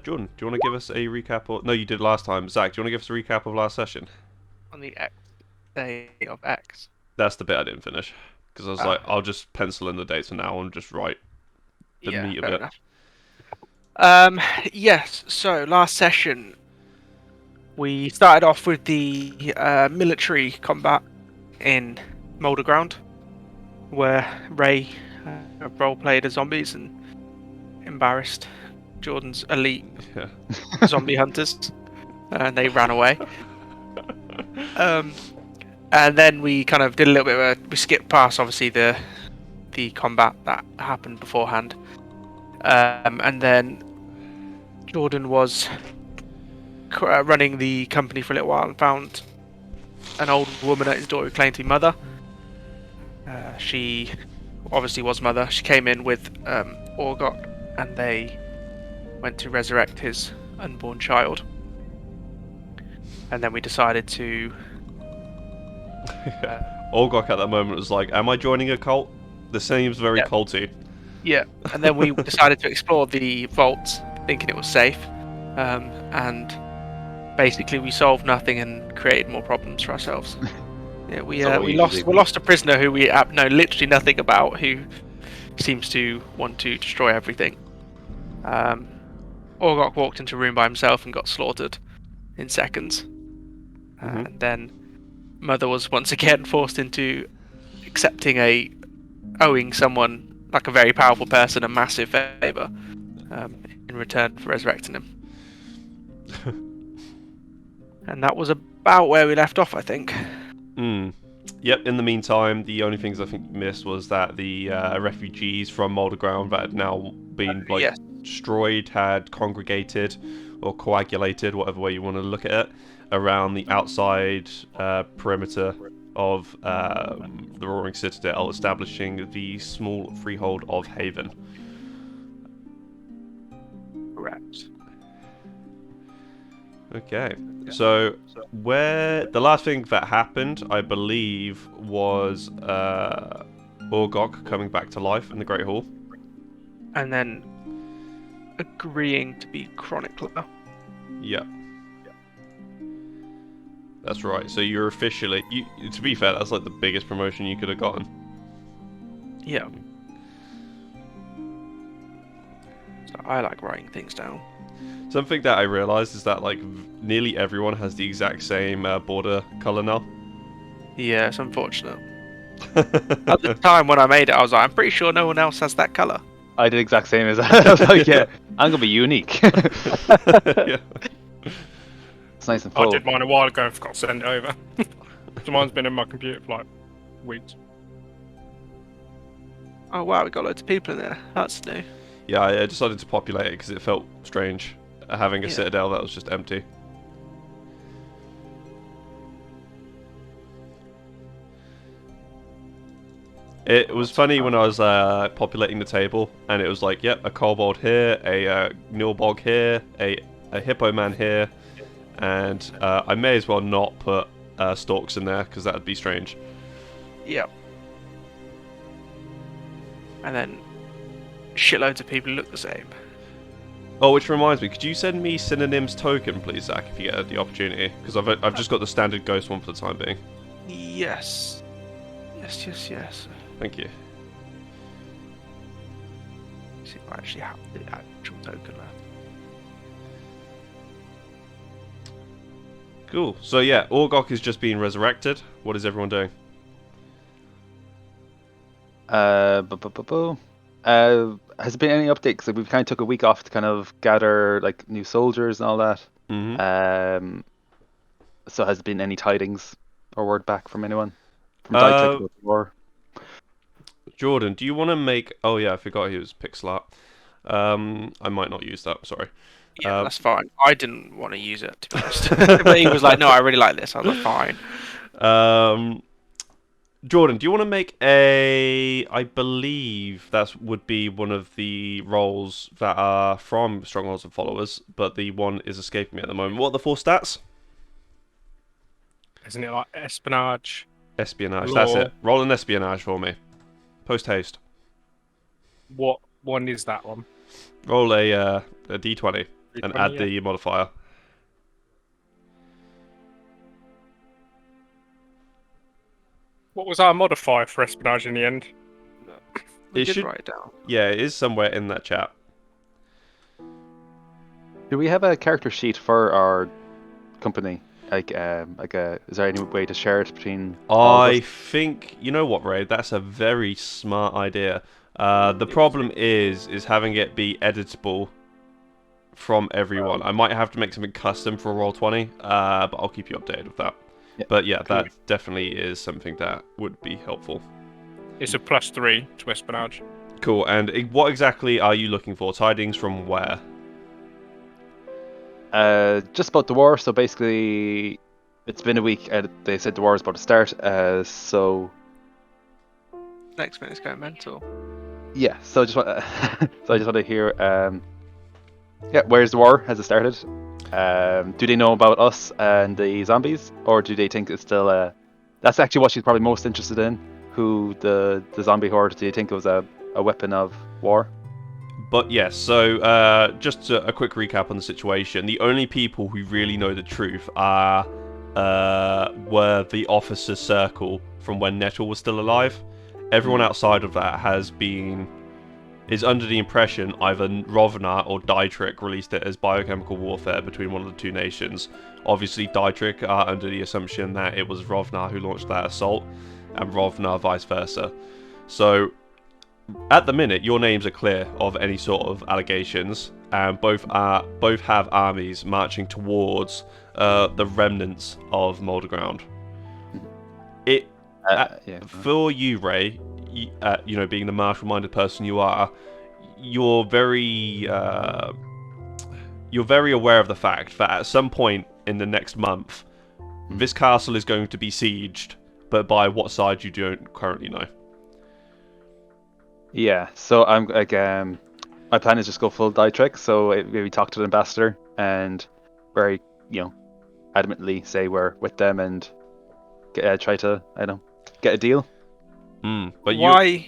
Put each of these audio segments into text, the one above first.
Jordan, do you want to give us a recap? Or no, you did last time. Zach, do you want to give us a recap of last session? On the X day of X. That's the bit I didn't finish because I was like, Ah, I'll just pencil in the dates for now and just write the yeah, meat of fair it. enough. Um, yes. So last session we started off with the military combat in Mulderground, where Ray role played as zombies and embarrassed Jordan's elite Yeah. zombie hunters, and they ran away. Um, and then we kind of did a little bit of we skipped past obviously the combat that happened beforehand, and then Jordan was running the company for a little while and found an old woman at his door who claimed to be Mother. She obviously was Mother. She came in with Orgot, and they went to resurrect his unborn child. And then we decided to. Olgok at that moment was like, "Am I joining a cult? This seems very Yeah, culty." yeah. And then we decided to explore the vault, thinking it was safe. And basically, we solved nothing and created more problems for ourselves. Yeah, Is that what we you lost usually we lost a prisoner who we know literally nothing about, who seems to want to destroy everything. Orgok walked into a room by himself and got slaughtered in seconds. Mhm. And then Mother was once again forced into accepting owing someone, like a very powerful person, a massive favour in return for resurrecting him. And that was about where we left off, I think. Yep, in the meantime, the only things I think you missed was that the refugees from Mulderground that had now been Yes. destroyed had congregated or coagulated, whatever way you want to look at it, around the outside perimeter of the Roaring Citadel, establishing the small freehold of Haven. Correct. Okay, so where the last thing that happened, I believe, was Orgok coming back to life in the Great Hall. And then agreeing to be chronicler. Yeah. That's right. So you're officially, to be fair, that's like the biggest promotion you could have gotten. Yeah. So I like writing things down. Something that I realized is that like nearly everyone has the exact same border color now. Yeah, it's unfortunate. At the time when I made it, I was like, I'm pretty sure no one else has that colour. I did exact same as that. I was like, yeah, I'm gonna be unique. Yeah. It's nice and I full. did mine a while ago and forgot to send it over. So mine's been in my computer for like weeks. Oh wow, we got loads of people in there. That's new. Yeah, I decided to populate it because it felt strange having a Yeah. citadel that was just empty. It was funny when I was populating the table, and it was like, yep, a kobold here, a Nilbog here, a hippo man here, and I may as well not put storks in there because that would be strange. Yeah. And then shitloads of people who look the same. Oh, which reminds me, could you send me synonyms token, please, Zach, if you get the opportunity? Because I've just got the standard ghost one for the time being. Yes. Yes. Thank you. See if I actually have the actual token left. Cool. So yeah, Orgok is just being resurrected. What is everyone doing? Has there been any updates? Like, we've kind of took a week off to kind of gather like new soldiers and all that. Mm-hmm. So has there been any tidings or word back from anyone? From Dietech about the war? Jordan, do you want to make... Oh yeah, I forgot he was pixel art. I might not use that, sorry. Yeah, that's fine. I didn't want to use it, to be honest. But he was like, no, I really like this. I was like, fine. Jordan, do you want to make a... I believe that would be one of the roles that are from Strongholds and Followers, but the one is escaping me at the moment. What are the 4 stats? Isn't it like espionage? Espionage, Law. that's it. Roll an espionage for me. Post haste. What one is that one? Roll a d20. and 320, add yeah. the modifier. What was our modifier for espionage in the end? We It did should- write it down. Yeah, it is somewhere in that chat. Do we have a character sheet for our company? Is there any way to share it between all of I us? think, you know what, Ray? That's a very smart idea. The problem is having it be editable from everyone. I might have to make something custom for Roll20, but I'll keep you updated with that. Yeah, But yeah, cool. that definitely is something that would be helpful. It's a +3 to espionage. Cool. And what exactly are you looking for? Tidings from where? Just about the war. So basically, it's been a week. They said the war is about to start. So Next minute's going mental. yeah. So I just want. So I just want to hear. Yeah, where's the war? Has it started? Do they know about us and the zombies, or do they think it's still? That's actually what she's probably most interested in. Who the zombie horde? Do you think it was a weapon of war? But yes, so just a quick recap on the situation. The only people who really know the truth were the officer's circle from when Nettle was still alive. Everyone outside of that is under the impression either Rovnar or Dietrich released it as biochemical warfare between one of the two nations. Obviously, Dietrich are under the assumption that it was Rovnar who launched that assault, and Rovnar vice versa. So at the minute, your names are clear of any sort of allegations, and both have armies marching towards the remnants of Mulderground. Yeah. For you, Ray, you know, being the martial-minded person you are, you're very aware of the fact that at some point in the next month, this castle is going to be sieged, but by what side you don't currently know. Yeah, so I'm like, my plan is just go full Dietrich. So maybe talk to the ambassador and very, adamantly say we're with them and try to, I don't know, get a deal. But Why?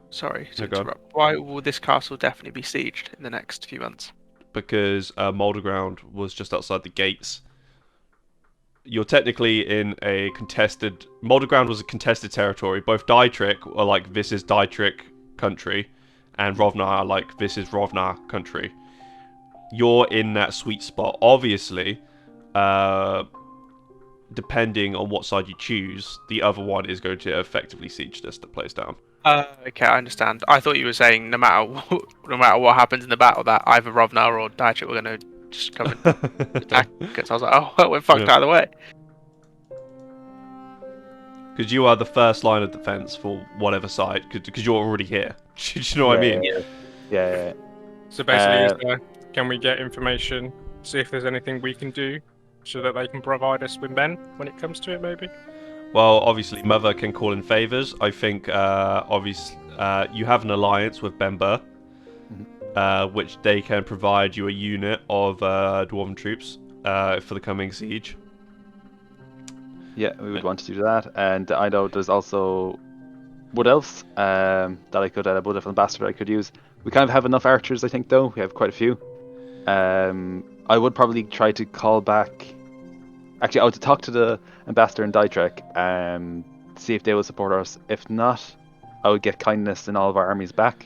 Sorry to No, go on. interrupt. Why will this castle definitely be sieged in the next few months? because Mulderground was just outside the gates. You're technically in a contested... Mulderground was a contested territory. Both Dietrich are like, this is Dietrich country, and Rovnar are like, this is Rovnar country. You're in that sweet spot. Obviously, depending on what side you choose, the other one is going to effectively siege this place down. Okay, I understand. I thought you were saying no matter what happens in the battle, that either Rovnar or Dietrich were going to just come and attack us. I was like, oh, well, we're fucked Yeah. either way. Because you are the first line of defense for whatever side, because you're already here. Do you know what I mean? Yeah. So basically, can we get information, see if there's anything we can do, so that they can provide us with men when it comes to it, maybe? Well, obviously, Mother can call in favors. I think, obviously, you have an alliance with Bemba, which they can provide you a unit of Dwarven troops for the coming siege. Yeah, we would want to do that. And I know there's also Wood Elves that I could, Wood Elf Ambassador I could use. We kind of have enough archers, I think, though. We have quite a few. I would probably try to call back. Actually, I would talk to the ambassador in Dietrich, see if they will support us. If not, I would get kindness in all of our armies back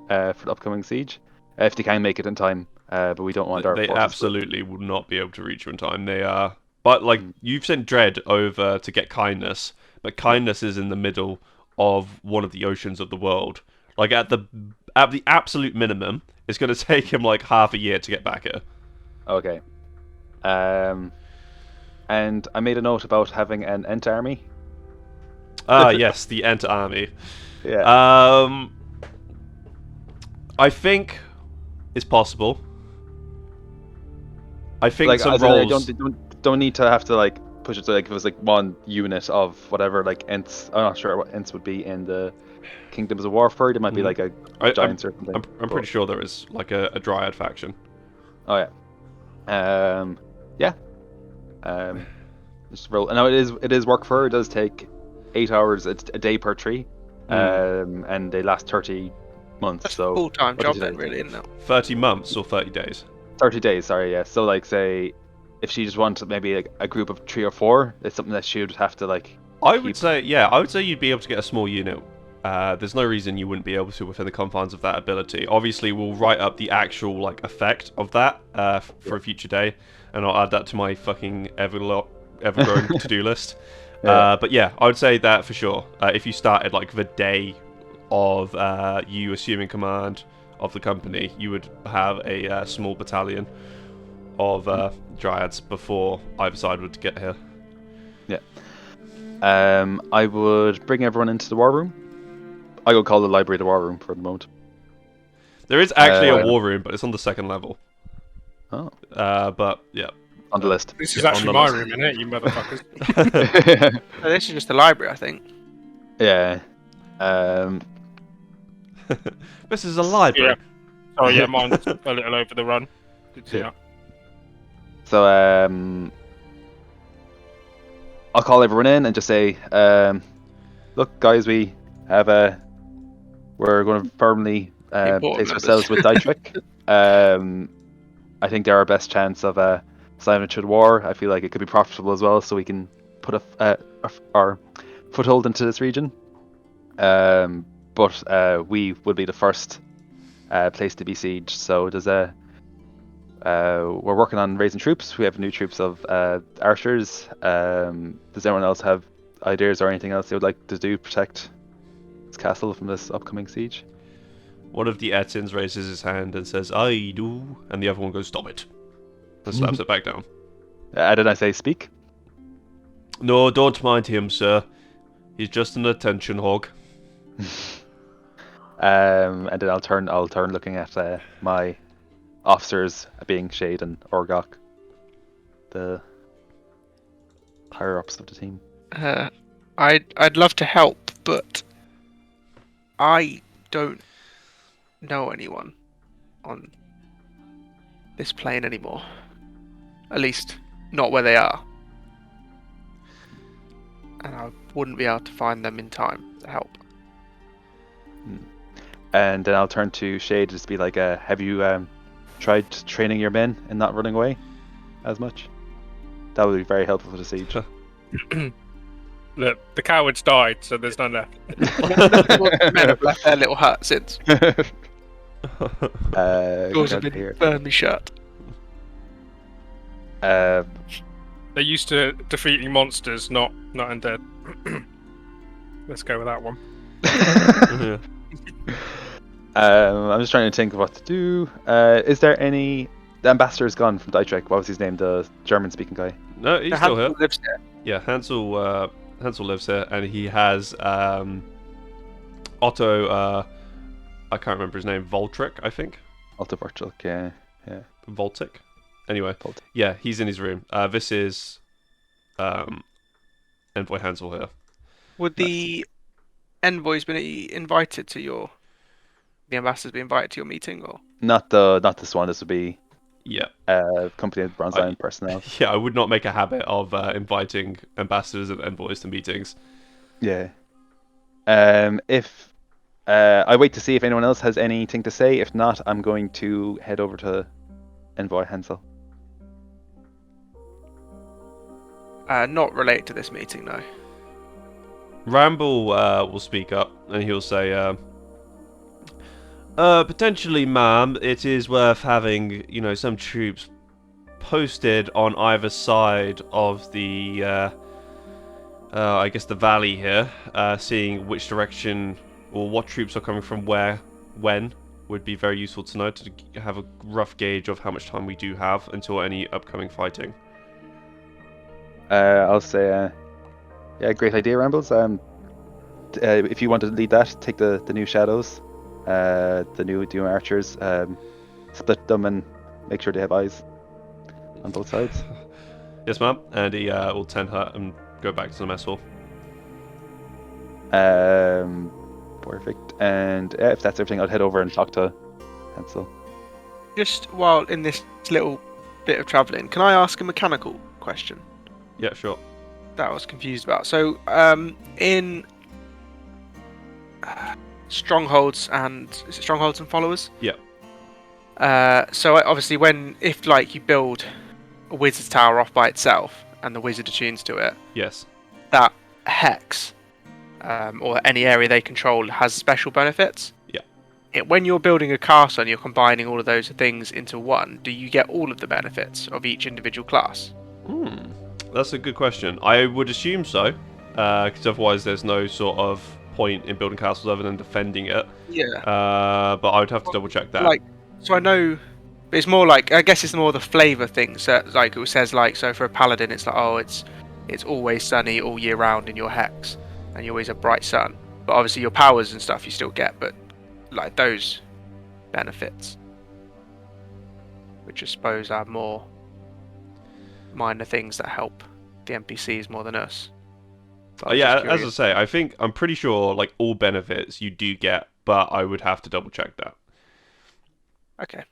for the upcoming siege, if they can make it in time. But we don't want our They forces absolutely will not be able to reach you in time. They are, but like you've sent Dread over to get kindness, but kindness is in the middle of one of the oceans of the world. Like at the absolute minimum, it's going to take him like half a year to get back here. Okay. And I made a note about having an Ent army. Yes, the Ent army. Yeah. I think it's possible. I think Like, some as in, I roles. don't need to have to like push it to, like, if it was like one unit of whatever, like Ents. I'm not sure what Ents would be in the Kingdoms of Warfare. It might be like a Giants or something. I'm pretty sure there is like a Dryad faction. Oh yeah. Yeah. Just roll. Now it is work for. It does take 8 hours a day per tree, and they last 30 months. That's So a full-time what job did then, you really, isn't it? 30 months or 30 days? 30 days, sorry, yeah. So, like, say, if she just wanted maybe like a group of 3 or 4, it's something that she would have to, like, I keep. would say, yeah, I would say you'd be able to get a small unit. There's no reason you wouldn't be able to within the confines of that ability. Obviously, we'll write up the actual like effect of that for a future day, and I'll add that to my fucking ever-growing to-do list. Yeah. But yeah, I would say that for sure. If you started like the day of you assuming command of the company, you would have a small battalion of dryads before either side would get here. I would bring everyone into the war room. I would call the library the war room for the moment. There is actually a Uh, war room, but it's on the 2nd level. Oh, But yeah. on the list. This is Yeah, actually on the my list. room, isn't it, you motherfuckers? So this is just the library, I think. Yeah. This is a library. Oh yeah, mine's a little over the run. Did you Yeah. know? So, I'll call everyone in and just say, look, guys, we have we're going to firmly Important place members. ourselves with Dietrich. I think they're our best chance of signing to the war. I feel like it could be profitable as well, so we can put our foothold into this region. But we will be the first place to besiege. So there's we're working on raising troops. We have new troops of archers. Does anyone else have ideas or anything else they would like to do to protect this castle from this upcoming siege? One of the Etins raises his hand and says, I do. And the other one goes, stop it. And slaps it back down. Did I say speak? No, don't mind him, sir. He's just an attention hog. And then I'll turn looking at my officers, being Shade and Orgok, the higher ups of the team. I'd love to help, but I don't know anyone on this plane anymore. At least, not where they are. And I wouldn't be able to find them in time to help. And then I'll turn to Shade just to be like, have you tried training your men and not running away as much? That would be very helpful for the siege. Look, the cowards died, so there's none left. Men have left their little hut since. Doors have here. been firmly shut. They're used to defeating monsters, not undead. Let's go with that one. Yeah. I'm just trying to think of what to do. Is there any... The ambassador's gone from Dietrich. What was his name? The German-speaking guy. No, he's still here. Lives there. Yeah, Hansel lives here, and he has Otto. I can't remember his name. Voltric, I think. Otto Virtual, yeah. Voltic. Anyway, Voltic. yeah, he's in his room. This is Envoy Hansel here. Would the envoys be invited to the ambassadors be invited to your meeting, or? Not this one. This would be Yeah. company of Bronze Lion personnel. Yeah, I would not make a habit of inviting ambassadors and envoys to meetings. Yeah. If I wait to see if anyone else has anything to say. If not, I'm going to head over to Envoy Hansel. Not related to this meeting, no. Ramble will speak up, and he'll say, potentially, ma'am, it is worth having, some troops posted on either side of the, I guess the valley here, seeing which direction or what troops are coming from where, when, would be very useful to know to have a rough gauge of how much time we do have until any upcoming fighting. I'll say, yeah, great idea, Rambles. If you want to lead that, take the new shadows, the new archers, split them and make sure they have eyes on both sides. Yes, ma'am. And he will tend her and go back to the mess hall. Perfect. And if that's everything, I'll head over and talk to Hansel. Just while in this little bit of travelling, can I ask a mechanical question Yeah, sure. that I was confused about? So, in strongholds and is it strongholds and followers? Yeah. So obviously, if like you build a wizard's tower off by itself and the wizard attunes to it, Yes. that hex or any area they control has special benefits. Yeah. When you're building a castle and you're combining all of those things into one, do you get all of the benefits of each individual class? That's a good question. I would assume so, because otherwise there's no sort of point in building castles other than defending it. Yeah. But I would have to double check that. Like, so I know it's more like, I guess it's more the flavor things that, like, it says, like, so for a paladin it's like, oh, it's always sunny all year round in your hex and you always have bright sun, but obviously your powers and stuff you still get, but like those benefits, which I suppose are more minor things that help the NPCs more than us. But I was Yeah, just as I curious. say, I'm pretty sure like all benefits you do get, but I would have to double check that. Okay.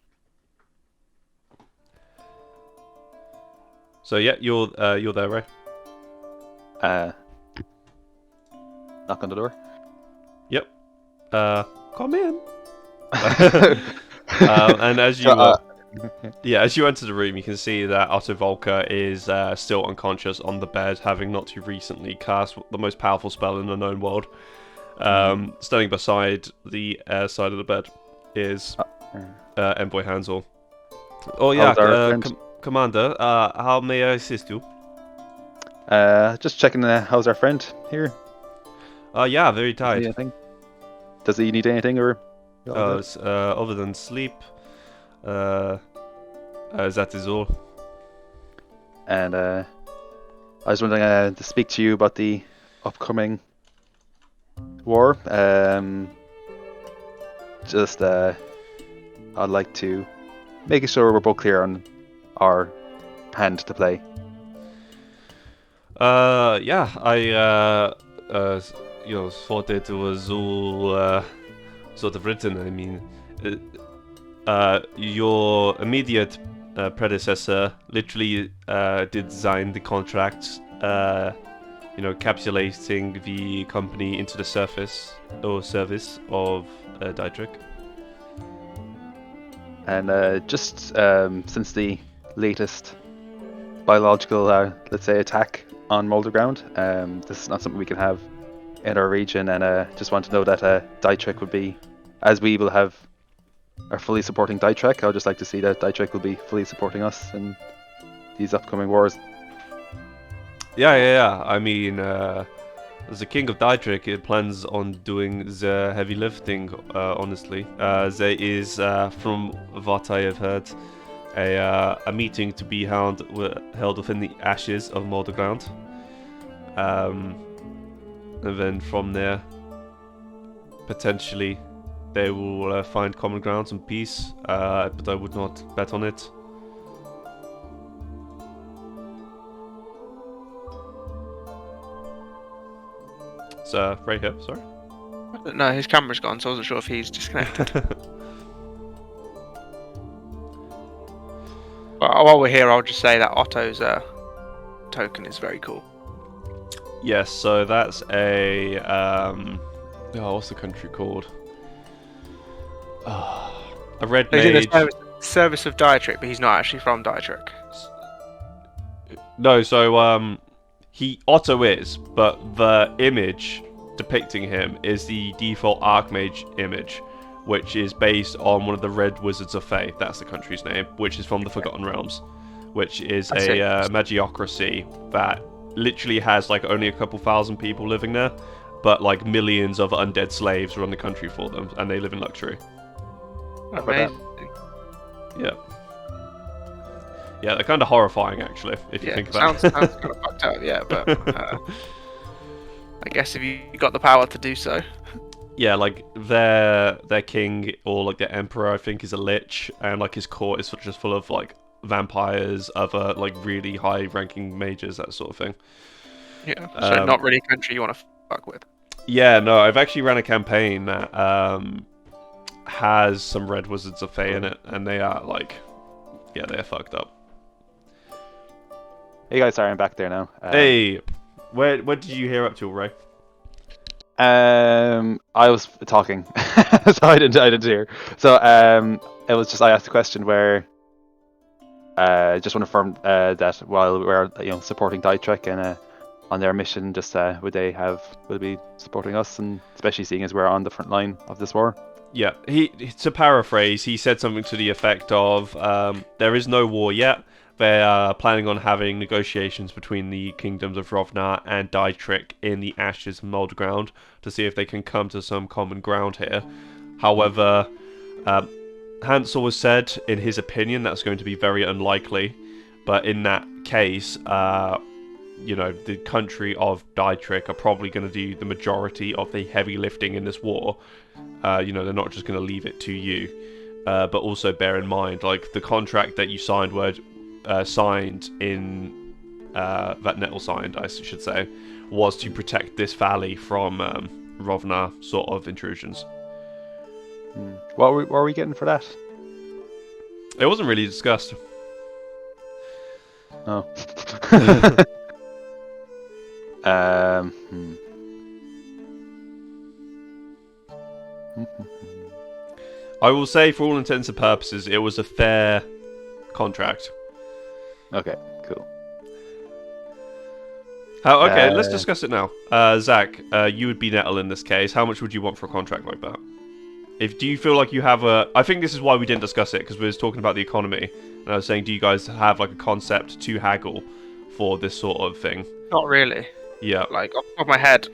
So yeah, you're there, Ray. Knock on the door. Yep. Come in. And as you as you enter the room, you can see that Otto Volker is still unconscious on the bed, having not too recently cast the most powerful spell in the known world. Standing beside the side of the bed is Envoy Hansel. Oh yeah, How's our friend? Commander. How may I assist you? Just checking. How's our friend here? Yeah, very Need tired. anything? Does he need anything or? Other than sleep, that is all. And I was wondering to speak to you about the upcoming war. Just I'd like to make sure we're both clear on our hand to play. Yeah, I thought it was all sort of written. I mean, your immediate predecessor literally did design the contract, encapsulating the company into the surface or service of Dietrich. And just since the latest biological, let's say, attack on Mulderground, this is not something we can have in our region, and just want to know that Dietrich would be, as we will have, are fully supporting Dietrich. I would just like to see that Dietrich will be fully supporting us in these upcoming wars. Yeah. I mean, the King of Dietrich plans on doing the heavy lifting, honestly. There is, from what I have heard, a meeting to be held within the ashes of Mulderground. And then from there, potentially, they will find common ground and peace, but I would not bet on it. So, right here, sorry. No, his camera's gone, so I wasn't sure if he's disconnected. But while we're here, I'll just say that Otto's token is very cool. Yes, so that's a what's the country called? A red He's in mage. the service of Dietrich, but he's not actually from Dietrich. No, so Otto is, but the image depicting him is the default Archmage image, which is based on one of the Red Wizards of Fae. That's the country's name, which is from the Forgotten Realms, which is I see. a magiocracy that literally has like only a couple thousand people living there, but like millions of undead slaves run the country for them, and they live in luxury. about that? Amazing. Yeah, they're kind of horrifying actually, if you Yeah, think about sounds kind of fucked up. Yeah, but I guess if you got the power to do so. Yeah, like their king or like their emperor, I think, is a lich, and like his court is just full of like vampires, other like really high-ranking mages, that sort of thing. Yeah, so not really a country you want to fuck with. Yeah, no, I've actually ran a campaign that has some Red Wizards of Fae in it, and they are like, yeah, they're fucked up. Hey guys, sorry, I'm back there now. Hey, where did you hear up to, Ray? I was talking. So I didn't hear. So it was just I asked a question where just want to affirm that while we're supporting Ditrek and on their mission, just will they be supporting us, and especially seeing as we're on the front line of this war. Yeah, to paraphrase, he said something to the effect of, there is no war yet. They are planning on having negotiations between the kingdoms of Rovnar and Ditrek in the Ashes of Mulderground to see if they can come to some common ground here. However, Hansel has said, in his opinion, that's going to be very unlikely. But in that case, the country of Ditrek are probably going to do the majority of the heavy lifting in this war. They're not just going to leave it to you. But also bear in mind, like, the contract that you signed that Nettle signed, I should say, was to protect this valley from Rovnar sort of intrusions. What were we getting for that? It wasn't really discussed. Oh. I will say, for all intents and purposes, it was a fair contract. Okay, cool. Let's discuss it now. Zach, you would be Nettle in this case. How much would you want for a contract like that? Do you feel like you have I think this is why we didn't discuss it, because we were talking about the economy. And I was saying, do you guys have like a concept to haggle for this sort of thing? Not really. Yeah. Like, off the top of my head,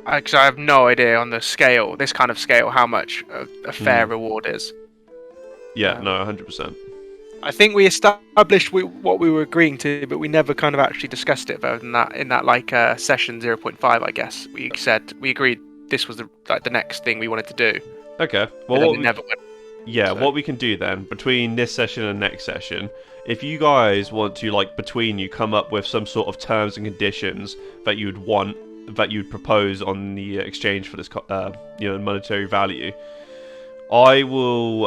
because I have no idea on the scale, this kind of scale, how much a fair reward is. Yeah, no, 100%. I think we established what we were agreeing to, but we never kind of actually discussed it further than that. In that session 0.5, I guess we agreed this was the next thing we wanted to do. Okay. Well, what we can do then between this session and next session, if you guys want to, like, between you come up with some sort of terms and conditions that you'd propose on the exchange for this monetary value, I will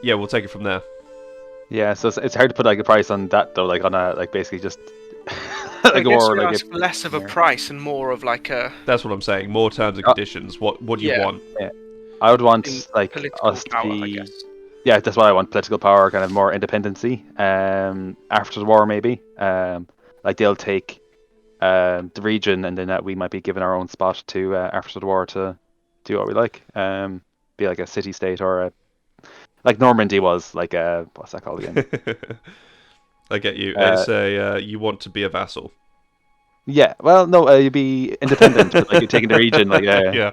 we'll take it from there. Yeah, so it's hard to put like a price on that though, like on basically just like I guess we ask less of a price and more of like a. That's what I'm saying. More terms and conditions. What do you want? Yeah, I would want like us to power, be. I guess. Yeah, that's what I want. Political power, kind of more independency. After the war, maybe. Like they'll take the region, and then we might be given our own spot to after the war to do what we like. Be like a city state or like Normandy was, like what's that called again? I get you. It's you want to be a vassal. Yeah. Well, no, you'd be independent, but like you're taking the region, like yeah.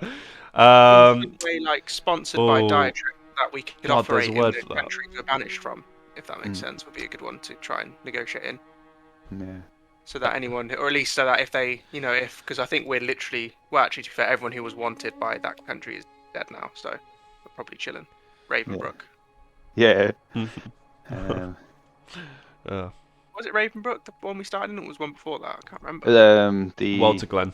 Way like sponsored by Dietary that we could operate in the country we're banished from, if that makes sense, would be a good one to try and negotiate in. Yeah. So that anyone, or at least so that if they, because I think we're literally, well, actually, to be fair, everyone who was wanted by that country is dead now, so we're probably chilling. Ravenbrook. Yeah. Was it Ravenbrook, the one we started in, or was one before that? I can't remember. The Walter Glen.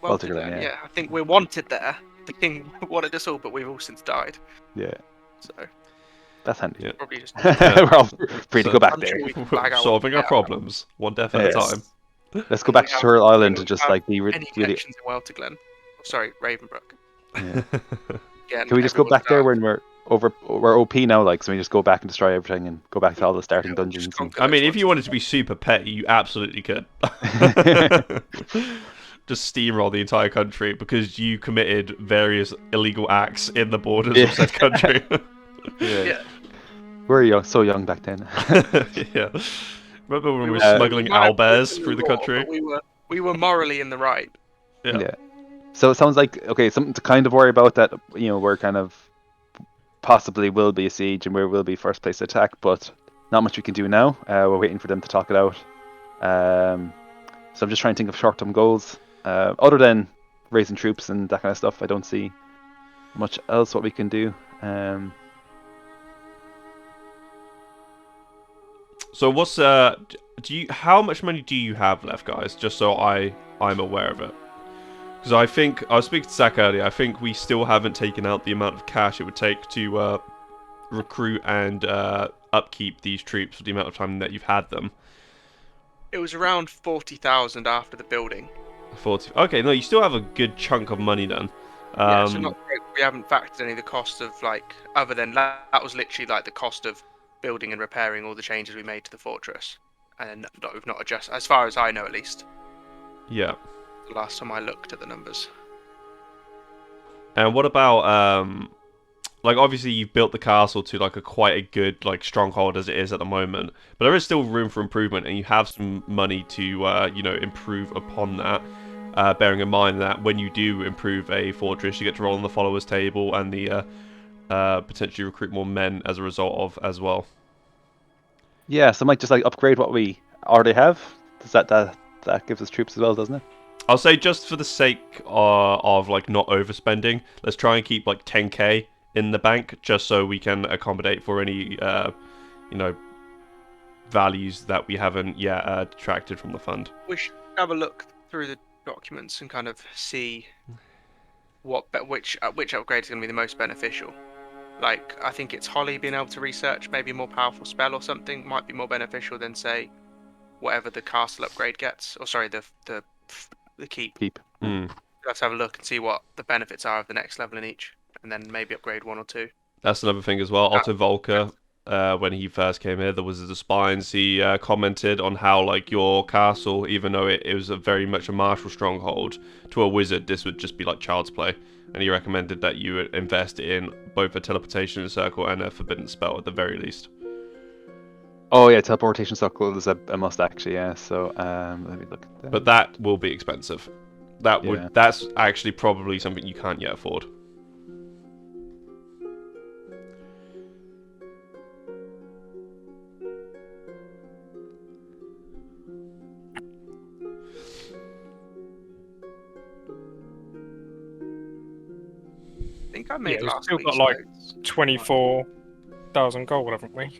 Walter Glen, yeah. I think we're wanted there. The king wanted us all, but we've all since died. Yeah. So that's handy. Yeah. Probably just. We're all free to go back there. Solving our problems, one death at a time. Let's go back to Turtle Island and just like be any connections in Walter Glen. Sorry, Ravenbrook. Yeah. Can we just go back there when we're OP now, like, so we just go back and destroy everything and go back to all the starting dungeons? I mean, if you wanted to be super petty, you absolutely could. Just steamroll the entire country because you committed various illegal acts in the borders of said country. Yeah. We were so young back then. Yeah. Remember when we were smuggling owlbears through the country? We were morally in the right. Yeah. So it sounds like, okay, something to kind of worry about, that, we're kind of possibly will be a siege and we will be first place attack, but not much we can do now. We're waiting for them to talk it out. So I'm just trying to think of short-term goals. Other than raising troops and that kind of stuff, I don't see much else what we can do. So what's how much money do you have left, guys? Just so I'm aware of it. Because I think I was speaking to Zach earlier. I think we still haven't taken out the amount of cash it would take to recruit and upkeep these troops for the amount of time that you've had them. It was around 40,000 after the building. 40. Okay, no, you still have a good chunk of money then. So not we haven't factored any of the cost of like other than that was literally like the cost of building and repairing all the changes we made to the fortress, and we've not adjusted as far as I know at least. Yeah. The last time I looked at the numbers. And what about like obviously you've built the castle to like quite a good like stronghold as it is at the moment, but there is still room for improvement, and you have some money to you know, improve upon that. Bearing in mind that when you do improve a fortress, you get to roll on the followers table and the potentially recruit more men as a result of as well. Yeah, so I might just like upgrade what we already have. Does that gives us troops as well, doesn't it? I'll say just for the sake of like not overspending, let's try and keep like 10k in the bank just so we can accommodate for any you know, values that we haven't yet detracted from the fund. We should have a look through the documents and kind of see which upgrade is going to be the most beneficial. Like, I think it's Holly being able to research maybe a more powerful spell or something might be more beneficial than say whatever the castle upgrade gets. Or sorry, the keep. Keep. Let's have a look and see what the benefits are of the next level in each, and then maybe upgrade one or two. That's another thing as well. Otto Volker, when he first came here, the Wizards of Spines, he commented on how like your castle, even though it was very much a martial stronghold, to a wizard this would just be like child's play. And he recommended that you invest in both a teleportation circle and a forbidden spell at the very least. Oh yeah, teleportation circle is a must actually. Yeah. So let me look at that. But that will be expensive. That's actually probably something you can't yet afford. I think I made we've last still week's got like notes. 24,000 gold, haven't we?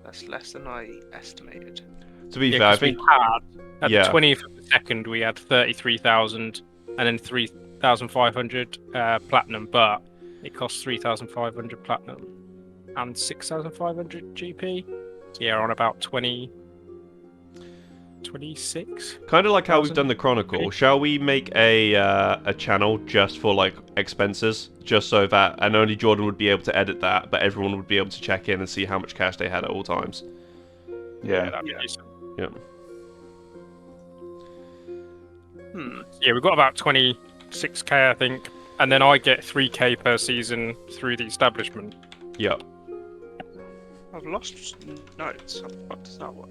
That's less than I estimated. To be Yeah, fair, I 'cause think we had at yeah. the 20th of the second we had 33,000 and then 3,500 platinum, but it costs 3,500 platinum and 6,500 GP. So yeah, on about 26. Kind of like how we've done the Chronicle. Shall we make a channel just for like expenses, just so that, and only Jordan would be able to edit that, but everyone would be able to check in and see how much cash they had at all times. Yeah. That'd be decent. Yeah. Yeah, we've got about 26k, I think, and then I get 3k per season through the establishment. Yeah. I've lost notes. How the fuck does that work?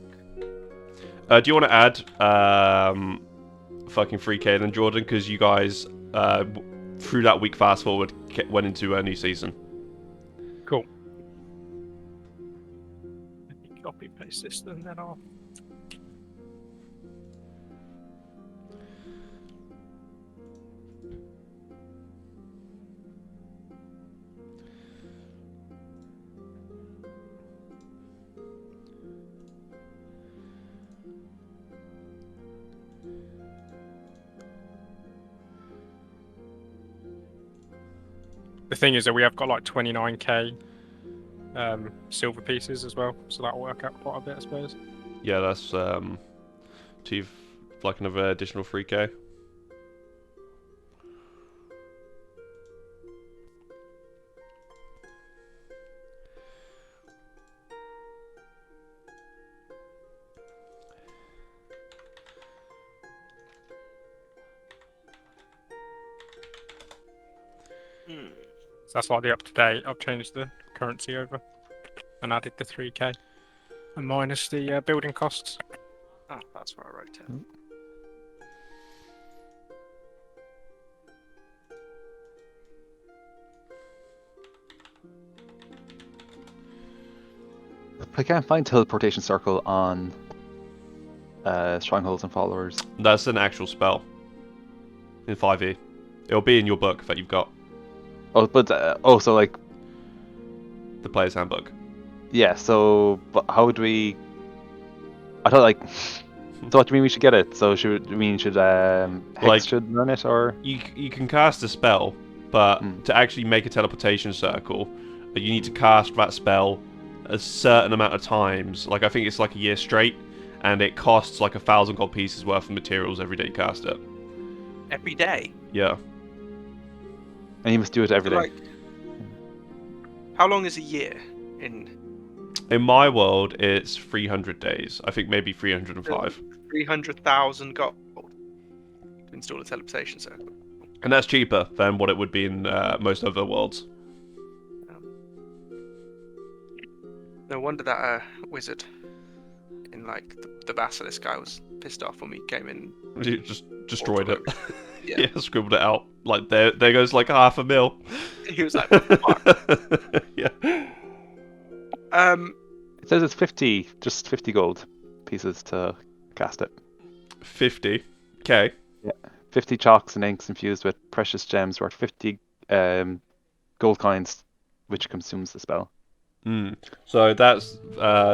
Do you want to add fucking 3k then, Jordan? Because you guys through that week fast forward went into a new season. Cool. Let me copy paste this, and then I'll. The thing is that we have got like 29k silver pieces as well, so that'll work out quite a bit, I suppose. Yeah, that's to like another additional 3k. So that's like the up to date. I've changed the currency over and added the 3k and minus the building costs. Ah, that's where I wrote it. I can't find teleportation circle on strongholds and followers. That's an actual spell in 5e. It'll be in your book that you've got, Oh, but so like the player's handbook. yeah. So, but how would we? I thought like. So what do you mean we should get it? So should Hex Like- should run it, or You can cast a spell, but to actually make a teleportation circle, you need to cast that spell a certain amount of times. Like I think it's like a year straight, and it costs like 1,000 gold pieces worth of materials every day you cast it. Every day. Yeah. And you must do it every day. Like, how long is a year in In my world, it's 300 days. I think maybe 305. 300,000 gold to install a teleportation circle? And that's cheaper than what it would be in most other worlds. No wonder that wizard in like the basilisk guy was pissed off when we came in. You just destroyed it. Yeah. Yeah, scribbled it out. Like there goes like $500,000. He was like, "What the fuck?" Yeah. It says it's 50, just 50 gold pieces to cast it. 50. Okay. 50 chalks and inks infused with precious gems worth 50 gold coins, which consumes the spell. So that's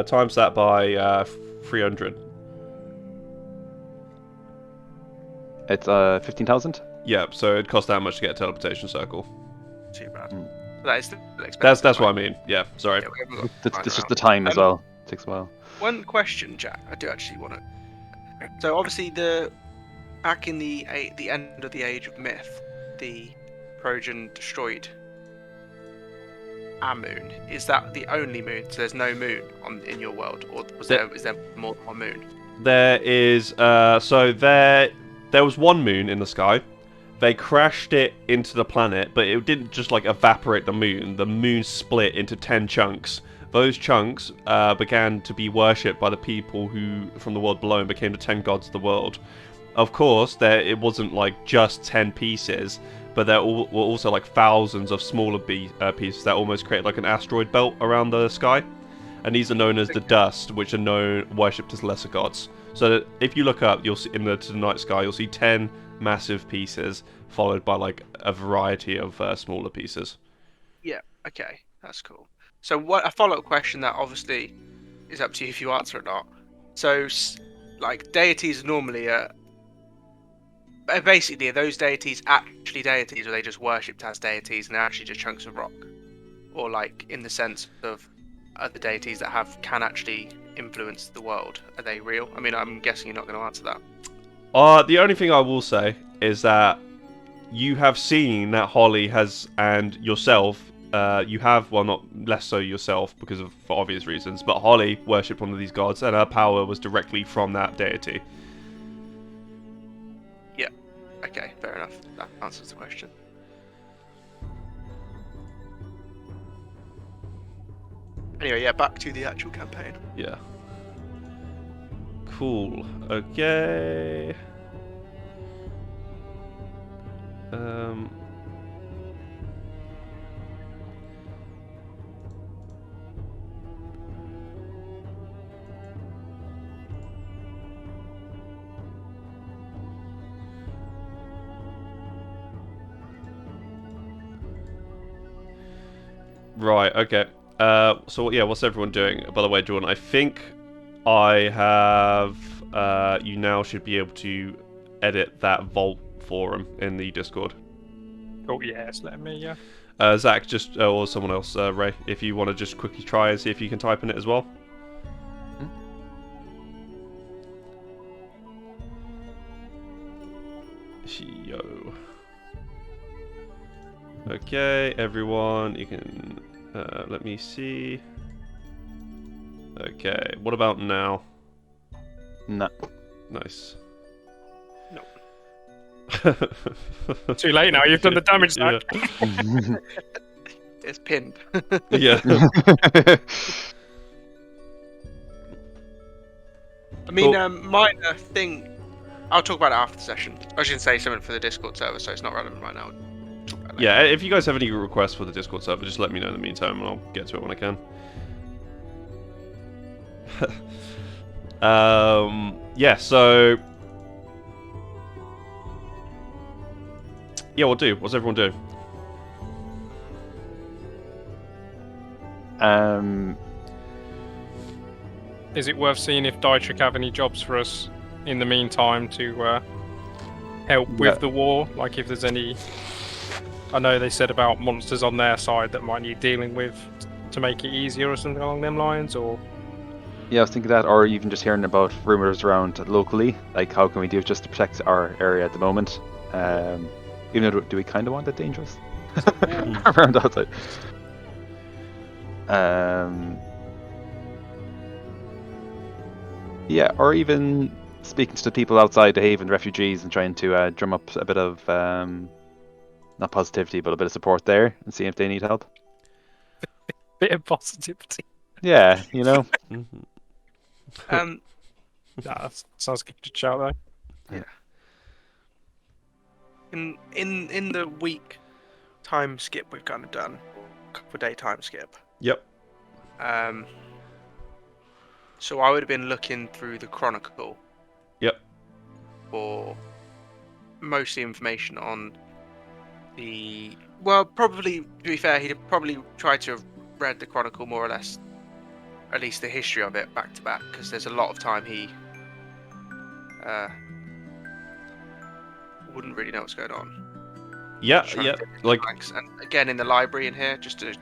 times that by 300. It's 15,000. Yeah, so it costs that much to get a teleportation circle. Too bad. That is still expensive. That's what I mean. Yeah, sorry. Yeah, we haven't got It's mine just around. the time as well. It takes a while. One question, Jack. I do actually want to. So obviously, back in the end of the Age of Myth, the Trojan destroyed our moon. Is that the only moon? So there's no moon in your world, or is there more than one moon? There is there was one moon in the sky. They crashed it into the planet, but it didn't just like evaporate the moon. The moon split into 10 chunks. Those chunks began to be worshipped by the people who from the world below and became the 10 gods of the world. Of course, it wasn't like just 10 pieces, but there were also like thousands of smaller pieces that almost create like an asteroid belt around the sky. And these are known as the dust, which are worshipped as lesser gods. So that if you look up, you'll see to the night sky, you'll see 10 massive pieces, followed by like a variety of smaller pieces. Yeah. Okay, that's cool. So what a follow-up question that obviously is up to you if you answer or not. So like deities normally basically are those deities actually deities, or are they just worshipped as deities and they're actually just chunks of rock, or like in the sense of other deities that can actually influence the world, are they real? I mean, I'm guessing you're not going to answer that. The only thing I will say is that you have seen that Holly has, and yourself, you have, well, not less so yourself for obvious reasons, but Holly worshipped one of these gods and her power was directly from that deity. Yeah. Okay, fair enough. That answers the question. Anyway, yeah, back to the actual campaign. Yeah. Cool. Okay. Right, okay. So yeah, what's everyone doing? By the way, Jordan, I think I have you now should be able to edit that Vault forum in the Discord. Oh yes, let me. Yeah. Zach, just or someone else, Ray, if you want to just quickly try and see if you can type in it as well. Yo. Okay, everyone, you can. Let me see. Okay, what about now? No. Nice. Too late now. You've done the damage, Zach. It's pinned. Yeah. I mean, Cool. minor thing. I'll talk about it after the session. I was going to say something for the Discord server, so it's not relevant right now. Talk about it later. Yeah, if you guys have any requests for the Discord server, just let me know in the meantime and I'll get to it when I can. Yeah, so... Yeah, what's everyone doing? Is it worth seeing if Dietrich have any jobs for us in the meantime to help with the war? Like if there's any... I know they said about monsters on their side that might need dealing with to make it easier or something along them lines, or... Yeah, I was thinking that, or even just hearing about rumours around locally, like how can we do it just to protect our area at the moment. Even though, do we kind of want that dangerous? Around outside. Yeah, or even speaking to the people outside the Haven, refugees, and trying to drum up a bit of not positivity, but a bit of support there, and see if they need help. Bit of positivity. Yeah, you know. Mhm. That sounds good to shout though. In the week time skip we've kind of done, couple day time skip. Yep. So I would have been looking through the Chronicle. Yep. For mostly information on the. Well, probably to be fair, he'd have probably tried to have read the Chronicle more or less, at least the history of it back to back, because there's a lot of time he wouldn't really know what's going on. Yeah. Trying Yeah. to fill in the Like, blanks. And again in the library in here, just to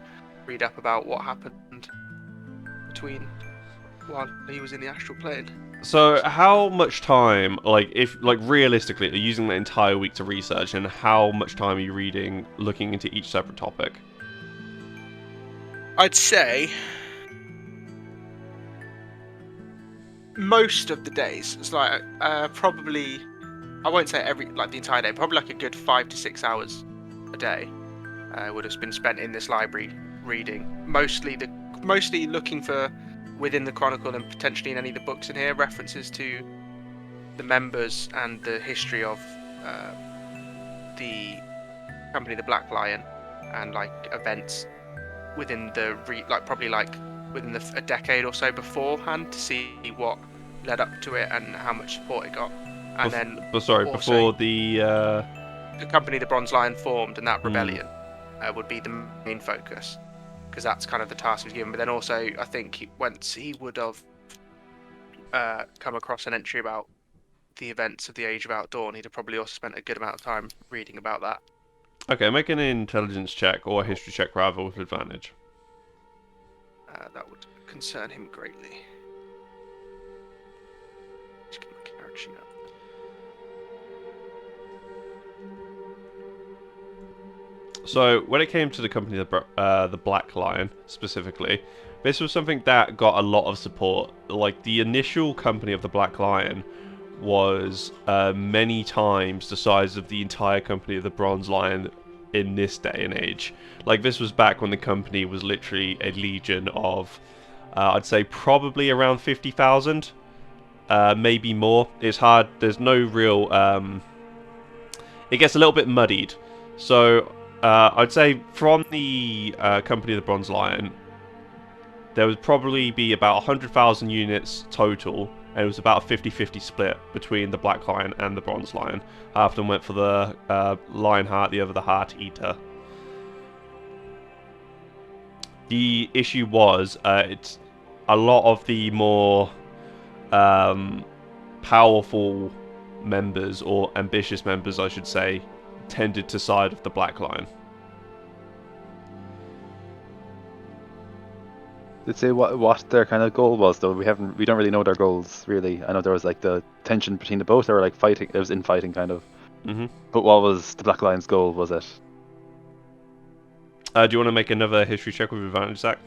read up about what happened between while he was in the astral plane. so how much time, like, if, like, realistically, are you using the entire week to research, and how much time are you reading, looking into each separate topic? I'd say most of the days. It's like probably, I won't say the entire day, probably like a good 5 to 6 hours a day would have been spent in this library reading. Mostly looking for within the Chronicle and potentially in any of the books in here references to the members and the history of the company, the Black Lion, and like events within the within a decade or so beforehand to see what led up to it and how much support it got. And then also, before the company, the Bronze Lion, formed, and that rebellion would be the main focus, because that's kind of the task he was given. But then also, I think once he would have come across an entry about the events of the Age of Outdawn, he'd have probably also spent a good amount of time reading about that. Okay, make an intelligence check, or a history check rather, with advantage. That would concern him greatly. Just get my character sheet up. So, when it came to the company, the Black Lion, specifically, this was something that got a lot of support. Like, the initial company of the Black Lion was many times the size of the entire company of the Bronze Lion in this day and age. Like, this was back when the company was literally a legion of, I'd say probably around 50,000, maybe more. It's hard, there's no real, it gets a little bit muddied. So, I'd say from the company of the Bronze Lion, there would probably be about 100,000 units total, and it was about a 50-50 split between the Black Lion and the Bronze Lion. Half of them went for the Lionheart, the other the Heart Eater. The issue was, it's a lot of the more powerful members, or ambitious members, I should say, tended to side of the Black Lion. Did say what their kind of goal was though? We don't really know their goals really. I know there was like the tension between the both. They were like fighting. It was infighting kind of. But what was the Black Lion's goal? Was it? Do you want to make another history check with advantage, Zach?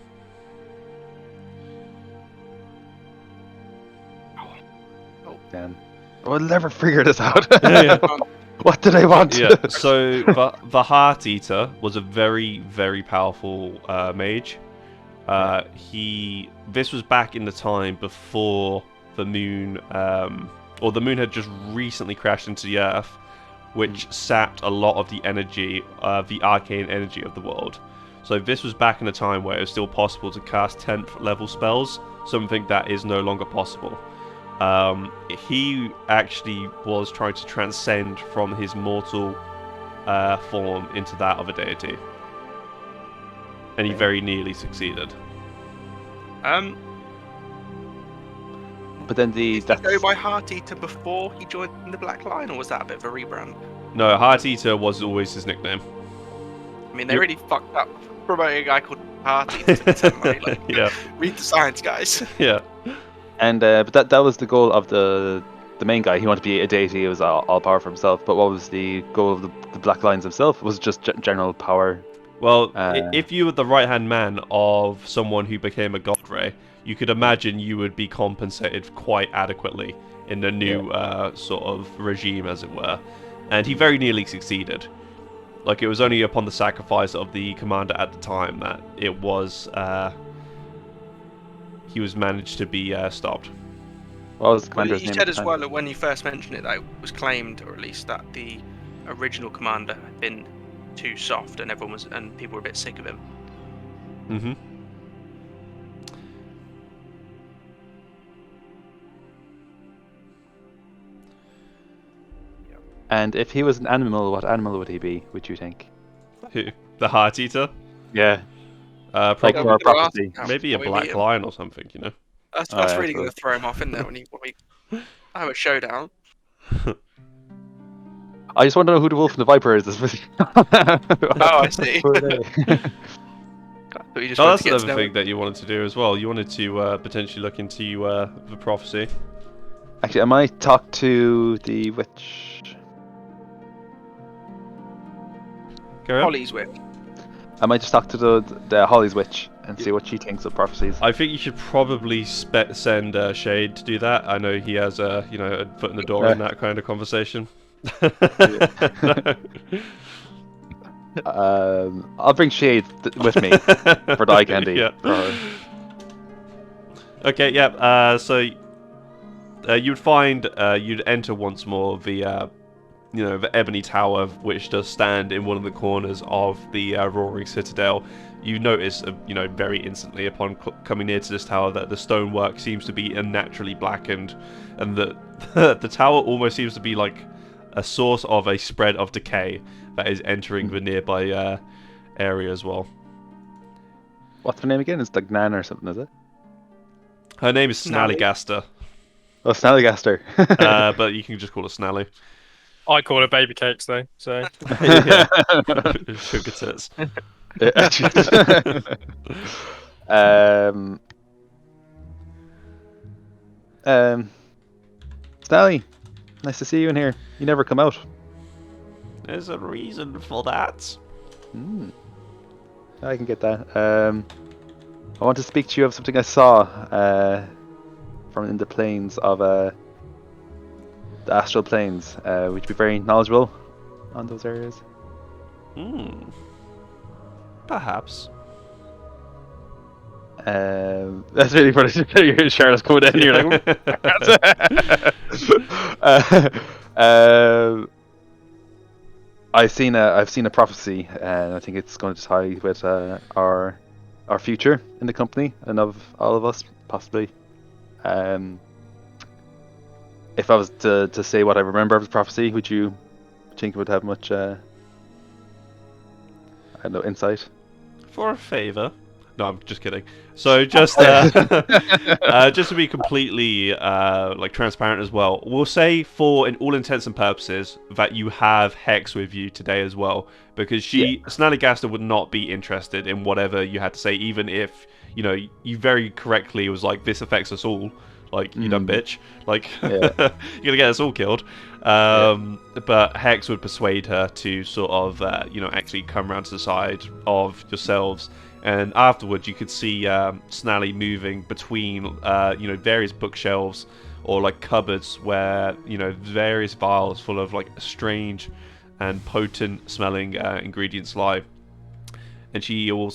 Damn. We'll never figure this out. Yeah. What do they want? Yeah, so the Heart Eater was a very, very powerful mage. This was back in the time before the moon, or the moon had just recently crashed into the Earth, which sapped a lot of the energy, the arcane energy of the world. So this was back in a time where it was still possible to cast 10th level spells, something that is no longer possible. He actually was trying to transcend from his mortal form into that of a deity. And he very nearly succeeded. But then Did he go by Heart Eater before he joined the Black Lion, or was that a bit of a rebrand? No, Heart Eater was always his nickname. I mean, they really fucked up promoting a guy called Heart Eater to get money. Like, Yeah. read the science, guys. Yeah. And but that was the goal of the the main guy. He wanted to be a deity. He was all power for himself. But what was the goal of the Black Lions himself? Was just general power. Well, Uh, if you were the right-hand man of someone who became a god ray, you could imagine you would be compensated quite adequately in the new sort of regime, as it were. And he very nearly succeeded. Like, it was only upon the sacrifice of the commander at the time that it was he was managed to be stopped. what was the Well, commander's you name? said at as the time? well that when you first mentioned it, that it was claimed, or at least that the original commander had been too soft, and people were a bit sick of him. Mm-hmm. And if he was an animal, what animal would he be? Would you think? Who? The Heart Eater? Yeah, like Probably for a prophecy. maybe a black lion or something, you know? That's Oh, yeah, really so- going to throw him off, isn't it? When we have a showdown. I just want to know who the wolf and the viper is. Oh, I see. Who are they? But you just Oh, wanted that's to get to another know thing him. that you wanted to do as well. You wanted to potentially look into the prophecy. Actually, I might talk to the witch. Go on. Holly's witch. I might just talk to the Holly's witch and see what she thinks of prophecies. I think you should probably send Shade to do that. I know he has a foot in the door in that kind of conversation. I'll bring Shade with me for the eye candy. Yeah. For her. Okay. Yeah. So you'd find you'd enter once more the the Ebony Tower, which does stand in one of the corners of the Roaring Citadel. You notice, very instantly upon coming near to this tower that the stonework seems to be unnaturally blackened, and the tower almost seems to be like a source of a spread of decay that is entering the nearby area as well. What's her name again? It's Dagnan or something, is it? Her name is Snally? Snallygaster, Oh, Snallygaster. but you can just call her Snally. I call her baby cakes though. So Yeah. Sugar tits. Snally, nice to see you in here. You never come out. There's a reason for that. I can get that. I want to speak to you of something I saw from in the plains of the astral planes. Would you be very knowledgeable on those areas? Perhaps. That's really funny. You're Charlotte's coming in. You're like, I've seen a prophecy, and I think it's going to tie with our future in the company and of all of us, possibly. If I was to say what I remember of the prophecy, would you think it would have much, I don't know, insight? For a favour. No, I'm just kidding. So just just to be completely transparent as well, we'll say for in all intents and purposes that you have Hex with you today as well, because Snallygaster would not be interested in whatever you had to say, even if you very correctly was like, this affects us all. Like, you dumb bitch. Like, you're gonna get us all killed. But Hex would persuade her to sort of, actually come around to the side of yourselves. And afterwards, you could see Snally moving between, various bookshelves or like cupboards where, various vials full of like strange and potent smelling ingredients lie. And she will,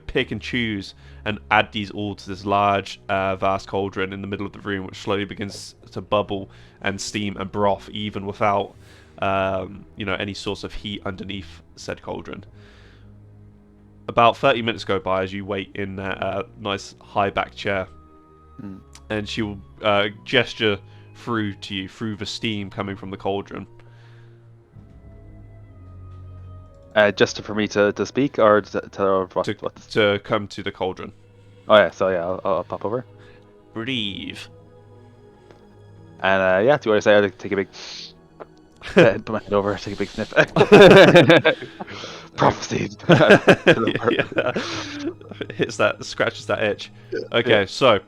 pick and choose and add these all to this large, vast cauldron in the middle of the room, which slowly begins to bubble and steam and broth, even without, any source of heat underneath said cauldron. About 30 minutes go by as you wait in that nice high-back chair, and she will gesture through to you through the steam coming from the cauldron. Just for me to speak, or to tell her what? To come to the cauldron. Oh yeah, so yeah, I'll pop over. Breathe. And do you want to say I'll take a big put my head over, take a big sniff. Prophecy. Scratches that itch. Okay, so,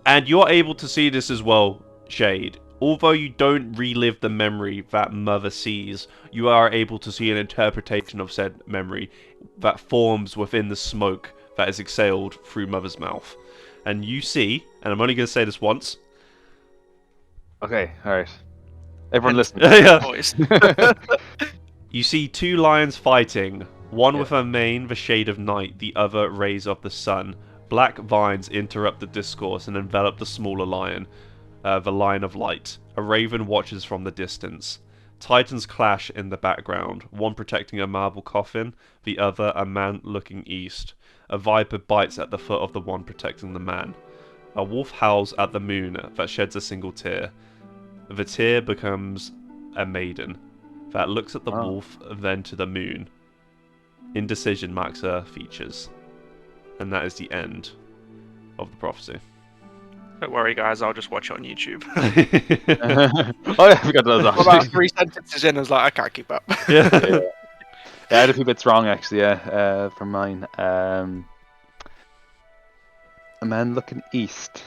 and you're able to see this as well, shade. Although you don't relive the memory that Mother sees, you are able to see an interpretation of said memory that forms within the smoke that is exhaled through Mother's mouth. And you see, and I'm only going to say this once. Okay, alright. Everyone listen. Yeah. Boys. You see two lions fighting, one Yeah. with a mane the shade of night, the other rays of the sun. Black vines interrupt the discourse and envelop the smaller lion, the lion of light. A raven watches from the distance. Titans clash in the background, one protecting a marble coffin, the other a man looking east. A viper bites at the foot of the one protecting the man. A wolf howls at the moon that sheds a single tear. The tear becomes a maiden that looks at the Wow. wolf, then to the moon. Indecision marks her features. And that is the end of the prophecy. Don't worry, guys. I'll just watch it on YouTube. Oh yeah, I forgot those About actually. 3 sentences in, I was like, I can't keep up. Yeah. Yeah, I had a few bits wrong actually. Yeah, from mine. A man looking east.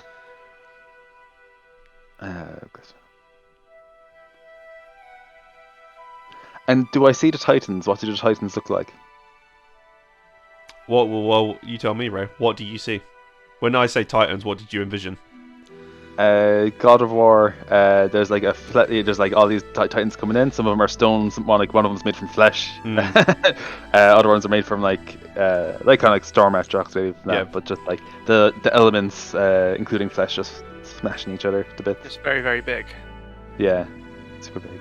And do I see the Titans? What do the Titans look like? Well, you tell me, Ray. What do you see? When I say Titans, what did you envision? God of War. There's like there's like all these Titans coming in. Some of them are stone. One of them's made from flesh. Other ones are made from like kind of like Storm Arch rocks, maybe. Yeah. But just like the elements, including flesh, just smashing each other to bits. It's very, very big. Yeah, super big.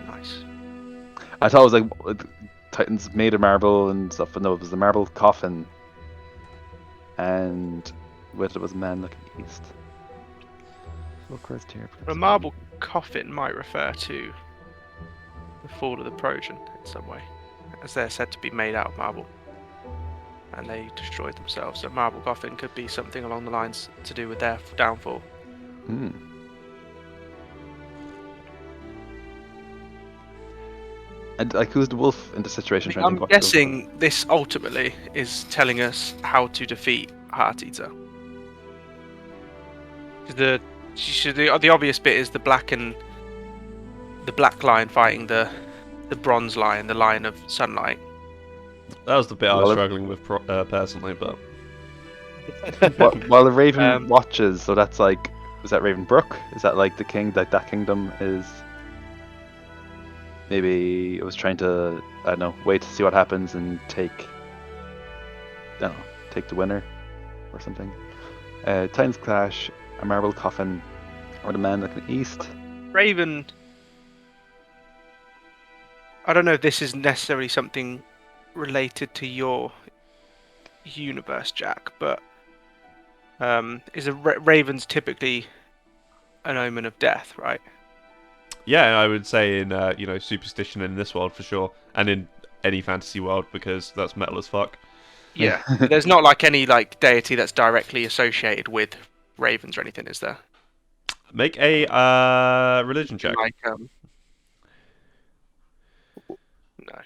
Nice. I thought it was like Titans made of marble and stuff, but no, it was the marble coffin. And with it was a man looking east. Look where's here. A marble coffin might refer to the fall of the Trojan in some way, as they're said to be made out of marble. And they destroyed themselves. So a marble coffin could be something along the lines to do with their downfall. Hmm. And like, who's the wolf in the situation? Trying to I'm think what the wolf guessing this ultimately is telling us how to defeat Heart Eater. The obvious bit is the black lion fighting the bronze lion, the lion of sunlight. That was the bit I was Well, struggling with personally, but While the Raven Um, watches, so that's like, was that Raven Brook? Is that like the king? That kingdom is. Maybe it was trying to, I don't know, wait to see what happens and take the winner or something. Titans clash, a marble coffin, or the man looking east. Raven. I don't know if this is necessarily something related to your universe, Jack, but Raven's typically an omen of death, right? yeah, I would say in superstition in this world for sure, and in any fantasy world because that's metal as fuck. Yeah. There's not like any like deity that's directly associated with ravens or anything, is there? Make a religion check. Like no.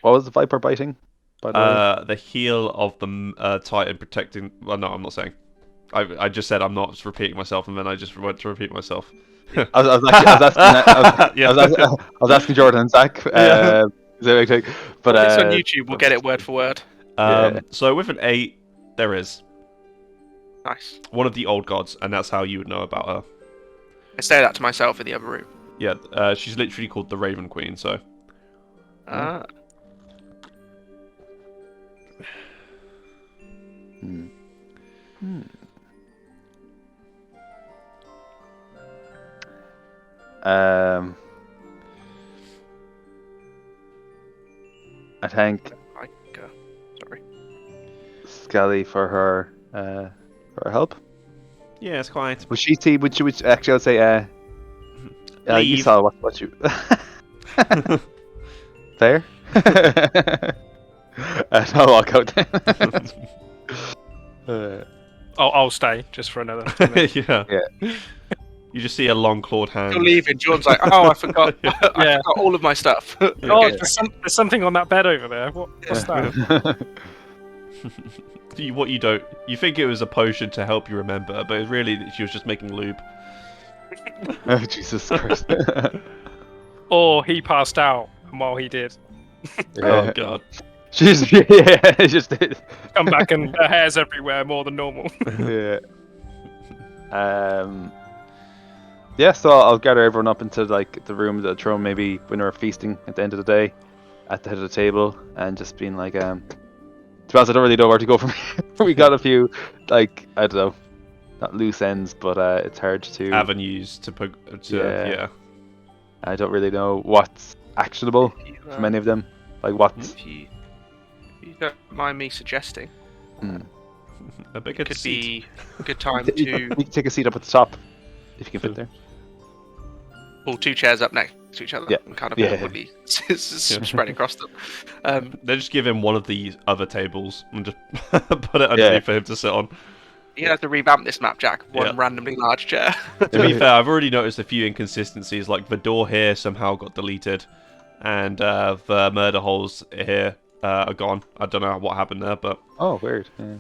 What was the viper biting? By the way? The heel of the Titan protecting. Well, no, I'm not saying. I just said I'm not repeating myself, and then I just went to repeat myself. I was asking Jordan and Zach. But If it's on YouTube, we'll get it word for word. Yeah. So with an 8, there is Nice. one of the old gods, and that's how you would know about her. I say that to myself in the other room. Yeah, she's literally called the Raven Queen. So Ah. I thank Sorry. Scully for her help. yeah, it's quite. Would she see? Would actually? I'll say. You Leave. saw what you. Fair. And I'll walk out. I'll stay just for another. Yeah. You just see a long clawed hand. You're leaving. John's like, oh, I forgot. I Yeah. forgot all of my stuff. Oh, there's something on that bed over there. What's that? What you don't, you think it was a potion to help you remember, but really she was just making lube. Oh, Jesus Christ. Or he passed out, and while he did, Oh god. She's yeah, it's just come back and the hair's everywhere more than normal. yeah. Yeah, so I'll gather everyone up into like the room, the throne, maybe when we're feasting at the end of the day, at the head of the table, and just being like, to be honest, I don't really know where to go from here. We got a few, like, I don't know, not loose ends, but it's hard to Avenues to yeah. I don't really know what's actionable from any of them. Like what's If you don't mind me suggesting, A big it could seat. be a good time You to can take a seat up at the top if you can fit there. pull 2 chairs up next to each other Yeah. and kind of Yeah. awkwardly spread across them. They just give him one of the other tables and just put it underneath for him to sit on. You're gonna have to revamp this map, Jack. One Yeah. randomly large chair. To be fair, I've already noticed a few inconsistencies, like the door here somehow got deleted, and the murder holes here are gone. I don't know what happened there, but Oh, weird. Yeah.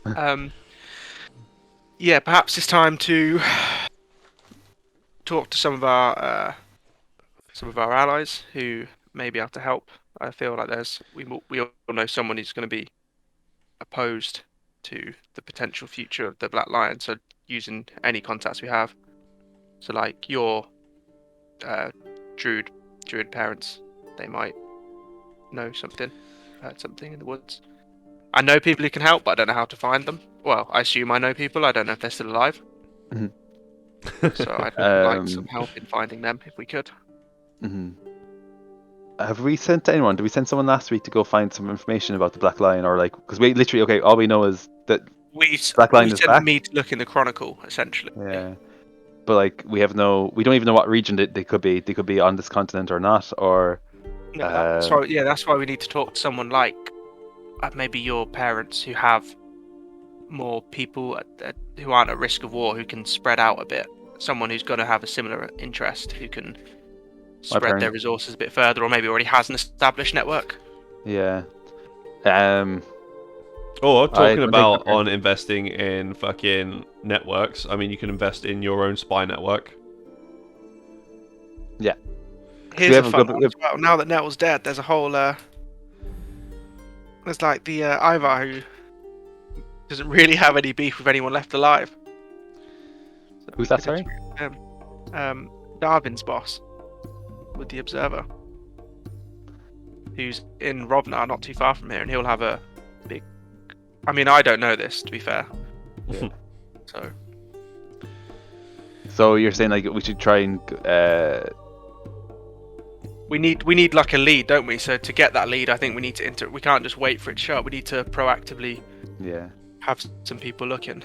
Amazing. Yeah, perhaps it's time to talk to some of our allies who may be able to help. I feel like we all know someone who's going to be opposed to the potential future of the Black Lion. So using any contacts we have, so like your druid parents, they might know something, heard something in the woods. I know people who can help, but I don't know how to find them. Well, I assume I know people. I don't know if they're still alive. Mhm. So I'd like some help in finding them if we could. Mhm. Have we sent anyone? Did we send someone last week to go find some information about the Black Lion, or like, because we literally, okay, all we know is that Black Lion is sent back. me to look in the Chronicle, essentially. Yeah, but like we don't even know what region they could be. They could be on this continent or not, or No, that's why we need to talk to someone like maybe your parents who have more people who aren't at risk of war, who can spread out a bit. Someone who's going to have a similar interest, who can spread their resources a bit further, or maybe already has an established network. yeah. Or talking I about think- on investing in fucking networks. I mean, you can invest in your own spy network. Here's have a a fun good- one as well. Now that Nettle's dead, there's a whole there's like the Ivar who doesn't really have any beef with anyone left alive. So Who's that, sorry? Darwin's boss with the Observer, who's in Rovnar, not too far from here, and he'll have a big. I mean, I don't know this, to be fair. Yeah. So you're saying like we should try and we need like a lead, don't we? So to get that lead, I think we need to we can't just wait for it to show up. We need to proactively have some people looking.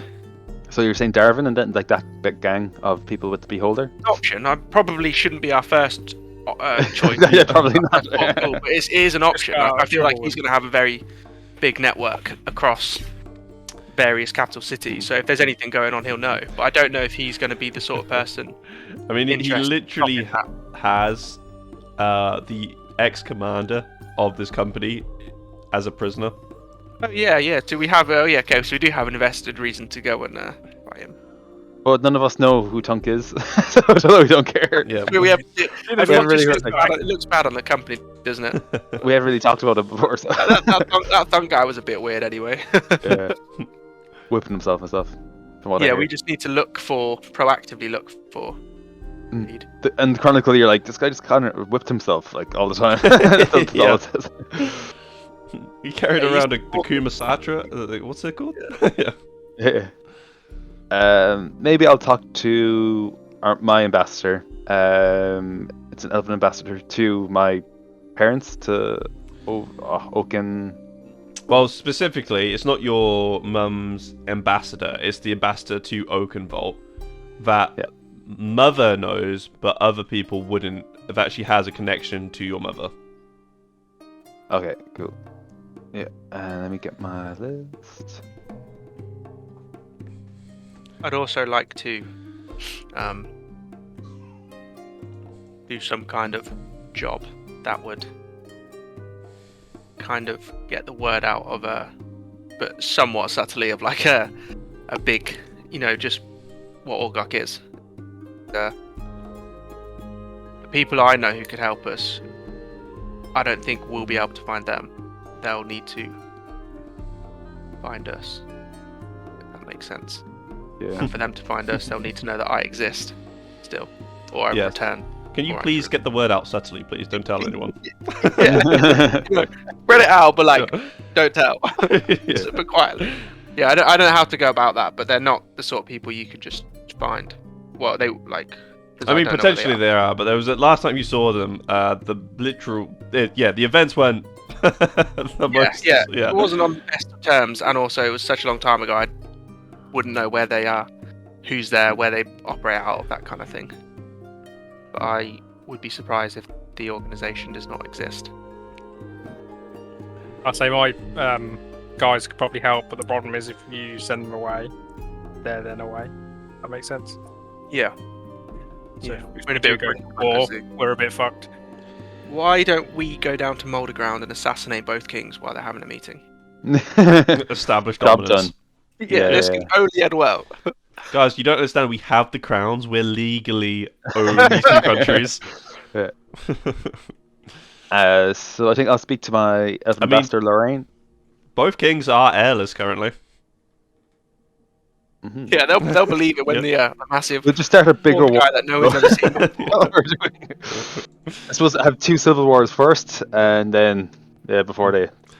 So you're saying Darwin and then like that big gang of people with the Beholder? Option. I probably shouldn't be our first choice. Yeah, probably not. But it is an option. Just I feel like forward. he's going to have a very big network across various capital cities. So if there's anything going on, he'll know. But I don't know if he's going to be the sort of person. I mean, he Interesting. literally has the ex-commander of this company as a prisoner. Oh yeah. Do we have? Oh yeah. Okay. So we do have an invested reason to go and fight him. But none of us know who Tunk is, so we don't care. Yeah, I mean, we have. Everyone really just heard, it looks bad on the company, doesn't it? We haven't really talked about it before. So. that thumb guy was a bit weird, anyway. Yeah. Whipping himself and stuff. From what I Yeah, hear. we just need to proactively look for lead. And chronically, you're like, this guy just kind of whipped himself like all the time. That's all Yeah. it says. He carried Yeah, he's- around the Kuma Satra. What's it called? Yeah. Yeah. Maybe I'll talk to my ambassador. It's an elven ambassador to my parents, to Oaken. Well, specifically, it's not your mum's ambassador. It's the ambassador to Oakenvolt that mother knows, but other people wouldn't. That she has a connection to your mother. Okay, cool. Yeah, let me get my list. I'd also like to do some kind of job that would kind of get the word out of but somewhat subtly, of like a big, just what Orgok is. The people I know who could help us, I don't think we'll be able to find them. They'll need to find us. If that makes sense. Yeah. And for them to find us, they'll need to know that I exist still, or I Yes. return. Can you Or I please should- get the word out subtly, please? Don't tell anyone. Spread it out, but like, don't tell. Yeah. But quietly. Yeah, I don't know how to go about that, but they're not the sort of people you could just find. Well, they like. 'cause I mean, don't know where potentially are. they are, but there was last time you saw them. The the events weren't the most. Yeah, Yeah. it wasn't on the best of terms, and also it was such a long time ago. I wouldn't know where they are, who's there, where they operate out of, that kind of thing. But I would be surprised if the organisation does not exist. I'd say my guys could probably help, but the problem is if you send them away, they're then away. That makes sense. Yeah. So Yeah. if We're in a we do bit go of to a war, fantasy. we're a bit fucked. Why don't we go down to Mulderground and assassinate both kings while they're having a meeting? Established Job dominance. done. Yeah, this yeah. can only end well. Guys, you don't understand. We have the crowns. We're legally own these two countries. Yeah. So I think I'll speak to my elven I mean- ambassador Lorraine. Both kings are airless currently. Mhm. Yeah, they'll believe it when Yep. the massive We'll just start a bigger bald war. guy that no one's ever seen. I suppose have two civil wars first, and then before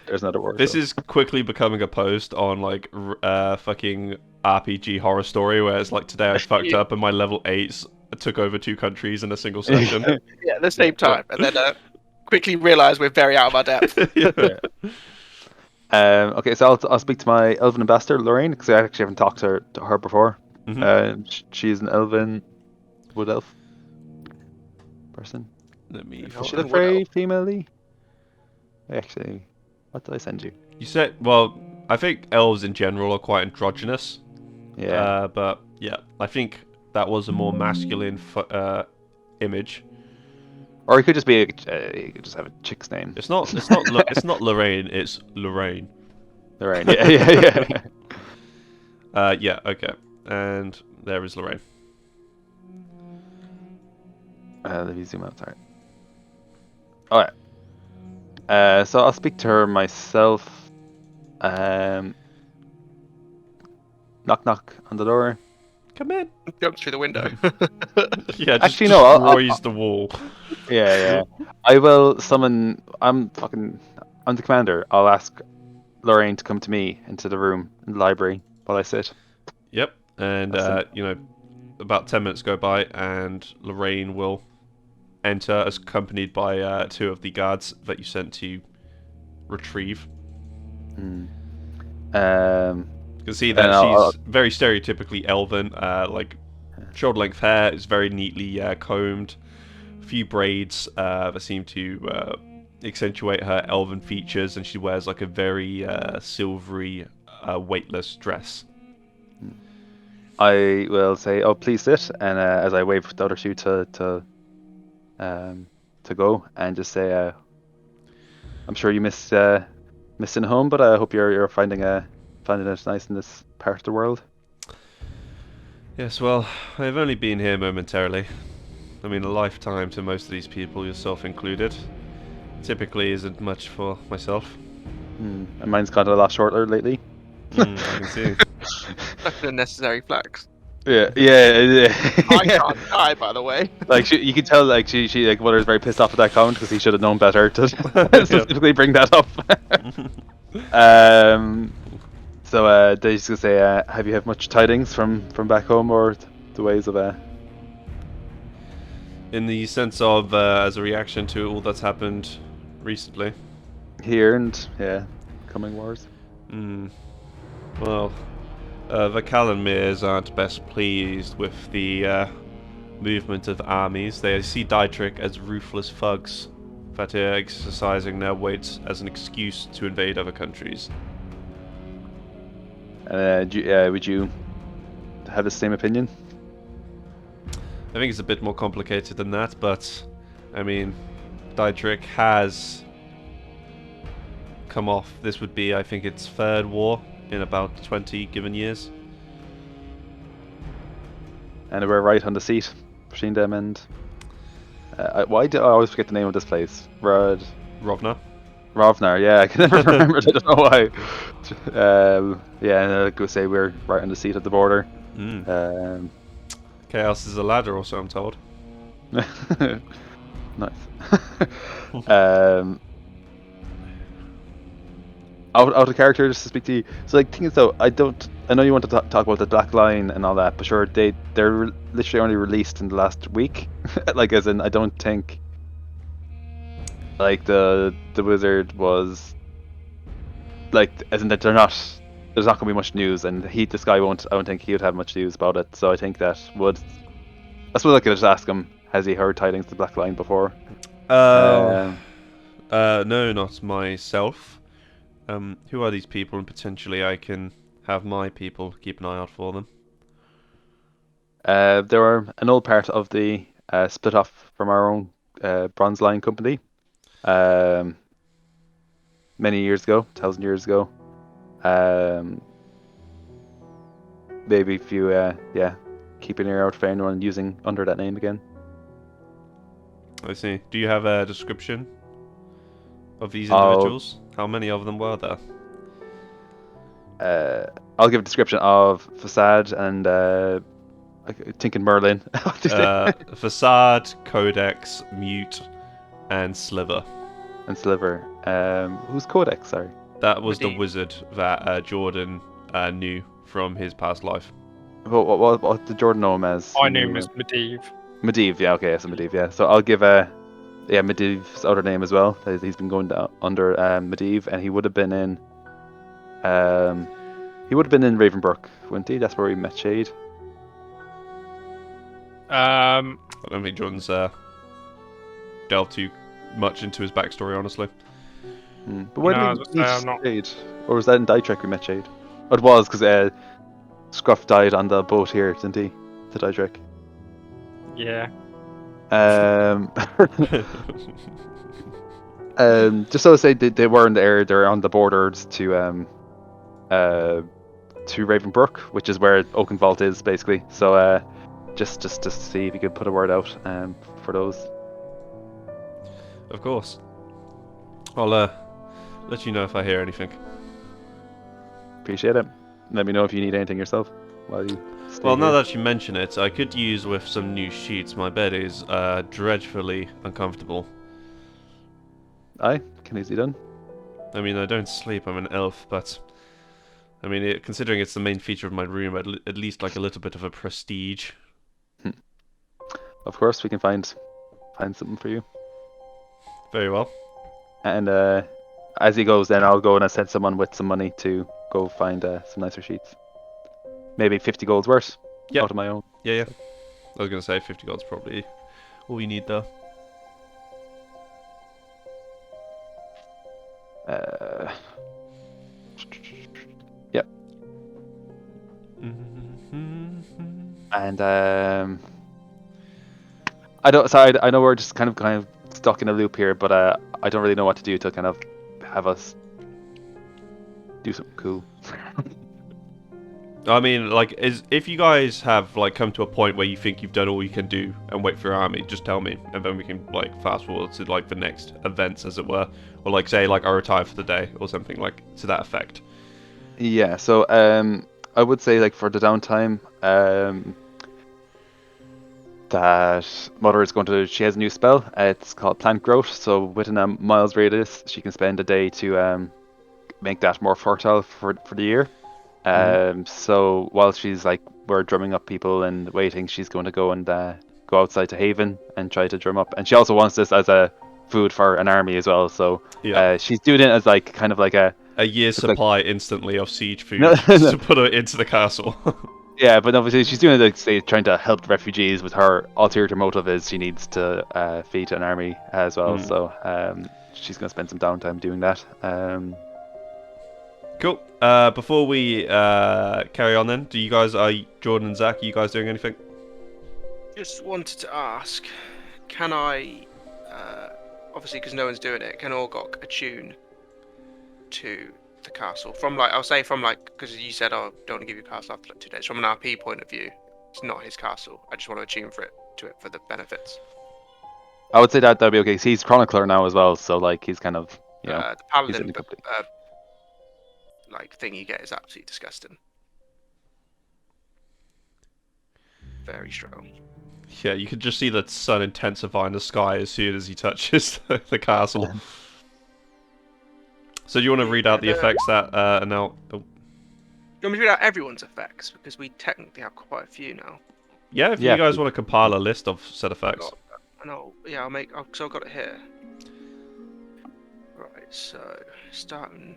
there's another war. This so. is quickly becoming a post on like fucking RPG horror story where it's like today I fucked Yeah. up and my level 8s took over two countries in a single session. Yeah, at the same time, and then quickly realise we're very out of our depth. Yeah. Okay, so I'll speak to my elven ambassador Lorraine because I actually haven't talked to her before. Mhm. She's an elven wood elf person. Let me. Oh, She's wood a very female-y. Actually, what did I send you? You said, well, I think elves in general are quite androgynous. Yeah. But yeah, I think that was a more masculine image. Or it could just be you could just have a chick's name. It's not. It's not Lorraine. It's Lorraine. Lorraine. Yeah. Yeah. Okay. And there is Lorraine. Let me zoom out. Sorry. Alright. So I'll speak to her myself. Knock knock on the door. Come in. Jumps through the window. Yeah. Just Actually, no, I'll- destroys the wall. Yeah. I will summon. I'm the commander. I'll ask Lorraine to come to me into the room in the library while I sit. Yep. And about 10 minutes go by, and Lorraine will enter, as accompanied by two of the guards that you sent to retrieve. Hmm. You can see that And I'll- she's very stereotypically elven, like shoulder-length hair is very neatly combed, a few braids that seem to accentuate her elven features, and she wears like a very silvery, weightless dress. I will say, "Oh, please sit," and as I wave the other two to go, and just say, "I'm sure you missing home, but I hope you're finding it nice in this part of the world." Yes, well, I've only been here momentarily. I mean, a lifetime to most of these people, yourself included. Typically isn't much for myself. And mine's got a lot shorter lately. I can see. Such an unnecessary flex. Yeah. I can't die, by the way. Like you can tell, like she like Mother's very pissed off at that comment because he should have known better to specifically bring that up. So they just gonna say, have you had much tidings from back home or the ways of In the sense of, as a reaction to all that's happened recently. here and coming wars? Well, the Kalanmirs aren't best pleased with the movement of armies. They see Dietrich as ruthless thugs that are exercising their weight as an excuse to invade other countries. Would you have the same opinion? I think it's a bit more complicated than that, but I mean, Dietrich has come off. This would be, I think, its third war in about 20 given years. And we're right on the seat between them and. Why do I always forget the name of this place? Rovna. Rovnar, yeah, I can never remember it, I don't know why. Yeah, and I could say we're right on the seat of the border. Mm. Chaos is a ladder, also, I'm told. Nice. Out of character, just to speak to you. So, like, thing is though, I know you want to talk about the Black Line and all that, but sure, they're literally only released in the last week. Like, as in, I don't think like the wizard was like, as in that they're not. There's not gonna be much news, and this guy won't. I don't think he would have much news about it. So I think that would. I suppose I could just ask him. Has he heard tidings of the Black Line before? No, not myself. Who are these people, and potentially I can have my people keep an eye out for them. They were an old part of the split off from our own Bronze Line company. Many years ago, 1,000 years ago. Maybe if you, keep an ear out for anyone using under that name again. I see. Do you have a description of these individuals? How many of them were there? I'll give a description of Facade and Tinkin Merlin. Facade, Codex, Mute, and Sliver. And Sliver. Who's Codex? Sorry. That was Medivh. the wizard that Jordan knew from his past life. What did Jordan know him as? I knew him as Medivh. Medivh, yeah, okay, so Medivh, yeah. So I'll give Medivh's other name as well. He's been going down under Medivh, and he would have been in Ravenbrook, wouldn't he? That's where we met Shade. I don't think Jordan's delved too much into his backstory, honestly. But where No, did we meet I'm not. Shade? Or was that in Dietrich we met Shade? Oh, it was, because Scruff died on the boat here, didn't he? To Dietrich. Yeah. Just so to say, they were in the area. They're on the borders to Ravenbrook, which is where Oakenvault is, basically. So just to see if you could put a word out for those. Of course. I'll let you know if I hear anything. Appreciate it. Let me know if you need anything yourself while you stay Well, now here. that you mention it, I could use with some new sheets. My bed is dreadfully uncomfortable. Aye, can easily done. I mean, I don't sleep, I'm an elf, but... I mean, considering it's the main feature of my room, at least like a little bit of a prestige. Of course, we can find something for you. Very well. And as he goes, then I'll go and I send someone with some money to go find some nicer sheets. Maybe 50 gold's worth. Yep. Out of my own. Yeah. I was going to say 50 gold's probably all you need, though. Yep. And I don't. Sorry, I know we're just kind of stuck in a loop here, but I don't really know what to do to kind of have us do something cool. I mean, like, if you guys have like come to a point where you think you've done all you can do and wait for your army, just tell me, and then we can like fast forward to like the next events, as it were, or like say like I retire for the day or something like to that effect. Yeah. So I would say like for the downtime, that Mother is going to. She has a new spell. It's called Plant Growth. So within a miles radius, she can spend a day to make that more fertile for the year. So while she's like we're drumming up people and waiting, she's going to go and go outside to Haven and try to drum up. And she also wants this as a food for an army as well. So she's doing it as like kind of like a year's supply instantly of siege food No. to put it into the castle. Yeah, but obviously she's doing it like say trying to help the refugees. With her ulterior motive is she needs to feed an army as well. So she's going to spend some downtime doing that. Cool. Before we carry on, then, Jordan and Zach, are you guys doing anything? Just wanted to ask, can I, obviously because no one's doing it, can Orgok attune to the castle? From like, I'll say from like, because you said, oh, don't want to give you a castle after like 2 days. From an RP point of view, it's not his castle. I just want to attune to it for the benefits. I would say that'd be okay. 'Cause he's chronicler now as well, so like he's kind of The he's in paladin the company. like thing you get is absolutely disgusting. Very strong. Yeah, you can just see the sun intensify in the sky as soon as he touches the castle. So do you want to read out the effects that are now... Oh. Do you want me to read out everyone's effects? Because we technically have quite a few now. Yeah, if you guys want to compile a list of said effects. I'll make. So I've got it here. Right. So starting.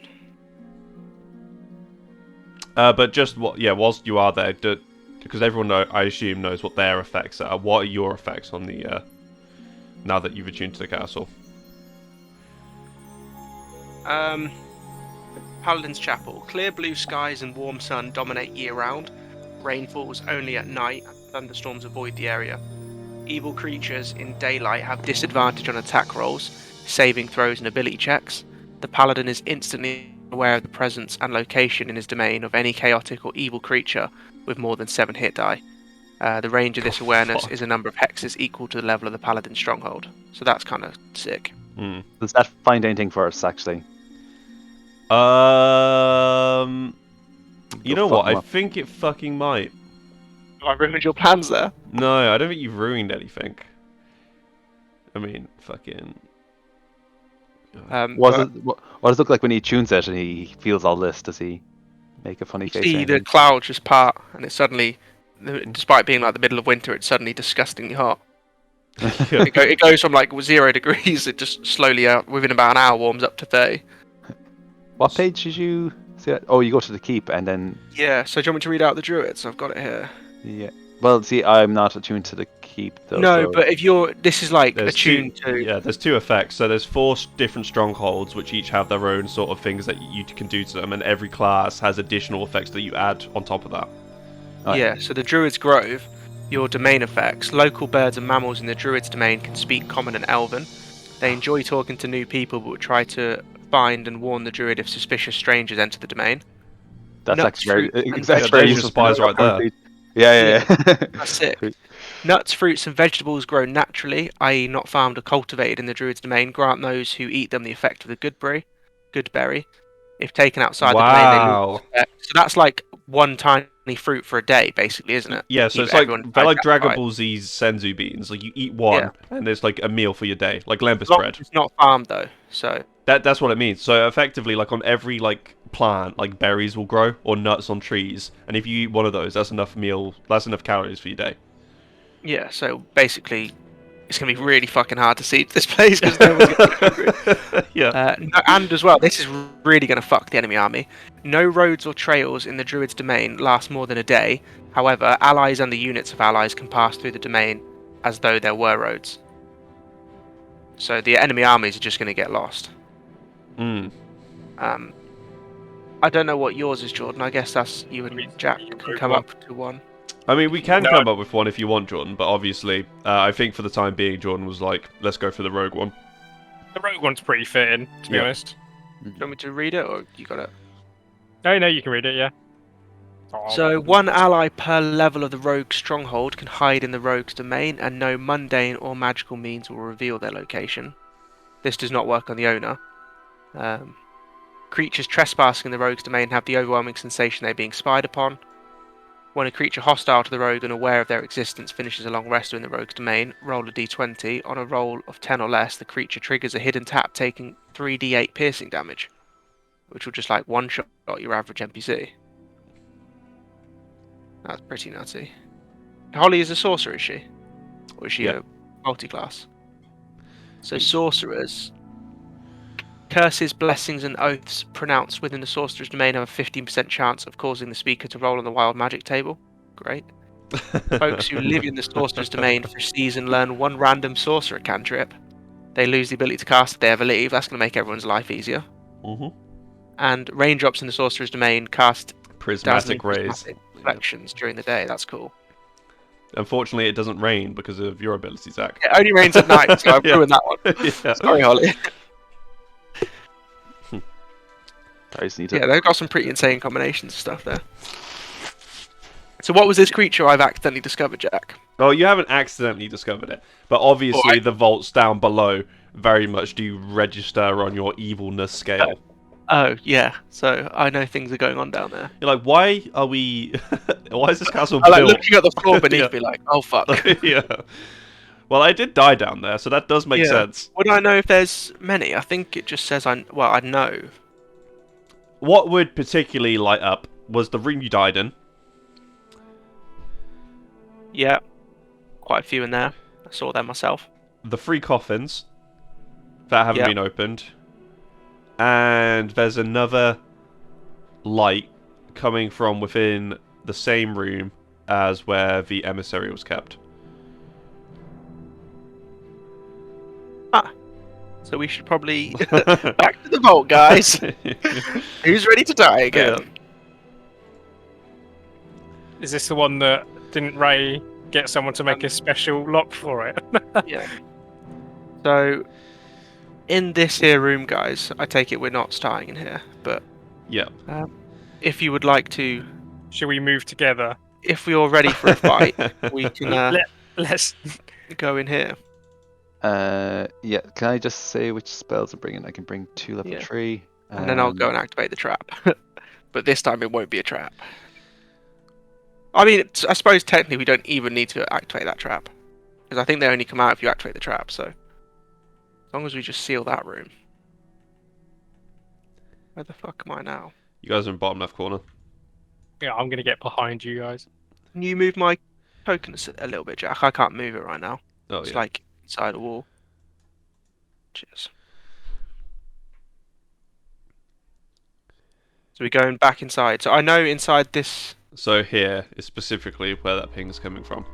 But just whilst you are there, because everyone I assume knows what their effects are. What are your effects on the now that you've attuned to the castle? Paladin's Chapel. Clear blue skies and warm sun dominate year-round. Rain falls only at night. Thunderstorms avoid the area. Evil creatures in daylight have disadvantage on attack rolls, saving throws and ability checks. The Paladin is instantly aware of the presence and location in his domain of any chaotic or evil creature with more than 7 hit die. The range of this awareness is a number of hexes equal to the level of the Paladin's stronghold. So that's kind of sick. Does that find anything for us, actually? You know what? I think it fucking might. I ruined your plans there. No, I don't think you've ruined anything. I mean, fucking... What does it look like when he tunes it and he feels all this? Does he make a funny face? See the clouds just part, and it's suddenly, despite being like the middle of winter, it's suddenly disgustingly hot. It goes from like 0 degrees, it just slowly, within about an hour, warms up to 30. What page did you see that? Oh, you go to the keep and then... Yeah, so do you want me to read out the druids? I've got it here. Yeah. Well, see, I'm not attuned to the keep, though. No, so... but if you're... This is like attuned to... Yeah, there's 2 effects. So there's 4 different strongholds, which each have their own sort of things that you can do to them, and every class has additional effects that you add on top of that. Right. Yeah, so the Druid's Grove, your domain effects. Local birds and mammals in the Druid's domain can speak Common and Elven. They enjoy talking to new people, but will try to find and warn the Druid if suspicious strangers enter the domain. That's Nuts, actually fruit, and very useful spies right there. Yeah. That's it. Nuts, fruits, and vegetables grow naturally, i.e. not farmed or cultivated in the Druid's domain. Grant those who eat them the effect of the good berry. If taken outside the domain, they lose the effect. So that's like one tiny fruit for a day, basically, isn't it? Yeah, so it's like they're like Dragon Ball Z's senzu beans. Like you eat one, and it's like a meal for your day, like Lembas bread. It's not farmed though, so that's what it means. So effectively, like on every like plant, like berries will grow or nuts on trees, and if you eat one of those, that's enough calories for your day. Yeah, so basically, it's going to be really fucking hard to see this place because no one's going to Yeah. And as well, this is really going to fuck the enemy army. No roads or trails in the Druid's domain last more than a day. However, allies and the units of allies can pass through the domain as though there were roads. So the enemy armies are just going to get lost. I don't know what yours is, Jordan. I guess that's you and Jack can come up to one. I mean, we can come up with one if you want, Jordan, but obviously, I think for the time being, Jordan was like, let's go for the rogue one. The rogue one's pretty fitting, to be honest. Do you want me to read it, or you got it? No, you can read it, yeah. So, one ally per level of the rogue stronghold can hide in the rogue's domain, and no mundane or magical means will reveal their location. This does not work on the owner. Creatures trespassing in the rogue's domain have the overwhelming sensation they're being spied upon. When a creature hostile to the rogue and aware of their existence finishes a long rest in the rogue's domain, roll a d20. On a roll of 10 or less, the creature triggers a hidden tap, taking 3d8 piercing damage, which will just like one-shot your average NPC. That's pretty nutty. Holly is a sorcerer, is she? Or is she a multi-class? So sorcerers... Curses, blessings, and oaths pronounced within the sorcerer's domain have a 15% chance of causing the speaker to roll on the wild magic table. Great. Folks who live in the sorcerer's domain for a season learn one random sorcerer cantrip. They lose the ability to cast if they ever leave. That's going to make everyone's life easier. And raindrops in the sorcerer's domain cast prismatic rays reflections during the day. That's cool. Unfortunately, it doesn't rain because of your ability, Zach. It only rains at night, so I've ruined that one. Sorry, Holly. I just need to. Yeah, they've got some pretty insane combinations of stuff there. So what was this creature I've accidentally discovered, Jack? Well, you haven't accidentally discovered it, but obviously the vaults down below very much do register on your evilness scale. Oh, yeah. So I know things are going on down there. You're like, why are we? Why is this castle I like built? looking at the floor beneath Yeah. me like, oh fuck. Yeah. Well, I did die down there, so that does make Yeah. sense. Would I know if there's many? I think it just says I know. What would particularly light up was the room you died in. Yeah. Quite a few in there. I saw them myself. The 3 coffins that haven't Yep. been opened. And there's another light coming from within the same room as where the emissary was kept. So we should probably back to the vault, guys. Who's ready to die again? Is this the one that didn't Ray get someone to make a special lock for it? Yeah. So, in this here room, guys, I take it we're not starting in here, but Yeah. if you would like to, Should we move together? if you're ready for a fight, we can Let's. go in here. Yeah. Can I just say which spells I'm bringing? I can bring 2 level Yeah. 3. And then I'll go and activate the trap. But this time it won't be a trap. I mean, I suppose technically we don't even need to activate that trap. Because I think they only come out if you activate the trap, so... As long as we just seal that room. Where the fuck am I now? You guys are in bottom left corner. Yeah, I'm gonna get behind you guys. Can you move my token a little bit, Jack? I can't move it right now. Oh, It's yeah. like inside a wall. Cheers. So we're going back inside. So I know inside this... So here is specifically where that ping's coming from.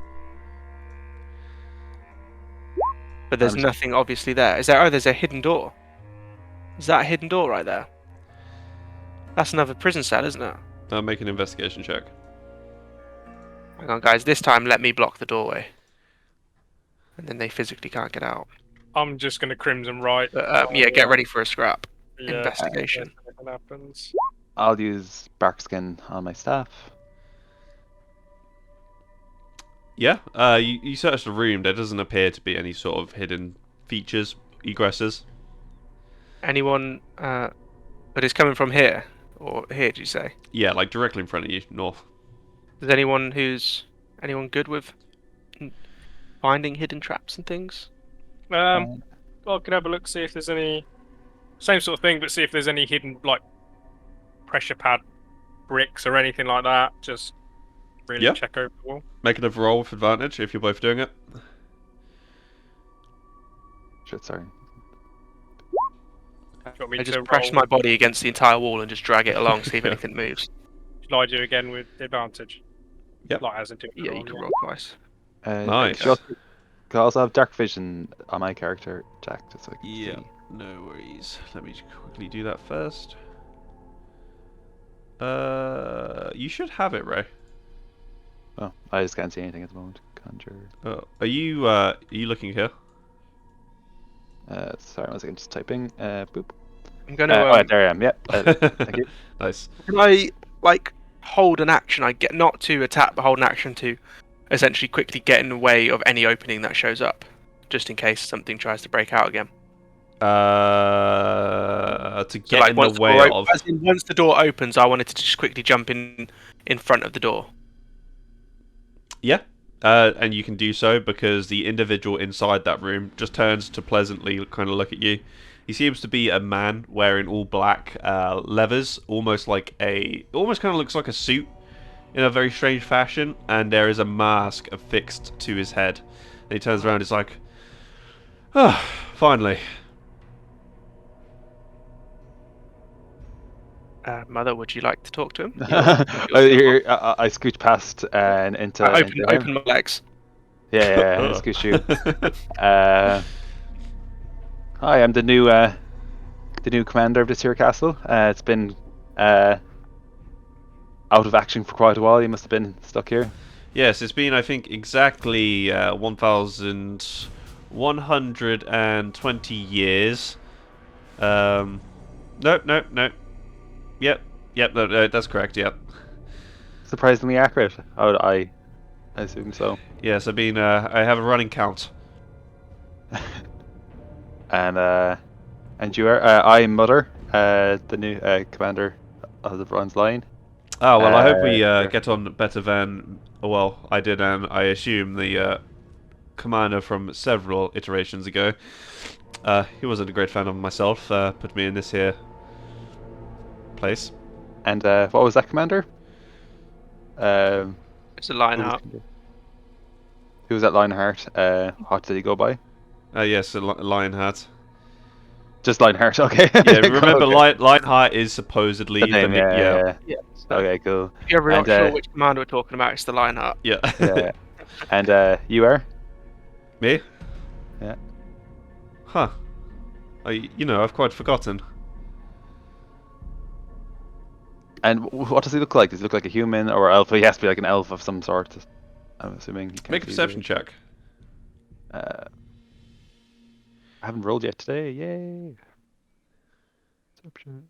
But there's nothing obviously there. Is there? Oh, there's a hidden door. Is that a hidden door right there? That's another prison cell, isn't it? Make an investigation check. Hang on, guys. This time, let me block the doorway. And then they physically can't get out. I'm just gonna crimson right. But, yeah, get ready for a scrap. Yeah, Investigation. if anything happens. I'll use bark skin on my staff. Yeah, you search the room. There doesn't appear to be any sort of hidden features, egresses. Anyone... but it's coming from here. Or here, did you say? Yeah, like directly in front of you, north. Is anyone good with finding hidden traps and things? I can have a look, see if there's any same sort of thing, but see if there's any hidden like pressure pad bricks or anything like that. Just really Yeah. check over the wall. Make another roll with advantage if you're both doing it. Shit, sorry. Do you want me I to just press roll? my body against the entire wall and just drag it along, see if anything moves. Shall I do again with advantage? Yep. Like as a different Yeah, roll, you can yeah. roll twice. Nice. Could also have dark vision on my character, Jack, just so I can Yeah. see. No worries. Let me quickly do that first. You should have it, Ray. Oh, I just can't see anything at the moment. Conjure. Oh, are you looking here? Sorry, one second, just typing. Boop. I'm gonna. Oh, yeah, there I am. Yeah. Thank you. Nice. Can I hold an action? I get not to attack, but hold an action to essentially quickly get in the way of any opening that shows up, just in case something tries to break out again. To So, get in the once way door of. as in, once the door opens, I wanted to just quickly jump in front of the door. Yeah. And you can do so because the individual inside that room just turns to pleasantly kind of look at you. He seems to be a man wearing all black leathers, almost kind of looks like a suit in a very strange fashion, and there is a mask affixed to his head. And he turns around and is like, "Ah, finally." Mother, would you like to talk to him? I scooch past and into. Open into him. open my legs. Yeah, I scooch you. Hi, I'm the new commander of this here castle. It's been out of action for quite a while. You must have been stuck here. Yes, it's been, I think, exactly 1,120 years. No. Yep. No, that's correct. Yep. Surprisingly accurate. I assume so. Yes, I mean, I have a running count. And you are I'm Mother, the new commander of the Bronze Line. Oh well, I hope we Sure. get on better than. Well, I did, and I assume the commander from several iterations ago. He wasn't a great fan of myself. Put me in this here place. And what was that commander? Um, It's a who, Lionheart. who was that Lionheart? What did he go by? Yes, Lionheart. Just Lionheart. Okay. Yeah, remember Okay. Lionheart is supposedly The name. Yeah. Yeah. So Okay. Cool. if you're ever And not sure which commander we're talking about, it's the Lionheart. yeah. yeah. And you are? Me? Yeah. Huh. I've quite forgotten. And what does he look like? Does he look like a human or elf? He has to be like an elf of some sort. I'm assuming. He can't Make a be perception check. I haven't rolled yet today. Yay! Perception.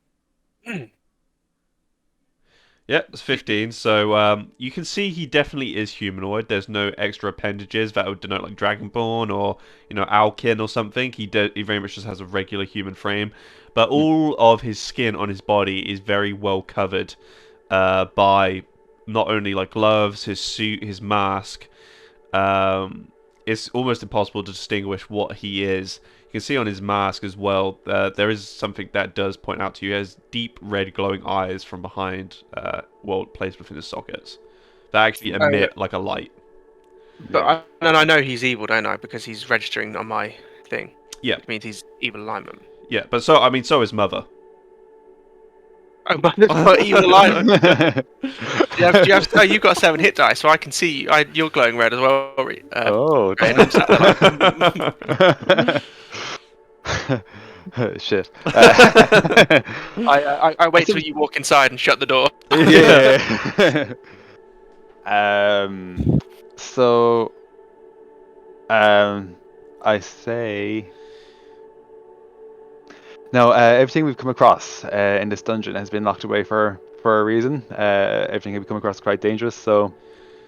Yeah, it's 15. So you can see he definitely is humanoid. There's no extra appendages that would denote like Dragonborn or Owlkin or something. He very much just has a regular human frame, but all of his skin on his body is very well covered by not only like gloves, his suit, his mask. It's almost impossible to distinguish what he is. You can see on his mask as well, there is something that does point out to you. He has deep red glowing eyes from behind, placed within his sockets, that actually emit like a light. But I know he's evil, don't I? Because he's registering on my thing. Yeah. Which means he's evil alignment. Yeah, but so is Mother. Oh, but evil alignment. You've got 7 hit dice, so I can see you. You're glowing red as well. Oh, Ray, damn. Shit. I wait till you walk inside and shut the door. Yeah. So, I say. No, everything we've come across in this dungeon has been locked away for a reason. Everything we've come across is quite dangerous, so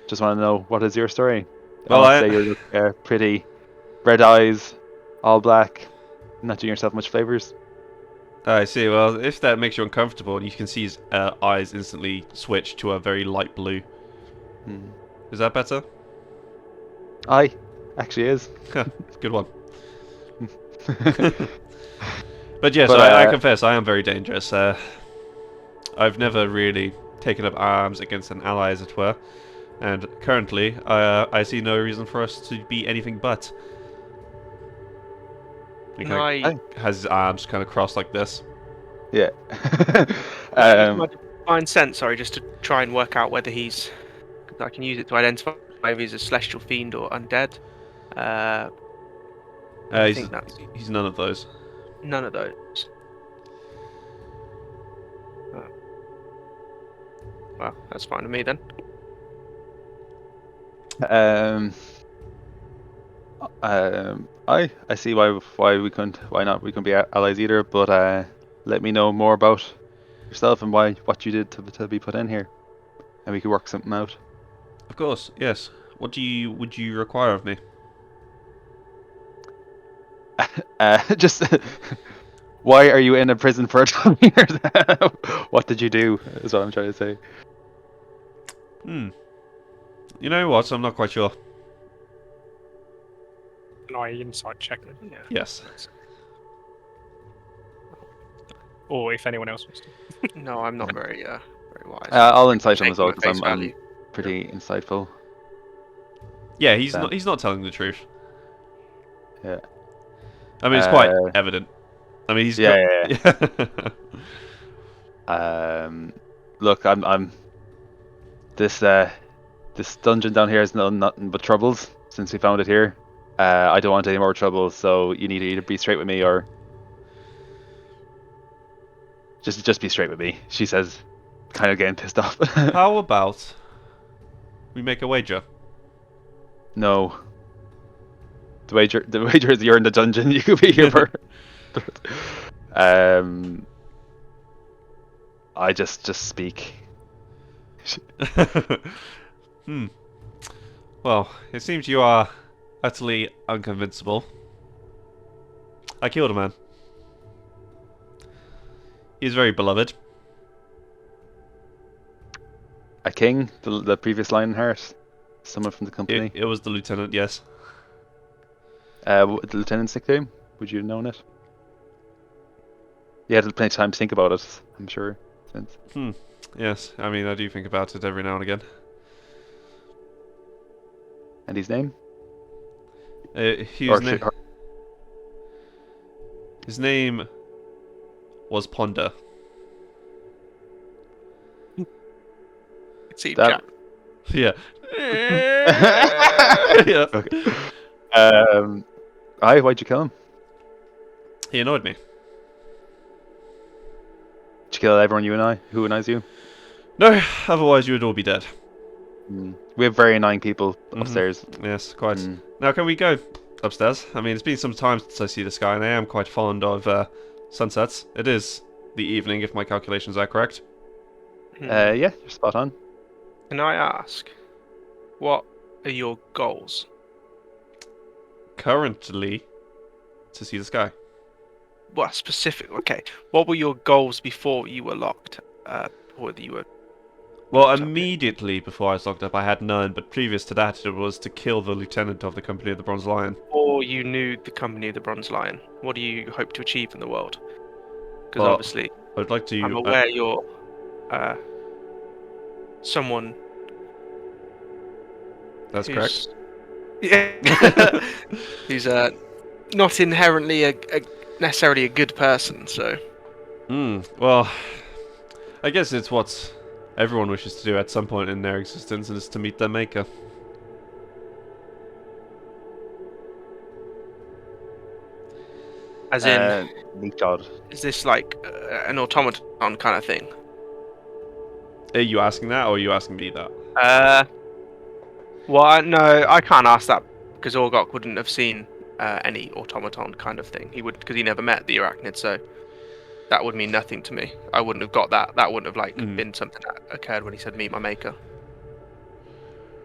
just want to know, what is your story? Well, I say you look pretty, red eyes, all black, not doing yourself much flavors. I see. Well, if that makes you uncomfortable, you can see his eyes instantly switch to a very light blue. Is that better? Aye, actually is. Good one. But yes, I confess, I am very dangerous. I've never really taken up arms against an ally, as it were, and currently, I see no reason for us to be anything but. He has his arms kind of crossed like this. Yeah. My divine sense, sorry, just to try and work out whether he's. I can use it to identify if he's a celestial fiend or undead. I think he's none of those. None of those. Well, that's fine with me then. I see why not we couldn't be allies either, but let me know more about yourself and what you did to be put in here, and we could work something out. Of course, yes. What would you require of me? Just why are you in a prison for 12 years? What did you do? Is what I'm trying to say. You know what? I'm not quite sure. Can I insight check? Yeah. Yes. Or if anyone else wants to. No, I'm not very wise. I'll insight him as well Taking because at I'm face pretty insightful. Yeah, he's not telling the truth. Yeah. I mean, it's quite evident. I mean, he's Look, I'm this dungeon down here has nothing but troubles since we found it here. I don't want any more trouble, so you need to either be straight with me or just be straight with me. She says, kind of getting pissed off. How about we make a wager? No. The wager is you're in the dungeon. You could be here for. I just speak. Hmm. Well, it seems you are utterly unconvincible. I killed a man. He's very beloved. A king, the previous Lionheart, someone from the company. It was the lieutenant, yes. The lieutenant's nickname? Would you have known it? You had plenty of time to think about it, I'm sure. Since. Yes, I mean, I do think about it every now and again. And his name? His, his name was Ponder. See, That- Jack. Yeah. Yeah. Okay. Why'd you kill him? He annoyed me. Did you kill everyone you and I? Who annoys you? No, otherwise you would all be dead. We have very annoying people upstairs. Yes, quite. Now, can we go upstairs? I mean, it's been some time since I see the sky, and I am quite fond of sunsets. It is the evening, if my calculations are correct. Yeah, you're spot on. Can I ask, what are your goals? Currently, to see the sky. What specific? Okay, what were your goals before you were locked? Or you were? Well, locked up? immediately before I was locked up, I had none, but previous to that, it was to kill the lieutenant of the Company of the Bronze Lion. Or you knew the company of the Bronze Lion. What do you hope to achieve in the world? Because Well, obviously, I'd like to. I'm aware you're someone. That's correct. Yeah. Who's not inherently necessarily a good person. So. Well, I guess it's what everyone wishes to do at some point in their existence, and is to meet their maker. As in, meet God. is this like an automaton kind of thing? Are you asking that, or are you asking me that? Well, no, I can't ask that because Orgok wouldn't have seen any automaton kind of thing. He would, because he never met the arachnid, so that would mean nothing to me. I wouldn't have got that. That wouldn't have been something that occurred when he said meet my maker.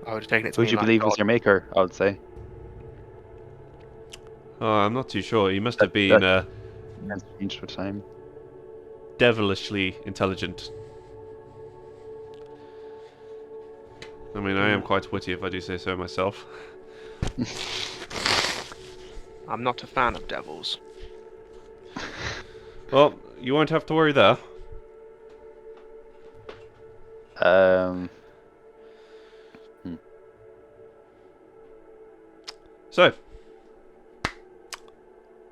I would have taken it to Who'd mean you like believe God. was your maker? I would say. I'm not too sure. He must have been Has changed with time. devilishly intelligent. I mean, I am quite witty, if I do say so myself. I'm not a fan of devils. Well, you won't have to worry there. So,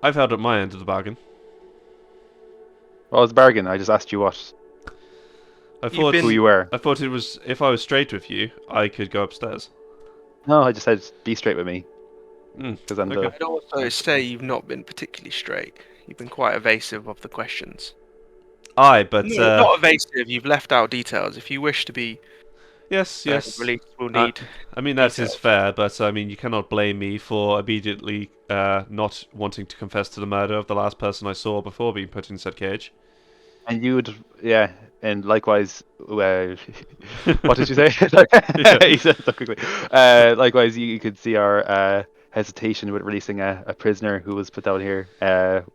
I've held up my end of the bargain. Well, it's a bargain. I just asked you what. I thought Who you were. I thought it was, if I was straight with you, I could go upstairs. No, I just said be straight with me. Because I'm okay. I'd also say you've not been particularly straight. You've been quite evasive of the questions. Aye, but No, not evasive. You've left out details. If you wish to be yes. released, we'll need. I mean, that is details. fair, but I mean, you cannot blame me for immediately not wanting to confess to the murder of the last person I saw before being put in said cage. And you would, yeah, and likewise. What did you say? He said so quickly. Likewise, you could see our hesitation with releasing a prisoner who was put down here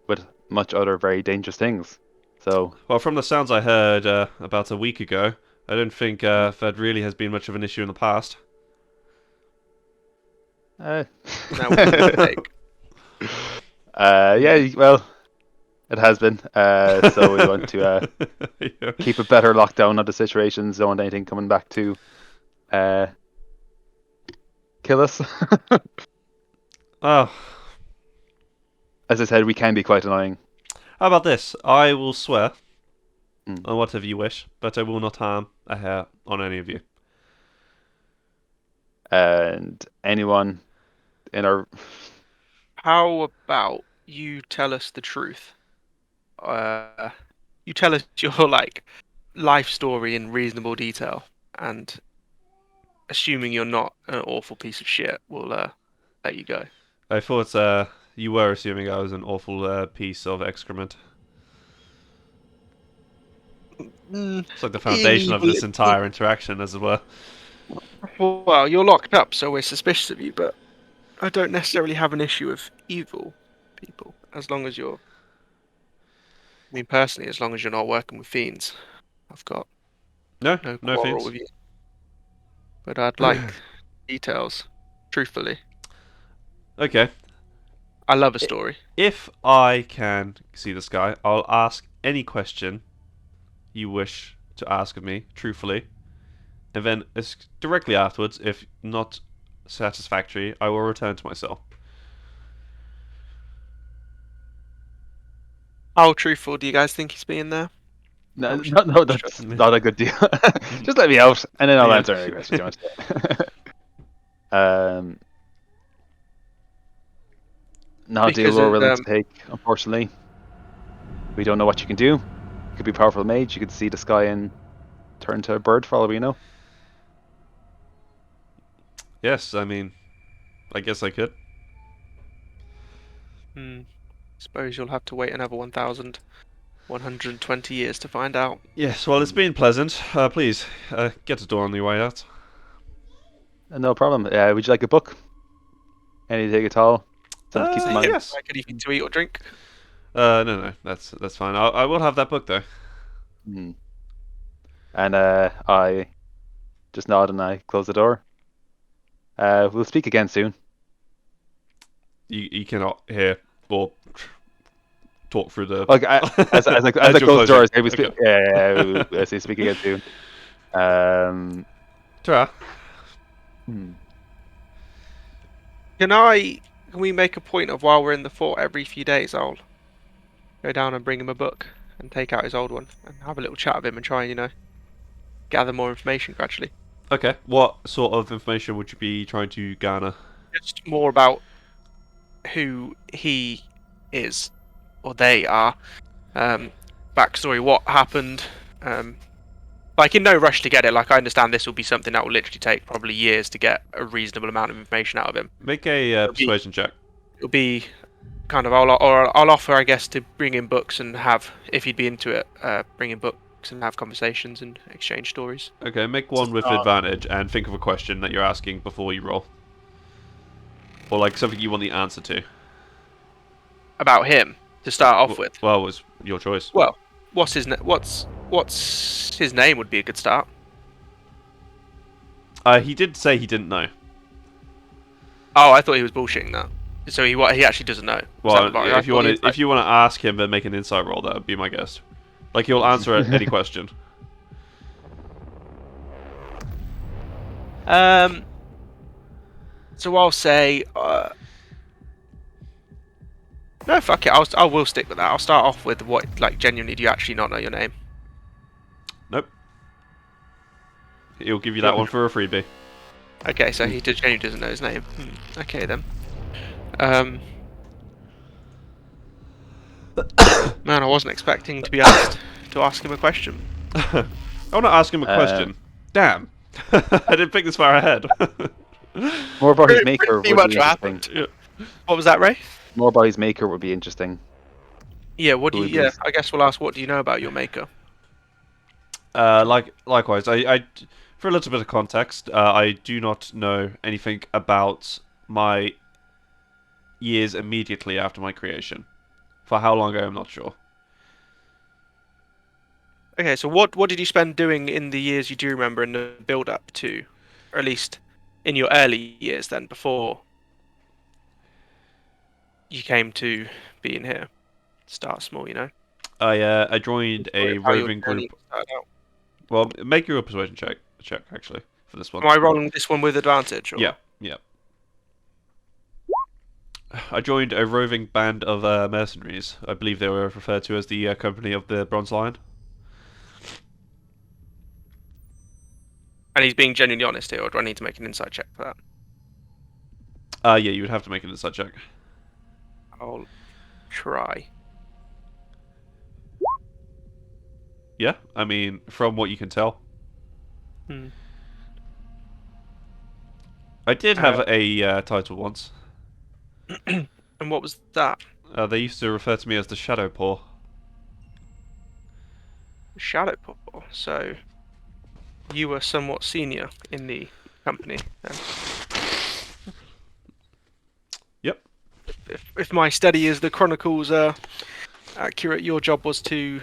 with much other very dangerous things. So. Well, from the sounds I heard about a week ago, I don't think that really has been much of an issue in the past. Now we'll take. Yeah, well, it has been. So we want to Yeah. keep a better lockdown of the situations. Don't want anything coming back to kill us. Oh, As I said, we can be quite annoying. how about this? I will swear Mm. on whatever you wish, but I will not harm a hair on any of you. And anyone in our How about you tell us the truth? You tell us your like life story in reasonable detail, and assuming you're not an awful piece of shit, we'll let you go. I thought you were assuming I was an awful piece of excrement. It's like the foundation of this entire interaction, as it were. Well, you're locked up, so we're suspicious of you, but I don't necessarily have an issue with evil people, as long as you're... I mean, personally, as long as you're not working with fiends, I've got No, no no quarrel fiends. with you. But I'd like details, truthfully. Okay. I love a story. If I can see the sky, I'll ask any question you wish to ask of me, truthfully. And then, directly afterwards, if not satisfactory, I will return to my cell. How truthful do you guys think he's being there? No, How no, no, that's not a good deal. Just let me out, and then I'll Yeah. answer any questions you want to. Not a deal Because we're willing to take, unfortunately. We don't know what you can do. You could be a powerful mage. You could see the sky and turn to a bird for all we know. Yes, I mean, I guess I could. Suppose you'll have to wait another 1,120 years to find out. Yes, well, it's been pleasant. Please, get the door on your way out. No problem. Would you like a book? Anything at all? Something to keep in mind. Yes. Like anything to eat or drink? No, that's fine. I will have that book though. Hmm. And I just nod and I close the door. We'll speak again soon. You cannot hear or talk through the. Like as I As close you're the door, I say we closing. speak. Yeah, I say speak again soon. Ta-ra. Can we make a point of while we're in the fort every few days I'll go down and bring him a book and take out his old one and have a little chat with him and try and, gather more information gradually. Okay. What sort of information would you be trying to garner? Just more about who he is, or they are, backstory, what happened, like in no rush to get it. Like I understand this will be something that will literally take probably years to get a reasonable amount of information out of him. Make a persuasion check. It'll be kind of I'll offer, I guess, to bring in books and have, if he'd be into it, bring in books and have conversations and exchange stories. Okay, make one with advantage and think of a question that you're asking before you roll, or like something you want the answer to. About him to start off with. Well, it was your choice. Well, what's his his name would be a good start. He did say he didn't know. Oh, I thought he was bullshitting that. So he actually doesn't know. Well, if you want to ask him, then make an insight roll. That would be my guess. Like he'll answer any question. So I'll say, no, fuck it. I will stick with that. I'll start off with what, like, genuinely, do you actually not know your name? Nope. He'll give you that one for a freebie. Okay, so he genuinely doesn't know his name. Okay then. Man, I wasn't expecting to be asked to ask him a question. I want to ask him a question. Damn. I didn't think this far ahead. More about his maker would be Pretty much what interesting. happened. Yeah. What was that, Ray? More about his maker would be interesting. Yeah. What do you? Yeah. I guess we'll ask. What do you know about your maker? Likewise, I for a little bit of context, I do not know anything about my years immediately after my creation. For how long I am not sure. Okay, so what did you spend doing in the years you do remember in the build up to, or at least in your early years then, before you came to being here? Start small, I joined a How your roving journey group. started out. Well, make your persuasion check actually for this one. Am I rolling this one with advantage? Or? Yeah. I joined a roving band of mercenaries. I believe they were referred to as the Company of the Bronze Lion. And he's being genuinely honest here, or do I need to make an insight check for that? Yeah, you would have to make an insight check. I'll try. Yeah, I mean, from what you can tell. I did have a title once. And what was that? They used to refer to me as the Shadow Paw. Shadow Paw. So you were somewhat senior in the company then. Yep. If my study is the Chronicles are accurate, your job was to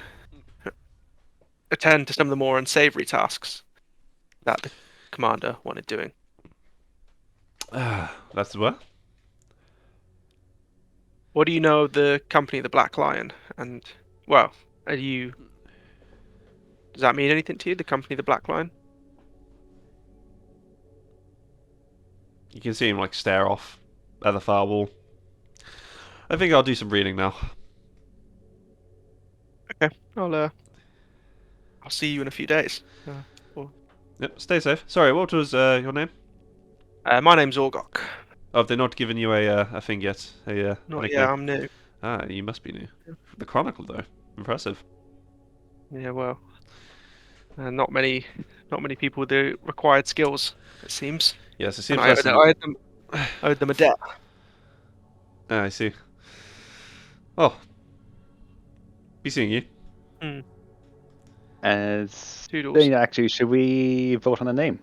attend to some of the more unsavory tasks that the commander wanted doing. That's what? What do you know of the company, the Black Lion? And, well, are you... Does that mean anything to you, the company, the Black Lion? You can see him like stare off at the far wall. I think I'll do some reading now. Okay, I'll see you in a few days. Yep, stay safe. Sorry, what was your name? My name's Orgok. Oh, have they not given you a thing yet? A Not nickname? yeah, I'm new. Ah, you must be new. The Chronicle, though. Impressive. Yeah, well, not many people with the required skills, it seems. Yes, it And seems less than... I owed them a debt. Ah, I see. Oh. Be seeing you. Toodles. Actually, should we vote on a name?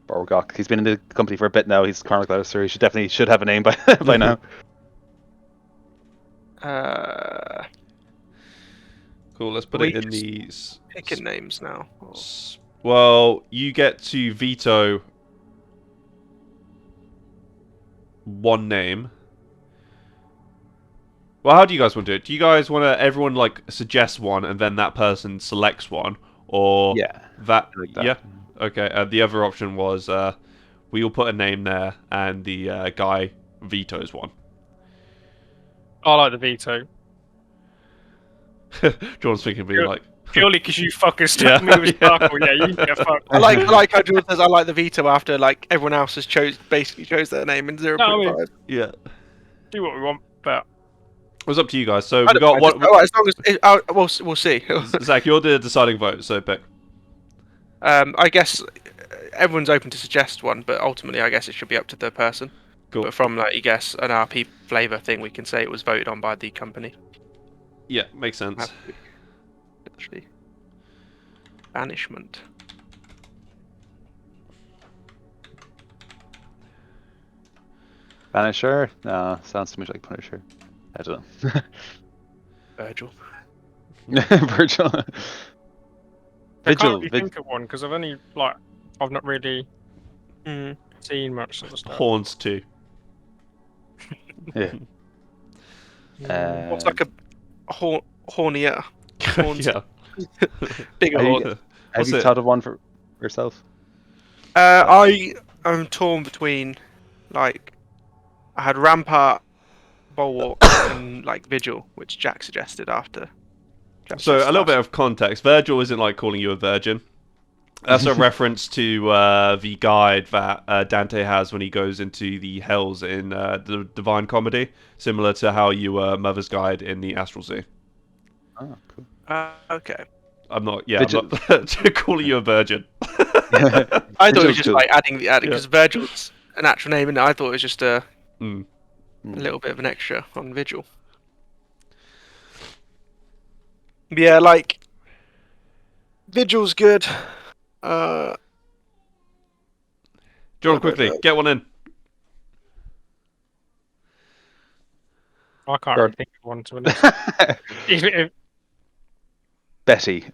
Borgok. He's been in the company for a bit now. He's chronicler, so he should have a name by by now. Cool, let's put we it in just the... Picking names now. Or... Well, you get to veto one name. Well, how do you guys want to do it? Do you guys want to everyone like suggest one and then that person selects one, or Yeah, that? like that. Yeah. Okay. The other option was we all put a name there and the guy vetoes one. I like the veto. John's thinking, being Good. like, Purely because you fucking stuck Yeah, me with Sparkle. Yeah, you get fucked. I like how Jordan says I like the veto after like everyone else has basically chose their name in 0.5. No, I mean- yeah. Do what we want, but It was up to you guys. So I we don't got mind, what? as long as we'll see. Zach, you're the deciding vote. So pick. I guess everyone's open to suggest one, but ultimately, I guess it should be up to the person. Cool. But from like, I guess an RP flavor thing, we can say it was voted on by the company. Yeah, makes sense. Actually, banishment. Vanisher? No, sounds too much like Punisher. I don't know. Virgil. Virgil. I can't really think of one because I've not really Mm. seen much of the stuff. Horns too. Yeah. What's like a hornier? Horns. Yeah. Bigger Have you- horn. Have What's you it? thought of one for yourself? I am torn between like I had Rampart, Bulwark, and like Vigil, which Jack suggested after. So a little bit of context. Virgil isn't like calling you a virgin. That's a reference to the guide that Dante has when he goes into the hells in the Divine Comedy, similar to how you were Mother's Guide in the Astral Sea. Oh, cool. Okay. I'm not Vigil- calling you a virgin. I thought it was Vigil's just cool. like adding because Virgil's an actual name, and I thought it was just a Mm. little bit of an extra on Vigil. Yeah, like Vigil's good. John, What quickly, about get one in. I can't Or- really think of one to be honest. If- Betty.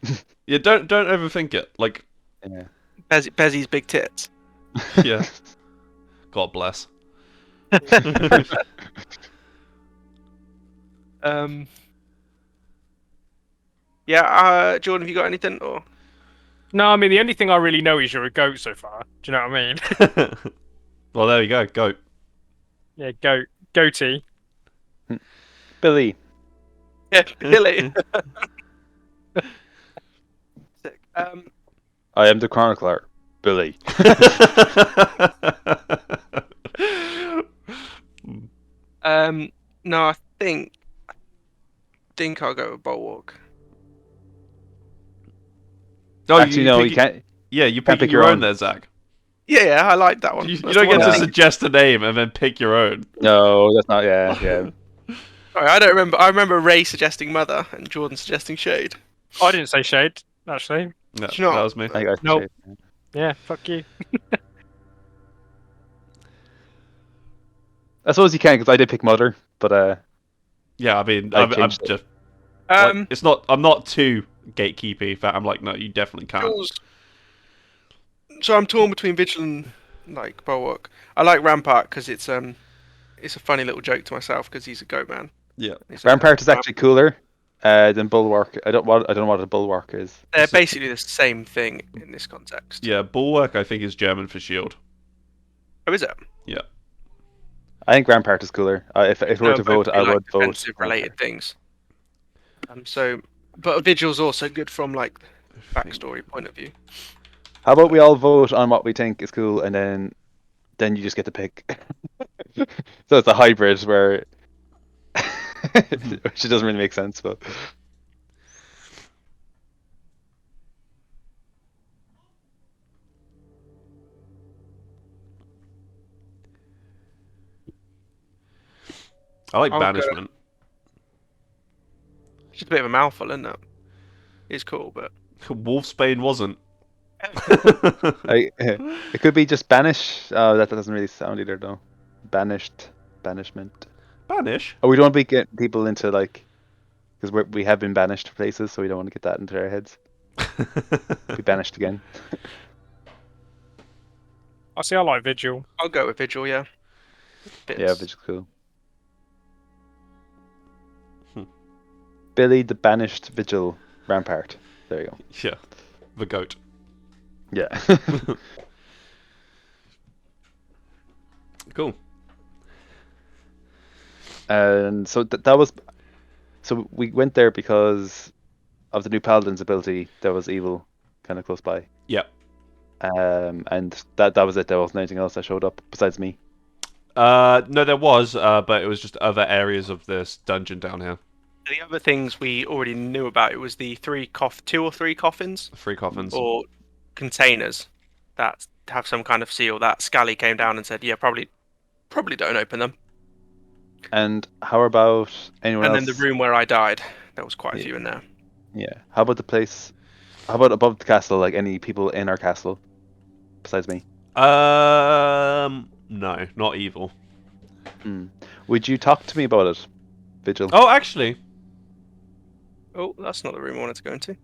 Yeah, don't overthink it. Like, Yeah. Bezzy's big tits. yeah. God bless. Yeah, Jordan, have you got anything? Or No, I mean the only thing I really know is you're a goat so far. Do you know what I mean? Well, there you go. Goat. Yeah, goatee. Billy. yeah, Billy. Sick. I am the chronicler. Billy. No, I think I'll go with Bulwark. Oh, Actually, no, you pick- can't. Yeah, you Can't pick pick your your own own. there, Zach. Yeah, I like that one. You That's don't the get one to I think. suggest a name and then pick your own. No, that's not. Yeah. Sorry, I don't remember. I remember Ray suggesting Mother and Jordan suggesting Shade. I didn't say shade. actually. No, Do you know that what? was me. I think I Nope. should- Yeah, fuck you. I suppose you can because I did pick Mother, but Yeah, I mean, I I'm changed it. just like, Um, it's not. I'm not too gatekeepy. That I'm like, no, you definitely can't. Vigils. So I'm torn between Vigil and like Bulwark. I like Rampart because it's a funny little joke to myself because he's a goat man. Yeah, He's like, Rampart is actually cooler than Bulwark. I don't know what a Bulwark is. they're It's a- basically the same thing in this context. yeah. Bulwark, I think, is German for shield. Oh, is it? Yeah. I think Rampart is cooler. If we were No, to both vote, do, I like, would vote defensive related Rampart. things. But Vigil's also good from like backstory point of view. How about we all vote on what we think is cool, and then you just get to pick. So it's a hybrid where, which doesn't really make sense, but I like I'll go- banishment. It's just a bit of a mouthful, isn't it? It's cool, but Wolfsbane wasn't. it could be just banish. Oh, that doesn't really sound either though. Banishment. Banish. Oh, we don't want to be getting people into like, because we have been banished to places, so we don't want to get that into our heads. Be banished again. I see. I like Vigil. I'll go with Vigil. Yeah. Bits. Yeah, which is cool. Hmm. Billy the Banished Vigil Rampart. There you go. Yeah, the goat. Yeah. Cool. And so that was. So we went there because of the new Paladin's ability. There was evil kind of close by. Yeah. And that was it. There wasn't anything else that showed up besides me. No, there was, but it was just other areas of this dungeon down here. The other things we already knew about, it was the two or three coffins Free coffins. or containers that have some kind of seal that Scally came down and said, yeah, probably don't open them. And how about anyone And else? then the room where I died, there was quite a Yeah. few in there. Yeah. How about the place? How about above the castle? Like any people in our castle besides me? No, not evil. Would you talk to me about it, Vigil? Oh, actually, Oh, that's not the room I wanted to go into.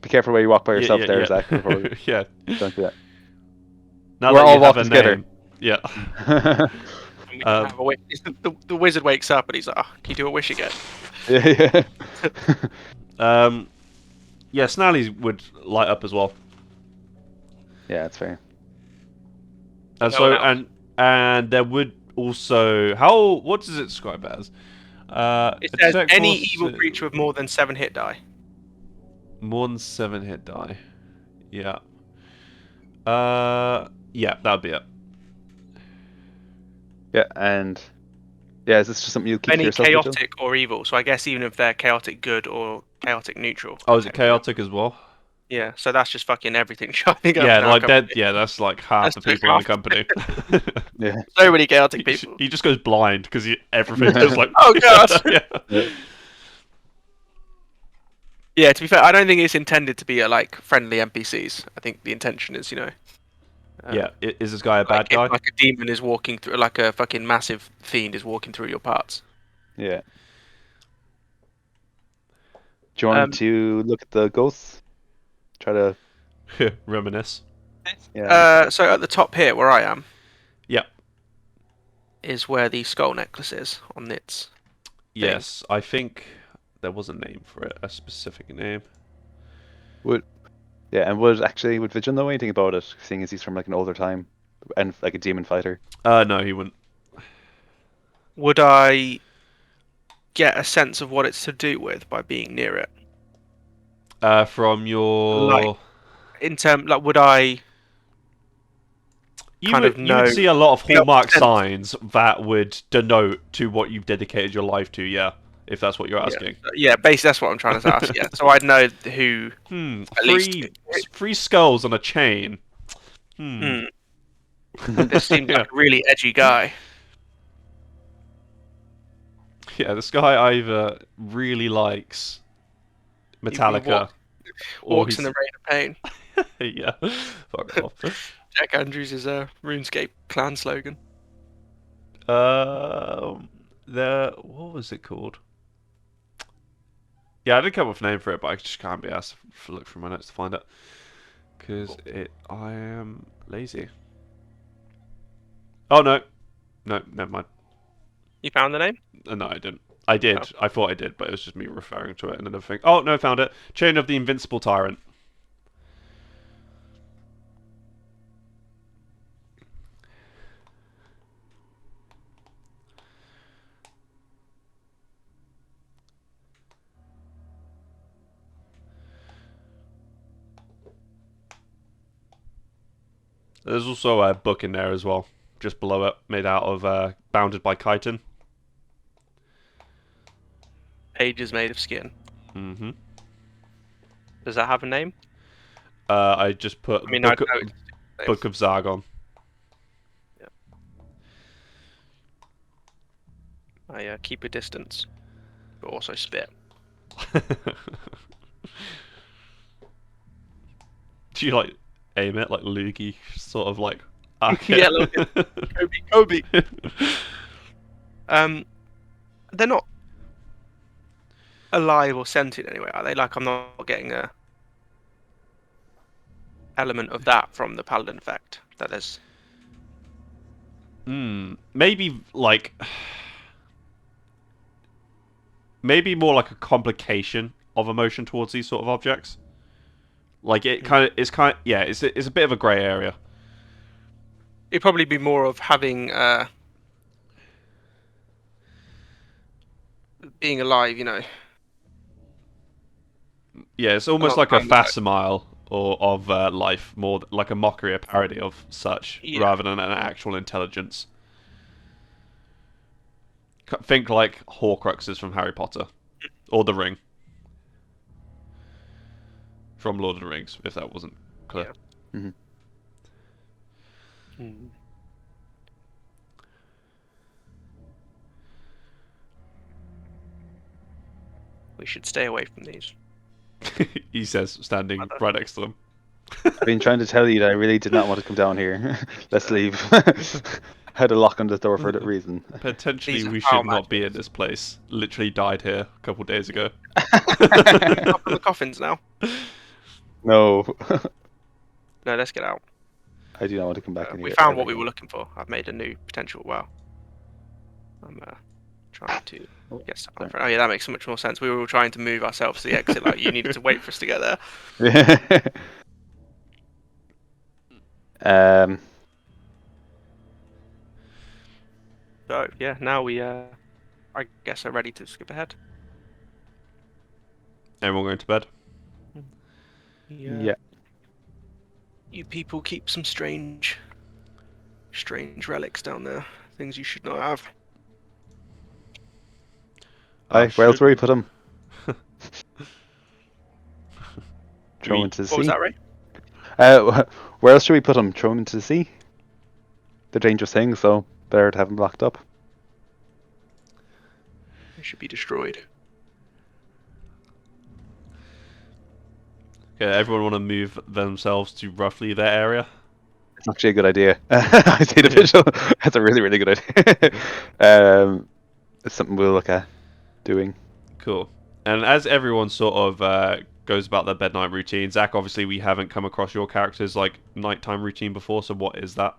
Be careful where you walk by yeah, yourself yeah, there, yeah. Zach. before we- yeah. Don't do that. Now We're that all you have a walking together. name. Yeah. And we Um, have a wish. The wizard wakes up and he's like, oh, can you do a wish again? yeah. Yeah, Snally's would light up as well. Yeah, that's fair. And No so, one else. and there would also what does it describe as? It says attack any force- evil creature with more than 7 hit die. more than 7 hit die. Yeah. Yeah, that'd be it. Yeah, and yeah, is this just something you keep to Any yourself, Vigil? chaotic or evil. So I guess even if they're chaotic good or chaotic neutral. Oh, is it chaotic as well? Yeah, so that's just fucking everything shining up. Yeah, in our like that. company. Yeah, that's like half That's the people in the half. company. Yeah. So many chaotic people. He just goes blind because everything's just like. Oh, God. yeah. Yeah, to be fair, I don't think it's intended to be a like friendly NPCs. I think the intention is, Yeah. Is this guy a bad like, guy? if, like a demon is walking through, like a fucking massive fiend is walking through your parts. Yeah. Do you want to look at the ghosts? Try to. Reminisce. Yeah. So at the top here, where I am, Yeah. is where the skull necklace is on its. Yes, I think there was a name for it, a specific name. Yeah, and would Vigil know anything about it, seeing as he's from like an older time and like a demon fighter? No, he wouldn't. Would I get a sense of what it's to do with by being near it? From your. Like, would I? You kind would, of you know- would see a lot of feel hallmark sense. signs that would denote to what you've dedicated your life to, yeah, if that's what you're asking. Yeah, basically that's what I'm trying to ask. Yeah, so I'd know who. At Three skulls on a chain. This seems like a really edgy guy. Yeah, this guy either really likes Metallica. Walks in the rain of pain. Yeah, fuck off. Jack Andrews is a RuneScape clan slogan. What was it called? Yeah, I did come up with a name for it, but I just can't be asked to look through my notes to find it. Because I am lazy. Oh, no. No, never mind. You found the name? No, I didn't. I did. Oh. I thought I did, but it was just me referring to it and another thing. Oh, no, found it. Chain of the Invincible Tyrant. There's also a book in there as well, just below it, made out of bounded by chitin. Pages made of skin. Mm-hmm. Does that have a name? I just put I mean, book, I know book of Zargon. Yeah. I keep a distance, but also spit. Do you like aim it like loogie, sort of like? Yeah, look, Kobe. They're not alive or sentient anyway, are they? Like, I'm not getting a element of that from the paladin effect. That there's Maybe like, maybe more like a complication of emotion towards these sort of objects. Like it's a bit of a grey area. it'd probably be more of having being alive, you know. Yeah, it's almost like a facsimile or of life, more like a mockery, a parody of such, rather than an actual intelligence. Think like Horcruxes from Harry Potter, or The Ring from Lord of the Rings, if that wasn't clear. Yeah. Mm-hmm. We should stay away from these. He says, standing right next to them. I've been trying to tell you that I really did not want to come down here. Let's leave. I had a lock on the door for that reason. Potentially, we should not be in this place. Literally died here a couple days ago. Up in the coffins now. No. No, let's get out. I do not want to come back in here. We found what we were looking for. I've made a new potential well. I'm trying to get stuff on the front. Oh yeah, that makes so much more sense. We were all trying to move ourselves to the exit, like you needed to wait for us to get there. So yeah, now we I guess are ready to skip ahead. Everyone going to bed? Yeah. You people keep some strange relics down there. Things you should not have. Where else were you put them? Throw into the sea. What was that, Ray? Where else should we put them? Throw them into the sea? They're dangerous things, so better to have them locked up. They should be destroyed. Yeah, everyone want to move themselves to roughly their area? It's actually a good idea. I see the visual. That's a really, really good idea. It's something we'll look at doing. Cool. And as everyone sort of goes about their bed night routine, Zach, obviously we haven't come across your character's like nighttime routine before, so what is that?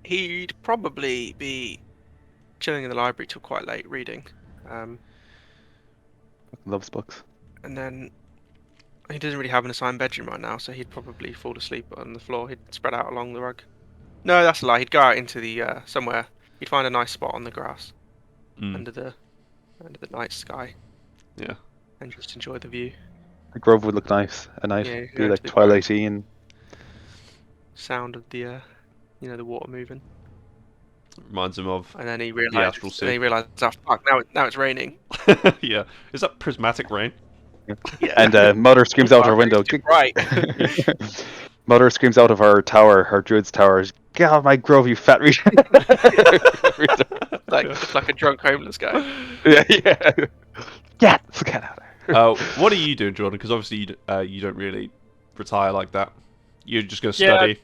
He'd probably be chilling in the library till quite late reading. Loves books. And then he doesn't really have an assigned bedroom right now, so he'd probably fall asleep on the floor. He'd spread out along the rug. No, that's a lie. He'd go out into the somewhere. He'd find a nice spot on the grass under the night sky. Yeah. And just enjoy the view. The grove would look nice at night. Yeah, be like twilighty and sound of the the water moving. Reminds him of. And then he the astral sea. And he realised, oh fuck! Now it's raining. Yeah. Is that prismatic rain? Yeah. And Mother screams out her window. Right. Mother screams out of her tower, her druid's tower. Get out of my grove, you fat reader! Look like a drunk homeless guy. Yeah, yeah. Get out of there. What are you doing, Jordan? Because obviously you don't really retire like that. You're just going to Yeah. study.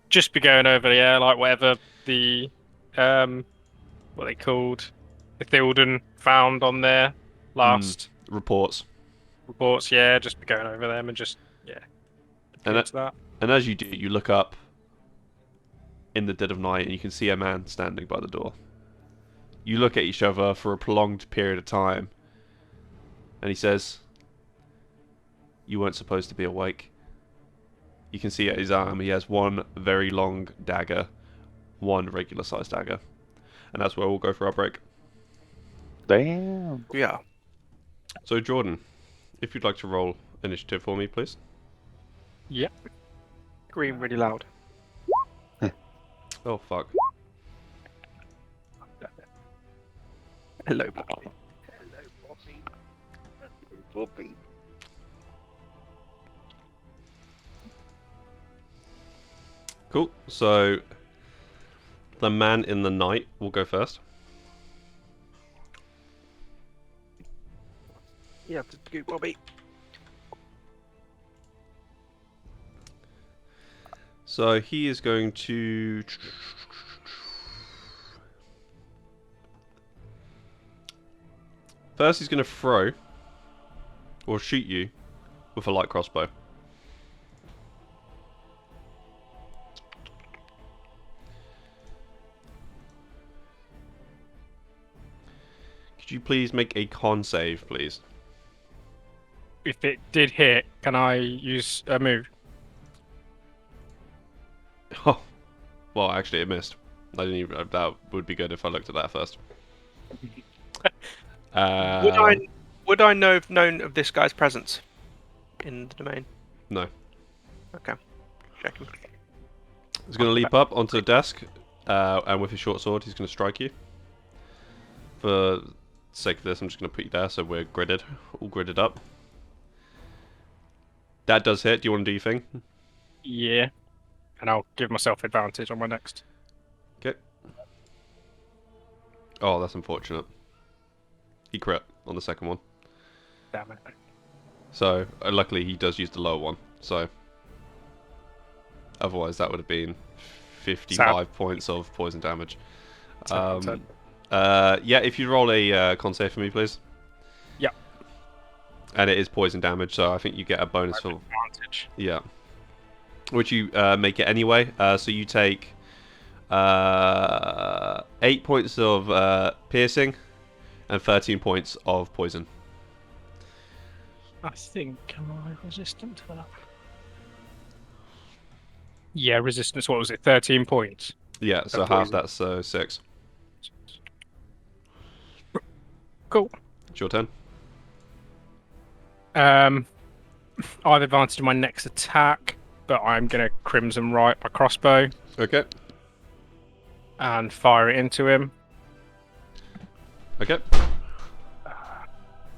Just be going over, yeah, like whatever the what they called the Thilden found on their last Reports. reports. Yeah, just be going over them and just And into that. And as you do, you look up in the dead of night and you can see a man standing by the door. You look at each other for a prolonged period of time, and he says, "You weren't supposed to be awake." You can see at his arm he has one very long dagger, one regular sized dagger. And that's where we'll go for our break. Damn. Yeah. So Jordan, if you'd like to roll initiative for me, please. Yeah. Scream really loud. Oh fuck. Hello, Bobby. Bobby. Cool. So the man in the night will go first. You have to do Bobby. So he is going to... First he's going to throw or shoot you with a light crossbow. Could you please make a con save, please? If it did hit, can I use a move? Oh, well, actually, it missed. I didn't even. That would be good if I looked at that first. Would I have known of this guy's presence in the domain? No. Okay. Checking. He's going to leap up onto the desk, and with his short sword, he's going to strike you. For the sake of this, I'm just going to put you there so we're gridded, all gridded up. That does hit. Do you want to do your thing? Yeah. And I'll give myself advantage on my next. Okay. Oh, that's unfortunate. He crit on the second one. Damn it. So, luckily he does use the lower one. So, otherwise that would have been 55 points of poison damage. Yeah, if you roll a con save for me, please. Yeah. And it is poison damage, so I think you get a bonus for... Advantage. Yeah. Which you make it anyway. So you take 8 points of piercing and 13 points of poison. I think, am I resistant to that? Yeah, resistance, what was it, 13 points? Yeah, so Of half poison. that's 6. Cool. It's your turn. I have advantage in my next attack, but I'm going to Crimson Right my crossbow Okay. and fire it into him. Okay.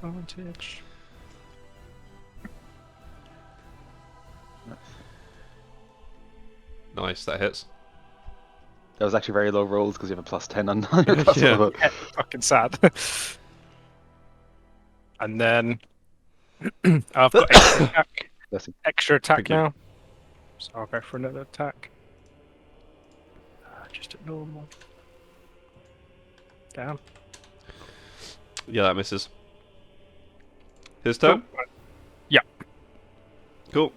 Advantage. Nice, that hits. That was actually very low rolls because you have a +10 on your Yeah. crossbow. Yeah, fucking sad. And then I've got Bless you. extra attack Thank you. now, so I'll go for another attack. Just a normal. Down. Yeah, that misses. His turn? Cool. Yeah. Cool.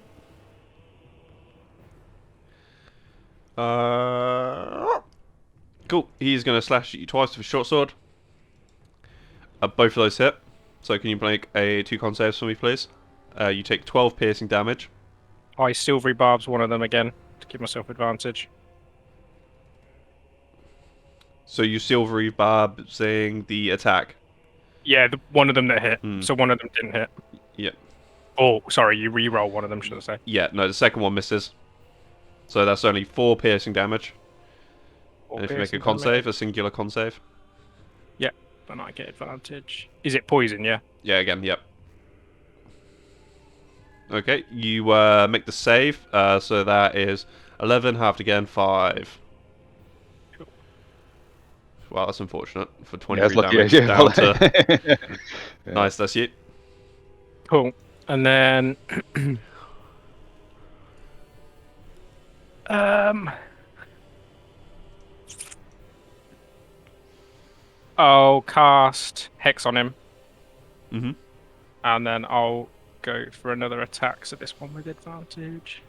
Cool. He's going to slash at you twice with a short sword. Both of those hit. So can you make a 2 con saves for me, please? You take 12 piercing damage. I silvery barbs one of them again to give myself advantage. So you silvery barb saying the attack. Yeah, one of them that hit. Hmm. So one of them didn't hit. Yeah. Oh, sorry, you re-roll one of them, should I say? Yeah, no, the second one misses. So that's only 4 piercing damage. And if you make a con save, a singular con save. Then I get advantage. Is it poison, yeah? Yeah, again, yep. Okay, you make the save, so that is 11, halved again, 5. Cool. Wow, that's unfortunate. For Yeah, it's 23 lucky. damage Yeah, down to... Yeah. Nice, that's you. Cool. And then I'll cast Hex on him, Mm-hmm. and then I'll go for another attack. So this one with advantage.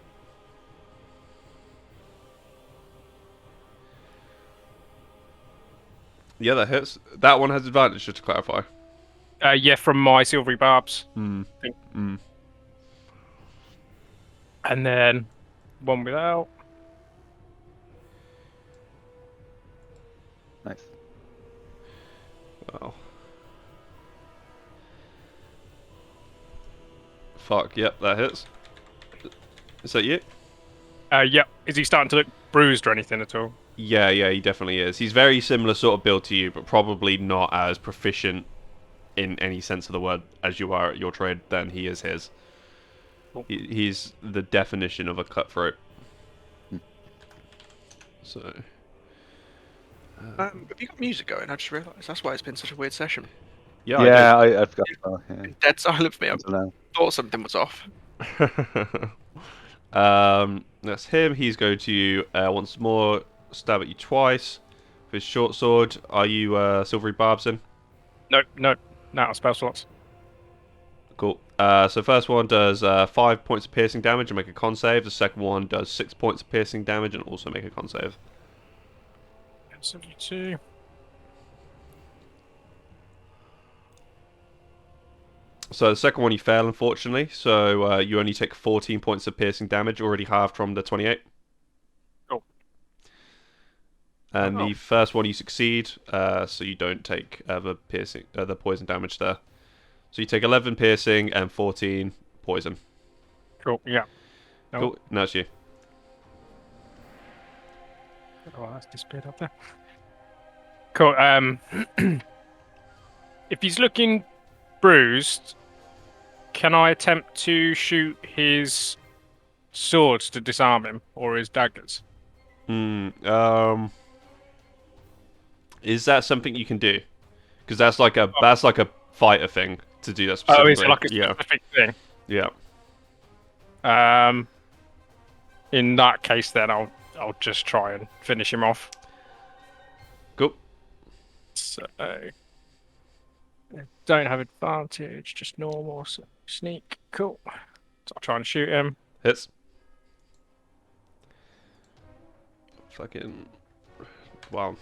Yeah, that hits. That one has advantage, just to clarify. Yeah, from my silvery barbs. Hmm. Think. Hmm. And then one without. Nice. Wow. Fuck, yep, that hits. Is that you? Yeah. Is he starting to look bruised or anything at all? Yeah, he definitely is. He's very similar sort of build to you, but probably not as proficient in any sense of the word as you are at your trade than he is his. Cool. He's the definition of a cutthroat. So... Have you got music going? I just realised that's why it's been such a weird session. Yeah, Yeah, I forgot. Yeah. Been dead silent for me. I Until now. thought something was off. That's him. He's going to once more stab at you twice with his short sword. Are you silvery barbs in? No, no, not spell slots. Cool. So first one does 5 points of piercing damage and make a con save. The second one does 6 points of piercing damage and also make a con save. 72. So the second one you fail, unfortunately. So you only take 14 points of piercing damage, already halved from the 28. Cool. And Oh. the first one you succeed, so you don't take the poison damage there. So you take 11 piercing and 14 poison. Cool. Yeah. Cool. Now it's you. Oh, that's disappeared up there. Cool. If he's looking bruised, can I attempt to shoot his swords to disarm him, or his daggers? Is that something you can do? Because that's like a fighter thing to do that Oh, specifically. is it like a Yeah. specific thing? Yeah. In that case, then I'll just try and finish him off. Cool. So don't have advantage, just normal. So sneak. Cool. So I'll try and shoot him. Hits. Fucking. Wow.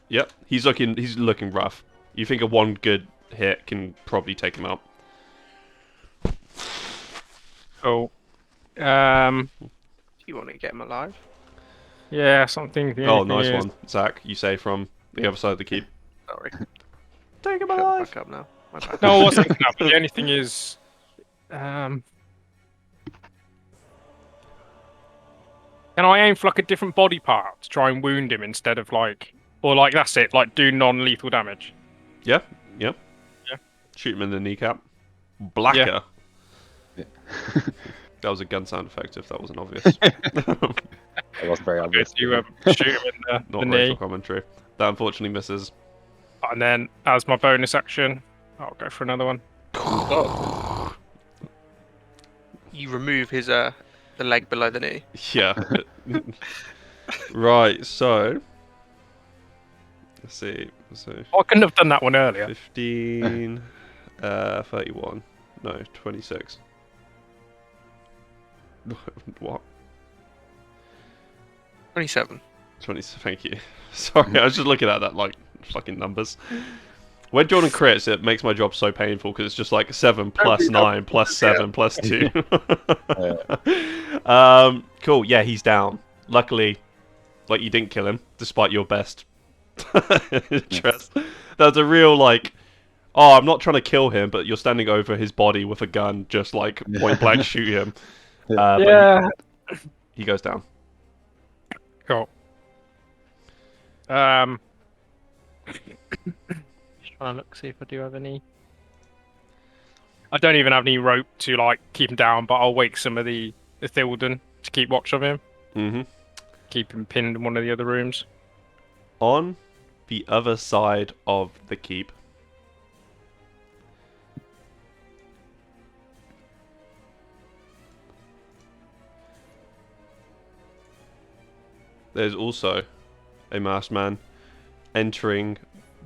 Yep. He's looking rough. You think a one good hit can probably take him out. Cool. You want to get him alive? Yeah, something. Oh, nice one, Zach. You say from the other side of the keep. Sorry. Take him Shut the alive. fuck up now. My bad. No, I wasn't thinking that, but the only thing is, can I aim for like a different body part to try and wound him instead of like, or like that's it, like do non-lethal damage? Yeah. Yeah. Shoot him in the kneecap. Blacker. Yeah. That was a gun sound effect. If that wasn't obvious. It wasn't very obvious. You shoot him in the Not knee, racial commentary. That unfortunately misses. and then as my bonus action, I'll go for another one. You remove his the leg below the knee. Yeah. Right. So. Let's see. So I couldn't have done that one earlier. 15, 31. No, 26. What? 27. 20. Thank you. Sorry, I was just looking at that like fucking numbers. When Jordan crits, it makes my job so painful because it's just like 7 plus 9 plus 7 plus 2. Cool. Yeah, he's down. Luckily, like you didn't kill him, despite your best interest. That was a real like, oh, I'm not trying to kill him, but you're standing over his body with a gun, just like point blank shoot him. Yeah. But he goes down. Cool. Just trying to look, see if I do have any. I don't even have any rope to like keep him down, but I'll wake some of the Thilden to keep watch of him. Mm-hmm. Keep him pinned in one of the other rooms. On the other side of the keep. There's also a masked man entering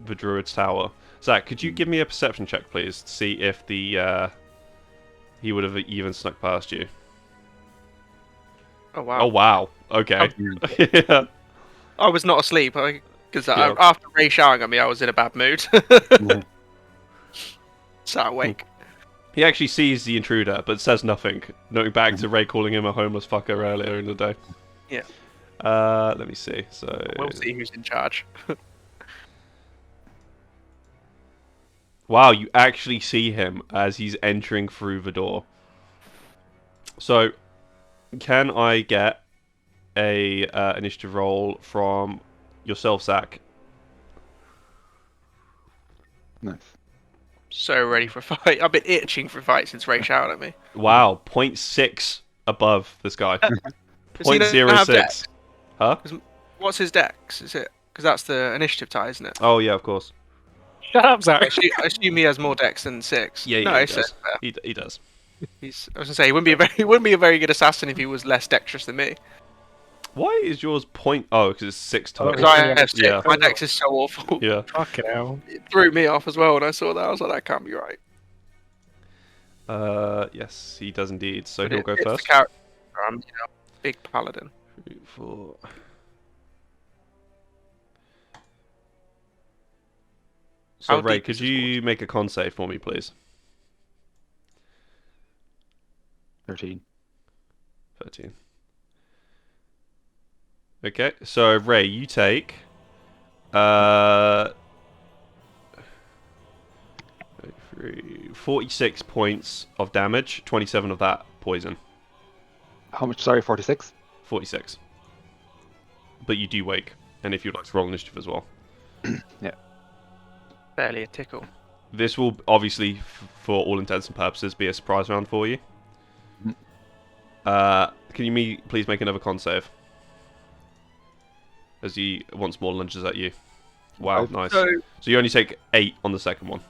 the druid's tower. Zach, could you give me a perception check, please, to see if the he would have even snuck past you? Oh wow. Oh wow. Okay. Yeah. I was not asleep because Yeah. after Ray shouting at me, I was in a bad mood. Yeah. Sat awake. He actually sees the intruder, but says nothing, noting back to Ray calling him a homeless fucker earlier in the day. Yeah. Let me see. So We'll see who's in charge. wow, you actually see him as he's entering through the door. So, can I get a initiative roll from yourself, Zach? Nice. So ready for a fight. I've been itching for a fight since Ray shouted at me. Wow, 0.6 above this guy. Does he not have 0.06. dex? Huh? What's his dex? Is it because that's the initiative tie, isn't it? Oh yeah, of course. Shut up, Zach. I assume he has more dex than 6. Yeah, no, yeah, he it's does. fair. He does. I was gonna say he wouldn't be a very good assassin if he was less dexterous than me. Why is yours point? Oh, because it's 6 total. Because I have 6. Yeah. My dex is so awful. Yeah. Fucking hell. It threw me off as well when I saw that. I was like, that can't be right. Yes, he does indeed. So But he'll go it's first. the character. I'm, big paladin. 3, 4. So How Ray, deep could is this you make a con save for me, please? 13. 13. Okay, so Ray, you take 46 points of damage, 27 of that poison. How much? Sorry, 46? 46. But you do wake, and if you'd like to roll initiative as well. Yeah. Barely a tickle. This will obviously, for all intents and purposes, be a surprise round for you. Mhm. Can you please make another con save? As he once more lunges at you. Wow, Five. nice. So So you only take 8 on the second one.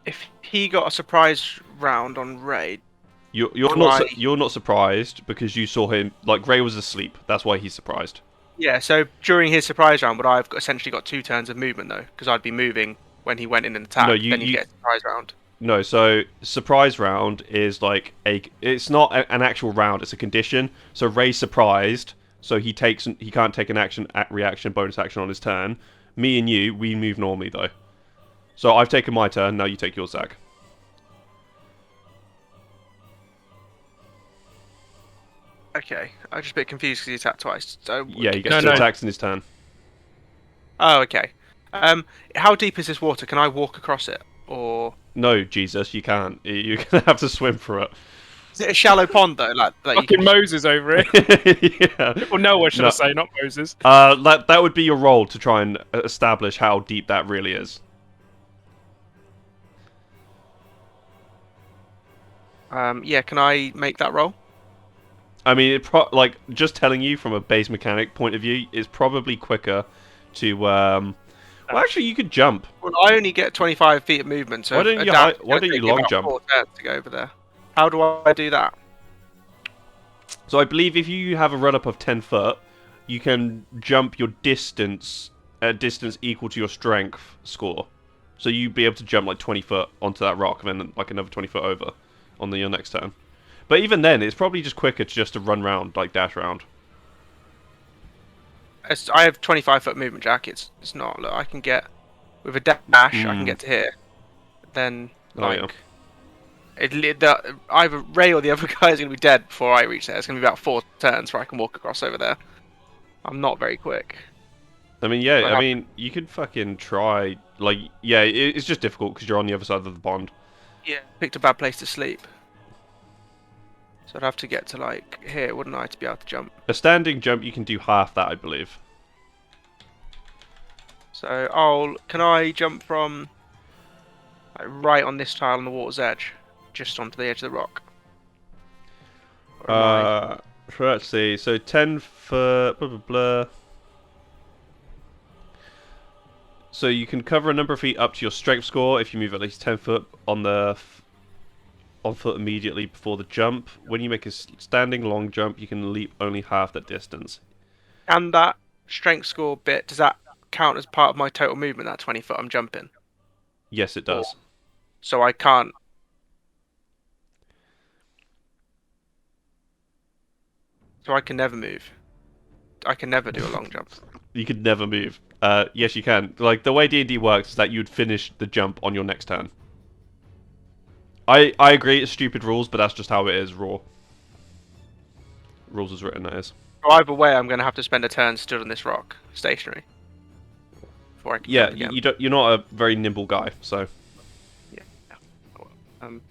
if he got a surprise round on Ray, You're Do not I- you're not surprised because you saw him like Ray was asleep. That's why he's surprised. yeah. So during his surprise round, would I have essentially got 2 turns of movement though? Because I'd be moving when he went in and attacked. No, you- then you you- get a surprise round. No, so surprise round is like it's not an actual round. It's a condition. So Ray's surprised, so he can't take an action, reaction, bonus action on his turn. Me and you, we move normally though. So I've taken my turn. Now you take yours, Zach. Okay, I'm just a bit confused because he attacked twice. So Yeah, he gets No, two no. attacks in his turn. Oh, okay. How deep is this water? Can I walk across it, or No, Jesus, you can't. You're gonna have to swim for it. is it a shallow pond though? Like you Fucking can Moses over it. Yeah. Or Noah, should No. I say, not Moses. That would be your role to try and establish how deep that really is. yeah. Can I make that roll? I mean, like just telling you from a base mechanic point of view is probably quicker to. Well, actually, you could jump. Well, I only get 25 feet of movement, so Why don't a you dash why is don't gonna you take me long about jump? 4 turns to go over there. How do I do that? So I believe if you have a run up of 10 foot, you can jump your distance at a distance equal to your strength score. So you'd be able to jump like 20 foot onto that rock, and then like another 20 foot over on your next turn. But even then, it's probably just quicker to run round, like dash round. I have 25-foot movement, Jack. It's not. Look, I can get with a dash. I can get to here. Then Oh, yeah. like either Ray or the other guy is going to be dead before I reach there. It's going to be about 4 turns where I can walk across over there. I'm not very quick. I mean, yeah, But I mean, you could fucking try. Like, yeah, it's just difficult because you're on the other side of the pond. Yeah, picked a bad place to sleep. So I'd have to get to like here, wouldn't I, to be able to jump? A standing jump, you can do half that, I believe. So can I jump from like, right on this tile on the water's edge, just onto the edge of the rock? Or am I- So let's see. So 10 foot, blah blah blah. So you can cover a number of feet up to your strength score if you move at least 10 foot on foot immediately before the jump. When you make a standing long jump, you can leap only half that distance. And that strength score bit, does that count as part of my total movement, that 20 foot I'm jumping? Yes, it does. So I can't. So I can never move. I can never do a long jump. You could never move. Yes, you can. Like, the way D&D works is that you'd finish the jump on your next turn. I agree, it's stupid rules, but that's just how it is, raw. Rules as written, that is. So either way, I'm going to have to spend a turn stood on this rock, stationary. Before I can Yeah, jump again. you're not a very nimble guy, so... Yeah. Um,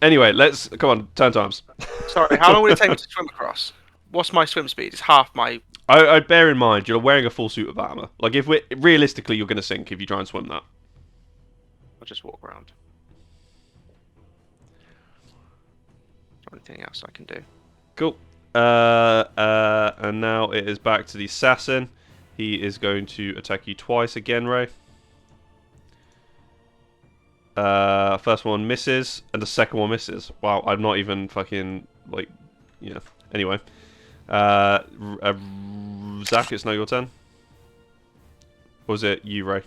Anyway, let's... Come on, turn times. Sorry, how long would it take me to swim across? What's my swim speed? It's half my... I'd bear in mind, you're wearing a full suit of armor. Like, if we're... Realistically, you're going to sink if you try and swim that. I'll just walk around. Anything else I can do? Cool. And now it is back to the assassin. He is going to attack you twice again, Ray. First one misses, and the second one misses. Wow, I'm not even fucking, like, yeah. Anyway. Zach, it's now your turn. Or was it you, Ray?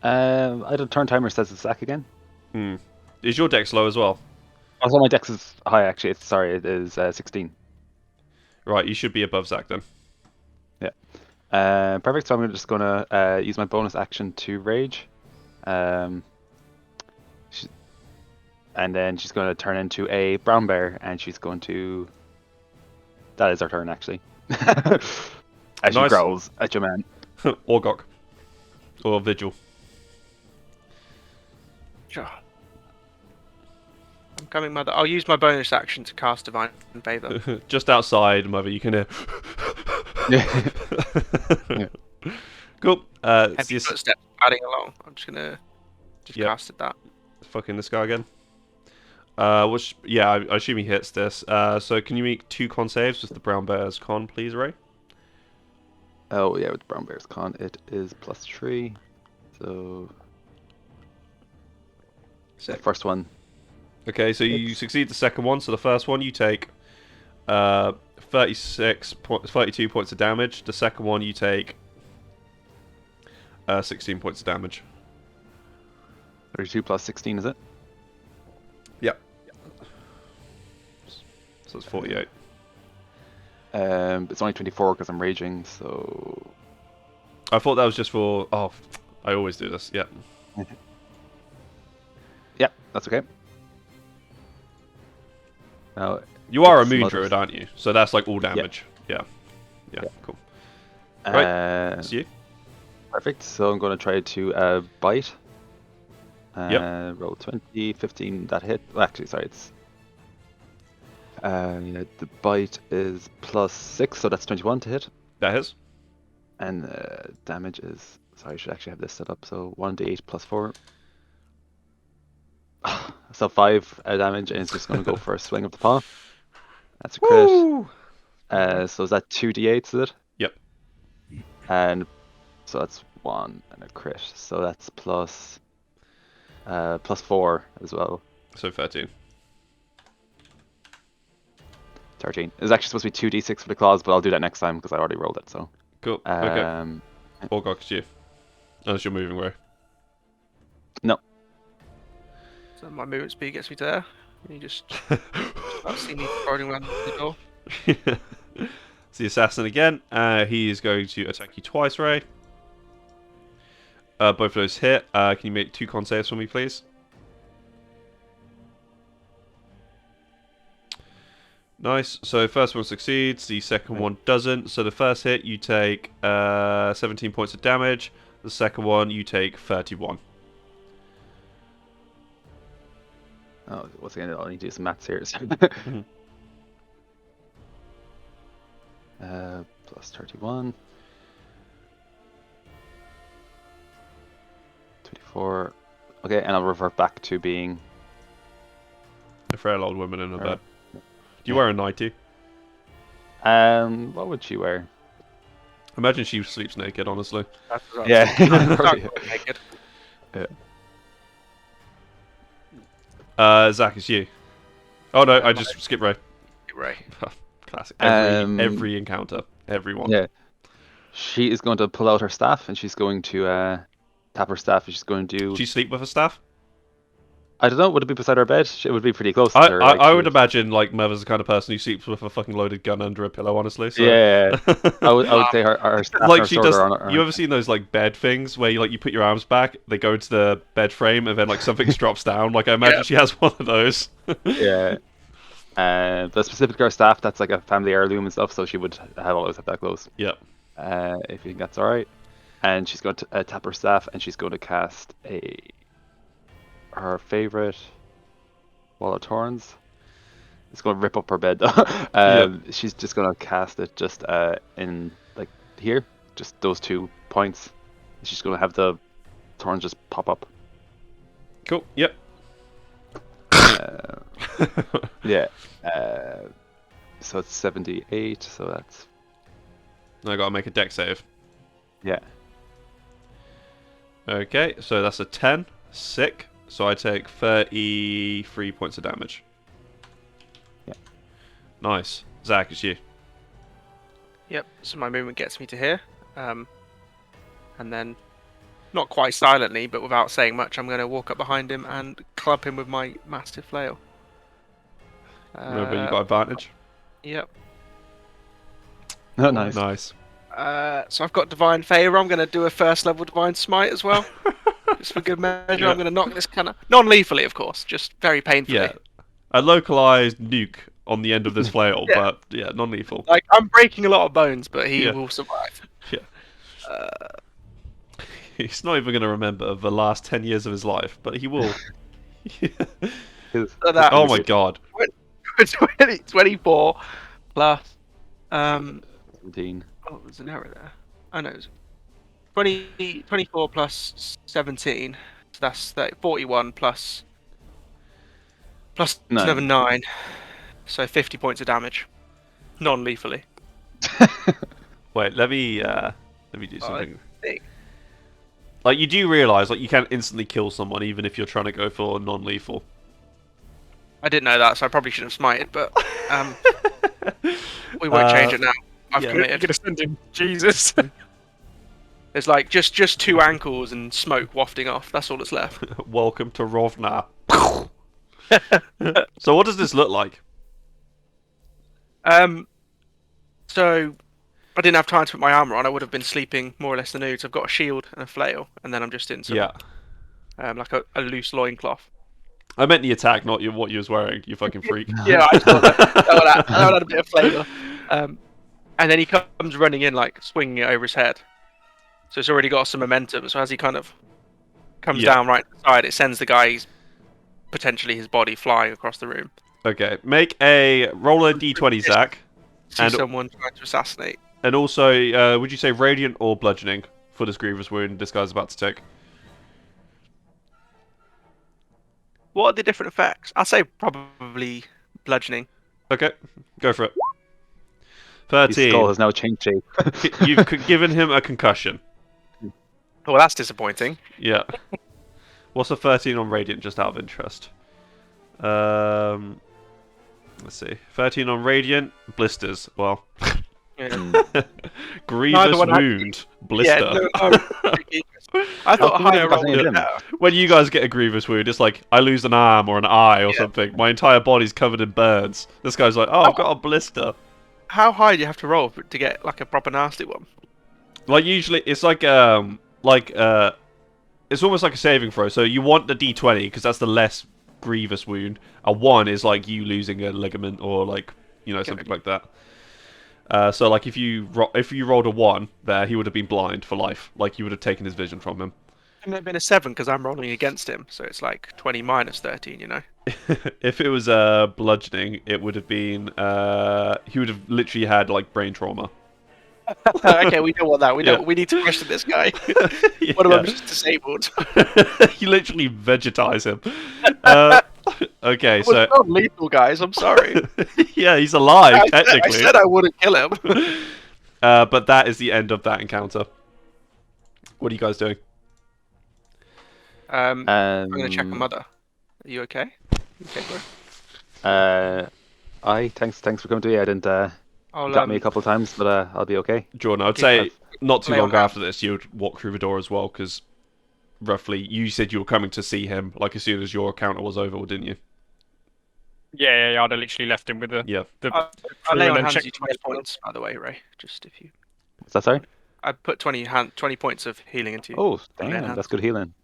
I don't turn timer says it's Zach again. Is your dex low as well? Also, my dex is high actually. It is 16. Right, you should be above Zach then. Yeah. Perfect. So I'm just gonna use my bonus action to rage. And then she's going to turn into a brown bear, and she's going to... That is her turn, actually. As she Nice. growls at your man. Or Gok. Or Vigil. Sure. I'm coming, mother. I'll use my bonus action to cast Divine Favor. Just outside, Mother, you can hear... Yeah. Cool. Heavy footsteps padding along. I'm just gonna casted that. Fucking this guy again. Which, yeah, I assume he hits this. So can you make 2 con saves with the brown bear's con, please, Ray? Oh, yeah, with the brown bear's con, it is +3. So... The first one. Okay, so you succeed the second one. So the first one you take 32 points of damage. The second one you take 16 points of damage. 32 plus 16, is it? Yep. So it's 48. It's only 24 because I'm raging, so... I thought that was just for... Oh, I always do this, yeah. Yeah, that's okay. Now, You are a it's moon mothers. druid, aren't you? So that's like all damage. Yeah, cool. Right, it's you. Perfect. So I'm going to try to bite. Yep. Roll 20, 15, that hit. Well, actually, sorry, it's... yeah, the bite is +6, so that's 21 to hit. That hits. And damage is... Sorry, I should actually have this set up. So 1d8 +4. So 5 damage, and it's just going to go for a swing of the paw. That's a crit. Woo! So is that 2d8, is it? Yep. And so that's 1 and a crit. So that's +4 as well. So 13. 13. It was actually supposed to be 2d6 for the claws, but I'll do that next time because I already rolled it. So. Cool. Okay. Orgok, it's you. Unless you're moving, Ray. No. So my movement speed gets me to there. And you just about see me riding around the door. It's the assassin again. He is going to attack you twice, Ray. Both of those hit. Can you make 2 con saves for me, please? Nice. So first one succeeds, the second one doesn't. So the first hit you take 17 points of damage. The second one you take 31. Oh, once again, I'll need to do some maths here. Plus 31. 24. Okay, and I'll revert back to being... A frail old woman in a bed. Do you wear a nightie? What would she wear? Imagine she sleeps naked, honestly. That's what Yeah. I'm Probably. naked. Zach, it's you. Oh no, I just skipped Ray. Right. Classic. Um, Every encounter, everyone. Yeah. She is going to pull out her staff and she's going to tap her staff and she's going to do. Do you sleep with a staff? I don't know. Would it be beside her bed? It would be pretty close to I, her. I, Like, I she would imagine like Mother's the kind of person who sleeps with a fucking loaded gun under a pillow, honestly. So. Yeah. I would say her staff and Like her she sword does. are on You ever seen those like bed things where you put your arms back, they go into the bed frame, and then like something drops down? Like I imagine she has one of those. Yeah. The specific her staff, that's like a family heirloom and stuff, so she would always have that close. Yep. If you think that's alright. And she's going to tap her staff and she's going to cast her favorite Wall of Thorns. It's going to rip up her bed though. She's just going to cast it just in like here, just those 2 points. She's going to have the thorns just pop up. Cool. Yep. Yeah. So it's 78. So that's I gotta make a deck save. yeah. Okay, so that's a 10. Sick. So I take 33 points of damage. Yeah. Nice. Zach, it's you. Yep. So my movement gets me to here, and then, not quite silently, but without saying much, I'm going to walk up behind him and club him with my massive flail. Remember, you got advantage. Yep. Oh, nice. Nice. So I've got Divine Favour. I'm going to do a first level Divine Smite as well. Just for good measure. Yeah. I'm going to knock this kind of... Non-lethally, of course. Just very painfully. Yeah. A localized nuke on the end of this flail, Yeah. but yeah, non-lethal. Like, I'm breaking a lot of bones, but he Yeah. will survive. Yeah. He's not even going to remember the last 10 years of his life, but he will. His- So that- Oh my god. 24 plus... 17. Oh, there's an error there. I know. 24 plus 17. So that's 41 plus 7, 9. So 50 points of damage. Non-lethally. Wait, let me do something. think- Like, you do realize, like, you can instantly kill someone even if you're trying to go for non-lethal. I didn't know that, so I probably should have smited, but we won't change it now. I've yeah. You're committed. gonna send him Jesus. There's like just 2 ankles and smoke wafting off. That's all that's left. Welcome to Rovna. So what does this look like? So I didn't have time to put my armor on. I would have been sleeping more or less the nude. So I've got a shield and a flail, and then I'm just in some Yeah. like a loose loincloth. I meant the attack, not what you was wearing, you fucking freak. Yeah, I saw that. That one had a bit of flavour. And then he comes running in, like swinging it over his head. So it's already got some momentum. So as he kind of comes Yeah. down right to the side, it sends the guy's potentially his body flying across the room. Okay, make a roll a d20, Zach. See And- someone trying to assassinate. And also, would you say radiant or bludgeoning for this grievous wound this guy's about to take? What are the different effects? I'll say probably bludgeoning. Okay, go for it. His skull 13. has now changed shape. You've given him a concussion. Oh, well, that's disappointing. Yeah. What's a 13 on radiant, just out of interest? Let's see. 13 on radiant, blisters. Well, Yeah. grievous Neither one wound, blister. Yeah, no, I thought a How higher come roll you would don't be have better. When you guys get a grievous wound, it's like I lose an arm or an eye or something. My entire body's covered in burns. This guy's like, oh, I've got a blister. How high do you have to roll to get like a proper nasty one? Like usually, it's like it's almost like a saving throw. So you want the d20 because that's the less grievous wound. A 1 is like you losing a ligament or like something like that. So like if you rolled a 1 there, he would have been blind for life. Like you would have taken his vision from him. It might have been a 7 because I'm rolling against him, so it's like 20 minus 13. If it was bludgeoning, it would have been he would have literally had like brain trauma. Okay, we don't want that. We don't. Yeah. We need to question this guy. Yeah. What about just disabled? You literally vegetize him. Okay, so Well, not lethal, guys. I'm sorry. yeah, he's alive I technically. said I wouldn't kill him. But that is the end of that encounter. What are you guys doing? I'm gonna check on Mother. Are you okay? You okay, bro? Thanks for coming to me. I didn't. I'll You got me a couple of times, but I'll be okay. Jordan, I'd give say you not too lay on long hands. after this, you'd walk through the door as well, because roughly you said you were coming to see him, like as soon as your encounter was over, didn't you? Yeah. I'd have literally left him with the Yeah. I'll crew lay and on then hands checked you 20 points, by the way, Ray. Just if you. What's that, sorry? I put 20 points of healing into you. Oh, Lay on damn, hands. that's good healing.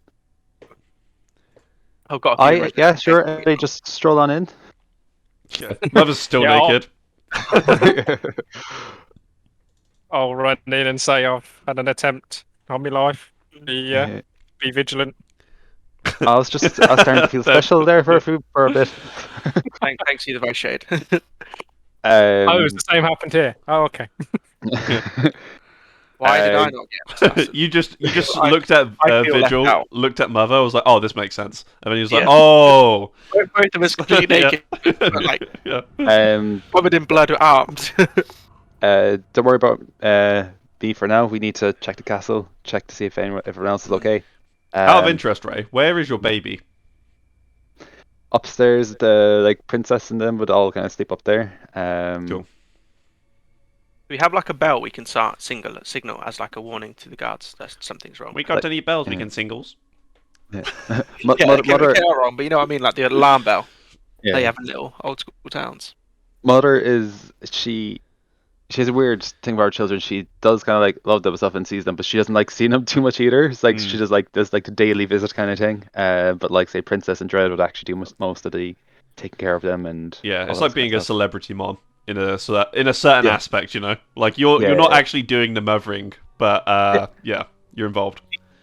I've got a few. Yeah, sure. I just stroll on in. Yeah. Mother's still Yeah, naked. I'll run in and say I've had an attempt on my life. Be vigilant. I was starting to feel special there for a bit. Thanks, you, the Vice Shade. Oh, it's the same happened here. Oh, okay. Why did I not get assassins? you just I- looked at I feel left Vigil, out. looked at Mother, was like, oh, this makes sense, and then he was like, Yeah. oh. Both of us completely Yeah. naked, but like Yeah. covered in blood, armed. Don't worry about me for now. We need to check the castle, check to see if everyone else is okay. Out of interest, Ray, where is your baby? Upstairs, the princess and them would all kind of sleep up there. Cool. We have like a bell we can signal as like a warning to the guards that something's wrong. We got Like, any bells we yeah. can singles? Yeah. Yeah, Mother, they are wrong, but you know what I mean, like the alarm bell. yeah. They have in little old school towns. Mother is she has a weird thing about her children. She does kind of like love them stuff and sees them, but she doesn't like seeing them too much either. It's like she does like this like the daily visit kind of thing. But like say Princess and Dread would actually do most of the taking care of them and Yeah, all it's that like kind being of a stuff. celebrity mom in a certain Yeah. aspect, you know. Like you're Yeah, not yeah. actually doing the mothering, but yeah, you're involved.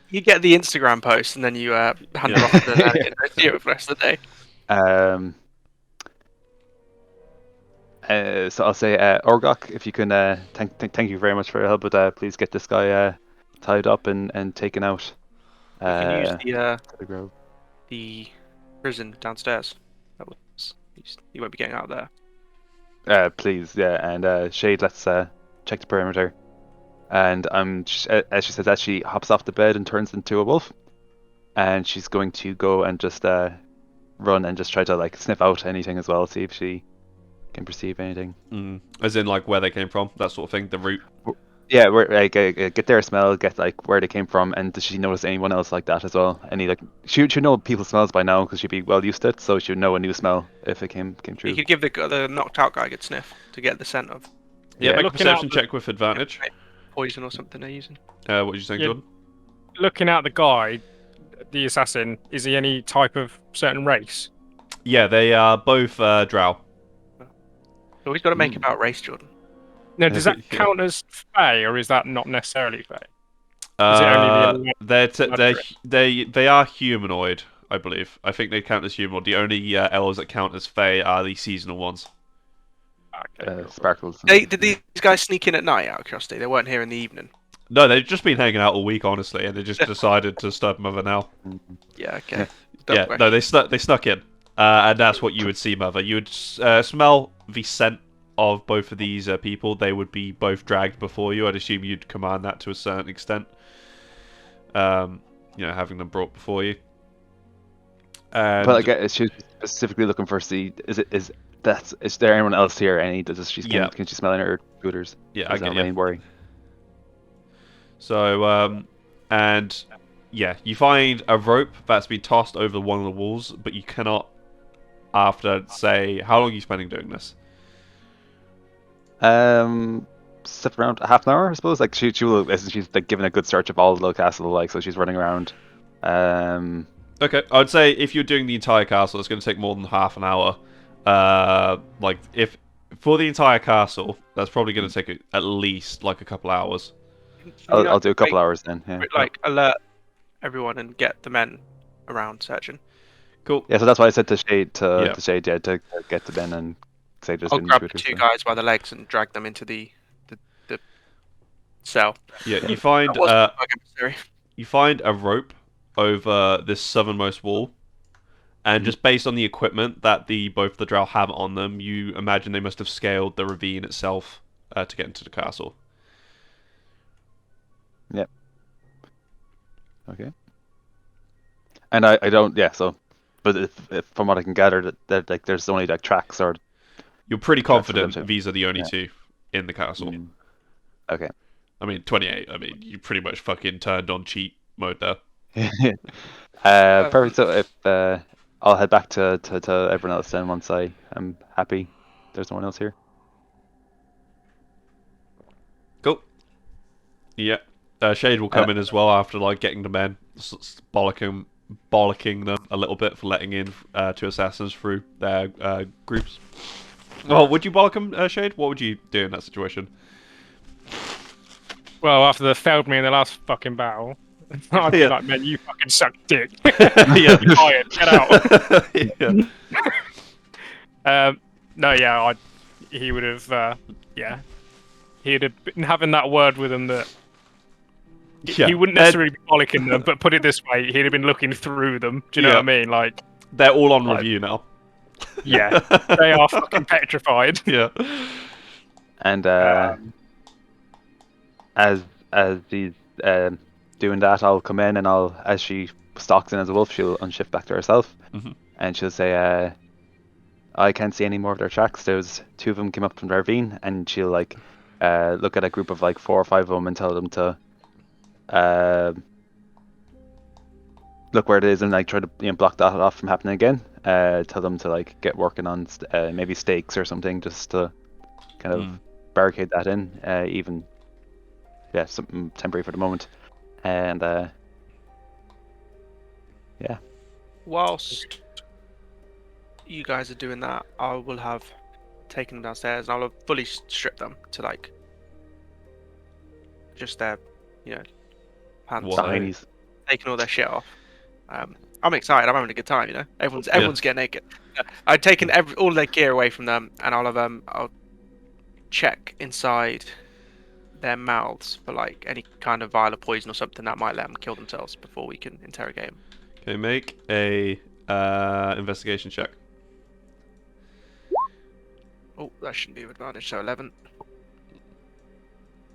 You get the Instagram post and then you hand them off to the nanny and they do it for the rest of the day. So I'll say Orgok, if you can thank you very much for your help, but please get this guy tied up and taken out. You can use to the grove. the prison downstairs. You won't be getting out there. Please, yeah, and Shade, let's check the perimeter. And as she says that, she hops off the bed and turns into a wolf, and she's going to go and just run and just try to like sniff out anything as well, see if she can perceive anything. As in like where they came from, that sort of thing, the route. Yeah, where like get their smell, get like where they came from, and does she notice anyone else like that as well? Any like she should know people's smells by now because she'd be well used to it, so she would know a new smell if it came true. You could give the knocked out guy a good sniff to get the scent of Yeah, make a looking perception out check with advantage. poison or something they're using. What did you think, Yeah. Jordan? Looking at the guy, the assassin, is he any type of certain race? Yeah, they are both Drow. So we've got to make about race, Jordan. Now, does that Yeah. count as Fey, or is that not necessarily Fey? Is it only the they are humanoid, I believe. I think they count as humanoid. The only elves that count as Fey are the seasonal ones. Okay, cool. Sparkles. Did these guys sneak in at night out of curiosity? They weren't here in the evening. No, they've just been hanging out all week, honestly, and they just decided to stab Mother now. Yeah, okay. Yeah, no, they snuck in, and that's what you would see, Mother. You would smell the scent of both of these people. They would be both dragged before you. I'd assume you'd command that to a certain extent. Having them brought before you. And But again, she's specifically looking for is there anyone else here? Can she smell any intruders? yeah, I Is that get main you. worry? So, and yeah, you find a rope that's been tossed over one of the walls, but you cannot, after, say, how long are you spending doing this? Sit around half an hour, I suppose. Like she's like giving a good search of all the little castle, like so she's running around. Okay, I'd say if you're doing the entire castle, it's going to take more than half an hour. Like if for the entire castle, that's probably going to take at least like a couple hours. I'll do a couple hours then. Yeah. Like alert everyone and get the men around searching. Cool. Yeah, so that's why I said to Shade Yeah. to get to Ben and say there's I'll been grab the intruders. two guys by the legs and drag them into the cell. Yeah, you find That wasn't unnecessary. you find a rope over this southernmost wall, and just based on the equipment that both the Drow have on them, you imagine they must have scaled the ravine itself to get into the castle. Okay. And I don't, yeah, so, but if from what I can gather, that like there's only like tracks or You're pretty tracks for them confident too. these are the only Yeah. two in the castle. Mm. Okay. I mean, 28. I mean, you pretty much fucking turned on cheat mode there. Perfect. So if I'll head back to everyone else then once I am happy. There's no one else here. Cool. Yeah. Shade will come in as well after like getting the men, bollocking them a little bit for letting in two assassins through their groups. Well, would you bollock them, Shade? What would you do in that situation? Well, after they failed me in the last fucking battle, I'd be Yeah. like, man, you fucking suck dick. Yeah. You're fired. Get out. Yeah. No, yeah, he would have, yeah. He'd have been having that word with him that Yeah. he wouldn't necessarily be bollocking them, but put it this way, he'd have been looking through them. Do you know what I mean? Like, they're all on review now. yeah, they are fucking petrified. Yeah. And as he's doing that, I'll come in and as she stalks in as a wolf, she'll unshift back to herself, and she'll say, I can't see any more of their tracks. There's two of them came up from the ravine, and she'll like look at a group of like 4 or 5 of them and tell them to look where it is and like try to block that off from happening again. Tell them to like get working on maybe stakes or something just to kind of barricade that in. Even something temporary for the moment. And yeah. Whilst you guys are doing that, I will have taken them downstairs and I'll have fully stripped them to like just their, pants, Why? Heinies. taking all their shit off. I'm excited. I'm having a good time. Everyone's getting naked. I've taken all their gear away from them, and I'll check inside their mouths for like any kind of vial of poison or something that might let them kill themselves before we can interrogate them. Okay, make a investigation check. Oh, that shouldn't be an advantage. So 11.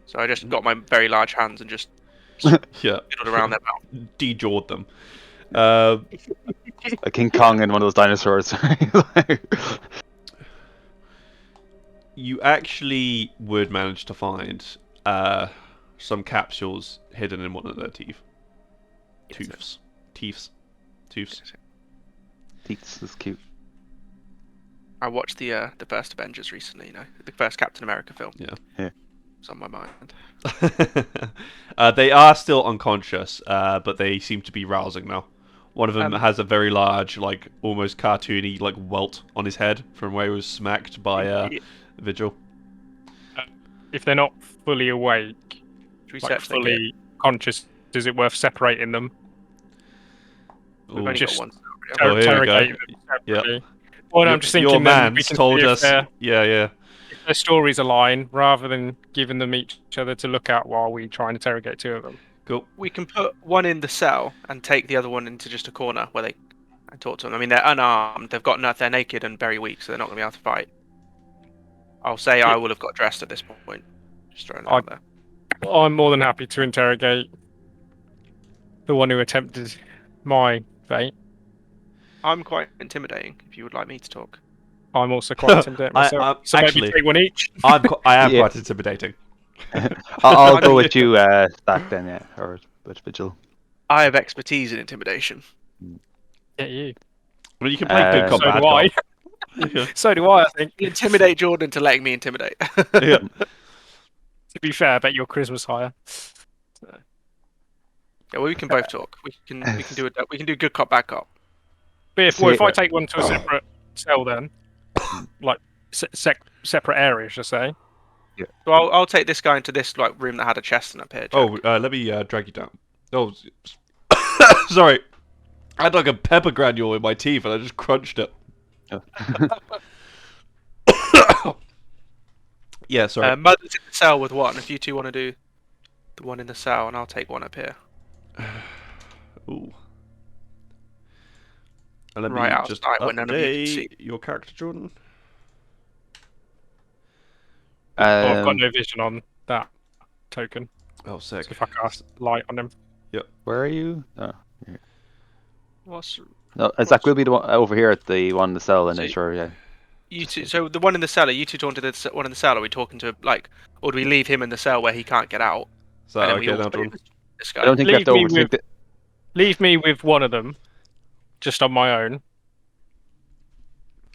So I just got my very large hands and just Yeah. fiddled around their mouth. De-jawed them. A King Kong and one of those dinosaurs. You actually would manage to find some capsules hidden in one of their teeth. Teeths. Teats is cute. I watched the first Avengers recently. The first Captain America film. Yeah. It's on my mind. They are still unconscious, but they seem to be rousing now. One of them has a very large, like almost cartoony, like welt on his head from where he was smacked by Vigil. If they're not fully awake, Should we fully conscious, is it worth separating them? We've only just got one. Oh, here we go. Interrogate them separately. Yep. Well, I'm just thinking your then we man's can told see us. if Yeah. their stories align, rather than giving them each other to look at while we try and interrogate two of them. Cool. We can put one in the cell and take the other one into just a corner where they and talk to them. I mean, they're unarmed. They've got they're naked and very weak, so they're not going to be able to fight. I'll say I will have got dressed at this point. Just throwing that out there. I'm more than happy to interrogate the one who attempted my fate. I'm quite intimidating. If you would like me to talk. I'm also quite intimidating myself. So actually, maybe take one each. I am Yeah. quite intimidating. I'll go with you, Stack, then, yeah, or with Vigil. I have expertise in intimidation. Yeah, you. Well, you can play good cop, So bad do I. cop. So do I think. Intimidate Jordan into letting me intimidate. Yeah. To be fair, I bet your charisma's higher. Yeah, well, we can both talk. We can do good cop, bad cop. But if I take one to a separate cell, then like separate areas, just say. Yeah. So I'll take this guy into this like room that had a chest in up here. Jack. Oh, let me drag you down. Oh, sorry. I had like a pepper granule in my teeth and I just crunched it. Yeah, sorry. Mother's in the cell with one. If you two want to do the one in the cell, and I'll take one up here. Ooh. And let Right me outside just where none of you can see. update your character, Jordan. I've got no vision on that token. Oh, sick. So if I cast light on him. Where are you? Oh. What's No, Zach will be the one over here at the one in the cell, and So then sure, yeah. you two? So the one in the cellar. You two talking to the one in the cell? Are we talking to like, or do we leave him in the cell where he can't get out? Is that And then we okay all now, play Jordan? this I guy. don't think we have Leave to me overthink with it. leave me with one of them, just on my own.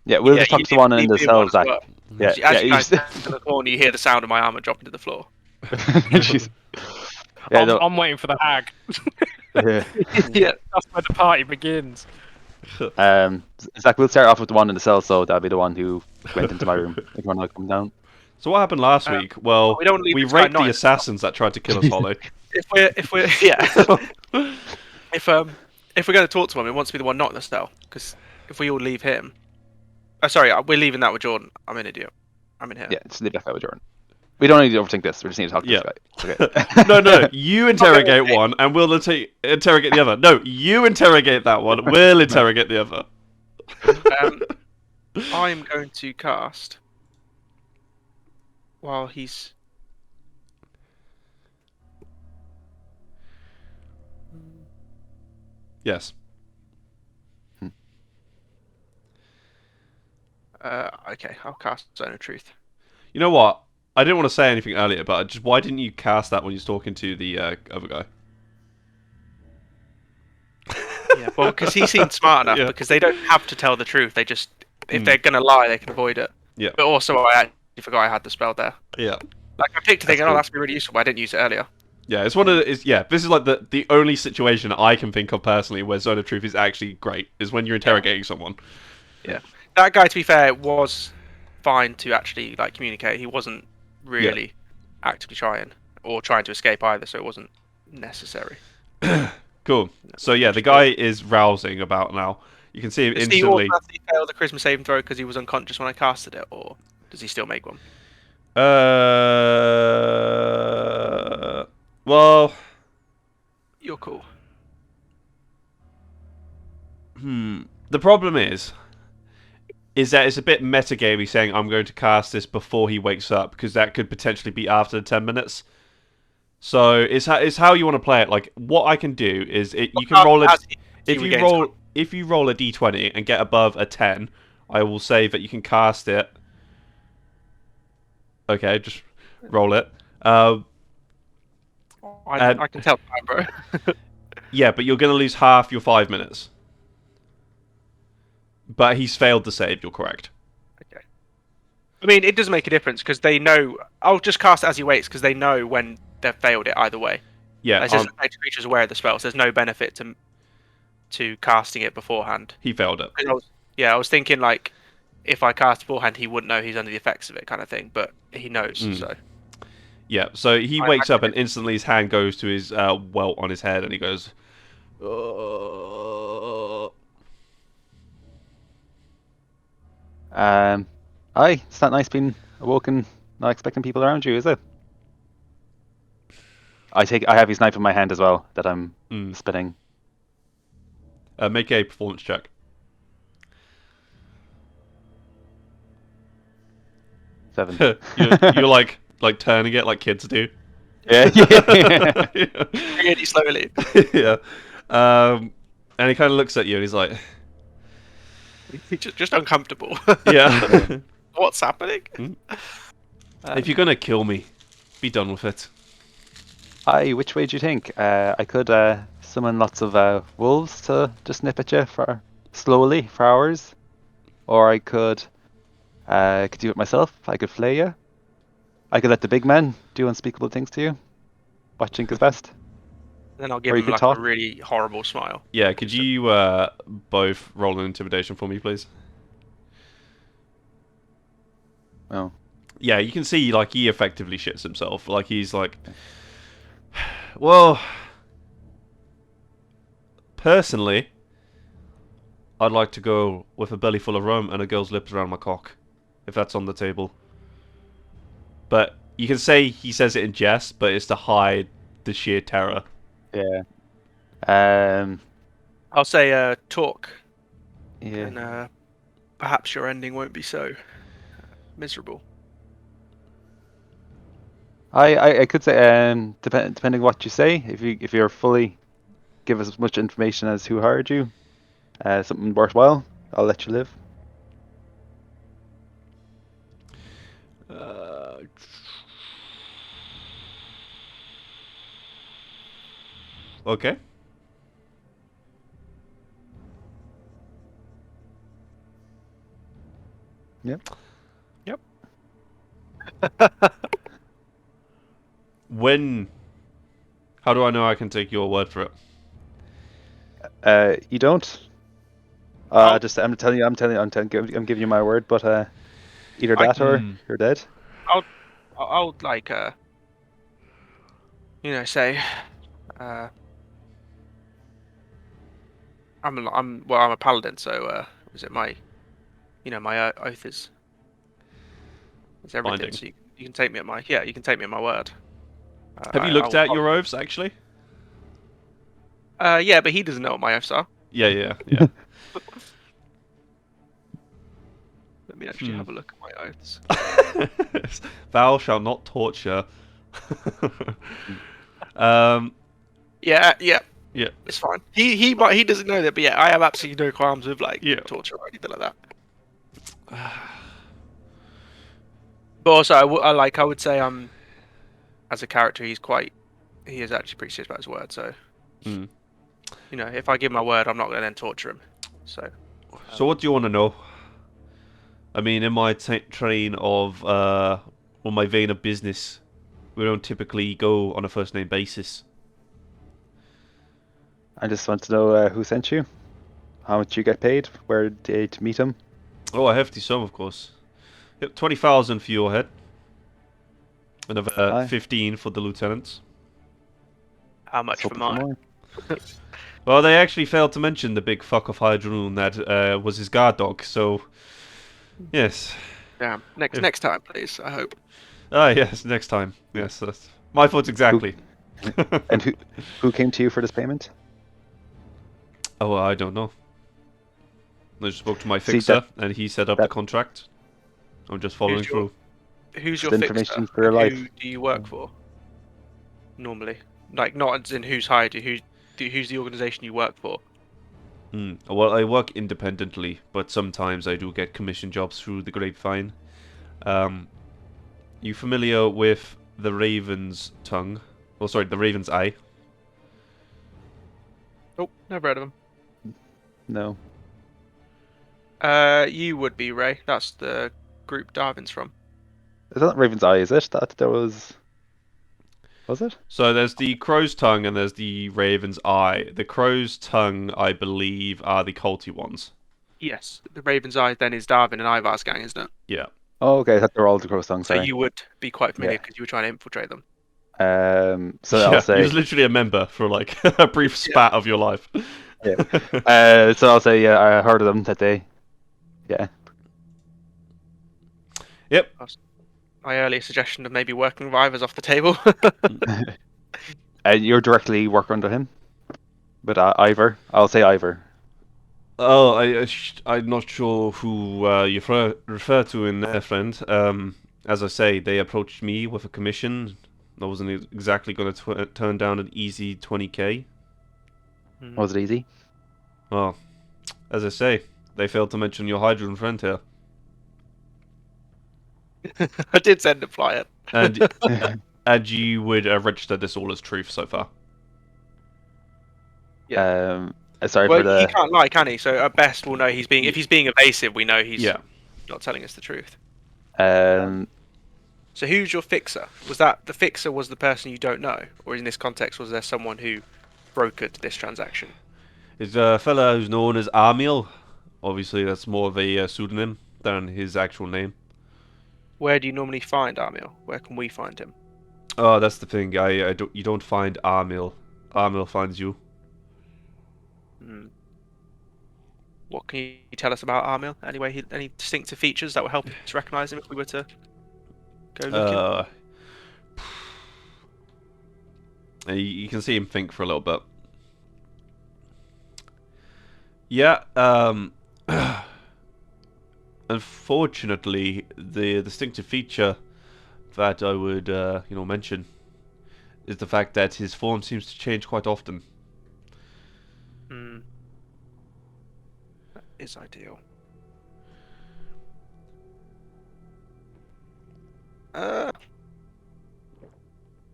Yeah, we'll Yeah, just talk you to the one in leave the me in one cell, as Zach. well. Yeah, As yeah. you guys turn to the corner, you hear the sound of my armor dropping to the floor. Jeez. Yeah, no, I'm waiting for the hag. yeah. Yeah. That's where the party begins. Zach, we'll start off with the one in the cell, so that'll be the one who went into my room. If you want to come down. So what happened last week? Well, we don't wanna leave we this guy raped the not- assassins that tried to kill us, Hollow. If we're yeah, if we're going to talk to him, it wants to be the one not in the cell. Because if we all leave him, oh sorry, we're leaving that with Jordan. I'm an idiot. I'm in here. Yeah, just leave that guy with Jordan. We don't need to overthink this. We just need to talk to Yeah. this guy. Okay. No, you interrogate one, and we'll interrogate the other. No, you interrogate that one, we'll interrogate the other. I'm going to cast while he's. Yes. Okay, I'll cast Zone of Truth. You know what? I didn't want to say anything earlier, but just why didn't you cast that when you was talking to the other guy? Yeah, well, because he seemed smart enough. Yeah. Because they don't have to tell the truth. They just, if they're gonna lie, they can avoid it. Yeah. But also, I actually forgot I had the spell there. Yeah. Like I picked it, thinking, cool. "Oh, that's gonna be really useful." But I didn't use it earlier. Yeah, it's one of the, yeah, this is like the only situation I can think of personally where Zone of Truth is actually great, is when you're interrogating someone. That guy, to be fair, was fine to actually like communicate. He wasn't really actively trying or trying to escape either, so it wasn't necessary. Cool. So yeah, the guy is rousing about now. You can see him Does he instantly. automatically fail the charisma saving throw because he was unconscious when I casted it, or does he still make one? Well, You're cool. the problem is that it's a bit metagamey saying I'm going to cast this before he wakes up, because that could potentially be after the 10 minutes. So it's how you want to play it. Like, what I can do is you can roll it. If you roll a d20 and get above a 10, I will say that you can cast it. Okay, just roll it. I can tell time, bro. Yeah, but you're going to lose half your 5 minutes. But he's failed the save, you're correct. Okay. I mean, it does make a difference because they know. I'll just cast it as he waits because they know when they've failed it either way. Yeah, It says the creature's aware of the spell, so there's no benefit to casting it beforehand. he failed it. I was thinking like if I cast beforehand, he wouldn't know he's under the effects of it, kind of thing. But he knows, so. Yeah, so he I wakes up imagine and instantly his hand goes to his welt on his head and he goes... Aye, it's not nice being awoken, not expecting people around you, is it? I have his knife in my hand as well that I'm spinning. Make a performance check. Seven. you're like turning it like kids do. Yeah. Really slowly. Yeah. And he kind of looks at you and he's like, He's just uncomfortable. yeah. What's happening? If you're going to kill me, be done with it. Aye, which way do you think? I could summon lots of wolves to just nip at you slowly for hours, or I could do it myself. I could flay you. I could let the big men do unspeakable things to you. What do you think is best? Then I'll give Or you him could like talk. a really horrible smile. Yeah, could you both roll an intimidation for me, please? Oh. Yeah, you can see like he effectively shits himself. Like he's like, well, personally, I'd like to go with a belly full of rum and a girl's lips around my cock, if that's on the table. But you can say he says it in jest, but it's to hide the sheer terror. Yeah. I'll say talk, Yeah. and perhaps your ending won't be so miserable. I could say depending what you say. If you're fully give us as much information as who hired you, something worthwhile, I'll let you live. Uh, okay. Yep. When? How do I know I can take your word for it? You don't. I'll- I'm telling you, I'm giving you my word, but either I- that or you're dead. I'll like say I'm a paladin, so is it my my oath is everything. Binding. So you can take me at my you can take me at my word. Have you looked at your oaths actually? Yeah, but he doesn't know what my oaths are. Yeah, yeah, yeah. Let me actually have a look at my oaths. Thou shalt not torture. Yeah, yeah, it's fine. He doesn't know that, but yeah, I have absolutely no qualms with like Yeah. torture or anything like that. But also, I would say as a character, he is actually pretty serious about his word. So, Mm. if I give my word, I'm not going to then torture him. So, So what do you want to know? I mean, in my train of, on my vein of business, we don't typically go on a first name basis. I just want to know who sent you, how much you get paid, where to meet him. Oh, a hefty sum, of course. Yep, 20,000 for your head. Another Aye. 15 for the lieutenants. how much Let's for hope for mine? more. Well, they actually failed to mention the big fuck of Hydroon that was his guard dog, so... Yes. Damn. If- Next time, please. I hope. Ah, yes, next time. Yes, that's my thoughts exactly. And who came to you for this payment? Oh, I don't know. I just spoke to my See, fixer, and he set up the that- contract. I'm just following Who's your- through. Who's your It's fixer? information for your And life. Who do you work for? Normally, like not as in who's hired you. Who's the organisation you work for? Well, I work independently, but sometimes I do get commission jobs through the grapevine. You familiar with the Raven's Tongue? Oh, sorry, the Raven's Eye. Oh, never heard of him. No. You would be Ray. That's the group Darwin's from. Is that Raven's Eye, is it? That there was... Was it? So there's the Crow's Tongue and there's the Raven's Eye. The Crow's Tongue, I believe, are the culty ones. Yes, the Raven's Eye then is Darwin and Ivar's gang, isn't it? Yeah. Oh, okay. I thought they were all the Crow songs, So sorry. you would be quite familiar Yeah. because you were trying to infiltrate them. So yeah, I'll you say... was literally a member for like a brief spat of your life. Yeah. So I'll say, yeah, I heard of them that day. Yeah. Yep. My earlier suggestion of maybe working with Ivers off the table. And you're directly work under him? But Ivor? I'll say Ivor. Oh, I'm not sure who you refer to in there, friend. As I say, they approached me with a commission. I wasn't exactly going to turn down an easy 20k. Was it easy? Well, as I say, they failed to mention your Hydrogen friend here. I did send a flyer. And you would register this all as truth so far. Sorry Well, for the... he can't lie, can he? So at best, we'll know if he's being evasive, we know he's Yeah. not telling us the truth. Um, So who's your fixer? Was that the fixer was the person you don't know, or in this context was there someone who brokered this transaction? It's a fella who's known as Armiel. Obviously, that's more of a pseudonym than his actual name. Where do you normally find Armiel? Where can we find him? Oh, that's the thing. You don't find Armiel. Armiel finds you. What can you tell us about Armiel? Anyway, any distinctive features that will help us recognise him if we were to go looking? You can see him think for a little bit. Yeah, unfortunately, the distinctive feature that I would, mention is the fact that his form seems to change quite often. is ideal?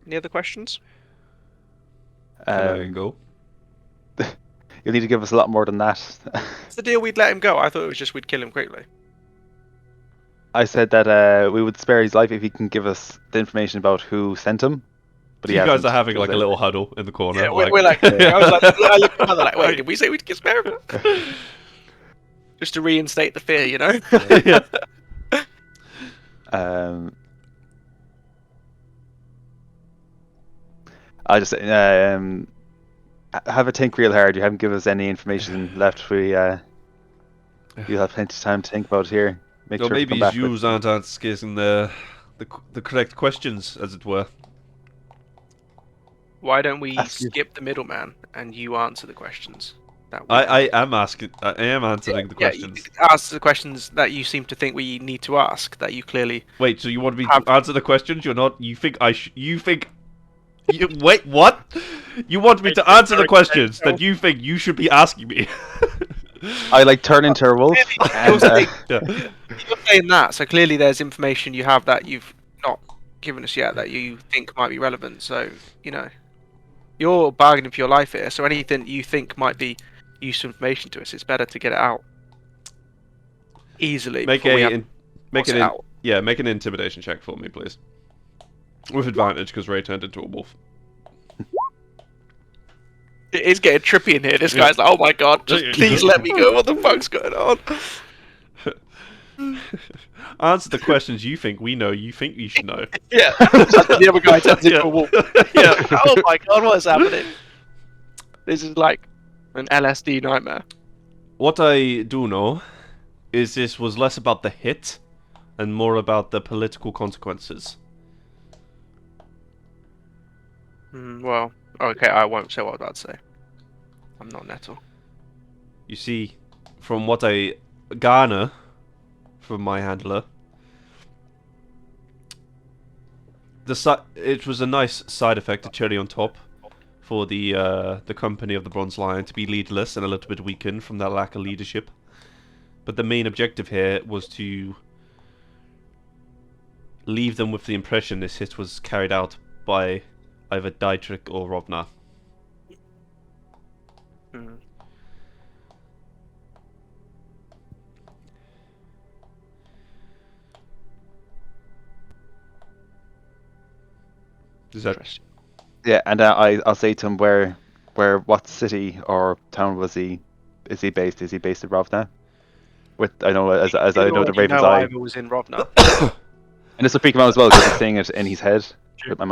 Any other questions? Can I Um, go? you'll need to give us a lot more than that. It's the deal we'd let him go. I thought it was just we'd kill him quickly. I said that we would spare his life if he can give us the information about who sent him. But So he you guys hasn't are having told like a us little huddle in the corner. Yeah, like... we're like, Yeah. I was like, I looked at mother like, wait, did we say we'd kill spare him? Just to reinstate the fear, you know? Yeah. Um, I just have a think real hard. You haven't given us any information left. You'll have plenty of time to think about it here. Make Or sure to maybe come back you with. aren't asking the correct questions, as it were. Why don't we Ask you. skip the middleman and you answer the questions? That I am answering the Yeah, questions. you ask the questions that you seem to think we need to ask. That you clearly Wait, so you want me have- to answer the questions? You're not. You think you think. Wait, what? You want me to answer the questions that you think you should be asking me? I like turn into a wolf. And, Yeah. You're saying that, so clearly there's information you have that you've not given us yet that you think might be relevant. So, you know, you're bargaining for your life here. So anything you think might be useful information to us, it's better to get it out easily Make before we have a to make force an it out. yeah, make an intimidation check for me, please. With advantage, because Ray turned into a wolf. It is getting trippy in here. This Yeah. guy's like, oh my god, just Yeah. please let me go. What the fuck's going on? Answer the questions you think we know. You think you should know. Yeah. The other guy turns into Yeah. a wolf. Yeah. Oh my god, what is happening? This is like an LSD nightmare. What I do know is this was less about the hit and more about the political consequences. Well, okay, I won't say what I was about to say. I'm not Nettle. You see, from what I garner from my handler, it was a nice side effect, a cherry on top, for the company of the Bronze Lion to be leaderless and a little bit weakened from that lack of leadership. But the main objective here was to leave them with the impression this hit was carried out by either Dietrich or Rovna. Is that Interesting. yeah, and I'll say to him what city or town is he based? Is he based in Rovna? With I know as I know the Raven's Eye, Ivor was in Rovna. and this will freak him out as well because he's saying it in his head with my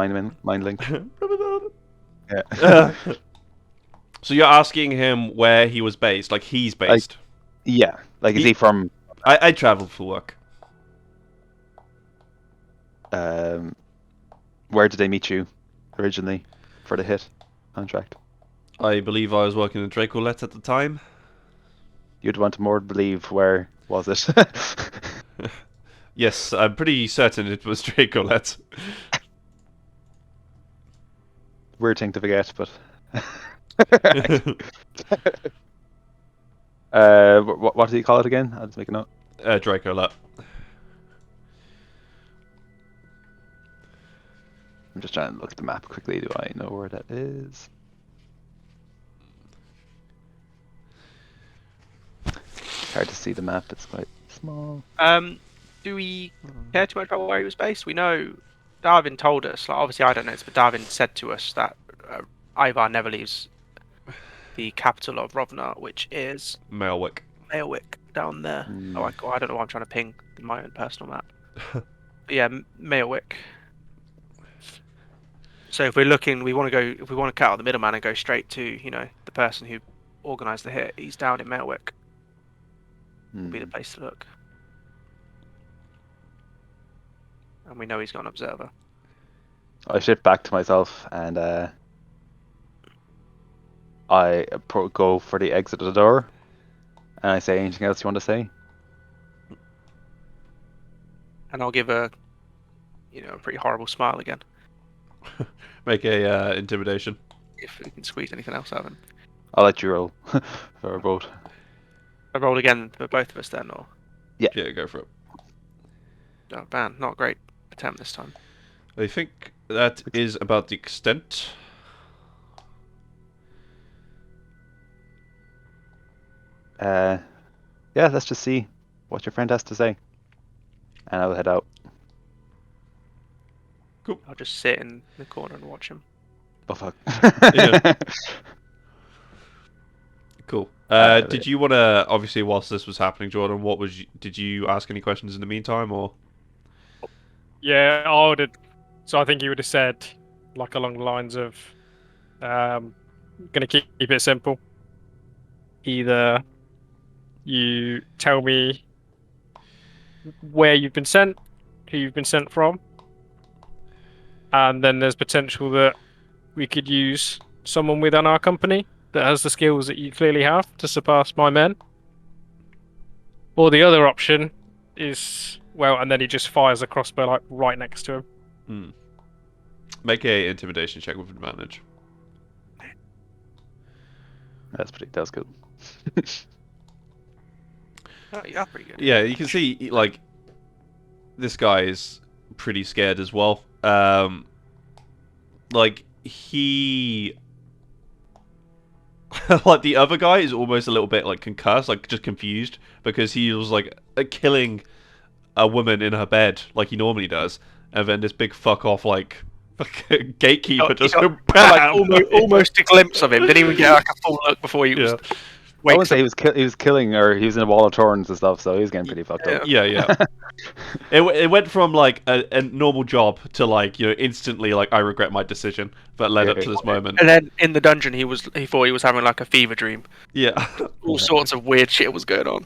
mind link. Yeah. So you're asking him where he was based, like he's based. Yeah, like is he from? I traveled for work. Where did they meet you originally for the hit contract? I believe I was working in Dracolet at the time. You'd want more to believe where was it? Yes, I'm pretty certain it was Dracolet. Weird thing to forget, but. What do you call it again? I'll just make a note. Dracolet. I'm just trying to look at the map quickly. Do I know where that is? Hard to see the map. It's quite small. Do we care too much about where he was based? We know Darwin told us. Like, obviously, I don't know this, but Darwin said to us that Ivar never leaves the capital of Rovna, which is Mailwick. Mailwick down there. Mm. Oh, I don't know what I'm trying to ping in my own personal map. But yeah, Mailwick. So if we're looking, we want to cut out the middleman and go straight to, the person who organised the hit. He's down in Mailwick. Would be the place to look. And we know he's got an observer. I shift back to myself and I go for the exit of the door. And I say, anything else you want to say? And I'll give a pretty horrible smile again. Make a intimidation. If we can squeeze anything else out of him. I'll let you roll for a vote. I roll again for both of us then, or Yeah, go for it. oh man, not a great attempt this time. I think that is about the extent. Yeah, let's just see what your friend has to say, and I'll head out. I'll just sit in the corner and watch him. Oh fuck. Yeah. Cool. Yeah. Did you want to, obviously, whilst this was happening, Jordan? Did you ask any questions in the meantime, or? Yeah, I would have. So I think he would have said, like along the lines of, "Gonna keep it simple. Either you tell me where you've been sent, who you've been sent from, and then there's potential that we could use someone within our company that has the skills that you clearly have to surpass my men. Or the other option is, well, and then he just fires a crossbow like right next to him. Make a intimidation check with advantage. That was good. Oh, you're pretty good. Yeah, you can see like this guy is pretty scared as well. Like he, like the other guy is almost a little bit like concussed, like just confused because he was like killing a woman in her bed like he normally does, and then this big fuck off like gatekeeper just got, bam! like almost a glimpse of him. Didn't even get like a full look before he was. Yeah. I wouldn't say he was killing, or he was in a wall of thorns and stuff, so he was getting pretty fucked up. Yeah. It went from like a normal job to like, you know, instantly like I regret my decision that led up to this moment. And then in the dungeon, he thought he was having like a fever dream. Yeah. All sorts of weird shit was going on.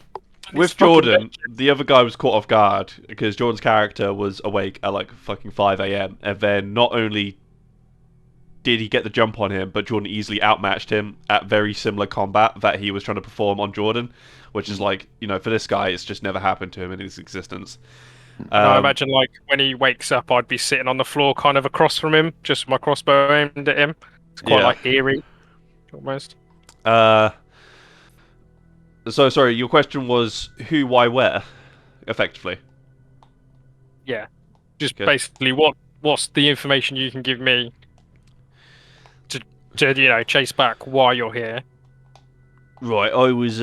With Jordan, the other guy was caught off guard because Jordan's character was awake at like fucking 5 a.m. and then not only did he get the jump on him, but Jordan easily outmatched him at very similar combat that he was trying to perform on Jordan, which is like, you know, for this guy, it's just never happened to him in his existence. I imagine like when he wakes up, I'd be sitting on the floor kind of across from him, just with my crossbow aimed at him. It's quite like eerie, almost. So sorry, your question was who, why, where, effectively. Yeah, just Okay. basically what's the information you can give me to you know chase back why you're here. Right, I was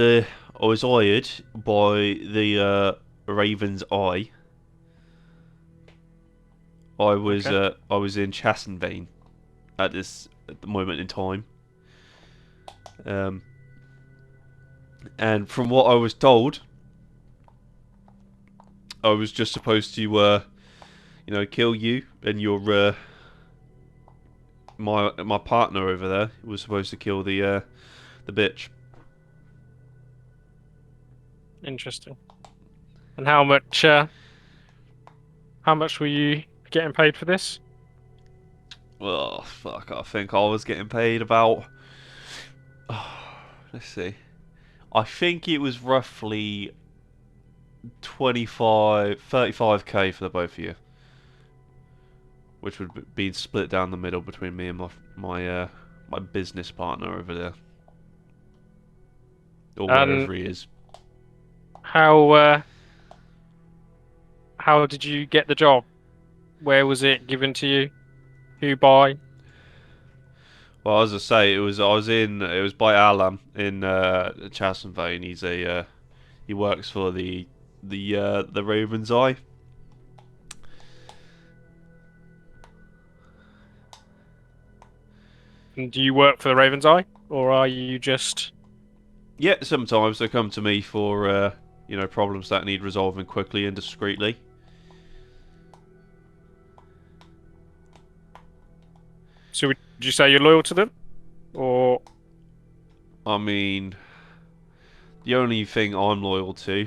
hired by the Raven's Eye. I was in Chassenvane at the moment in time. And from what I was told, I was just supposed to you know, kill you and your my partner over there was supposed to kill the bitch. Interesting. And how much were you getting paid for this? Well, fuck, I think I was getting paid about let's see. I think it was roughly 35k for the both of you, which would be split down the middle between me and my business partner over there, or wherever he is. How did you get the job? Where was it given to you? Who by? Well, as I say, it was by Alan in Chassenvane. He's he works for the Raven's Eye. And do you work for the Raven's Eye, or are you just? Yeah, sometimes they come to me for you know, problems that need resolving quickly and discreetly. So would you say you're loyal to them, or? I mean, the only thing I'm loyal to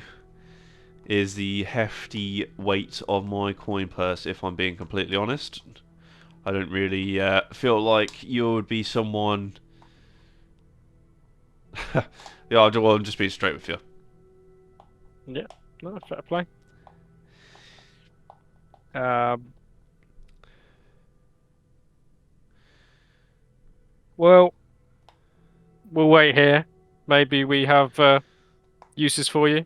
is the hefty weight of my coin purse, if I'm being completely honest. I don't really feel like you would be someone... yeah, I'm just being straight with you. Yeah, no, fair play. Well, we'll wait here. Maybe we have uses for you.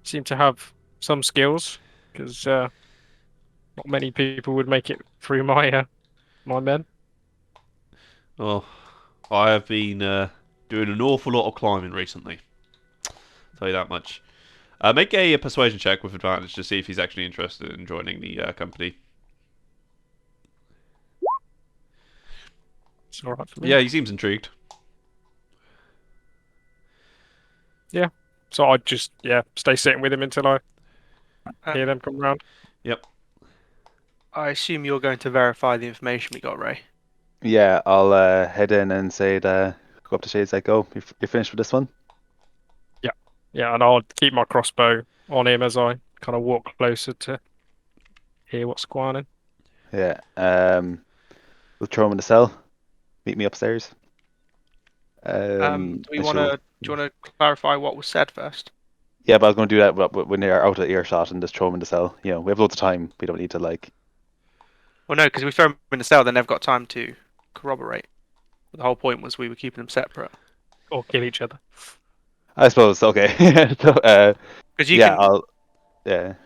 Seem to have some skills, because not many people would make it through my men. Well, I have been doing an awful lot of climbing recently. Tell you that much. Make a persuasion check with advantage to see if he's actually interested in joining the company. It's all right for me. Yeah, he seems intrigued. So I'd just stay sitting with him until I hear Um, them come round. Yep. I assume you're going to verify the information we got, Ray. Yeah, I'll head in and say go up to Shades like, "Go, you're finished with this one." Yeah, and I'll keep my crossbow on him as I kind of walk closer to hear what's going on. Yeah. We'll throw him in the cell. Meet me upstairs. Do we I want shall- to? Do you want to clarify what was said first? Yeah, but I was going to do that when they're out of earshot and just throw him in the cell. You know, we have loads of time. We don't need to like. Well, no, because we throw them in the cell, then they've got time to corroborate. The whole point was we were keeping them separate. Or kill each other. I suppose. Okay. So, Because you yeah, can.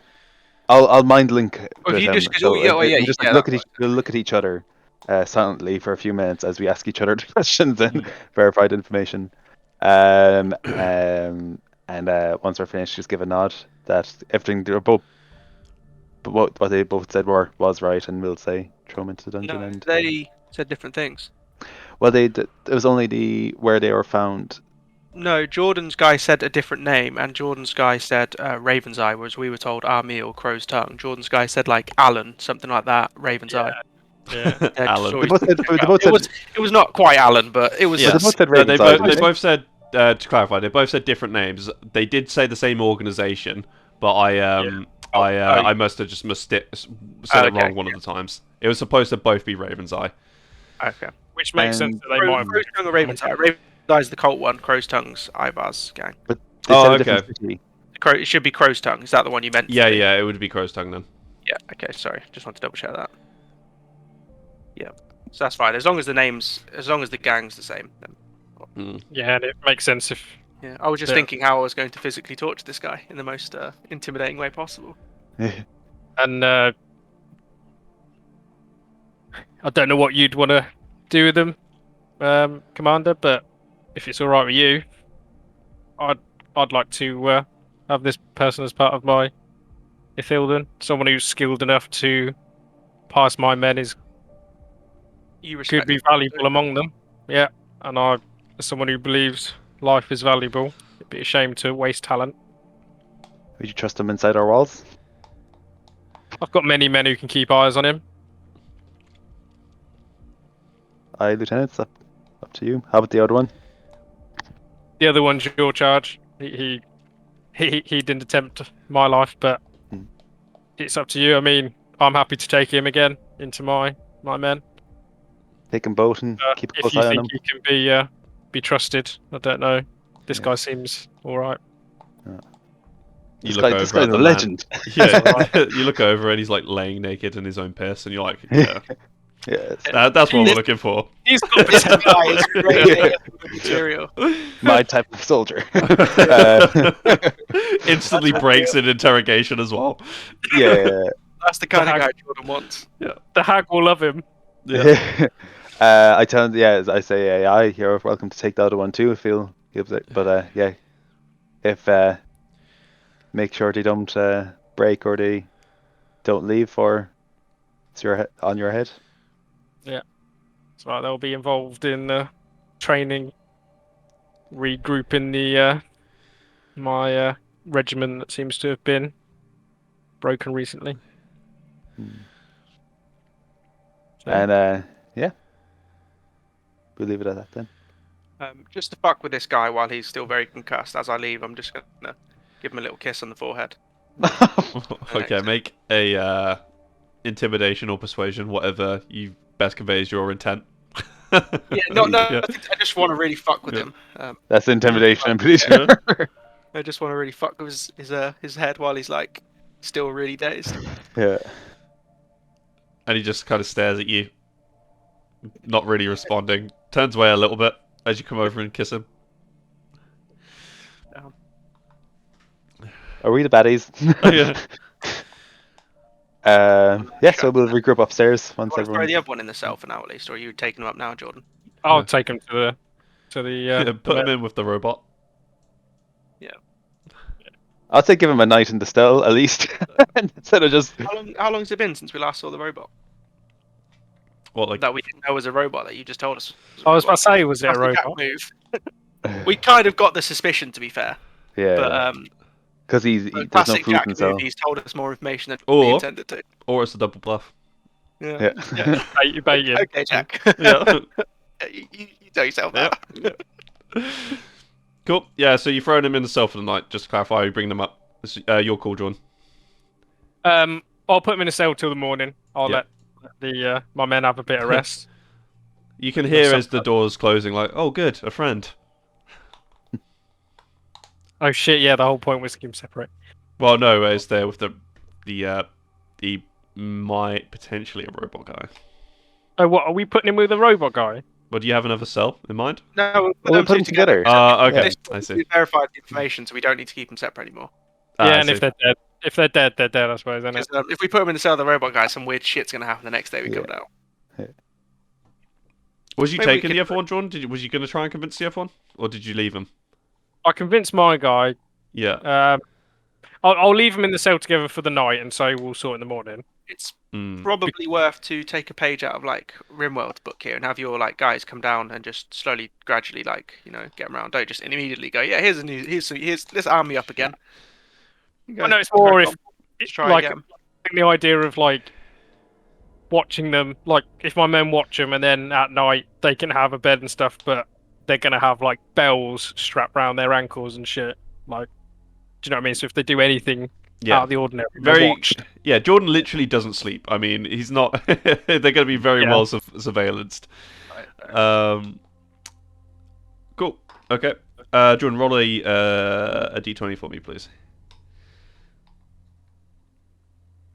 I'll mind link Or if with you him. just- 'cause So you- yeah, well, yeah, we'll just like, yeah, look that at we'll look at each other silently for a few minutes as we ask each other questions and verified information. And once we're finished, just give a nod that everything they're both, but what they both said was right, and we'll say throw them into the dungeon. No, And they said different things. well, it was only where they were found. No, Jordan's guy said a different name, and Jordan's guy said Raven's Eye, whereas we were told Army or Crow's Tongue. Jordan's guy said like Alan, something like that. Raven's Eye. Yeah. They're Alan. They just always- both said it was not quite Alan, but it was. Yeah. they both said No, Raven's Eye, didn't they they? both said, to clarify, they both said different names. They did say the same organization, but I must have just said it Okay, wrong one of the times. It was supposed to both be Raven's Eye. Okay. Which makes sense And- that they might have. Crow's Tongue or Raven's Eye. Raven's Eye is the cult one. Crow's Tongue's Ivar's gang. But they Oh, said a okay. different city. It should be Crow's Tongue. Is that the one you meant? Yeah, to be? yeah, it would be Crow's Tongue then. Yeah. Okay. Sorry. Just want to double check that. Yeah. So that's fine. As long as the gang's the same. Then, Yeah, and it makes sense if. yeah. I was just Yeah. thinking how I was going to physically torture this guy in the most intimidating way possible. And I don't know what you'd want to do with them, Commander, but if it's all right with you, I'd like to have this person as part of my Ithilden. Someone who's skilled enough to pass my men You could be valuable among them. Yeah, and as someone who believes life is valuable, it'd be a shame to waste talent. Would you trust them inside our walls? I've got many men who can keep eyes on him. Aye, Lieutenant, it's up to you. How about the other one? The other one's your charge. He didn't attempt my life, but Hmm. it's up to you. I mean, I'm happy to take him again into my men. Take them both and keep a If close you eye on think them. he can be trusted, I don't know. This Yeah. guy seems all right. You This look guy's over at a the man. legend. Yeah, you look over and he's like laying naked in his own piss, and you're like, yeah, Yes. that's what we're looking for. He's got This guy is great Yeah. material. My type of soldier. Instantly breaks in interrogation as well. Yeah. That's the kind of guy Jordan wants. the hag will love him. Yeah. I tell him, yeah, I say, aye, you're welcome to take the other one too if you'll give it. But yeah, if make sure they don't break or they don't leave for it's on your head. So they'll be involved in training, regrouping the my regiment that seems to have been broken recently. So, And yeah, we'll leave it at that then. Just to fuck with this guy while he's still very concussed. As I leave, I'm just gonna give him a little kiss on the forehead. Okay, make a intimidation or persuasion, whatever you best conveys your intent. Yeah, no, Yeah. I just want to really fuck with Yeah. him. That's intimidation, I'm pretty sure. I just want to really fuck with his head while he's like still really dazed. Yeah. And he just kind of stares at you, not really responding. Turns away a little bit as you come over and kiss him. Are we the baddies? Yeah. Yeah, so we'll regroup upstairs once Want to throw everyone. the other one in the cell for now, at least, or are you taking them up now, Jordan? I'll take him to the Yeah, put him in with the robot. I'd say give him a night in the cell at least, instead of just. How long has it been since we last saw the robot? What, like? That we didn't know was a robot. That you just told us. I was about to say, was it a Classic Jack robot? move. We kind of got the suspicion, to be fair, Yeah, but because there's no classic food Jack in the cell. move. He's told us more information than we Or, intended to. or it's a double bluff. Yeah. Baited. Okay, Jack. Yeah. you tell yourself that. Cool. Yeah, so you're throwing them in the cell for the night. Just to clarify, you bring them up. This, your call, John. I'll put him in a cell till the morning. I'll Yeah. let the my men have a bit of rest. You can hear as the door's closing, like, oh, good, a friend. Oh shit! Yeah, the whole point was to keep them separate. Well, no, it's there with the might potentially a robot guy. Oh, what are we putting him with a robot guy? Well, do you have another cell in mind? No, We'll put them together. Okay, This- I see. We verified the information, so we don't need to keep them separate anymore. I Yeah, and see. if they're dead, they're dead. I suppose, isn't it? Because if we put them in the cell of the robot guy, some weird shit's gonna happen the next day we come out. Was you Maybe we taking could- the other one, John? Was you going to try and convince the other one, or did you leave him? I convinced my guy. Yeah. I'll leave them in the cell together for the night, and so we'll sort in the morning. It's Mm. probably worth to take a page out of like Rimworld's book here and have your like guys come down and just slowly, gradually, like get them around. Don't just immediately go. Yeah, here's let's arm me up again. I know it's more if Let's try like again. the idea of like watching them, like if my men watch them, and then at night they can have a bed and stuff, but they're gonna have like bells strapped around their ankles and shit. Like, do you know what I mean? So if they do anything Yeah. out of the ordinary, they're Very. watched. Yeah, Jordan literally doesn't sleep. I mean, he's not. They're going to be very Yeah. well surveillanced. Cool. Okay. Jordan, roll a d20 for me, please.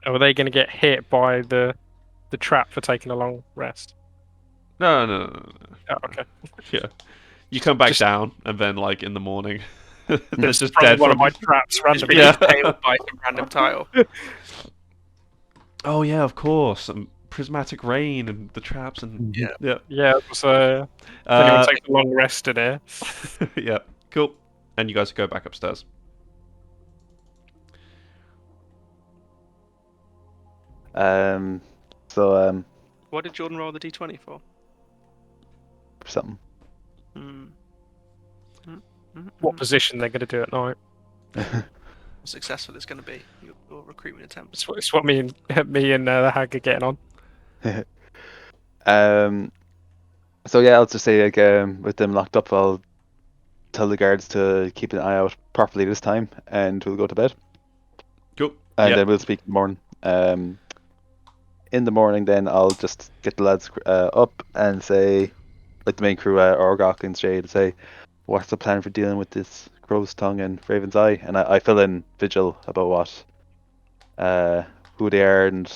Are they gonna get hit by the trap for taking a long rest? No. Oh, okay. Yeah. You come back Just- down, and then, like, in the morning, they're just Sprung dead one from... of my traps randomly. Yeah. Tailed by some random tile. Oh, yeah, of course. Prismatic rain and the traps and... Yeah. Yeah, so anyone take a long rest in here. Yeah, cool. And you guys go back upstairs. So What did Jordan roll the d20 for? something. What position they're gonna do at night? How successful it's going to be, your recruitment attempt. It's what me and the hag are getting on. So yeah, I'll just say like with them locked up, I'll tell the guards to keep an eye out properly this time, and we'll go to bed. Cool. And Yeah. then we'll speak in the morning. In the morning, then I'll just get the lads up and say, like the main crew, Orgok and Jade, say, what's the plan for dealing with this Crow's Tongue and Raven's Eye? And I fill in Vigil about what, who they are and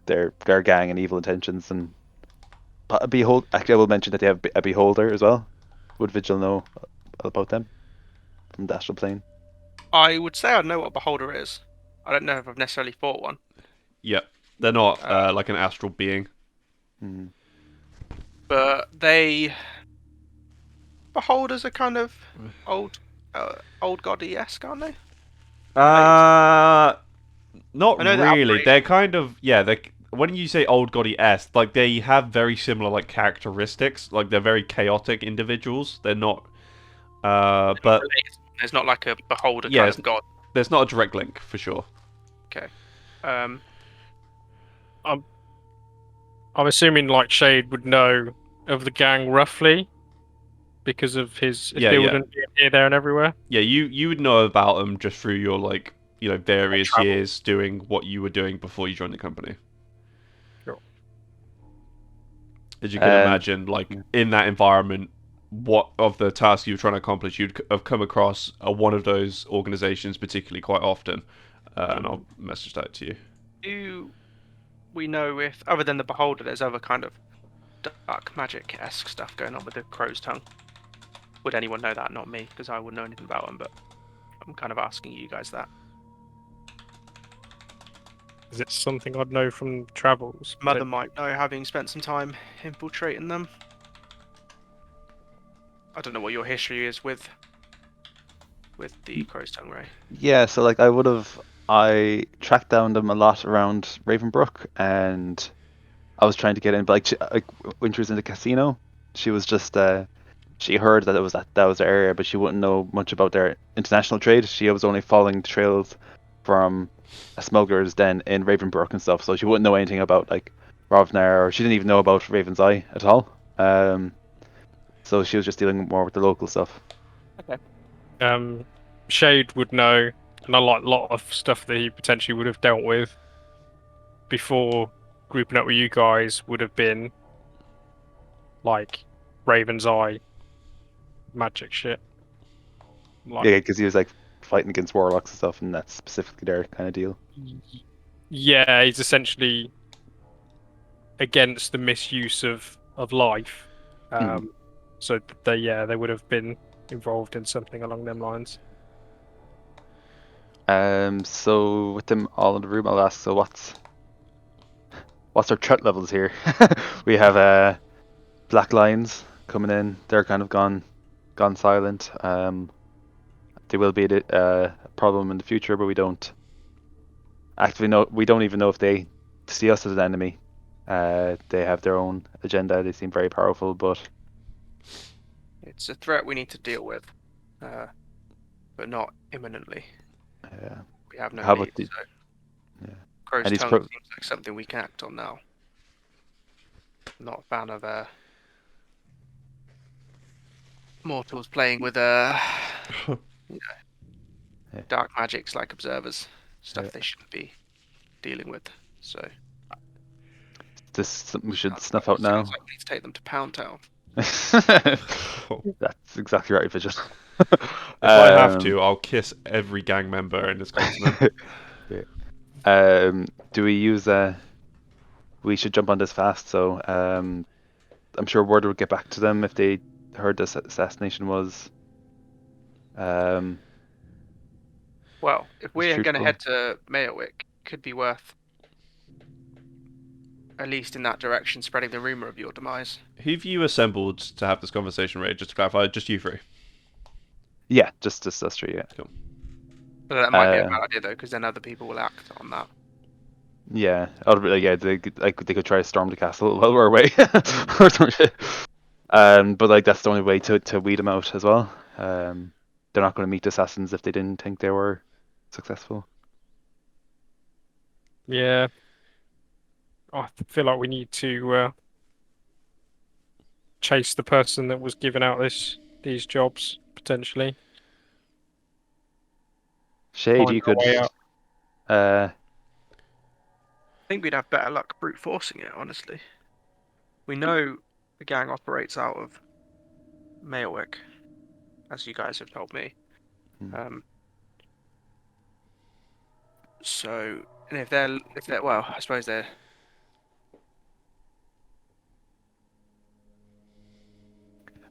their gang and evil intentions, and a behold. Actually, I will mention that they have a beholder as well. Would Vigil know about them from the astral plane? I would say I know what a beholder is. I don't know if I've necessarily fought one. Yeah. They're not like an astral being. Hmm. But beholders are kind of old goddy-esque, aren't they? Not I know they're really. outraged. They're kind of they. When you say old goddy-esque, like they have very similar like characteristics. Like they're very chaotic individuals. They're not. But There's not like a beholder Yeah, kind it's- of god. there's not a direct link for sure. I'm assuming like Shade would know of the gang roughly because of his Yeah, building being here, there, and everywhere. Yeah, you would know about them just through your like various travel. years doing what you were doing before you joined the company. Sure. As you can imagine, like in that environment, what of the tasks you were trying to accomplish, you'd have come across one of those organizations particularly quite often, and I'll message that to you. Do we know if, other than the beholder, there's other kind of dark magic-esque stuff going on with the Crow's Tongue? Would anyone know that? Not me, because I wouldn't know anything about them, but I'm kind of asking you guys that. Is it something I'd know from travels? Mother might know, having spent some time infiltrating them. I don't know what your history is with the Crow's Tongue Ray. Yeah, so like I tracked down them a lot around Ravenbrook, and I was trying to get in, but like when she was in the casino, she was just she heard that that was the area, but she wouldn't know much about their international trade. She was only following the trails from a smuggler's den in Ravenbrook and stuff, so she wouldn't know anything about like Rovnar, or she didn't even know about Raven's Eye at all. So she was just dealing more with the local stuff. Shade would know, and a lot of stuff that he potentially would have dealt with before grouping up with you guys would have been like Raven's Eye magic shit. Like, Yeah, because he was like fighting against warlocks and stuff, and that's specifically their kind of deal. yeah, he's essentially against the misuse of life. So they would have been involved in something along them lines. So with them all in the room, I'll ask. So what's our threat levels here? We have black lions coming in. They're kind of gone silent. They will be a problem in the future, but we don't actively know. We don't even know if they see us as an enemy. They have their own agenda. They seem very powerful, but It's a threat we need to deal with, but not imminently. We have no how need. about the? So Yeah. Crow's And he's Tongue pro- seems like something we can act on now. Not a fan of mortals playing with dark magics like observers, stuff Yeah. they shouldn't be dealing with. So This is something we should sounds snuff like, out now. sounds like we need to take them to Pound Town. That's exactly right, Vision. If I have to, I'll kiss every gang member in this continent. Do we use we should jump on this fast, so I'm sure word would get back to them if they heard this assassination was Well, if we're going to truthful. head to Mayowick, could be worth, at least in that direction, spreading the rumor of your demise. Who've you assembled to have this conversation, Ray? Just to clarify, just you three. Yeah, just us three, yeah. Cool. But that might be a bad idea though, because then other people will act on that. Yeah, they could try to storm the castle while we're away or some shit. But like that's the only way to weed them out as well. They're not going to meet assassins if they didn't think they were successful. Yeah, I feel like we need to chase the person that was giving out these jobs potentially. Shade, Find you our could. way out. I think we'd have better luck brute forcing it, honestly. We know the gang operates out of Mayowick, as you guys have told me. So, and if they're well, I suppose they're.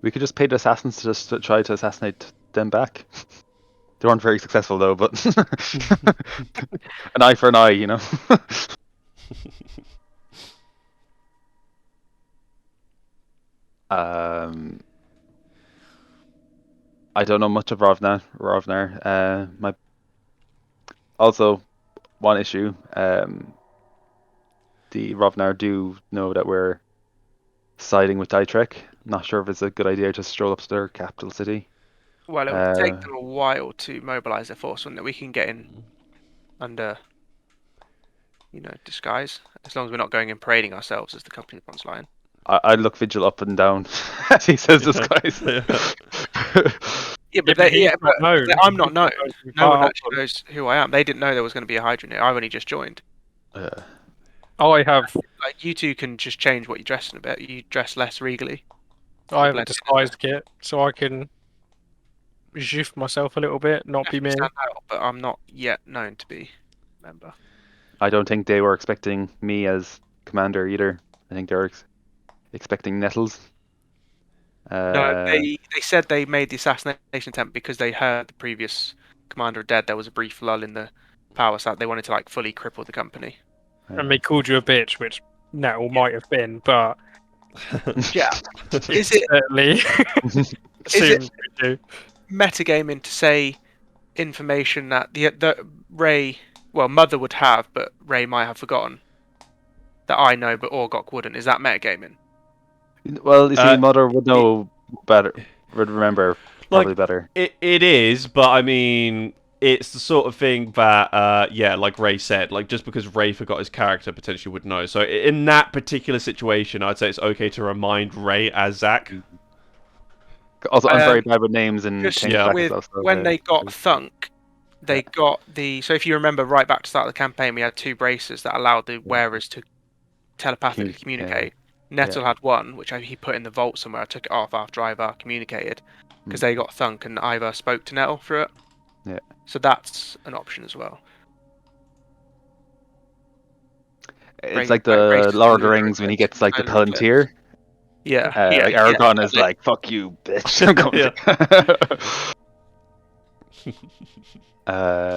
We could just pay the assassins to just try to assassinate them back. They weren't very successful though, but an eye for an eye, you know. I don't know much of Rovnar. My also one issue. The Rovnar do know that we're siding with Dietrich. Not sure if it's a good idea to stroll up to their capital city. Well, it would take them a while to mobilize their force, wouldn't it? We can get in under, disguise, as long as we're not going and parading ourselves as the company front's line. I look Vigil up and down as he says this, guys. Yeah, but I'm not known. No one actually knows who I am. They didn't know there was going to be a Hydra in it. I've only just joined. I have. Like, you two can just change what you dress in a bit. You dress less regally. I have a disguise kit, so I can shift myself a little bit, not be me. Stand out, but I'm not yet known to be a member. I don't think they were expecting me as commander either. I think they were expecting Nettles. No, they said they made the assassination attempt because they heard the previous Commander are dead, there was a brief lull in the power sat. They wanted to like fully cripple the company. And they called you a bitch, which Nettle might have been, but Yeah. Is it certainly assumed you do. metagaming to say information that the Ray, well, Mother would have, but Ray might have forgotten that I know, but Orgok wouldn't? Is that metagaming? Well, you see, Uh, Mother would know better, would remember probably Like, better. it is, but I mean, it's the sort of thing that, yeah, like Ray said, like just because Ray forgot his character potentially would know. So in that particular situation, I'd say it's okay to remind Ray as Zach. Also, I'm very bad with names and Just change Yeah. back with and stuff. So when yeah. they got Thunk, they got the. So if you remember right back to the start of the campaign, we had 2 braces that allowed the wearers to telepathically communicate. Nettle had one, which he put in the vault somewhere. I took it off after Ivar communicated, because they got Thunk and Ivar spoke to Nettle through it. Yeah. So that's an option as well. It's like the Lord of the Rings when he gets like the Palantir. Yeah. Like Aragorn is like, "Fuck you, bitch." I'm going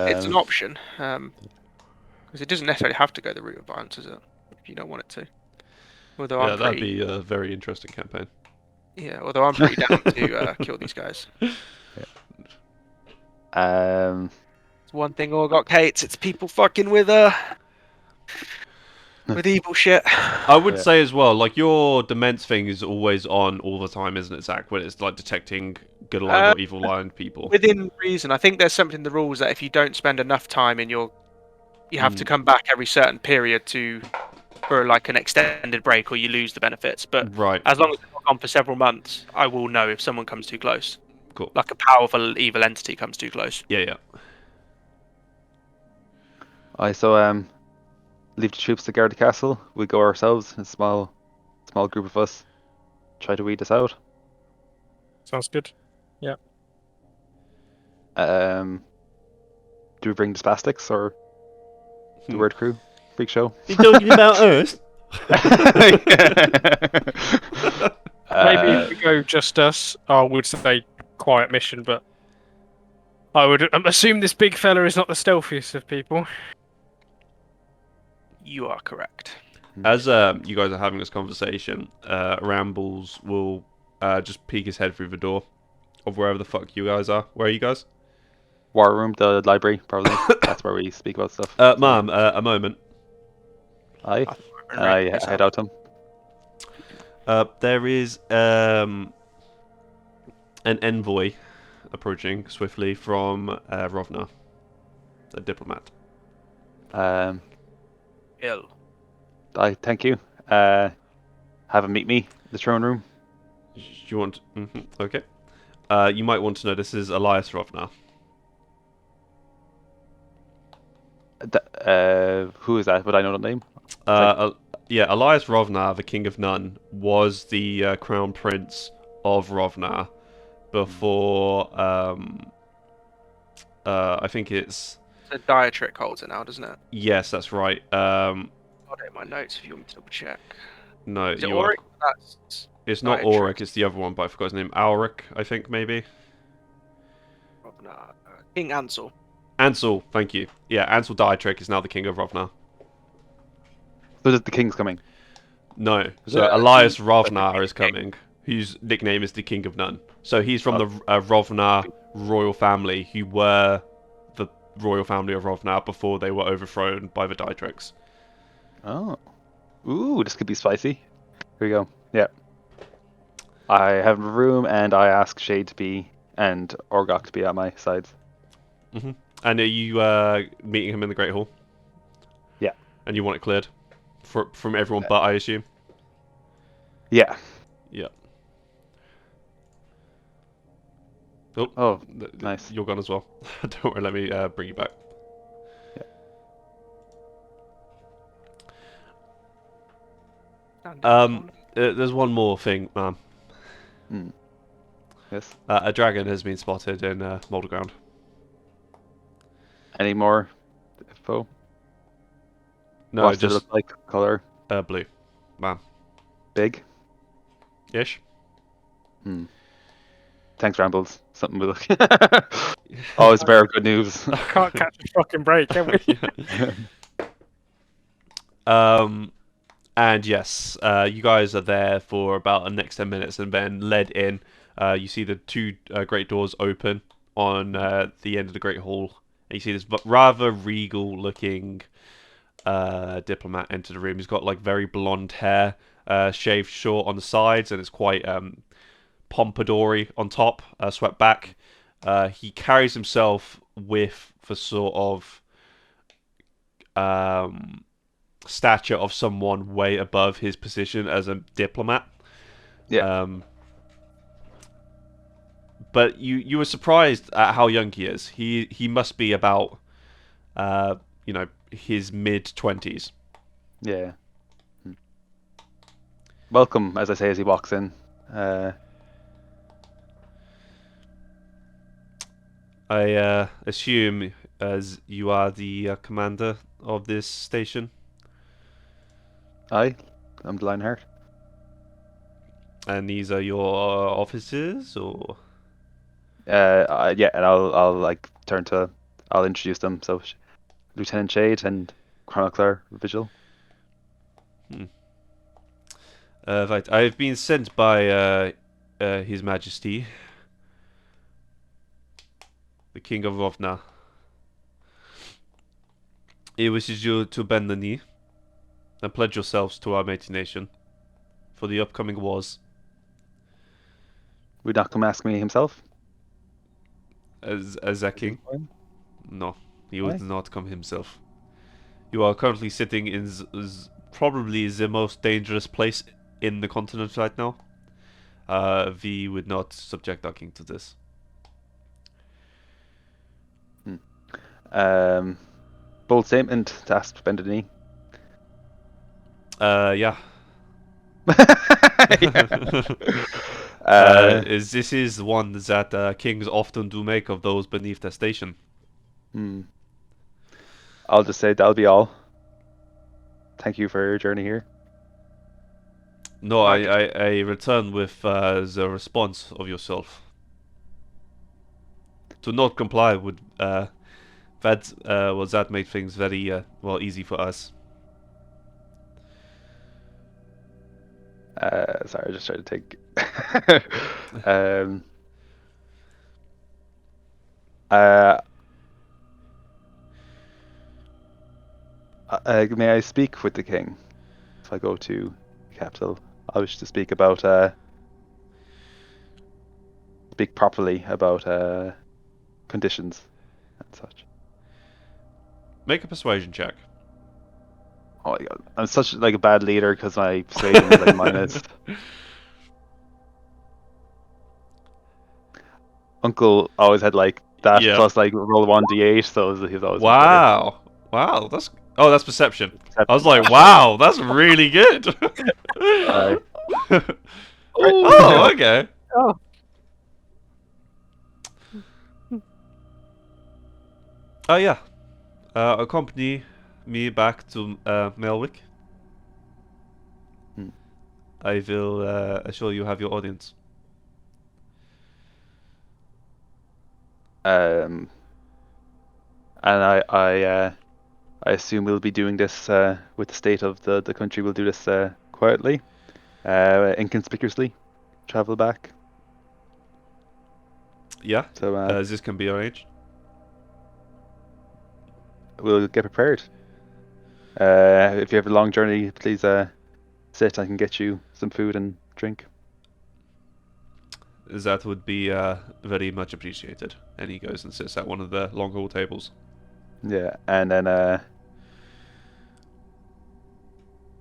It's an option, because it doesn't necessarily have to go the route of violence, does it? If you don't want it to. Although Yeah, I'm that'd pretty, be a very interesting campaign. yeah. Although I'm pretty down to kill these guys. It's one thing Orgok hates. It's people fucking with evil shit. I would say as well, like your demence thing is always on all the time, isn't it, Zach? When it's like detecting good aligned or evil aligned people. Within reason, I think there's something in the rules that if you don't spend enough time in you have to come back every certain period for like an extended break, or you lose the benefits. But Right. as long as it's not on for several months, I will know if someone comes too close. Cool. Like a powerful evil entity comes too close. Yeah. Leave the troops to guard the castle. We go ourselves, a small group of us. Try to weed this out. Sounds good. Yeah. Do we bring the spastics or the word crew? Freak show. You talking about us? Maybe if we go just us, I would say quiet mission, but I would assume this big fella is not the stealthiest of people. You are correct. As you guys are having this conversation, Rambles will just peek his head through the door of wherever the fuck you guys are. Where are you guys? War room, the library, probably. That's where we speak about stuff. Ma'am, a moment. I head out to him. There is an envoy approaching swiftly from Rovna, a diplomat. Ill. I thank you. Have him meet me in the throne room. Do you want? Okay. You might want to know this is Elias Rovna. Who is that? Would I know the name? Yeah, Elias Rovna, the King of None, was the crown prince of Rovna before. I think it's. The Diatric holds it now, doesn't it? Yes, that's right. I'll take my notes if you want me to double check. No, Is it you are. Auric? That's It's not Diatric. Auric. It's the other one, but I forgot his name. Auric, I think maybe. King Ansel. Ansel, thank you. Yeah, Ansel Diatric is now the king of Rovna. So the king's coming. No, so Elias Rovna is coming, whose nickname is the King of None. So he's from the Rovna royal family, who were the royal family of Rovna before they were overthrown by the Diatrics. Oh. Ooh, this could be spicy. Here we go. Yeah. I have a room and I ask Shade to be and Orgok to be at my sides. And are you meeting him in the Great Hall? Yeah. And you want it cleared? From everyone but, I assume? Yeah. Yeah. Oh, nice. You're gone as well. Don't worry, let me bring you back. Yeah. There's one more thing, man. Yes. A dragon has been spotted in Mulderground. Any more info? No, What does it just look like? Color? blue. Man. Big? Ish. Thanks, Rambles. Something we look. Always a bearer of good news. Can't catch a fucking break, can we? And yes, you guys are there for about the next 10 minutes and then led in. You see the two great doors open on the end of the Great Hall. And you see this rather regal looking diplomat enter the room. He's got like very blonde hair, shaved short on the sides, and it's quite pompadour-y on top, swept back. He carries himself with the sort of stature of someone way above his position as a diplomat. Yeah. But you were surprised at how young he is. He must be about his mid-20s. Yeah. Welcome, as I say as he walks in. I assume as you are the commander of this station. I'm the Lionheart. And these are your officers, or? Yeah, and I'll introduce them. So, Lieutenant Shade and Chronicler Vigil. Right, I've been sent by His Majesty, the King of Rovna. He wishes you to bend the knee and pledge yourselves to our mighty nation for the upcoming wars. Would not come ask me himself? As a king? No, he would not come himself. You are currently sitting in probably the most dangerous place in the continent right now. We would not subject our king to this. Bold statement to ask to bend the knee. Yeah. This is one that kings often do make of those beneath their station. I'll just say that'll be all. Thank you for your journey here. No, I return with the response of yourself. To not comply would that made things very easy for us. Sorry, I just tried to take. May I speak with the king? If I go to the capital, I wish to speak properly about conditions and such. Make a persuasion check. Oh my god, I'm such like a bad leader because my persuasion is like minus. Uncle always had like that plus like roll 1d8, so he's always wow. That's perception. I was like, wow, that's really good. Oh, okay. Oh. Yeah. Accompany me back to Melwick. I will assure you have your audience. And I assume we'll be doing this with the state of the country. We'll do this quietly, inconspicuously. Travel back. Yeah. So this can be arranged. We'll get prepared. If you have a long journey, please sit. I can get you some food and drink. That would be very much appreciated. And he goes and sits at one of the long hall tables. Yeah, and then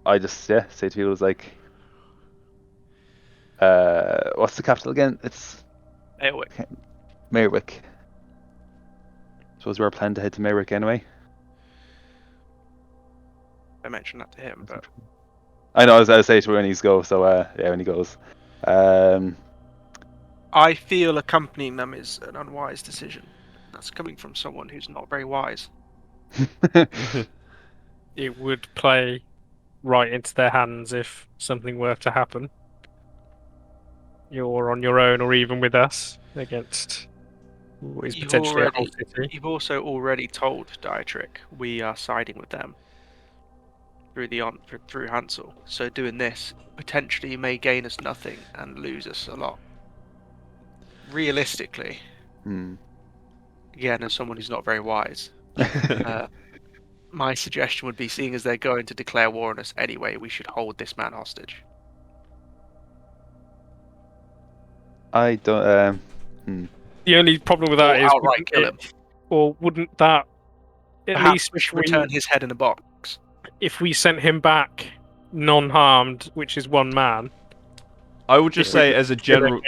I just say to people, it's like, what's the capital again? It's Mayerwick. Suppose we're planning to head to Mayerwick anyway. I mentioned that to him, but I know. I'll say to when he's go. So yeah, when he goes. I feel accompanying them is an unwise decision. That's coming from someone who's not very wise. It would play right into their hands if something were to happen. You're on your own, or even with us. against what is You've potentially a whole already, city. you've also already told Dietrich we are siding with them through Hansel. So doing this potentially may gain us nothing and lose us a lot. Realistically, again, as someone who's not very wise, my suggestion would be, seeing as they're going to declare war on us anyway, we should hold this man hostage. I don't. The only problem with Or that is, outright kill him. or wouldn't that at Perhaps least we should return his head in a box. if we sent him back non-harmed, which is one man, I would just say, as a general,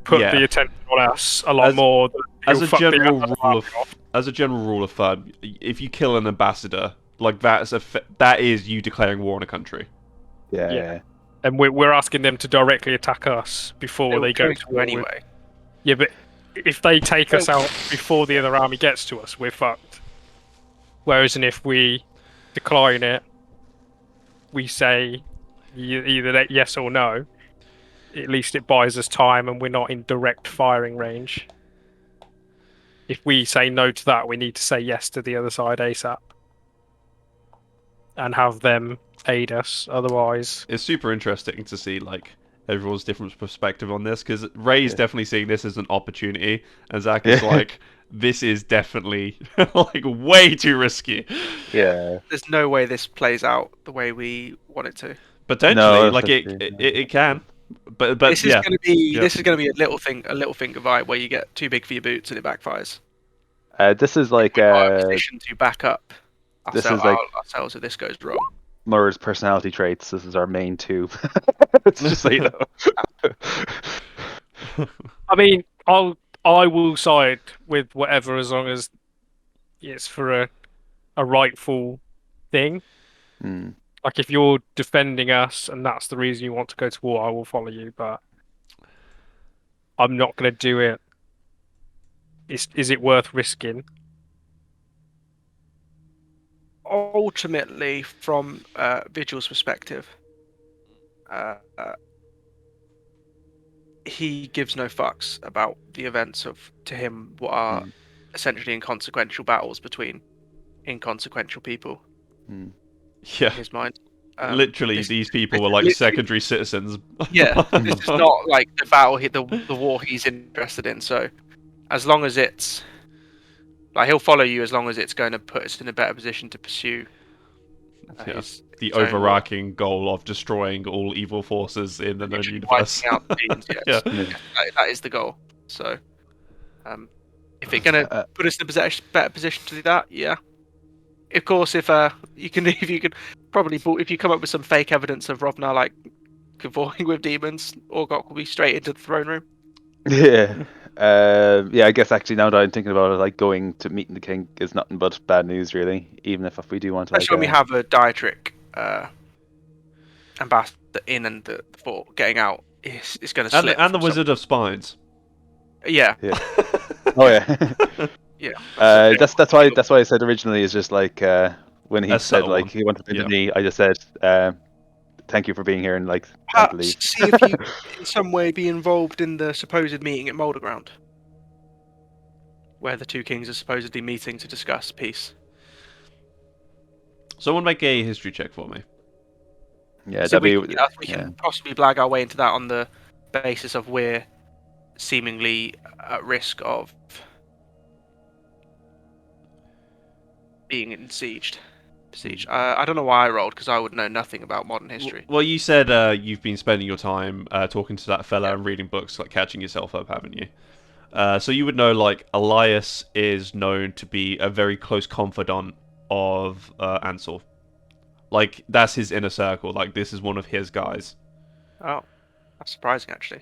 put yeah. the attention on us a lot As- more. Than as he'll a fuck the general other rule army of off. as a general rule of thumb, if you kill an ambassador, like that is you declaring war on a country. Yeah. And we're asking them to directly attack us before they go to war anyway. Yeah, but if they take us out before the other army gets to us, we're fucked. Whereas, if we decline it, we say either yes or no. At least it buys us time, and we're not in direct firing range. If we say no to that, we need to say yes to the other side ASAP, and have them aid us. Otherwise, It's super interesting to see like everyone's different perspective on this, because Ray's definitely seeing this as an opportunity, and Zach is like, this is definitely like way too risky. Yeah. There's no way this plays out the way we want it to. Potentially, No, like it can, but This is yeah. going to be Yeah. this is going to be a little finger vibe where you get too big for your boots and it backfires. This is like We're not in a position to back up this is like ourselves if this goes wrong. Murr's personality traits. This is our main two. It's just so you know. I mean, I will side with whatever as long as it's for a rightful thing. Like if you're defending us and that's the reason you want to go to war, I will follow you. But I'm not going to do it. Is it worth risking? Ultimately, from Vigil's perspective, he gives no fucks about the events of, to him, what are essentially inconsequential battles between inconsequential people. Yeah. In his mind. Literally, these people were like secondary citizens. Yeah, this is not like the battle, the war he's interested in. So, as long as it's like he'll follow you, as long as it's going to put us in a better position to pursue the overarching goal of destroying all evil forces in the known universe. Wiping out the demons, yes. That is the goal. So, if it's going to put us in a better position to do that, yeah. Of course, if you can come up with some fake evidence of Rovnar like cavorting with demons, Orgok will be straight into the throne room. Yeah. Yeah, I guess actually now that I'm thinking about it, like going to meeting the king is nothing but bad news, really. Even if we do want to, especially when we have a Dietrich ambassador in and the fort, getting out is going to slip. And the Wizard of Spines. Yeah. Oh yeah. Yeah. That's why I said originally is just like when he said like he wanted to me, I just said thank you for being here and like perhaps see if you in some way be involved in the supposed meeting at Mulderground, where the two kings are supposedly meeting to discuss peace. Someone make a history check for me. Yeah, so we can possibly blag our way into that on the basis of we're seemingly at risk of being besieged. I don't know why I rolled, because I would know nothing about modern history. Well, you said you've been spending your time talking to that fella and reading books, like catching yourself up, haven't you? So you would know, like, Elias is known to be a very close confidant of Ansel. Like, that's his inner circle. Like, this is one of his guys. Oh, that's surprising, actually.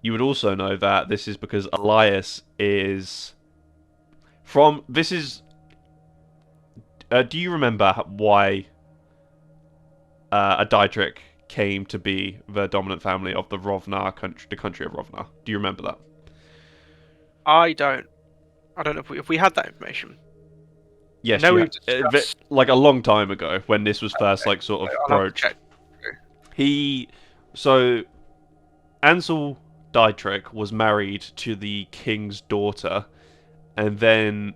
You would also know that this is because Elias is... do you remember why a Dietrich came to be the dominant family of the Rovnar country, the country of Rovnar? Do you remember that? I don't know if we had that information. Yes, like a long time ago when this was first like sort of broached. So Ansel Dietrich was married to the king's daughter, and then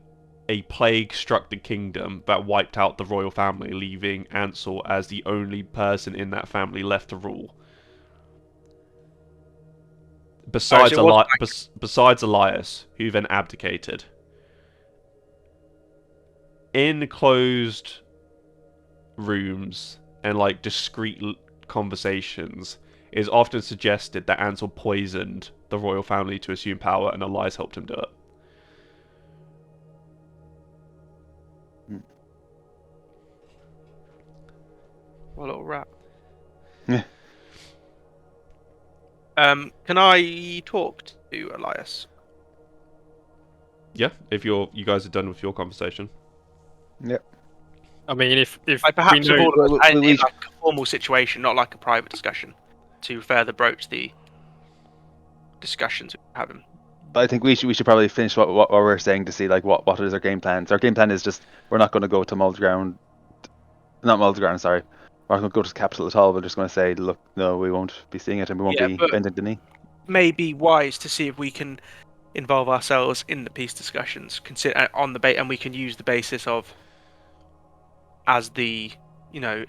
a plague struck the kingdom that wiped out the royal family, leaving Ansel as the only person in that family left to rule. Besides, so it wasn't besides Elias, who then abdicated. In closed rooms and like discreet conversations, it is often suggested that Ansel poisoned the royal family to assume power, and Elias helped him do it. a little rat. Yeah. Can I talk to Elias? Yeah, if you guys are done with your conversation. Yep. I mean, if Like perhaps we of know, all of us, in we- like a formal situation, not like a private discussion, to further broach the discussions we're having. But I think we should probably finish what we're saying to see like what is our game plan. So our game plan is just we're not going to go to Mulderground, not Mulderground, sorry. We're not going to go to the capital at all. We're just going to say, look, no, we won't be seeing it, and we won't Yeah, be but- bending the knee. May be wise to see if we can involve ourselves in the peace discussions, consider on the and we can use the basis of as the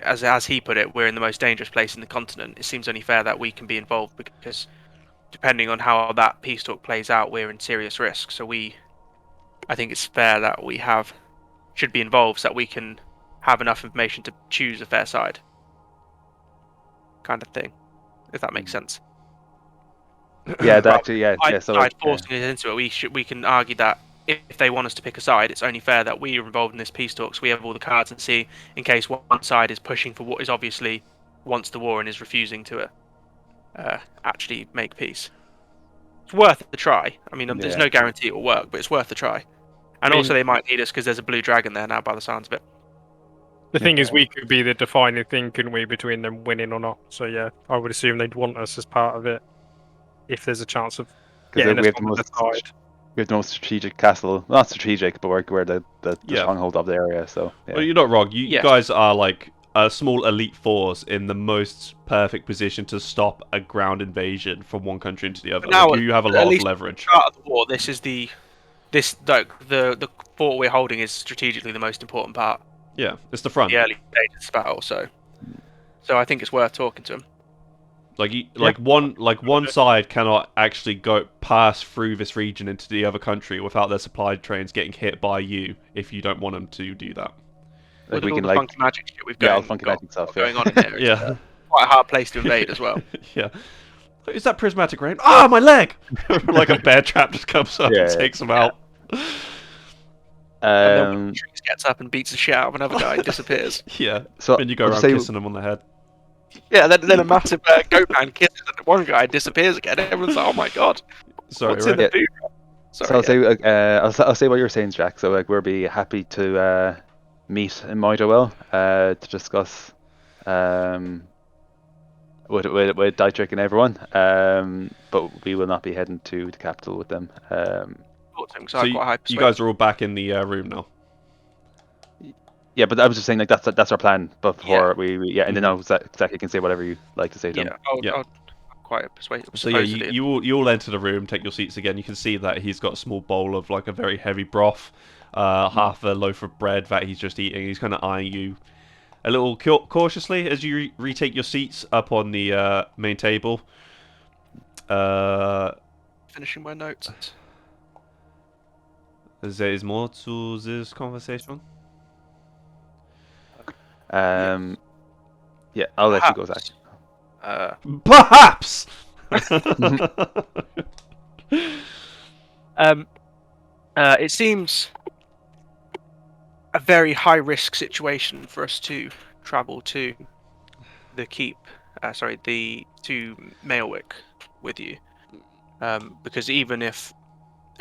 as he put it, we're in the most dangerous place in the continent. It seems only fair that we can be involved because depending on how that peace talk plays out, we're in serious risk. So I think it's fair that we should be involved so that we can have enough information to choose a fair side, kind of thing, if that makes sense. Yeah, that actually, yeah. So Side forcing us into it, we can argue that if they want us to pick a side, it's only fair that we are involved in this peace talks. We have all the cards and see in case one side is pushing for what is obviously wants the war and is refusing to actually make peace. It's worth the try. I mean, there's no guarantee it will work, but it's worth the try. And also, they might need us because there's a blue dragon there now, by the sounds of it. the thing is, we could be the defining thing, couldn't we, between them winning or not? So yeah, I would assume they'd want us as part of it if there's a chance of getting us on the side. We have the most strategic castle, not strategic, but we're the Yeah. stronghold of the area. So yeah. Well, you're not wrong. You Yes. guys are like a small elite force in the most perfect position to stop a ground invasion from one country into the other. But now, Like, you have a at lot of least leverage. Start of the war. This is the fort we're holding is strategically the most important part. Yeah, it's the front. The early stages of the battle. So I think it's worth talking to him. Like one side cannot actually go pass through this region into the other country without their supply trains getting hit by you if you don't want them to do that. Like With we all can the funky magic shit we've all got funky magic stuff. going on in here. It's Yeah. quite a hard place to invade as well. Yeah. Is that prismatic rain? Ah, my leg! Like a bear trap just comes up Yeah, and takes him out. And then one Trix gets up and beats the shit out of another guy and disappears. Yeah. So Then you go I'll around say- kissing him on the head. Yeah, then a massive goat man kisses one guy and disappears again. Everyone's like, "Oh my god, Sorry, what's in right? the food?" So Sorry, I'll say I'll say what you're saying, Jack. So like we'll be happy to meet in Moidowell to discuss with Dietrich and everyone. But we will not be heading to the capital with them. So you guys are all back in the room now. Yeah, but I was just saying like that's our plan before Yeah. and then now Zach, you can say whatever you like to say to him. Yeah. I'm quite persuasive. So yeah, you all enter the room, take your seats again. You can see that he's got a small bowl of like a very heavy broth, half a loaf of bread that he's just eating. He's kind of eyeing you a little cautiously as you retake your seats up on the main table. Finishing my notes. There is more to this conversation. Yeah, I'll let you go, Zach. Perhaps. It seems a very high risk situation for us to travel to the keep. To Mailwick with you, because even if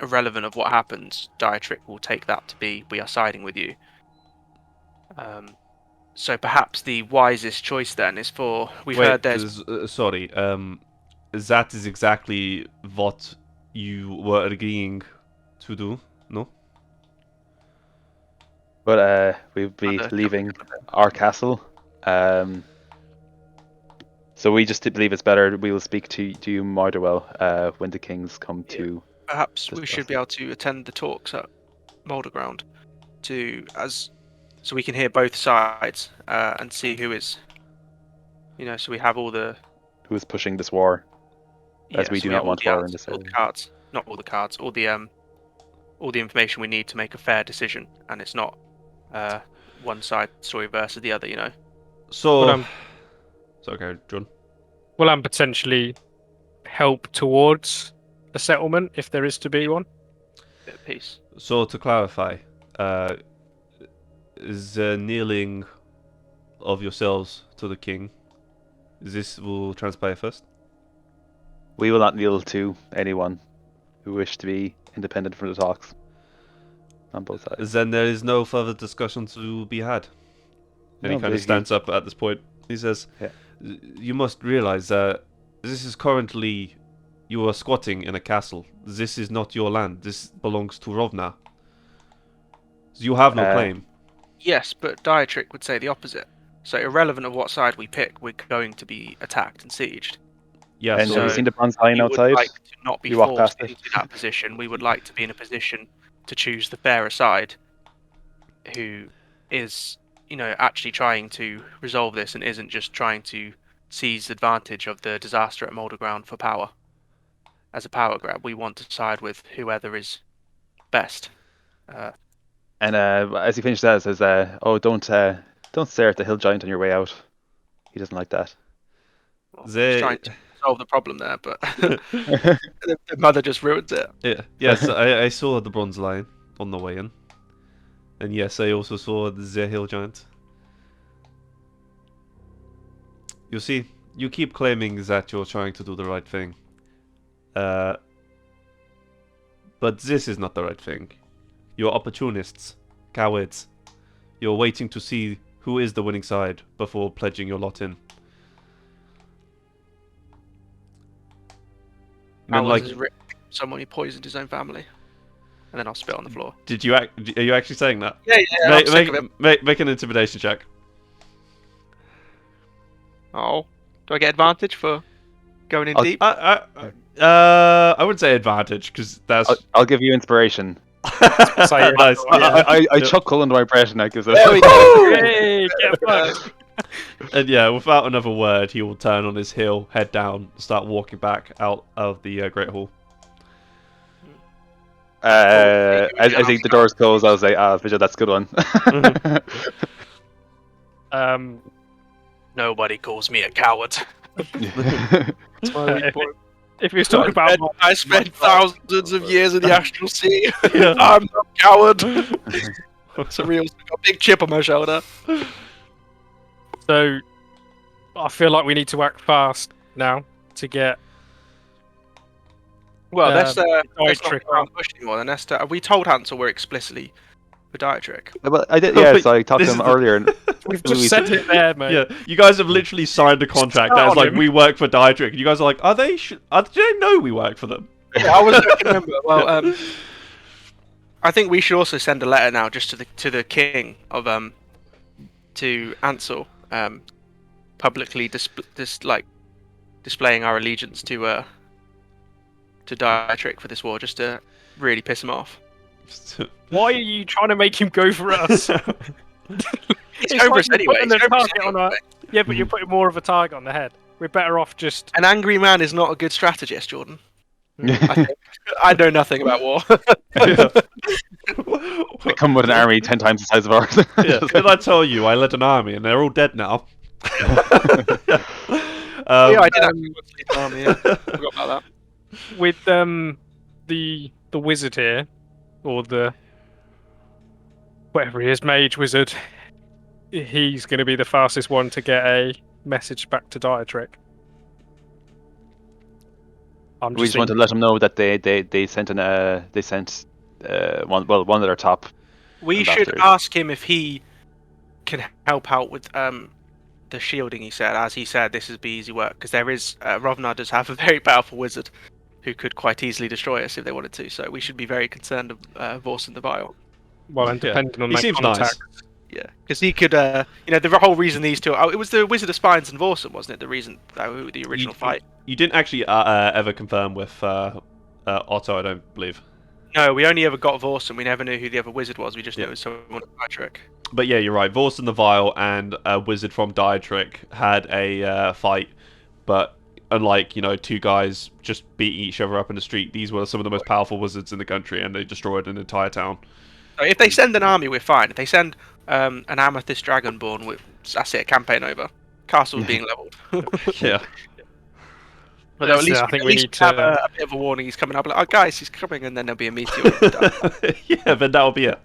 irrelevant of what happens, Dietrich will take that to be we are siding with you. So perhaps the wisest choice then is for heard there's sorry. That is exactly what you were agreeing to do, no? But we'll be leaving our castle So we just believe it's better. We will speak to you, Marderwell, when the kings come to. Perhaps we discuss should it. be able to attend the talks at Mulderground so we can hear both sides and see who is, so we have all the Who is pushing this war? As we so do we not have all want the war in answers, this all area. the cards, not all the cards, all the information we need to make a fair decision, and it's not one side story versus the other. So, Well, so okay, John. Will and potentially help towards a settlement if there is to be one. Bit of peace. So to clarify, the kneeling of yourselves to the king, this will transpire first? We will not kneel to anyone who wish to be independent from the talks. On both sides. Then there is no further discussion to be had. And he No, kind of he- stands up at this point. He says, Yeah. You must realize that this is currently... You are squatting in a castle. This is not your land. This belongs to Rovna. You have no claim. Yes, but Dietrich would say the opposite. So irrelevant of what side we pick, we're going to be attacked and sieged. Yeah, And so have you seen the bronze lion We would outside? like to not be You walk forced past it. into that position. We would like to be in a position to choose the fairer side, who is, actually trying to resolve this and isn't just trying to seize advantage of the disaster at Mulderground for power. As a power grab, we want to side with whoever is best. And as he finished that, says, "Oh, don't stare at the hill giant on your way out. He doesn't like that." Well, They- he's trying to solve the problem there, but the mother just ruins it. Yeah. Yes, I saw the bronze lion on the way in. And yes, I also saw the hill giant. You see, you keep claiming that you're trying to do the right thing. But this is not the right thing. You're opportunists, cowards. You're waiting to see who is the winning side before pledging your lot in. And Ours is Rick, someone who poisoned his own family. And then I'll spit on the floor. Are you actually saying that? Yeah, I'm sick of it. Make an intimidation check. Oh, do I get advantage for going in deep? I wouldn't say advantage because that's I'll give you inspiration. Say nice. I Yep. chuckle under my breath, and that gives it. There we go. Hey, get fucked. And yeah, without another word, he will turn on his heel, head down, start walking back out of the Great Hall. As I think the doors close, I'll say, Vigil, that's a good one. Nobody calls me a coward. If you're talking about I spent thousands of years in the astral sea. Yeah. I'm not a coward. It's a real got a big chip on my shoulder. So, I feel like we need to act fast now to get. Well, let's not Dietrich go around the bush anymore. Then have we told Hansel we're explicitly for Dietrich? Well, I did. Oh, Yeah, but so I talked to this him is the- earlier. And We've just said it there, mate. Yeah, you guys have literally signed a contract that is on like, him. we work for Dietrich. And you guys are like, do they know we work for them? Yeah, I was looking to remember. Well, I think we should also send a letter now, just to the king of to Ansel, publicly displaying our allegiance to Dietrich for this war, just to really piss him off. Why are you trying to make him go for us? He's going for us you're anyway. putting He's a going for us target on anyway. Yeah, but you're putting more of a target on the head. We're better off just. An angry man is not a good strategist, Jordan. I know nothing about war. I come with an army 10 times the size of ours. Yeah, did I tell you I led an army and they're all dead now? Yeah, I did actually watch the army. Yeah. Forgot about that. With the wizard here, or the whatever he is, mage wizard, he's going to be the fastest one to get a message back to Dietrich. We just want to let them know that they sent one of their top. We should ambassadors. ask him if he can help out with the shielding. He said, as he said, this would be easy work because there is Rovnar does have a very powerful wizard who could quite easily destroy us if they wanted to. So we should be very concerned of Vorsen the Vile. Well, and Yeah. depending on He that seems contact, Yeah, because he could, the whole reason these two. Oh, it was the Wizard of Spines and Vorson, wasn't it? The reason the original fight. You didn't actually ever confirm with Otto, I don't believe. No, we only ever got Vorson. We never knew who the other wizard was. We just knew Yeah. it was someone with Patrick. But yeah, you're right. Vorson the Vile and a wizard from Dietrich had a fight, but unlike two guys just beat each other up in the street, these were some of the most powerful wizards in the country, and they destroyed an entire town. So if they send an army, we're fine. If they send an Amethyst Dragonborn, that's it. Campaign over. Castle's being leveled. Yeah. But at least I think at we least need have to. a bit of a warning. He's coming up. Like, oh guys, he's coming, and then there'll be a meteor. Yeah, then that'll be it.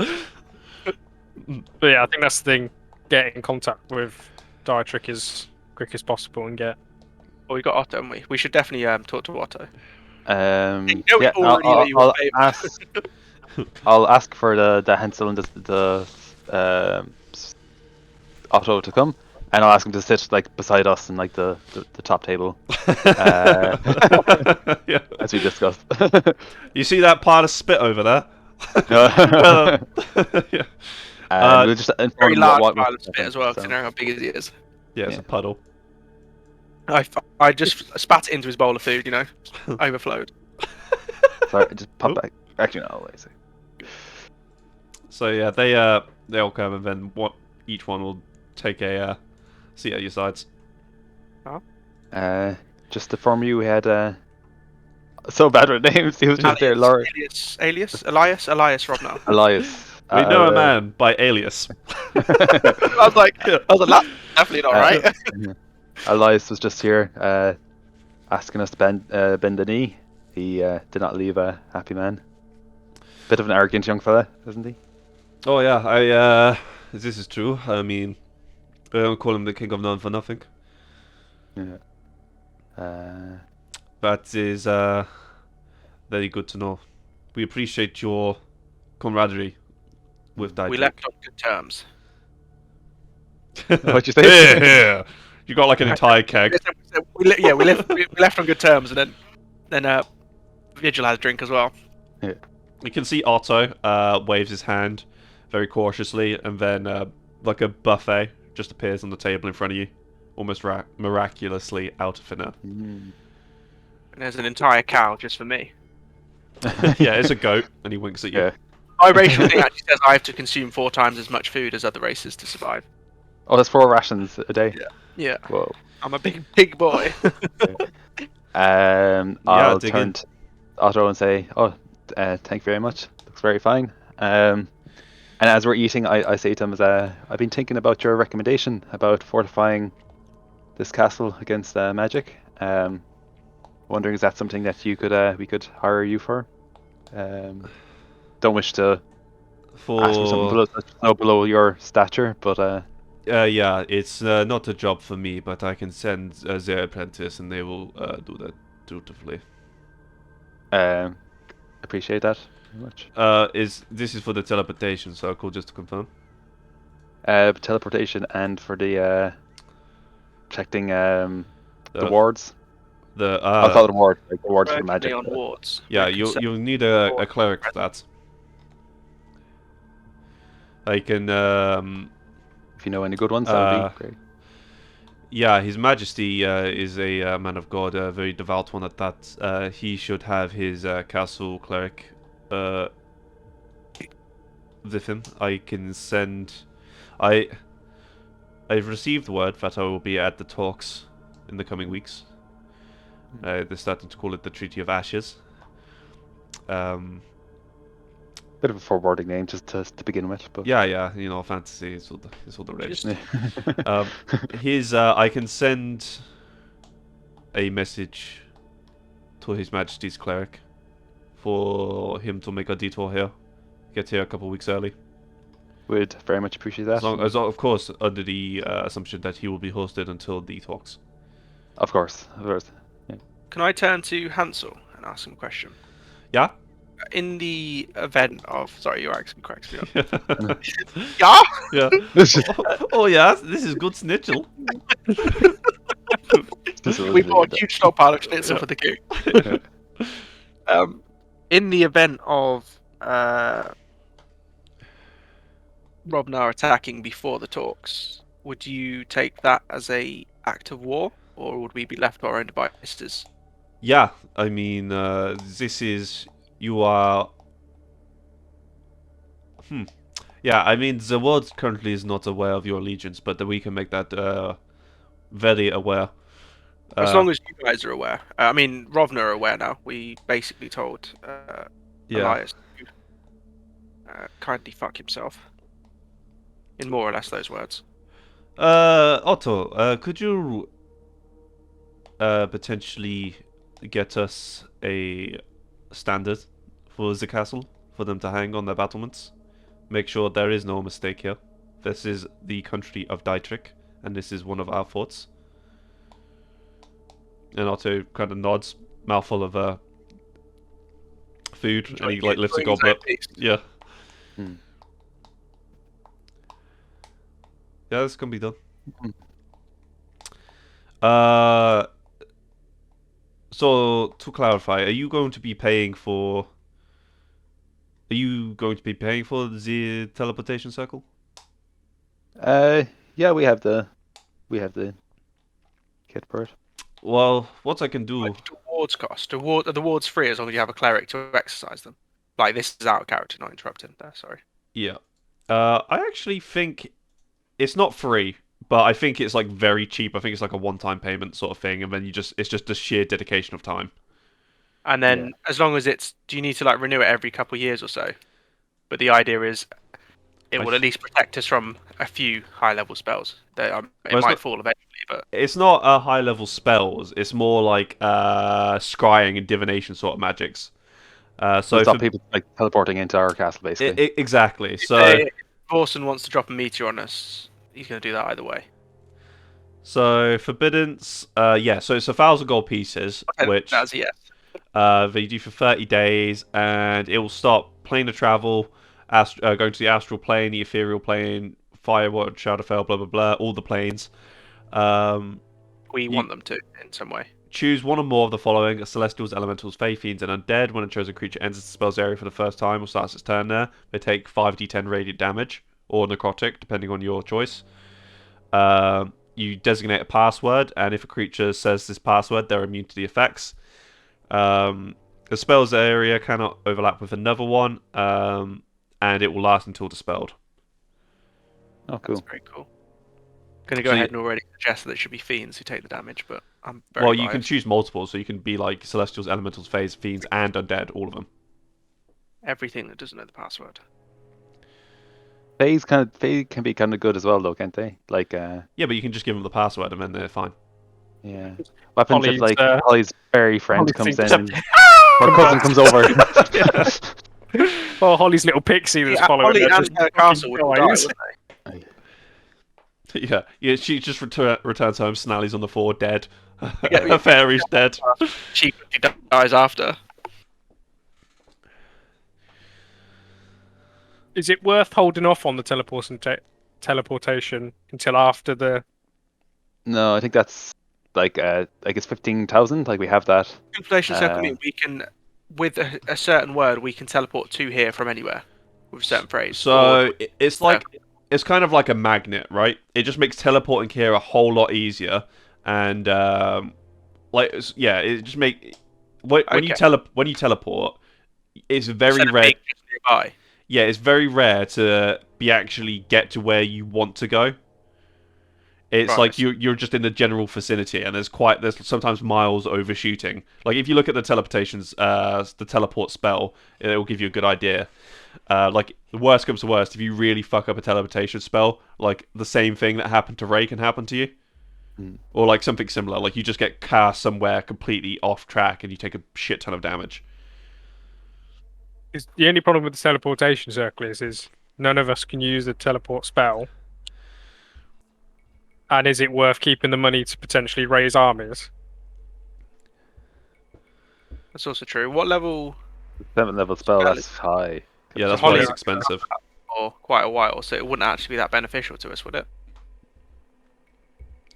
But yeah, I think that's the thing. Get in contact with Dietrich as quick as possible and get. Well, we got Otto, haven't we? We should definitely talk to Otto. Yeah, already you I'll were ask. I'll ask for the Hansel and the Otto to come, and I'll ask him to sit like beside us in like the top table, Yeah. as we discussed. You see that pile of spit over there? Yeah. We'll just inform Very him large what pile of spit as well, so. considering how big he is. Yeah, it's Yeah. a puddle. I just spat it into his bowl of food, overflowed. Sorry, just pop Oh. back. Actually, no, wait. So yeah, they all come, and then each one will take a seat at your sides. Just to inform you, we had so bad with names. He was just there, Laura, Elias Robnow. Elias. We know a man by alias. I was like, that's definitely not right. Elias was just here, asking us to bend the knee. He did not leave a happy man. Bit of an arrogant young fella, isn't he? Oh yeah, this is true. I mean, I don't call him the king of none for nothing. Yeah. That is very good to know. We appreciate your camaraderie with Dietrich. We left on good terms. What'd you say? Yeah. You got like an entire keg. We left on good terms, and then Vigil had a drink as well. You can see Otto waves his hand very cautiously, and then like a buffet just appears on the table in front of you, almost miraculously out of thin air. Mm. And there's an entire cow just for me. Yeah, it's a goat, and he winks at you. Yeah. My racial thing actually says I have to consume 4 times as much food as other races to survive. Oh, that's 4 rations a day. Yeah, Whoa. I'm a big boy. I'll dig turn in. to Otto and say, thank you very much. Looks very fine. And as we're eating, I say to him, I've been thinking about your recommendation about fortifying this castle against magic. Wondering, is that something that you could we could hire you for? Don't wish to ask for something below your stature, but yeah, it's not a job for me, but I can send their apprentice, and they will do that dutifully. appreciate that very much. This is for the teleportation circle, just to confirm? Teleportation and for the protecting the wards. I thought the ward, like the wards for magic. On wards. Yeah, you'll need a cleric for that. I can If you know any good ones, that would be great. yeah, His Majesty is a man of God, a very devout one at that. He should have his castle cleric with him. I can send. I've received word that I will be at the talks in the coming weeks. They're starting to call it the Treaty of Ashes. Bit of a foreboding name just to begin with, but Yeah, fantasy is all the rage. I can send a message to His Majesty's cleric for him to make a detour here, get here a couple of weeks early. would very much appreciate that. As long, of course, under the assumption that he will be hosted until the talks. Of course. Yeah. Can I turn to Hansel and ask him a question? Yeah. In the event of, sorry, you're asking correctly. Yeah. Yeah. Yeah. Oh yeah, this is good snitchel. We bought a huge stockpile of schnitzel for the king. In the event of Robnar attacking before the talks, would you take that as a act of war, or would we be left to our own devices? Yeah, I mean, this is you are. Yeah, I mean, the world currently is not aware of your allegiance, but we can make that very aware. As long as you guys are aware. I mean, Rovna are aware now. We basically told Yeah. Elias to kindly fuck himself. In more or less those words. Otto, could you potentially get us a standard for the castle for them to hang on their battlements? Make sure there is no mistake here. This is the country of Dietrich, and this is one of our forts. And Otto kind of nods, mouthful of food, and he like lifts a goblet. Yeah. Hmm. Yeah, this can be done. Hmm. So to clarify, are you going to be paying for? Are you going to be paying for the teleportation circle? Yeah, we have the kit for it. Well, what I can do. Like, the wards cost. The wards free as long as you have a cleric to exercise them. Like, this is out of character, not interrupting there, sorry. Yeah. I actually think it's not free, but I think it's like very cheap. I think it's like a one-time payment sort of thing, and then it's just the sheer dedication of time. And then, as long as do you need to like renew it every couple of years or so? But the idea is, it will at least protect us from a few high-level spells. It Well, might fall eventually, but it's not high-level spells. It's more like scrying and divination sort of magics. So stop people like teleporting into our castle, basically. Exactly. So if Orson wants to drop a meteor on us, he's going to do that either way. So Forbiddance, yeah. So it's 1,000 gold pieces, which That's a yes. they do for 30 days, and it will stop plane of travel, going to the astral plane, the ethereal plane, Firewatch, Shadowfell, blah blah blah, all the planes. We want them to in some way. Choose one or more of the following: Celestials, Elementals, Fey, Fiends, and Undead. When a chosen creature enters the spell's area for the first time or starts its turn there, they take 5d10 radiant damage, or necrotic, depending on your choice. You designate a password, and if a creature says this password, they're immune to the effects. The spell's area cannot overlap with another one, and it will last until dispelled. Oh, cool. That's very cool. Going to go ahead and already suggest that it should be fiends who take the damage, but I'm very Well, biased. you can choose multiple, so you can be like Celestials, Elementals, Fays, Fiends, and Undead, all of them. Everything that doesn't know the password. Fae can be kind of good as well, though, can't they? Like, Yeah, but you can just give them the password, and then they're fine. yeah. What happens if Holly's, like Holly's fairy friend Holly's comes in, and her cousin comes over? Well, Holly's little pixie that's following Holly her and just her castle would die, dies. wouldn't they? Yeah. She just returns home. Snally's on the floor, dead. Yeah, Her fairy's dead. She dies after. Is it worth holding off on the teleportation until after the? No, I think that's like it's 15,000. Like we have that. Inflation circle means we can, with a certain word, we can teleport to here from anywhere with a certain phrase. So it's like it's kind of like a magnet, right? It just makes teleporting here a whole lot easier, and it just make when you teleport, it's very rare. Nearby. Yeah, it's very rare to actually get to where you want to go. It's Right. like you're just in the general vicinity, and there's sometimes miles overshooting. Like if you look at the the teleport spell, it will give you a good idea. Like the worst comes to worst, if you really fuck up a teleportation spell, like the same thing that happened to Ray can happen to you, or like something similar. Like you just get cast somewhere completely off track, and you take a shit ton of damage. The only problem with the teleportation circle is none of us can use the teleport spell. And is it worth keeping the money to potentially raise armies? That's also true. What level? 7th level spell. That's high. Yeah, that's So why Holly- it's expensive. For quite a while, so it wouldn't actually be that beneficial to us, would it?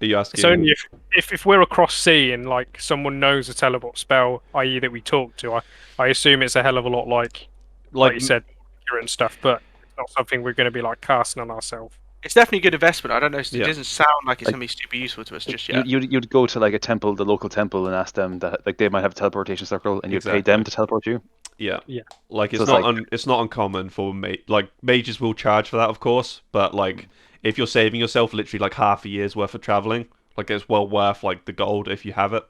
Are you asking? It's only if we're across sea and like someone knows a teleport spell, i.e. that we talk to. I assume it's a hell of a lot like you said, and stuff, but not something we're going to be like casting on ourselves. It's definitely a good investment. I don't know. It Yeah. doesn't sound like it's Like- going to be super useful to us just You, yet. you'd go to like a temple, the local temple, and ask them that like they might have a teleportation circle, and you'd pay them Exactly. to teleport you. Yeah. Yeah. Like So it's it's not like- it's not uncommon for like mages will charge for that, of course, but like if you're saving yourself literally like half a year's worth of traveling, like it's well worth like the gold if you have it.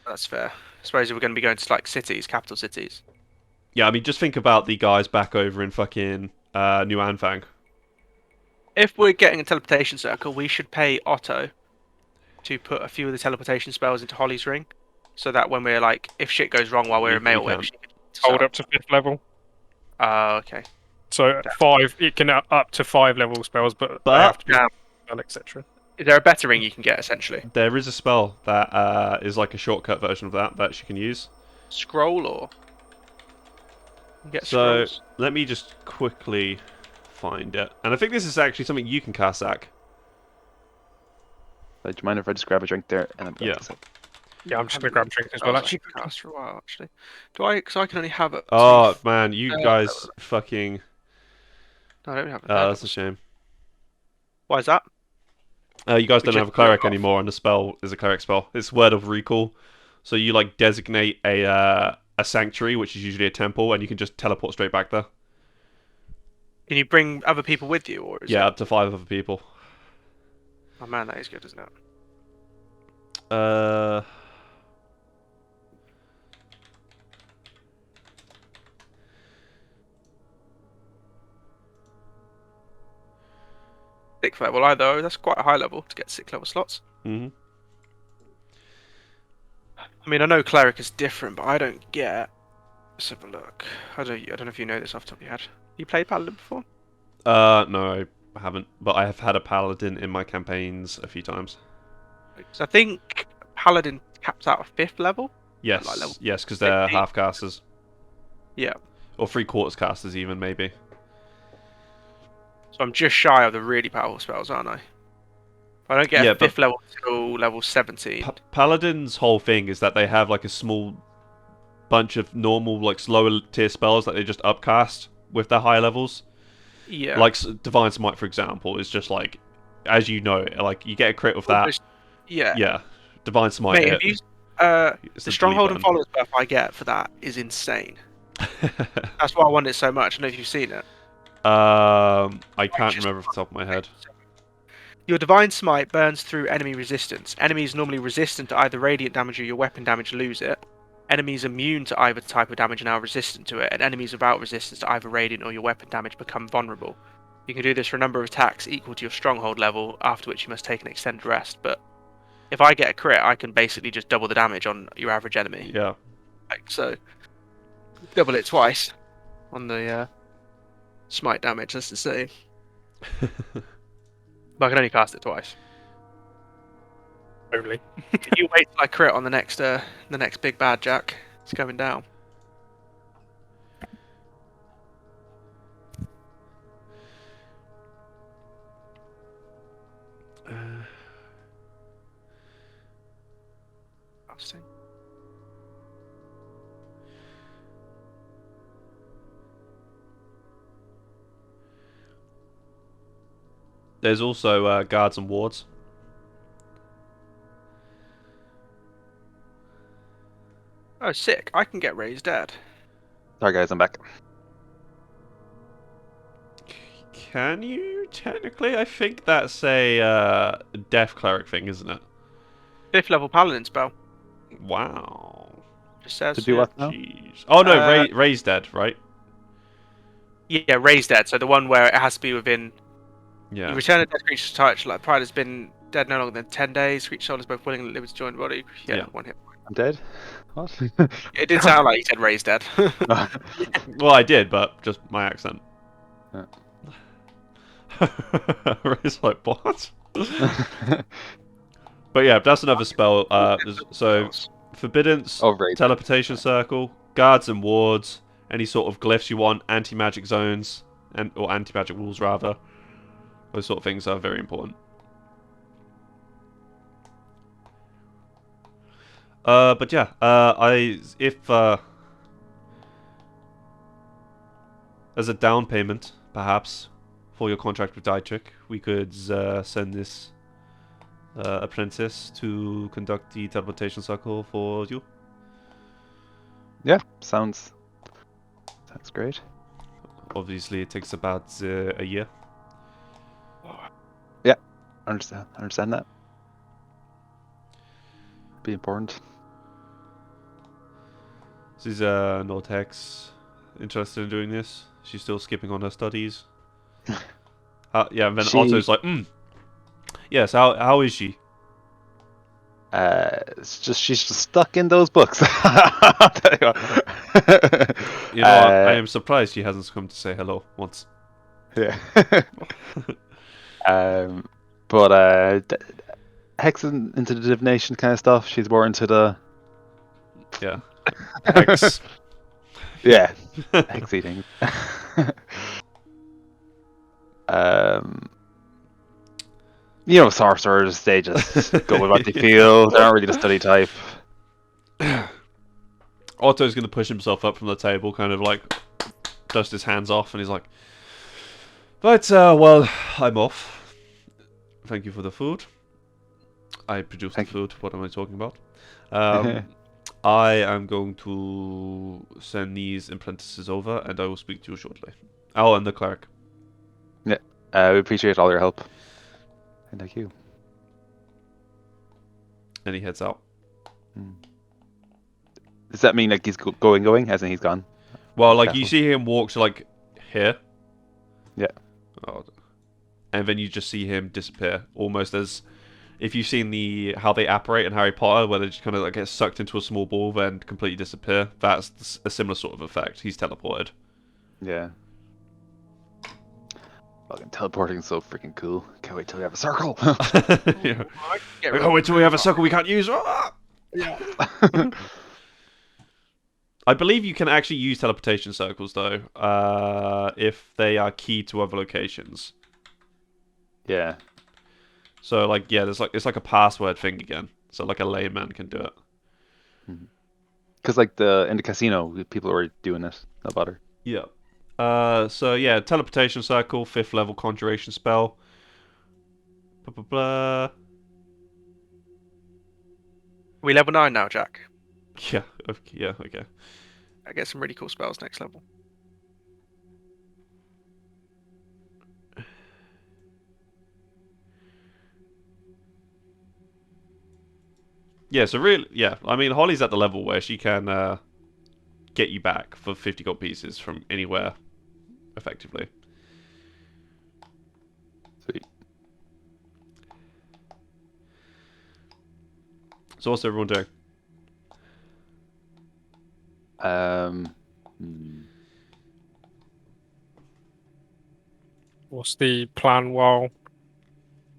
That's fair. I suppose if we're going to be going to like cities, capital cities. Yeah, I mean just think about the guys back over in fucking New Anfang. If we're getting a teleportation circle, we should pay Otto to put a few of the teleportation spells into Holly's ring, so that when we're like, if shit goes wrong while we're in We Mailweb, can. she can Hold up to 5th level. Oh, okay. So 5, it can up to 5 level spells, but they have to be Yeah. etc. Is there a better ring you can get essentially? There is a spell that is like a shortcut version of that she can use. Scroll or get So scrolls? let me just quickly find it, and I think this is actually something you can cast, Zach. Do you mind if I just grab a drink there and then Yeah. Yeah, I'm just going to grab a drink as well, actually. Cast for a while actually. Do I? Because I can only have it. Oh man, you Uh, guys fucking. No, I don't have it. That's a shame. Why is that? You guys We don't just have a cleric blew it off. anymore, and the spell is a cleric spell. It's Word of Recall. So you like designate a sanctuary, which is usually a temple, and you can just teleport straight back there. Can you bring other people with you, or is Yeah, it... up to 5 other people. Oh man, that is good, isn't it? Uh, Sixth level, either. That's quite a high level to get 6 level slots. hmm I mean, I know cleric is different, but I don't get. Let's have a look. I don't know if you know this off the top of your head. You played paladin before? No, I haven't, but I have had a paladin in my campaigns a few times. So I think paladin caps out at 5th level. Yes, Like level yes, because they're 50. half casters, Yeah. or 3/4 casters even maybe. So I'm just shy of the really powerful spells, aren't I? I don't get Yeah, a but- 5th level until level 17. Paladin's whole thing is that they have like a small bunch of normal, like slower tier spells that they just upcast with their high levels. Yeah. Like Divine Smite, for example, is just like, as you know, like you get a crit with that. Yeah. Yeah, Divine Smite. Mate, have you, It's the delete Stronghold and button. Followers buff I get for that is insane. That's why I want it so much. I don't know if you've seen it. I can't remember off the top of my head. Your Divine Smite burns through enemy resistance. Enemies normally resistant to either radiant damage or your weapon damage lose it. Enemies immune to either type of damage are now resistant to it, and enemies without resistance to either radiant or your weapon damage become vulnerable. You can do this for a number of attacks equal to your Stronghold level, after which you must take an extended rest. But if I get a crit, I can basically just double the damage on your average enemy. Yeah. Like, so, double it twice on the smite damage. That's insane. But I can only cast it twice. Only. You wait till I crit on the next big bad Jack. It's going down. Casting. There's also guards and wards. Oh, sick! I can get raised dead. Sorry guys, I'm back. Can you technically? I think that's a death cleric thing, isn't it? 5th level paladin spell. Wow. Just says. To do what now? Jeez. Oh no, Uh, Ray's dead, right? Yeah, raised dead. So the one where it has to be within. Yeah. You return a dead creature's touch. Like Pride has been dead no longer than 10 days. Creature soul is both willing and lives to join the body. Yeah, Yeah. 1 hit. I'm dead. What? It did sound like you said raised dead. Well, I did, but just my accent. Yeah. Ray's like, what? But yeah, that's another spell. So Forbiddance, Oh, right. Teleportation Circle, Guards and Wards, any sort of glyphs you want, anti-magic zones, or anti-magic walls rather. Those sort of things are very important. But yeah, as a down payment, perhaps, for your contract with Dietrich, we could send this apprentice to conduct the teleportation circle for you. Yeah, sounds great. Obviously, it takes about a year. Yeah, understand that. Be important. Is Nortex interested in doing this? She's still skipping on her studies. Yeah, and then Otto's like, yes, how is she? She's just stuck in those books. I'll tell you what. You know, I am surprised she hasn't come to say hello once. Yeah. But Hex is into the divination kind of stuff. She's more into the Yeah. Hex. yeah, Hex eating. You know, sorcerers, they just go with what they feel. They're not really the study type. Otto's going to push himself up from the table, kind of like dust his hands off, and he's like, "But, well, I'm off. Thank you for the food. I produced the food. What am I talking about? I am going to send these apprentices over, and I will speak to you shortly. Oh, and the cleric. Yeah, we appreciate all your help. And thank you. And he heads out. Does that mean like he's going, as in he's gone? Well, like you see him walk to like here. Yeah. Oh, and then you just see him disappear, almost as if you've seen how they apparate in Harry Potter, where they just kind of like get sucked into a small ball, then completely disappear. That's a similar sort of effect. He's teleported. Yeah. Fucking teleporting is so freaking cool. Can't wait till we have a circle. Yeah. I can't wait till we have a circle we can't use. Yeah. I believe you can actually use teleportation circles though, if they are key to other locations. Yeah. So like yeah, it's like a password thing again. So like a layman can do it. Because like in the casino, people were doing it. No bother. Yeah. So yeah, teleportation circle, 5th level conjuration spell. Blah blah blah. We level 9 now, Jack. Yeah. Okay. Yeah. Okay. I get some really cool spells next level. Yeah. So really, yeah. I mean, Holly's at the level where she can get you back for 50 gold pieces from anywhere, effectively. Sweet. So what's everyone doing? What's the plan while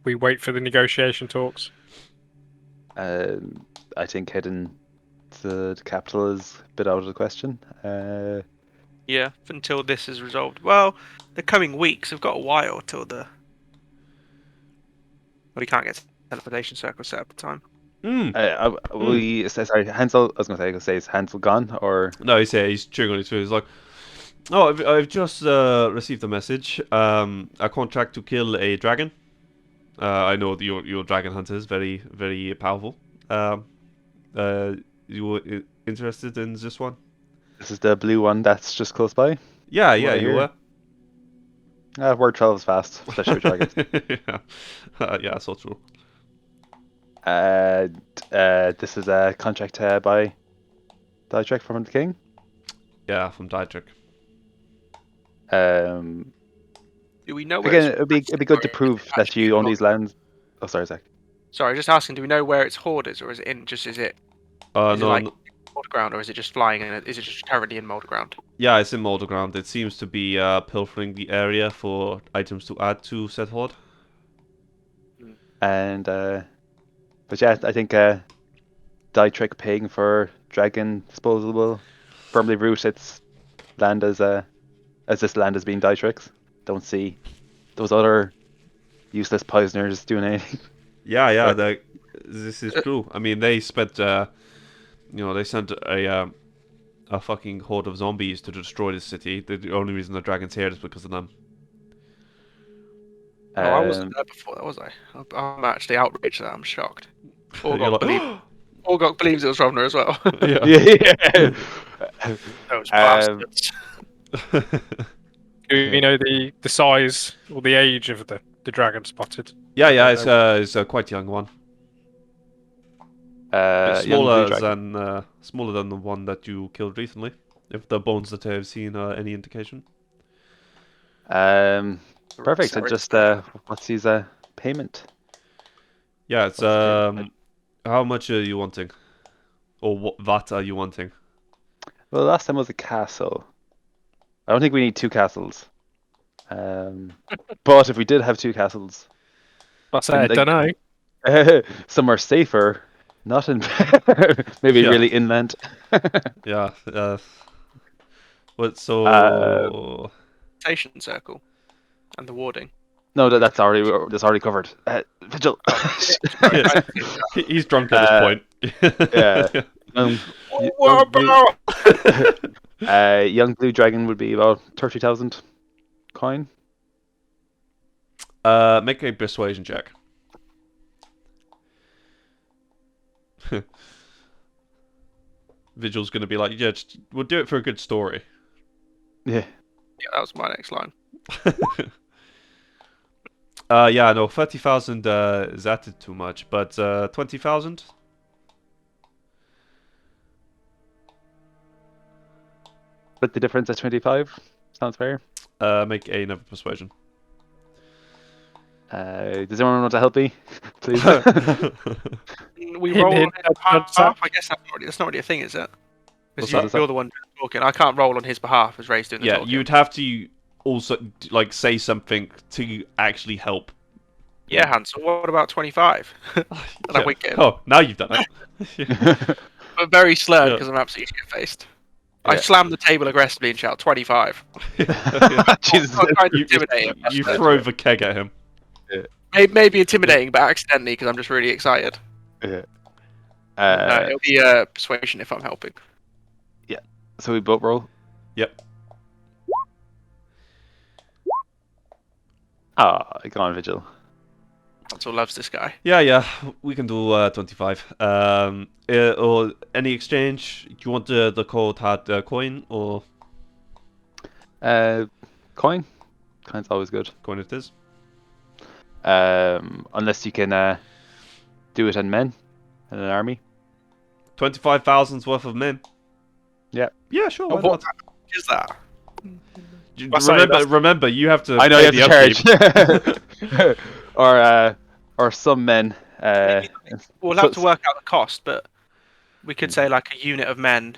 we wait for the negotiation talks? I think heading to the capital is a bit out of the question. Yeah, until this is resolved. Well, the coming weeks, we've got a while till the... Well, we can't get teleportation circle set up in time. Sorry, Hansel. I was gonna say, is Hansel gone or? No, he's here. He's chewing on his food. He's like, "Oh, I've just received a message. A contract to kill a dragon. I know that your dragon hunter is very, very powerful. You were interested in this one? This is the blue one that's just close by. Yeah, you were. Word travels fast, especially with dragons. Yeah, so true. This is a contract by Dietrich from the King. Yeah, from Dietrich. Do we know where Again, it'd be good to prove that you own these lands. Oh, sorry, Zach. Sorry, just asking. Do we know where its hoard is, or is it in? Is it? Is it like Mulderground, or is it just flying in? Is it just currently in Mulderground? Yeah, it's in Mulderground. It seems to be pilfering the area for items to add to said hoard. And but yeah, I think Dietrich paying for dragon disposal will firmly root its land as this land as being Dietrich's. Don't see those other useless poisoners doing anything. Yeah, this is true. I mean, they spent, they sent a fucking horde of zombies to destroy this city. The only reason the dragon's here is because of them. Oh, I wasn't there before, that was I? I'm actually outraged that I'm shocked. You're Orgok believes it was Rovner as well. yeah. Yeah. Those Um, bastards. Do you know the size or the age of the dragon spotted? yeah, I don't know. it's a quite young one. young blue dragon. Smaller than the one that you killed recently. If the bones that I have seen are any indication. Perfect. And Sorry. just what's his payment? Yeah, it's What's the- how much are you wanting, or what VAT are you wanting? Well, last time was a castle. I don't think we need 2 castles. But if we did have 2 castles, I say, I like- don't know. somewhere safer, not in maybe Yeah. really inland. Yeah. What so? Station circle. And the warding. No, that's already covered. Vigil. Yeah. He's drunk at this point. yeah. Young, young, blue, young blue dragon would be about 30,000 coin. Make a persuasion check. Vigil's gonna be like, yeah, we'll do it for a good story. Yeah. Yeah, that was my next line. Yeah, no, 30,000 is added too much, but 20,000. Split the difference at 25. Sounds fair. Make another persuasion. Does anyone want to help me? Please. We Hint, roll on hint, his nudge, behalf. nudge. I guess that's not really a thing, is it? What's Because that? you're the one talking. I can't roll on his behalf as Ray's doing the Yeah, talking. you'd have to also like say something to actually help. Yeah, Hansel, what about 25? And I Yeah. wink at him. Oh, now you've done it. I'm very slurred Yeah. because I'm absolutely shit-faced. I Yeah. slam the table aggressively and shout 25. Jesus. I'm trying to You- intimidate him. You that's throw the keg at him. Maybe intimidating, but accidentally because I'm just really excited. Yeah. No, it'll be persuasion if I'm helping. So we both roll. Yep. Go on, Vigil. Hansel loves this guy. Yeah, we can do 25. Or any exchange? Do you want the code had coin or Coin. Coin's always good. coin it is? Unless you can do it in men in an army. 25,000's worth of men. Yeah. Yeah, sure. Oh, Why what not? is that? Remember, you have to. I know pay you have to charge. or some men. We'll have to work out the cost, but we could say like a unit of men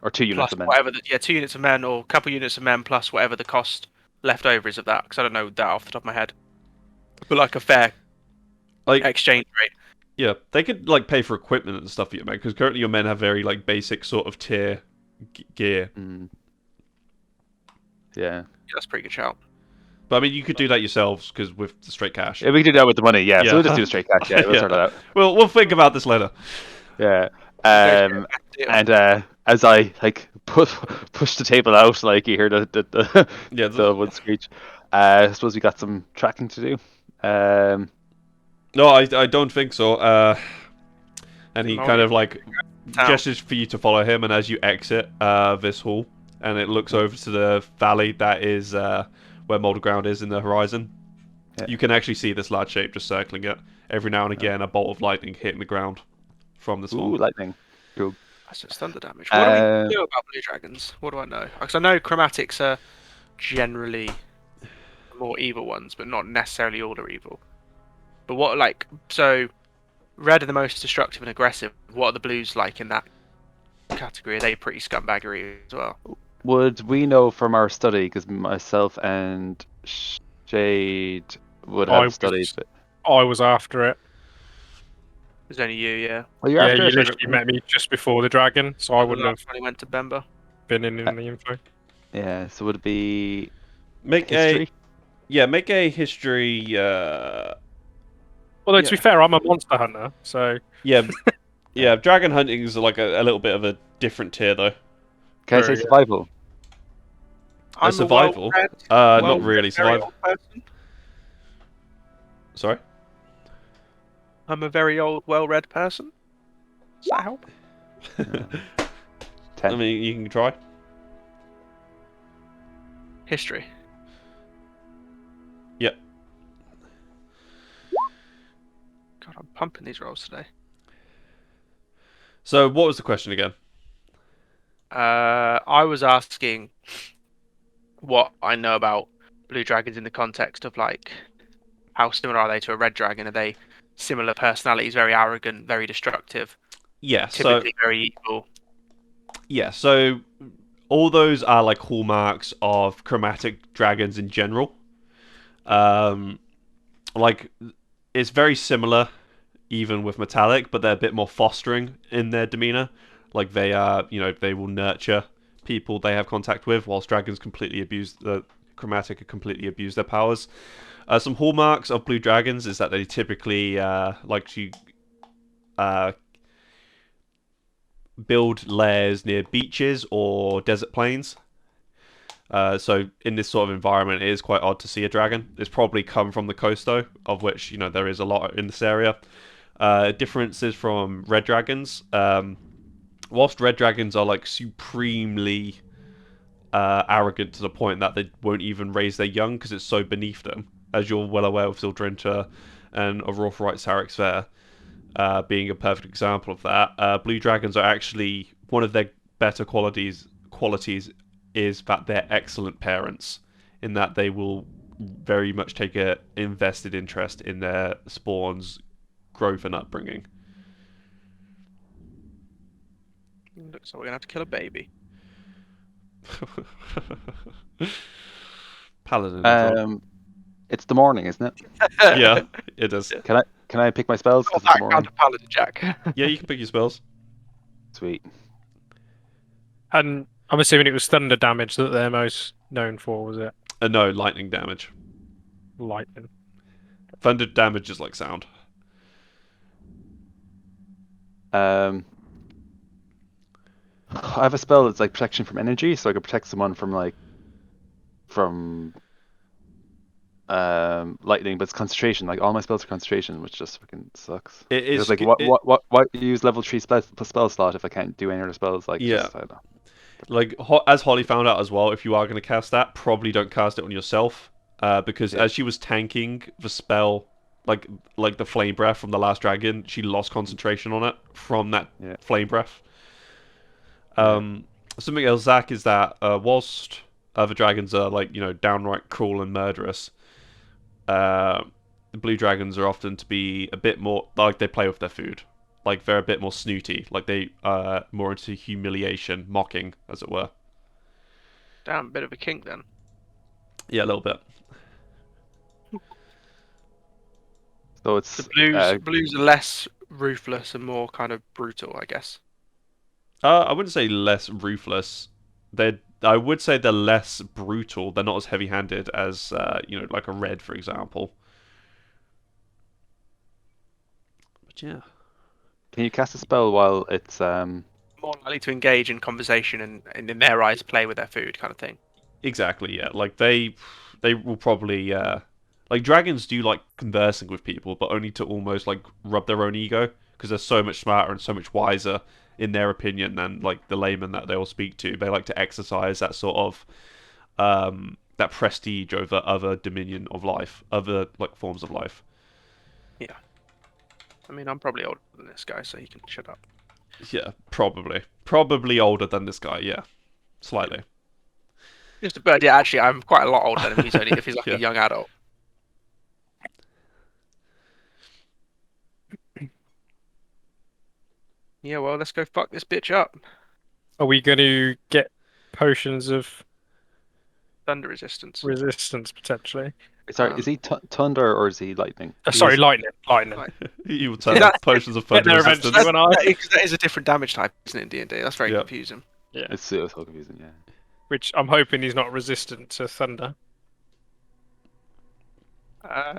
or 2 units plus of men. whatever. 2 units of men or a couple units of men plus whatever the cost left over is of that. Because I don't know that off the top of my head. But like a fair Like, exchange rate. yeah, they could like pay for equipment and stuff for your men because currently your men have very like basic sort of tier gear. Mm. Yeah. Yeah, that's a pretty good shout. But I mean, you could do that yourselves because with the straight cash. Yeah, we can do that with the money. Yeah. Yeah. So we'll just do the straight cash. Yeah, we'll Yeah. sort it out. We'll think about this later. Yeah. Deal. And as I like push the table out, like you hear the Yeah. the wood screech. I suppose we got some tracking to do. No, I don't think so. And he No, kind of like Town. gestures for you to follow him, and as you exit this hall, and it looks over to the valley that is where Mulderground is in the horizon, Yeah. you can actually see this large shape just circling it. Every now and again, a bolt of lightning hitting the ground from this Ooh, hall. lightning. That's just thunder damage. What do we know about blue dragons? What do I know? Because I know chromatics are generally more evil ones, but not necessarily all are evil. But what, like, so red are the most destructive and aggressive. What are the blues like in that category? Are they pretty scumbaggery as well? Would we know from our study? Because myself and Shade would I have was- studied. But... I was after it. There's only you, yeah. Well, you're Yeah, after you it. literally met me just before the dragon, so I wouldn't have When he went to Bemba. been in the info. Yeah. So would it be Make history? make a history. Although to be fair, I'm a monster hunter, so Yeah, dragon hunting is like a little bit of a different tier though. Can I say Very good. survival? I'm survival? well-bred, Not well-bred really very survival. old person. Sorry. I'm a very old, well-read person. Does that help? I 10. mean, you can try. History. Yep. God, I'm pumping these rolls today. So, what was the question again? I was asking what I know about blue dragons in the context of like how similar are they to a red dragon? Are they similar personalities, very arrogant, very destructive, Yeah. typically very evil? So all those are like hallmarks of chromatic dragons in general. Um, like it's very similar, even with metallic, but they're a bit more fostering in their demeanor. Like they are, they will nurture people they have contact with, whilst dragons completely abuse the chromatic and completely abuse their powers. Some hallmarks of blue dragons is that they typically like to uh, build lairs near beaches or desert plains. So in this sort of environment, it is quite odd to see a dragon. It's probably come from the coast, though, of which there is a lot in this area. Differences from red dragons. Whilst red dragons are like supremely arrogant to the point that they won't even raise their young because it's so beneath them, as you're well aware with Sildrinter and Aurora Sarix there being a perfect example of that. Blue dragons are actually one of their better qualities is that they're excellent parents in that they will very much take a invested interest in their spawn's growth and upbringing. Looks like we're gonna have to kill a baby. Paladin as well. It's the morning, isn't it? Yeah, it is. Can I pick my spells? Oh, 'Cause it's the background morning. of Paladin Jack. Yeah, you can pick your spells. Sweet. And I'm assuming it was thunder damage that they're most known for, was it? No, lightning damage. Lightning. Thunder damage is like sound. I have a spell that's like protection from energy, so I could protect someone from lightning, but it's concentration. Like all my spells are concentration, which just fucking sucks. It is Because like what use level 3 spell slot if I can't do any other spells? Like Yeah. just, I don't know. Like as Holly found out as well, if you are going to cast that, probably don't cast it on yourself, because as she was tanking the spell, like the flame breath from the last dragon, she lost concentration on it from that flame breath. Something else, Zach, is that whilst other dragons are like downright cruel and murderous, the blue dragons are often to be a bit more like they play with their food. Like they're a bit more snooty, like they are more into humiliation, mocking, as it were. Damn, bit of a kink then. Yeah, a little bit. So it's The blues are less ruthless and more kind of brutal, I guess. I wouldn't say less ruthless. I would say they're less brutal. They're not as heavy-handed as like a red, for example. But yeah. Can you cast a spell while it's More likely to engage in conversation and in their eyes play with their food kind of thing. Exactly, yeah. Like they will probably like dragons do like conversing with people, but only to almost like rub their own ego because they're so much smarter and so much wiser in their opinion than like the layman that they all speak to. They like to exercise that sort of that prestige over other dominion of life, other like forms of life. Yeah. I mean, I'm probably older than this guy, so he can shut up. Yeah, probably older than this guy. Yeah, slightly. But yeah, actually, I'm quite a lot older than him. If he's like Yeah. a young adult. Yeah, well, let's go fuck this bitch up. Are we going to get potions of Thunder resistance. resistance potentially? sorry, is he thunder or is he lightning? Sorry, He's- lightning. Lightning. Like- You will turn up potions of thunder there resistance. eventually when I- That is a different damage type, isn't it, in D&D? That's very Yeah. confusing. Yeah. It's so confusing, yeah. Which I'm hoping he's not resistant to thunder.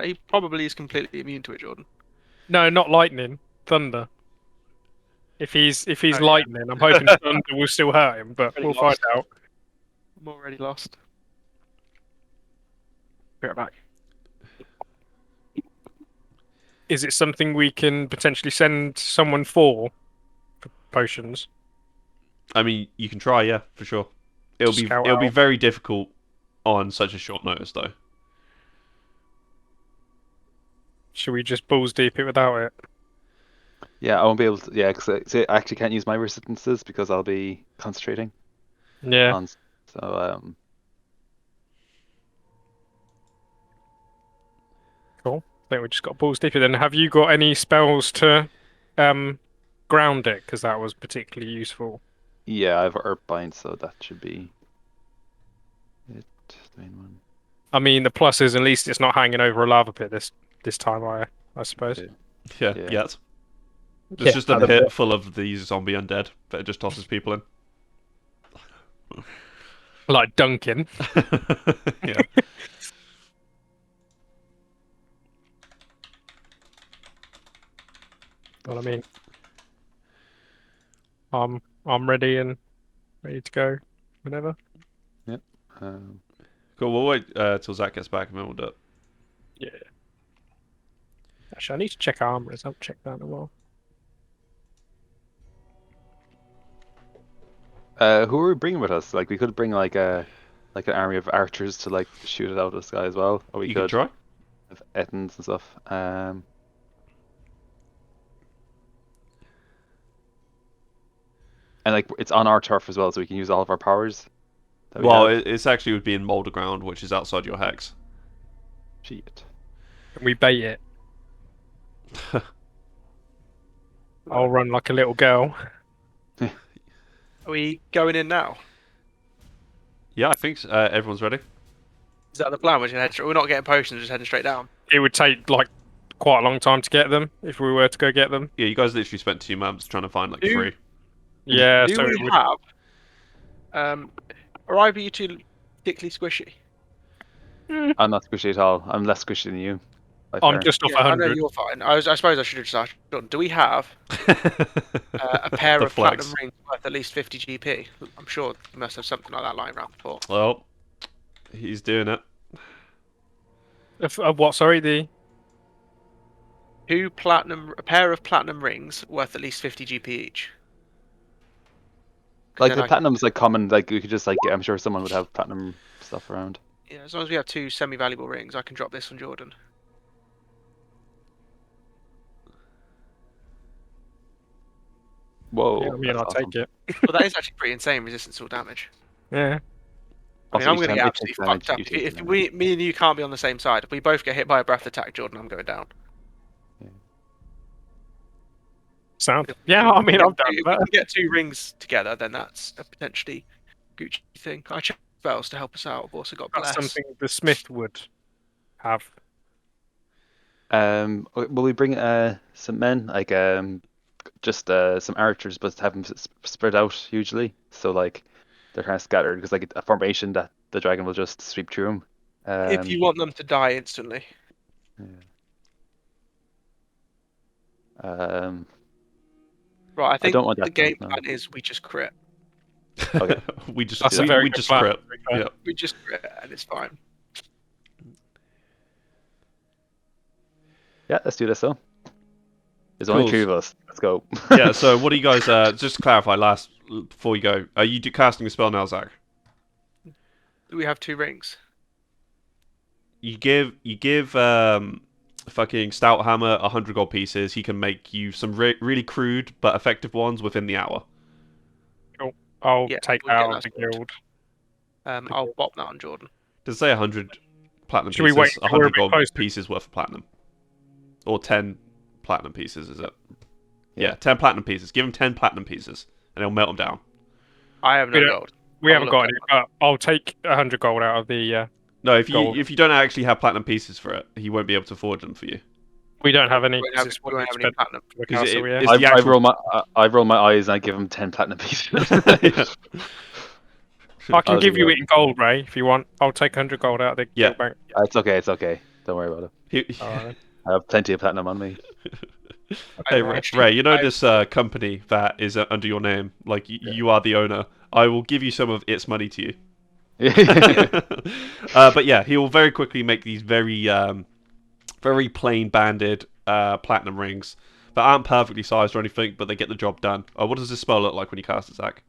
He probably is completely immune to it, Jordan. No, not lightning. Thunder. If he's Oh, yeah. lightning, I'm hoping thunder will still hurt him, but Pretty we'll lost. find out. I'm already lost. Be right back. Is it something we can potentially send someone for potions? I mean, you can try, yeah, for sure. Scout It'll be out. very difficult on such a short notice, though. Should we just balls deep it without it? Yeah, I won't be able to. Yeah, because I actually can't use my resistances because I'll be concentrating Yeah. on. So Cool. I think we just got balls deep it then. Have you got any spells to ground it? Because that was particularly useful. yeah, I have Earthbind, so that should be it. The main one. I mean, the plus is at least it's not hanging over a lava pit this time. I suppose. Yeah. Yeah, Yeah. yet. There's just a at the pit bit. full of these zombie undead that it just tosses people in. Like Duncan. Yeah. Well, I mean, I'm ready to go whenever. Yep. Um, Cool, we'll wait till Zach gets back and then we'll do it. Yeah. Actually, I need to check armors. I haven't checked that in a while. who are we bringing with us? Like, we could bring like an army of archers to like shoot it out of the sky as well, or we You can could try. have Ettins and stuff. And like it's on our turf as well, so we can use all of our powers. That we Well, have. it's actually would be in Mulderground, which is outside your hex. Shit. Can we bait it? I'll run like a little girl. Are we going in now? Yeah, I think so. Everyone's ready. Is that the plan? We're not getting potions, we're just heading straight down. It would take like quite a long time to get them if we were to go get them. Yeah, you guys literally spent 2 months trying to find like Do- 3. Yeah, Do so we it would... have? Are either you two particularly squishy? I'm not squishy at all. I'm less squishy than you. by I'm far. just off Yeah, I know 100. you're fine. I suppose I should have just asked. John, do we have a pair The of flex. platinum rings worth at least 50 GP? I'm sure you must have something like that lying around before. Well, he's doing it. What? Sorry, the A pair of platinum rings worth at least 50 GP each. 'Cause Like then the I can- platinum's like common. Like we could just like I'm sure someone would have platinum stuff around. Yeah, as long as we have 2 semi-valuable rings, I can drop this on Jordan. Whoa. yeah, I mean, that's I'll awesome. take it. Well, that is actually pretty insane, resistance to all damage. Yeah. I mean, Also, I'm each going to time get it absolutely takes damage, fucked up. you take If damage. me and you can't be on the same side, if we both get hit by a breath attack, Jordan, I'm going down. Sound. Yeah, I mean, I'm done If with we that. can get 2 rings together, then that's a potentially Gucci thing. I checked spells to help us out. I've also got That's bless. something the smith would have. Will we bring some men like just some archers, but have them spread out hugely, so like they're kind of scattered because like a formation that the dragon will just sweep through them. If you want them to die instantly. Um, Right, I think don't want the that, game no. plan is we just crit. Okay. we just That's a we, very we good just plan, crit. to be fair. Yeah. We just crit and it's fine. Yeah, let's do this though. There's only Cool. 3 of us. Let's go. Yeah. So what do you guys? Just to clarify, before you go, are you casting a spell now, Zach? Do we have 2 rings? You give fucking Stout Hammer 100 gold pieces. He can make you some really crude but effective ones within the hour. I'll Yeah, take we'll that get out that of the sorted. guild. I'll bop that on Jordan. Does it say 100 platinum Should we pieces? wait until we're a 100 bit gold closer? pieces worth of platinum, or 10 platinum pieces? Is it? Yeah. Yeah, 10 platinum pieces. Give him 10 platinum pieces, and he'll melt them down. I have no We don't- gold. We I'll haven't look got at any, but I'll take 100 gold out of the. No, if Gold. you don't actually have platinum pieces for it, he won't be able to forge them for you. We don't have any. We won't 'cause have, it's we what won't we have any spent platinum. for the 'Cause castle, it- yeah. it's- the actual- I roll my eyes and I give him 10 platinum pieces. Yeah. I can I'll give do you that. it in gold, Ray, if you want. I'll take 100 gold out of the Yeah. guild bank. It's okay. Don't worry about it. He- Alright. I have plenty of platinum on me. Hey, I- Ray, you know I- this company that is under your name? Like, you are the owner. I will give you some of its money to you. But yeah, he will very quickly make these very plain banded platinum rings that aren't perfectly sized or anything, but they get the job done. What does this spell look like when you cast it, Zach?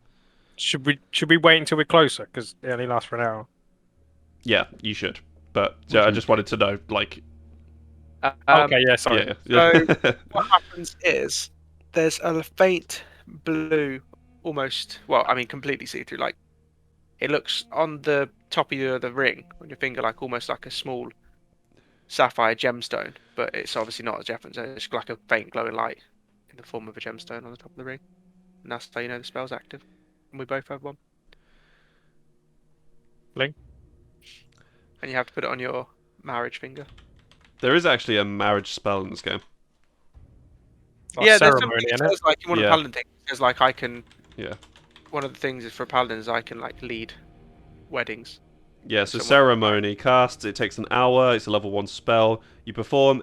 Should we wait until we're closer? Because it only lasts for an hour. Yeah, you should. But yeah, I just wanted to know, like, Okay, yeah, sorry. yeah. So what happens is there's a faint blue, almost, well, I mean, completely see-through. Like, it looks on the top of the ring on your finger, like almost like a small sapphire gemstone, but it's obviously not a gemstone. It's like a faint glowing light in the form of a gemstone on the top of the ring, and that's how you know the spell's active. And we both have one. Bling. And you have to put it on your marriage finger. There is actually a marriage spell in this game. Like Yeah, there's ceremony, something that innit? says, like, in one of the Yeah. paladin things, it says, like, I can... Yeah. One of the things is for paladins, I can, like, lead weddings. Yeah, so Someone- ceremony casts, it takes an hour, it's a level 1 spell. You perform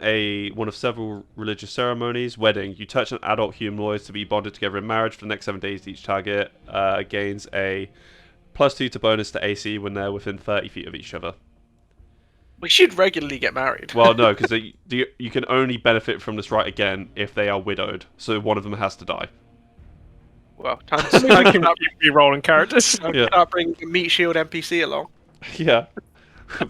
one of several religious ceremonies, wedding. You touch an adult humanoid to be bonded together in marriage for the next 7 days. Each target gains a +2 to bonus to AC when they're within 30 feet of each other. We should regularly get married. Well, no, because you can only benefit from this right again if they are widowed, so one of them has to die. Well, time We to can keep re-rolling characters. Yeah. start bringing a meat shield NPC along. Yeah.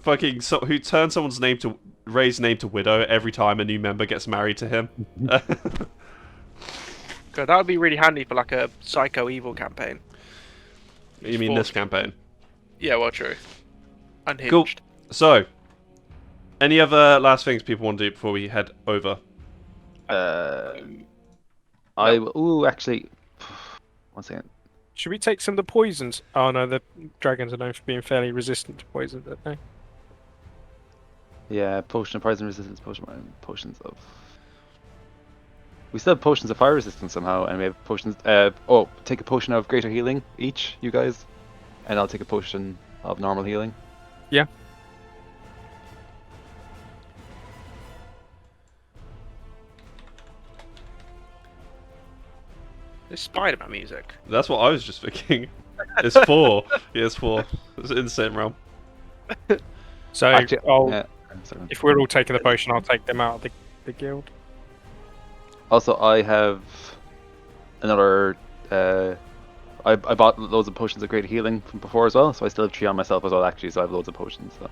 Fucking who turns someone's name to Ray's name to widow every time a new member gets married to him. God, that would be really handy for like a psycho evil campaign. You mean this campaign? Yeah, well, true. Unhinged. Cool. So, any other last things people want to do before we head over? Actually, one second. Should we take some of the poisons? Oh no, the dragons are known for being fairly resistant to poison, don't they? Yeah, potion of poison resistance, potions of. We still have potions of fire resistance somehow, and we have potions. Take a potion of greater healing each, you guys, and I'll take a potion of normal healing. Yeah. This Spider-Man music. That's what I was just thinking. It's 4. Yeah, it's 4. It's in the same realm. So Actually, I'll, sorry. if we're all taking the potion, I'll take them out of the guild. Also, I have another. I bought loads of potions of greater healing from before as well, so I still have 3 on myself as well. Actually, so I have loads of potions. So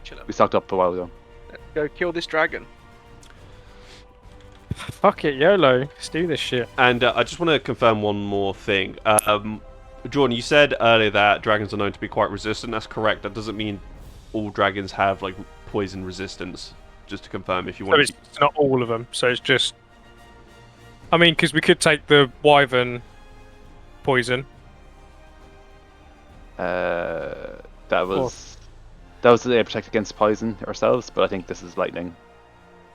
Chill out. we stocked up a while ago. Let's go kill this dragon. Fuck it, YOLO. Let's do this shit. And I just want to confirm one more thing. Jordan, you said earlier that dragons are known to be quite resistant. That's correct. That doesn't mean all dragons have like poison resistance. Just to confirm, if you So want. it's not all of them. So it's just. I mean, because we could take the wyvern poison. That was to protect against poison ourselves, but I think this is lightning,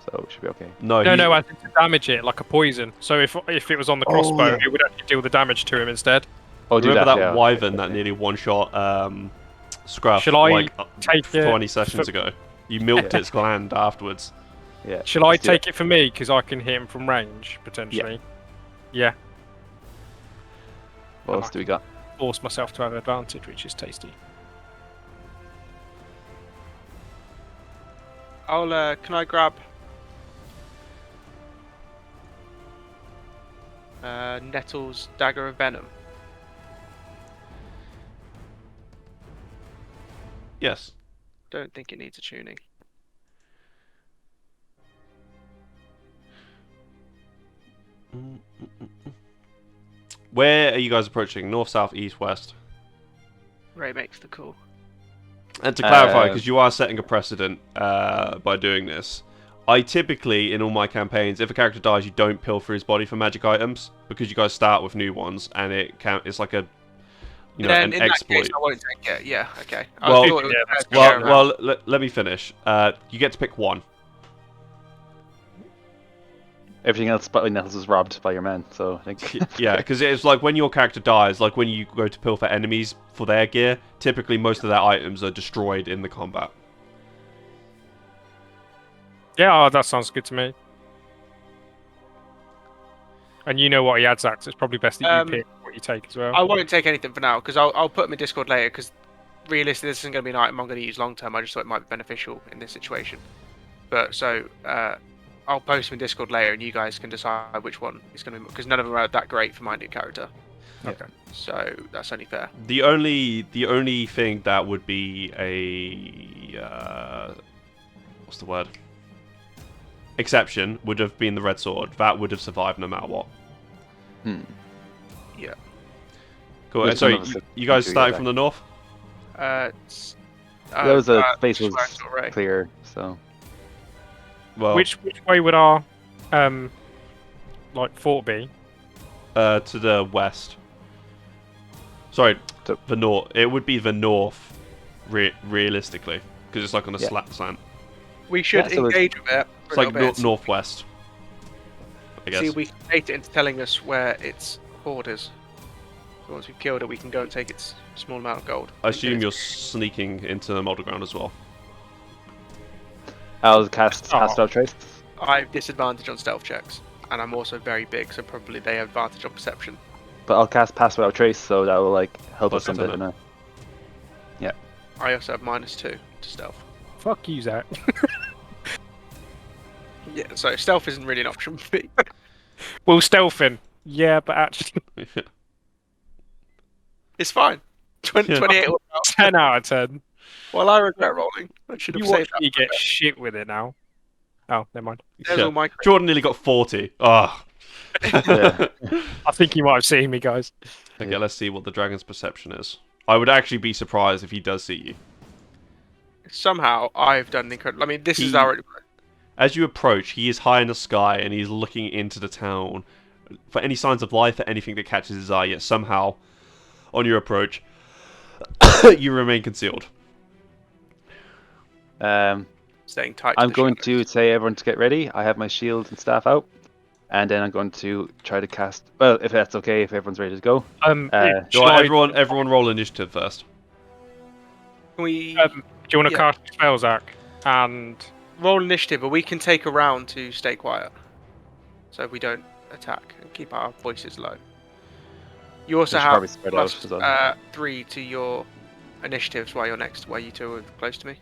so it should be okay. No, I think to damage it like a poison. So if it was on the crossbow, yeah. it would actually deal the damage to him instead. Oh, do remember that yeah. wyvern that nearly one-shot Scruff Shall I like take it 20 sessions ago? You milked its gland afterwards. Yeah. Shall I let's do take it for me because I can hit him from range potentially? Yeah. What else do we got? Force myself to have advantage, which is tasty. Can I grab Nettle's Dagger of Venom? Yes. Don't think it needs a tuning. Where are you guys approaching? North, south, east, west? Ray makes the call. And to clarify, because you are setting a precedent by doing this, I typically, in all my campaigns, if a character dies, you don't pilfer his body for magic items, because you guys start with new ones, and it's like a, Then an in exploit. that case, I won't take it. Yeah, okay. Well, I thought it was yeah, that's fair enough. Let me finish. You get to pick one. Everything else but Nettles is robbed by your men, so I think. Yeah, because it's like when your character dies, like when you go to pilfer enemies for their gear, typically most of their items are destroyed in the combat. Yeah, that sounds good to me. And you know what he adds, Zach, so it's probably best that you pick what you take as well. I won't take anything for now because I'll put them in Discord later because realistically this isn't going to be an item I'm going to use long term. I just thought it might be beneficial in this situation. But so I'll post them in Discord later, and you guys can decide which one is going to be, because none of them are that great for my new character. Okay. So that's only fair. The only thing that would be a what's the word? Exception would have been the red sword. That would have survived no matter what. Yeah. Cool. Which Sorry, one of us you guys do starting that? from the north? That was a space just was where it's not right. clear, so Well, Which way would our fort be? to the west. Sorry, To- the north. It would be the north, realistically, because it's like on a Yeah. slant. We should Yeah, so it's- engage with it. It's like northwest. I guess. See if we can bait it into telling us where its hoard is. So once we've killed it, we can go and take its small amount of gold. I assume you're sneaking into Mulderground as well. I'll cast Oh. Pass Without Trace. I have disadvantage on stealth checks, and I'm also very big, so probably they have advantage on perception. But I'll cast Pass Without Trace, so that will help Plus us in that's the. enough. I also have -2 to stealth. Fuck you, Zach. Yeah, so stealth isn't really an option for me. Well, stealthing. Yeah, but actually, It's fine. 20, Yeah. 28 all out. 10 out of 10. Well, I regret rolling. I should have You watch saved me that. get shit with it now. Oh, never mind. There's Yeah. all my Jordan nearly got 40. Ah. Yeah. I think you might have seen me, guys. Okay, let's see what the dragon's perception is. I would actually be surprised if he does see you. Somehow I've done the incredible. I mean, this is He- our. As you approach, he is high in the sky and he's looking into the town for any signs of life or anything that catches his eye, yet somehow, on your approach, you remain concealed. Staying tight. I'm the going shadows. to say everyone to get ready. I have my shield and staff out, and then I'm going to try to cast. Well, if that's okay, if everyone's ready to go. Do everyone roll initiative first. Can we do you want to Yeah. cast spell, Zach? And roll initiative, but we can take a round to stay quiet, so we don't attack and keep our voices low. You also should have probably spread out plus as well. 3 to your initiatives while you're next, while you two are close to me.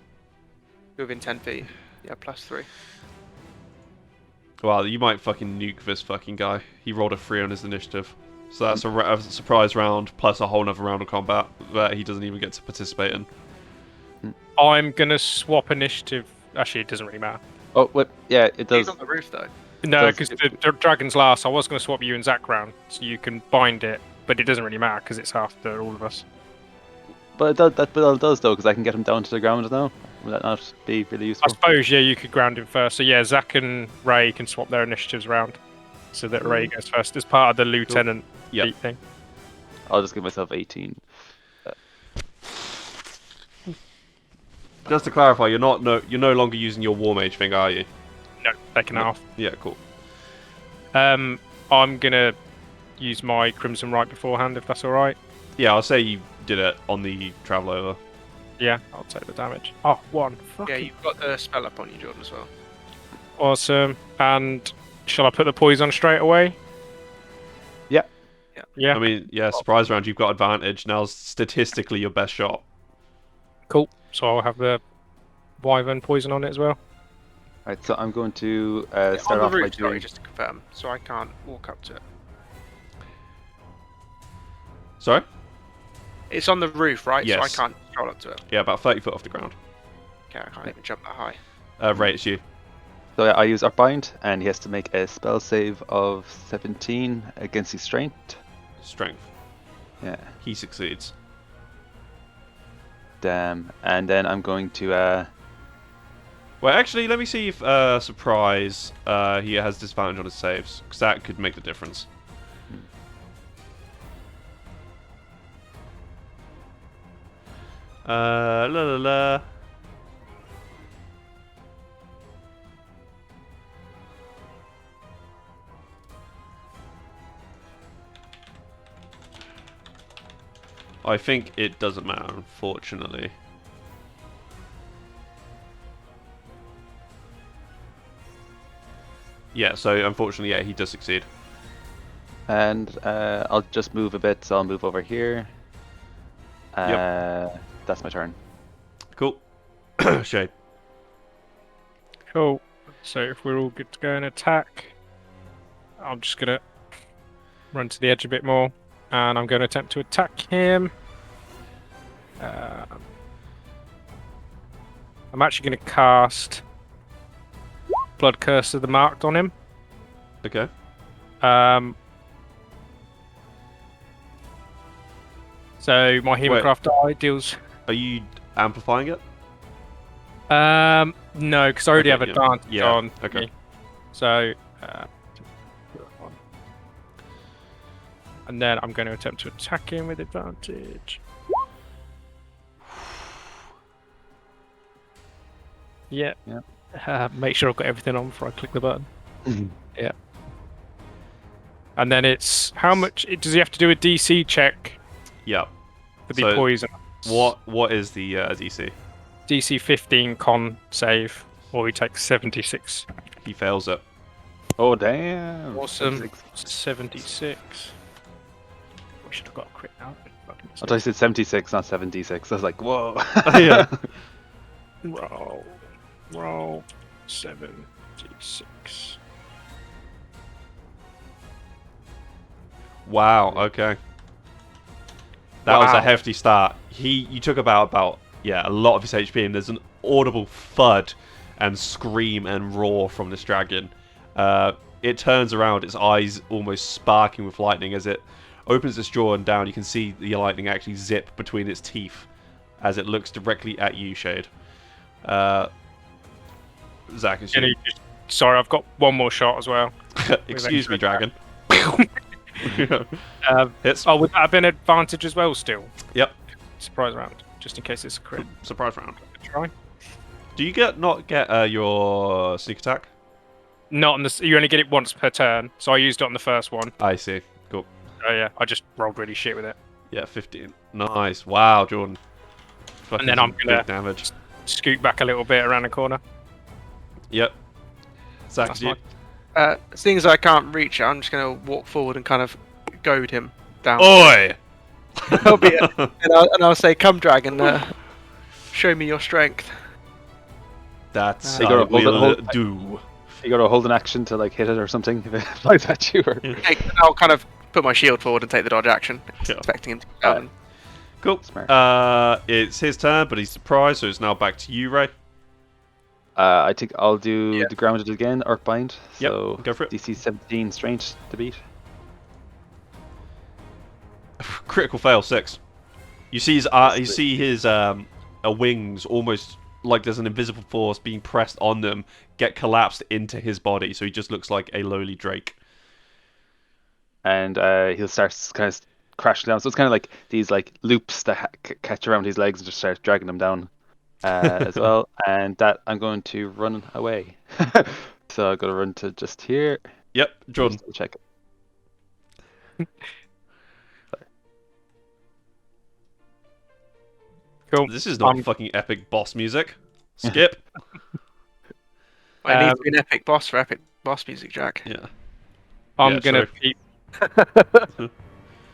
You're within 10 feet. Yeah, +3. Well, you might fucking nuke this fucking guy. He rolled a 3 on his initiative. So that's a surprise round plus a whole other round of combat that he doesn't even get to participate in. I'm going to swap initiative. Actually, it doesn't really matter. Oh, wait, yeah, it He's does. on the roof though. No, Does- because the dragon's last. I was going to swap you and Zach round so you can bind it, but it doesn't really matter because it's after all of us. But it does, that does though, because I can get him down to the ground now. Will that not be really I useful? suppose, yeah, you could ground him first. So, yeah, Zach and Ray can swap their initiatives round so that Ray goes first as part of the lieutenant Yep. beat thing. I'll just give myself 18. Just to clarify, you're no longer using your war mage thing, are you? No, taken No. off. Yeah, cool. I'm going to use my Crimson Right beforehand, if that's alright. Yeah, I'll say you did it on the travel over. Yeah, I'll take the damage. Oh, 1. Yeah, Fucking you've got the spell up on you, Jordan, as well. awesome. And shall I put the poison straight away? Yeah. Yeah, I mean, yeah, surprise round, you've got advantage. Now, statistically, your best shot. cool. So I'll have the Wyvern poison on it as well. Right, so I'm going to Yeah, start on off the by roof, sorry, doing. just to confirm, so I can't walk up to it. Sorry? It's on the roof, right? Yes. So I can't scroll up to it. Yeah, about 30 foot off the ground. Okay, I can't even jump that high. Ray, it's you. So I use Upbind, and he has to make a spell save of 17 against his strength. Strength. Yeah. He succeeds. Damn. And then I'm going to. Well, actually, let me see if surprise he has disadvantage on his saves, because that could make the difference. La la la. I think it doesn't matter, unfortunately. Yeah, so unfortunately, yeah, he does succeed. And I'll just move a bit, so I'll move over here. That's my turn. Cool. Shade. Cool. So if we're all good to go and attack, I'm just gonna run to the edge a bit more, and I'm going to attempt to attack him. I'm actually going to cast Blood Curse of the Marked on him. Okay. So my Hemocraft die deals. Are you amplifying it? No, because I already Okay, have yeah. advantage Yeah, on. okay. me. So, and then I'm going to attempt to attack him with advantage. Yeah. Make sure I've got everything on before I click the button. Yeah. And then it's how much does he have to do a DC check Yeah. to be So, poisoned? What is the DC? DC 15 con save, or he takes 76. He fails it. Oh damn! Awesome. 76. We should have got a crit now. I thought I said 76, not 76. I was like, whoa. Yeah. Roll 76. Wow. Okay. That was a Wow. hefty start. You took about a lot of his HP, and there's an audible thud and scream and roar from this dragon. It turns around, its eyes almost sparking with lightning as it opens its jaw, and down you can see the lightning actually zip between its teeth as it looks directly at you, Shade. Zach, it's you. Sorry, I've got one more shot as well. Excuse me, dragon. Hits. Oh, would that have been advantage as well still? Yep. Surprise round, just in case it's a crit. Surprise round. Try. Do you not get your sneak attack? Not on the. You only get it once per turn, so I used it on the first one. I see. Cool. Oh yeah, I just rolled really shit with it. Yeah, 15. Nice. Wow, Jordan. Fucking And then I'm some gonna big damage. Scoot back a little bit around the corner. Yep. Zach, That's you. Seeing as I can't reach it, I'm just going to walk forward and kind of goad him down. Oi! And I'll say, "Come, dragon, show me your strength." That's You I gotta will hold it- do. You gotta hold an action to like hit it or something if it flies at you. Or... I'll kind of put my shield forward and take the dodge action, Yeah. expecting him to go down. Cool. Smart. It's his turn, but he's surprised, so it's now back to you, Ray. I think I'll do the grounded again, Earthbind. Yep, So go for it. DC 17 strength to beat. Critical fail, 6. You see his wings almost like there's an invisible force being pressed on them, get collapsed into his body, so he just looks like a lowly drake. And he'll start kind of crashing down. So it's kind of like these like loops that catch around his legs and just start dragging him down as well. And that I'm going to run away. So I'm going to run to just here. Yep, Jordan. Just check it. Cool. This is not fucking epic boss music. Skip. I need to be an epic boss for epic boss music, Jack. Yeah. I'm Yeah, gonna true. peek.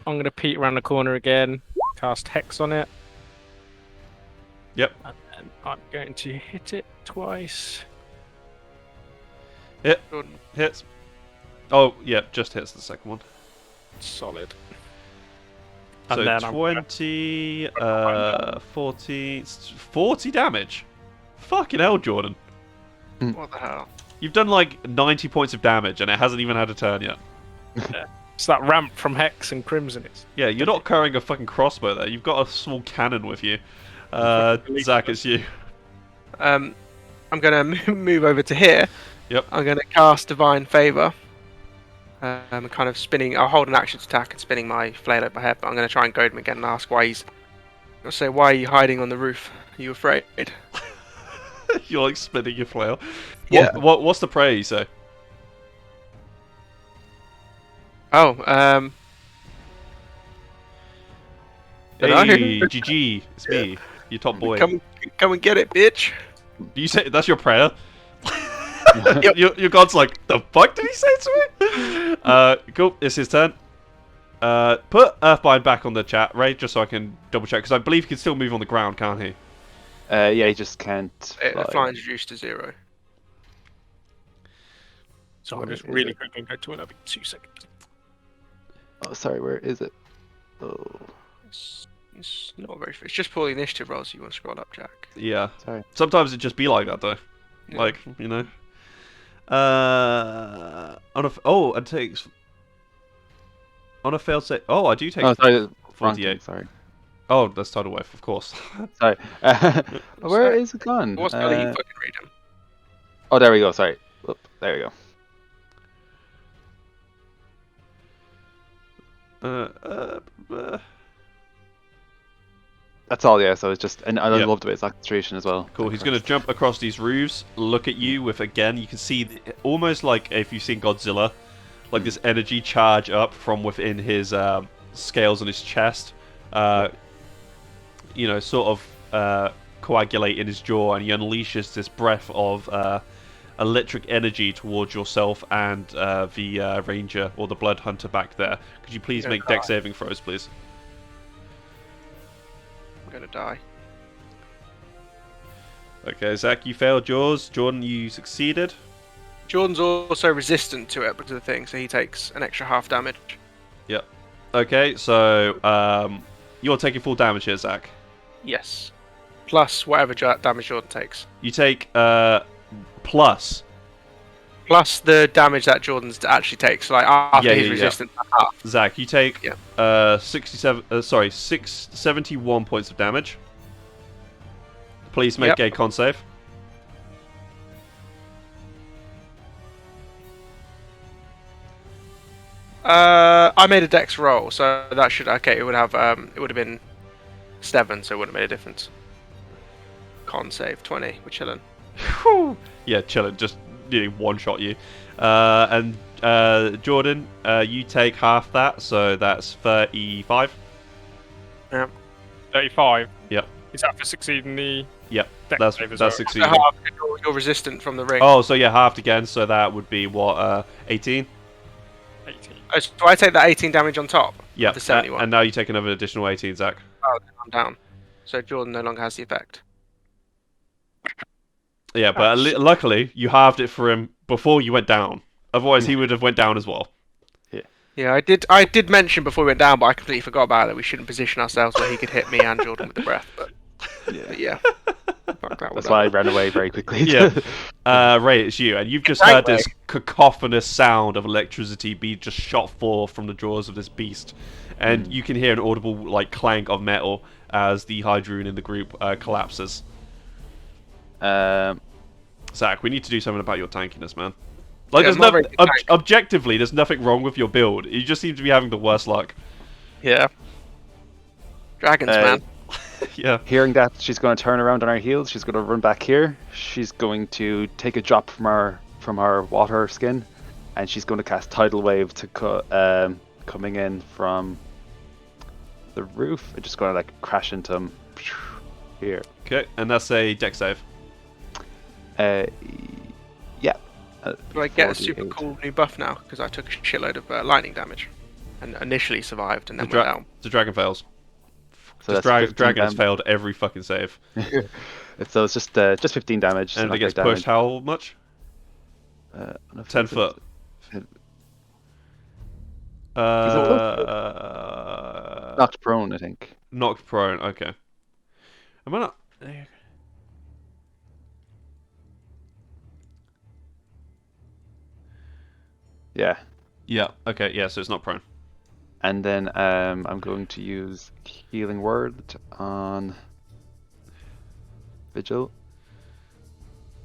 I'm gonna peek around the corner again. Cast Hex on it. Yep. And then I'm going to hit it twice. Jordan. Hits. Oh, yeah, just hits the second one. Solid. So And then I'm 20, 40 damage. Fucking hell, Jordan. What the hell? You've done like 90 points of damage and it hasn't even had a turn yet. It's that ramp from Hex and Crimson. Yeah, you're not carrying a fucking crossbow there. You've got a small cannon with you. Zach, it's you. I'm going to move over to here. Yep. I'm going to cast Divine Favor. I'm kind of spinning. I'll hold an action to attack and spinning my flail over my head, but I'm going to try and goad him again and ask why he's. I'll say, "Why are you hiding on the roof? Are you afraid?" You're like spinning your flail. Yeah. What's the prayer you say? Oh, dunno. Hey, GG, it's me, your top boy. Come and get it, bitch. Do you say that's your prayer? Yep. your god's like, the fuck did he say to me? Cool, it's his turn. Put Earthbind back on the chat, Ray, just so I can double check, because I believe he can still move on the ground, can't he? Yeah, he just can't fly. Flying's reduced to 0. So I'm Where just is really it? quickly go to it. That'll be 2 seconds. Oh, sorry, where is it? Oh, It's not very. It's just pull the initiative rolls. You want to scroll up, Jack. Yeah. sorry. Sometimes it just be like that though. Yeah. Like, you know. It takes on a failed save. Oh, I do take Oh, sorry, wrong thing, 48. sorry. Oh, that's tidal wave, of course. Sorry. Where Sorry. is it gone? What's gonna let you fucking read them? Oh, there we go. Sorry. Oop, there we go. Uh, That's all. Yeah. So it's just, and I Yep. love the way it's concentration as well. Cool. He's going to jump across these roofs, look at you with, again, you can see almost like if you've seen Godzilla, like this energy charge up from within his scales on his chest, sort of coagulate in his jaw, and he unleashes this breath of electric energy towards yourself and the ranger or the blood hunter back there. Could you please Yeah, make dex saving throws, please? I'm gonna die. Okay, Zach, you failed yours. Jordan, you succeeded. Jordan's also resistant to it because of the thing, so he takes an extra half damage. Yep. Okay, so you're taking full damage here, Zach. Yes. Plus whatever damage Jordan takes. You take plus. Plus the damage that Jordan's actually takes. So like after Yeah, his yeah. resistance, half. Zach, you take Yeah. 71 points of damage. Please make Yep. a con save. I made a dex roll, so that should it would have been 7, so it wouldn't have made a difference. Con save 20. We're chilling. Whew. Yeah, chilling. Just nearly one shot you. And Jordan, you take half that, so that's 35. 35. Yep. Is that for succeeding the Yep. dex That's save as that's well? succeeding. So half, you're resistant from the ring. Oh, so yeah, halved again. So that would be what 18. 18. Oh, so I take that 18 damage on top. Yeah. The 71. And now you take another additional 18, Zach. Oh, I'm down. So Jordan no longer has the effect. Yeah, but luckily you halved it for him before you went down. Otherwise, he would have went down as well. Yeah, I did mention before we went down, but I completely forgot about it. We shouldn't position ourselves where he could hit me and Jordan with the breath. But yeah. Fuck that That's one why I up. ran away very quickly. Yeah. Ray, it's you, and you've just heard this cacophonous sound of electricity be just shot forth from the jaws of this beast, and you can hear an audible like clank of metal as the Hydroon in the group collapses. Zach, we need to do something about your tankiness, man. Like, Yeah, there's I'm not no very good tank. objectively, there's nothing wrong with your build. You just seem to be having the worst luck. Yeah. Dragons, man. Yeah. Hearing that, she's going to turn around on her heels. She's going to run back here. She's going to take a drop from her water skin, and she's going to cast tidal wave to coming in from the roof. It's just going to like crash into him here. Okay, and that's a dex save. Yeah. Do I get a 48. super cool new buff now? Because I took a shitload of lightning damage. And initially survived and then The went down. dragon fails. So Just that's 15 dragon has dam- failed every fucking save. So it's just 15 damage. so And if not it gets great pushed, damage. how much? 10 10 foot. Knocked prone, I think. Knocked prone, okay. Am I not... Yeah. Yeah, okay, yeah, so it's not prone. And then I'm going to use Healing Word on Vigil.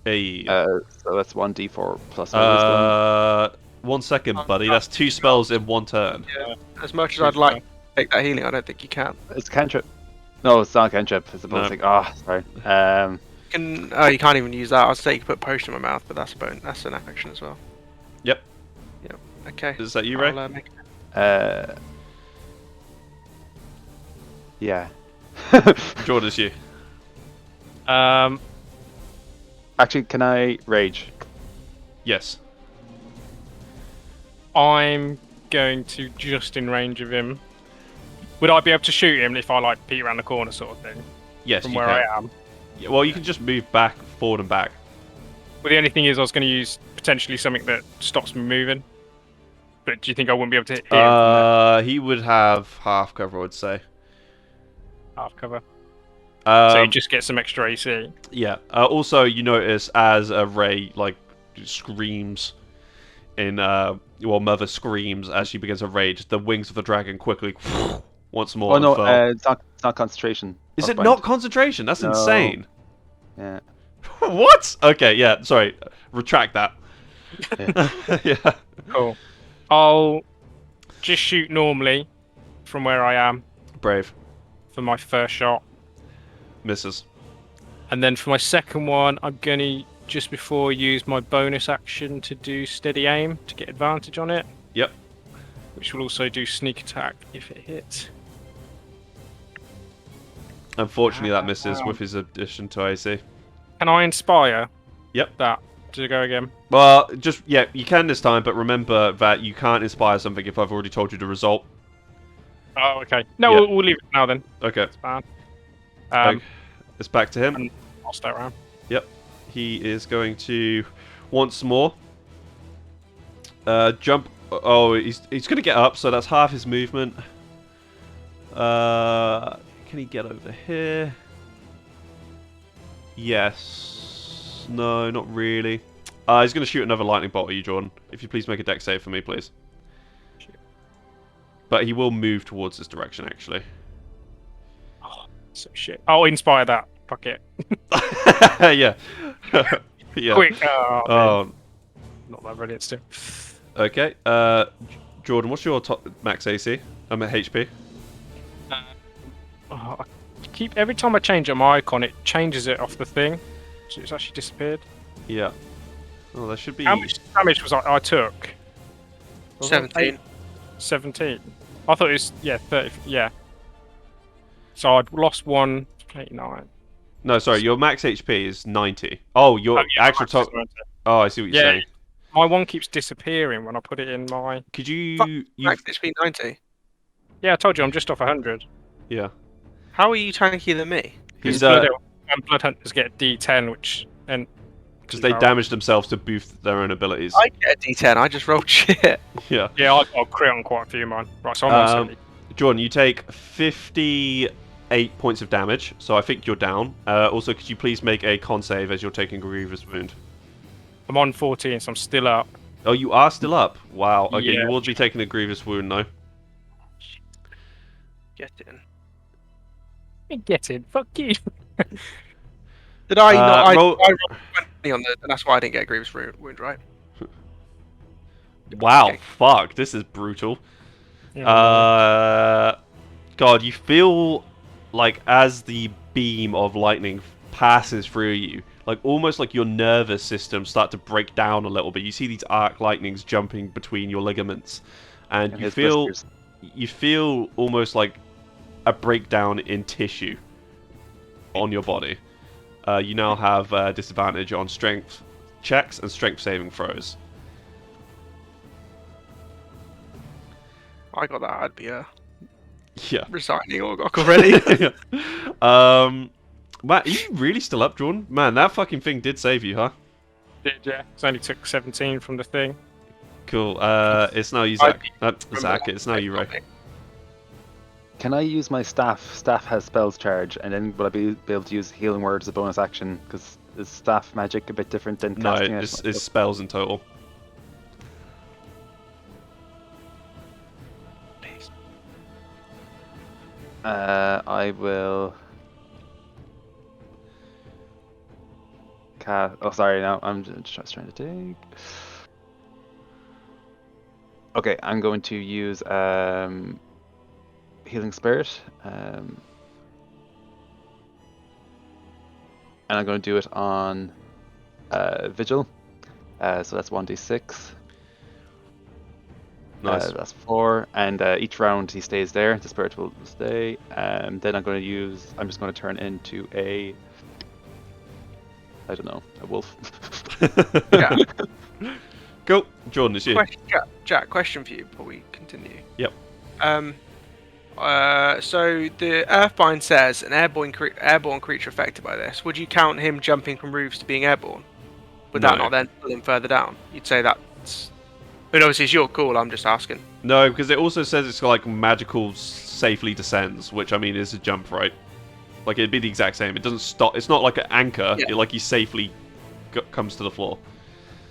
Hey. So that's 1d4 plus my wisdom. 1 second, buddy. That's 2 spells in 1 turn. Yeah. As much as I'd like to take that healing, I don't think you can. It's a cantrip. No, it's not a cantrip. It's a bonus. No. Sorry. You can't even use that. I was saying you could put potion in my mouth, but that's That's an action as well. Yep. Okay. Is that you, Ray? I'll, make... Yeah. Jordan, it's you. Actually, can I rage? Yes. I'm going to just in range of him. Would I be able to shoot him if I like peek around the corner sort of thing? Yes, From you where can. I am? Yeah, well, you can just move back, forward and back. Well, the only thing is, I was going to use potentially something that stops me moving. But do you think I wouldn't be able to hit him from the He would have half cover, I would say. half cover? So you Um, just get some extra AC. yeah. Also, you notice as Ray like screams in Mother screams as she begins to rage, the wings of the dragon quickly once more Oh no, unfurl. it's not concentration. Is it Earthbind. not concentration? That's No. insane. Yeah. What? Okay, yeah. Sorry, retract that. Yeah. Cool. I'll just shoot normally from where I am Brave for my first shot. misses. And then for my second one, I'm going to, just before, use my bonus action to do steady aim to get advantage on it. Yep. Which will also do sneak attack if it hits. Unfortunately, that misses with his addition to AC. Can I inspire Yep. that to go again? Well, just yeah, you can this time, but remember that you can't inspire something if I've already told you the result. Oh, okay. No, Yeah. we'll leave it now then. Okay. It's fine. Okay. It's back to him. and I'll stay around. Yep. He is going to once more jump. Oh, he's going to get up, so that's half his movement. Can he get over here? Yes. No, not really. He's going to shoot another lightning bolt at you, Jordan. If you please make a dex save for me, please. Shoot. But he will move towards this direction, actually. Oh, so shit. I'll inspire that. Fuck it. Yeah. Yeah. Quick. Oh, Oh, not that brilliant still. okay. Jordan, what's your top max AC? I'm at HP. Oh, I keep every time I change my icon, it changes it off the thing, so it's actually disappeared. Yeah. Oh, that should be. How much damage was I took? 17. 17. I thought it was 30. Yeah. So I'd lost 189. No, sorry. Your max HP is 90. Oh, your Oh, yeah, actual max top. is 90. Oh, I see what you're Yeah. saying. My one keeps disappearing when I put it in my. Could you? Fuck, You. Max HP 90. Yeah, I told you I'm just off 100. Yeah. How are you tankier than me? He's Blood hunters get D10, which and because they damage themselves to boost their own abilities. I get a D10, I just rolled shit. Yeah. yeah, I'll crit on quite a few of mine. Right, so I'm on 70. Jordan, you take 58 points of damage, so I think you're down. Also, could you please make a con save as you're taking a grievous wound? I'm on 14, so I'm still up. Oh, you are still up. Wow. Okay, Yeah. you will be taking a grievous wound though. Get in. Get it. Fuck you. Did I not? I roll- rolled 20 on the, and that's why I didn't get a grievous wound, right? Wow. Okay. Fuck. This is brutal. Yeah, God, you feel like as the beam of lightning passes through you, like almost like your nervous system start to break down a little bit. You see these arc lightnings jumping between your ligaments, and you his feel blisters. you feel almost like a breakdown in tissue on your body. You now have disadvantage on strength checks and strength saving throws. I got that. I'd be Yeah. resigning Orgok already. Matt, are you really still up, Jordan? Man, that fucking thing did save you, huh? yeah. It only took 17 from the thing. Cool. It's now you, Zach. Zach, it's now you, Ray. Can I use my staff? Staff has spells charge, and then will I be able to use healing word as a bonus action? Because is staff magic a bit different than No, casting it? it's spells in total. I will cast. Oh, sorry. No, I'm just trying to think. Okay, I'm going to use healing spirit, and I'm going to do it on vigil. So that's 1d6. Nice. That's 4, and each round he stays there. The spirit will stay. Then I'm going to use. I'm just going to turn into a. I don't know, a wolf. Yeah. Cool. Jordan, it's you. Jack, question for you before we continue. Yep. So the Earthbind says an airborne creature affected by this. Would you count him jumping from roofs to being airborne? Would No. that not then pull him further down? You'd say that's. I mean, obviously it's your call. I'm just asking. No, because it also says it's like magical safely descends, which I mean is a jump, right? Like it'd be the exact same. It doesn't stop. It's not like an anchor. Yeah. Like he safely comes to the floor.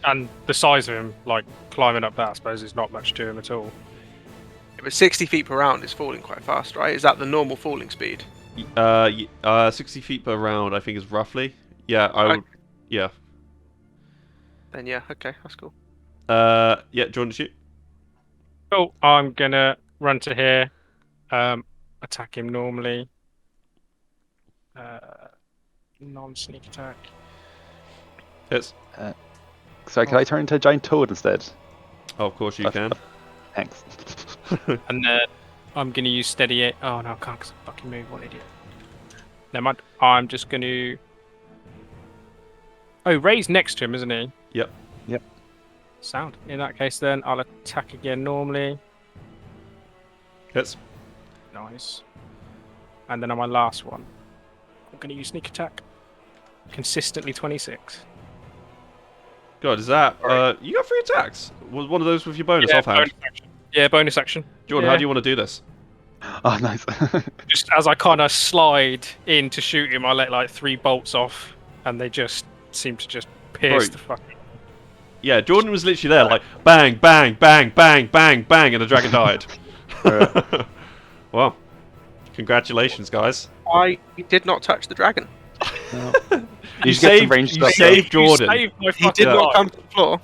And the size of him, like climbing up that, I suppose, is not much to him at all. Yeah, but 60 feet per round is falling quite fast, right? Is that the normal falling speed? 60 feet per round, I think is roughly. Yeah, I would. Yeah. Then yeah, okay, that's cool. Yeah, do you want to shoot? Oh, I'm gonna run to here, attack him normally. Non-sneak attack. Hits. Sorry, can I turn into a giant toad instead? Oh, of course you can. Thanks. And then I'm gonna use steady it. Oh no, I can't 'cause I fucking move. What idiot. Never mind. I'm just gonna. Oh, Ray's next to him, isn't he? Yep. Sound. In that case, then I'll attack again normally. Hits. Nice. And then on my last one, I'm gonna use sneak attack. Consistently 26. God, is that? You got 3 attacks. Was one of those with your bonus offhand? bonus action. Yeah, bonus action. Jordan, Yeah. how do you want to do this? Oh, nice. Just as I kind of slide in to shoot him, I let like 3 bolts off, and they just seem to just pierce Bro. the fucking. Yeah, Jordan was literally there, like bang, bang, bang, bang, bang, bang, and the dragon died. Well, congratulations, guys. I did not touch the dragon. No. You should get some saved, ranged you stuff, saved You Jordan. saved my He fucking did not life. come to the floor.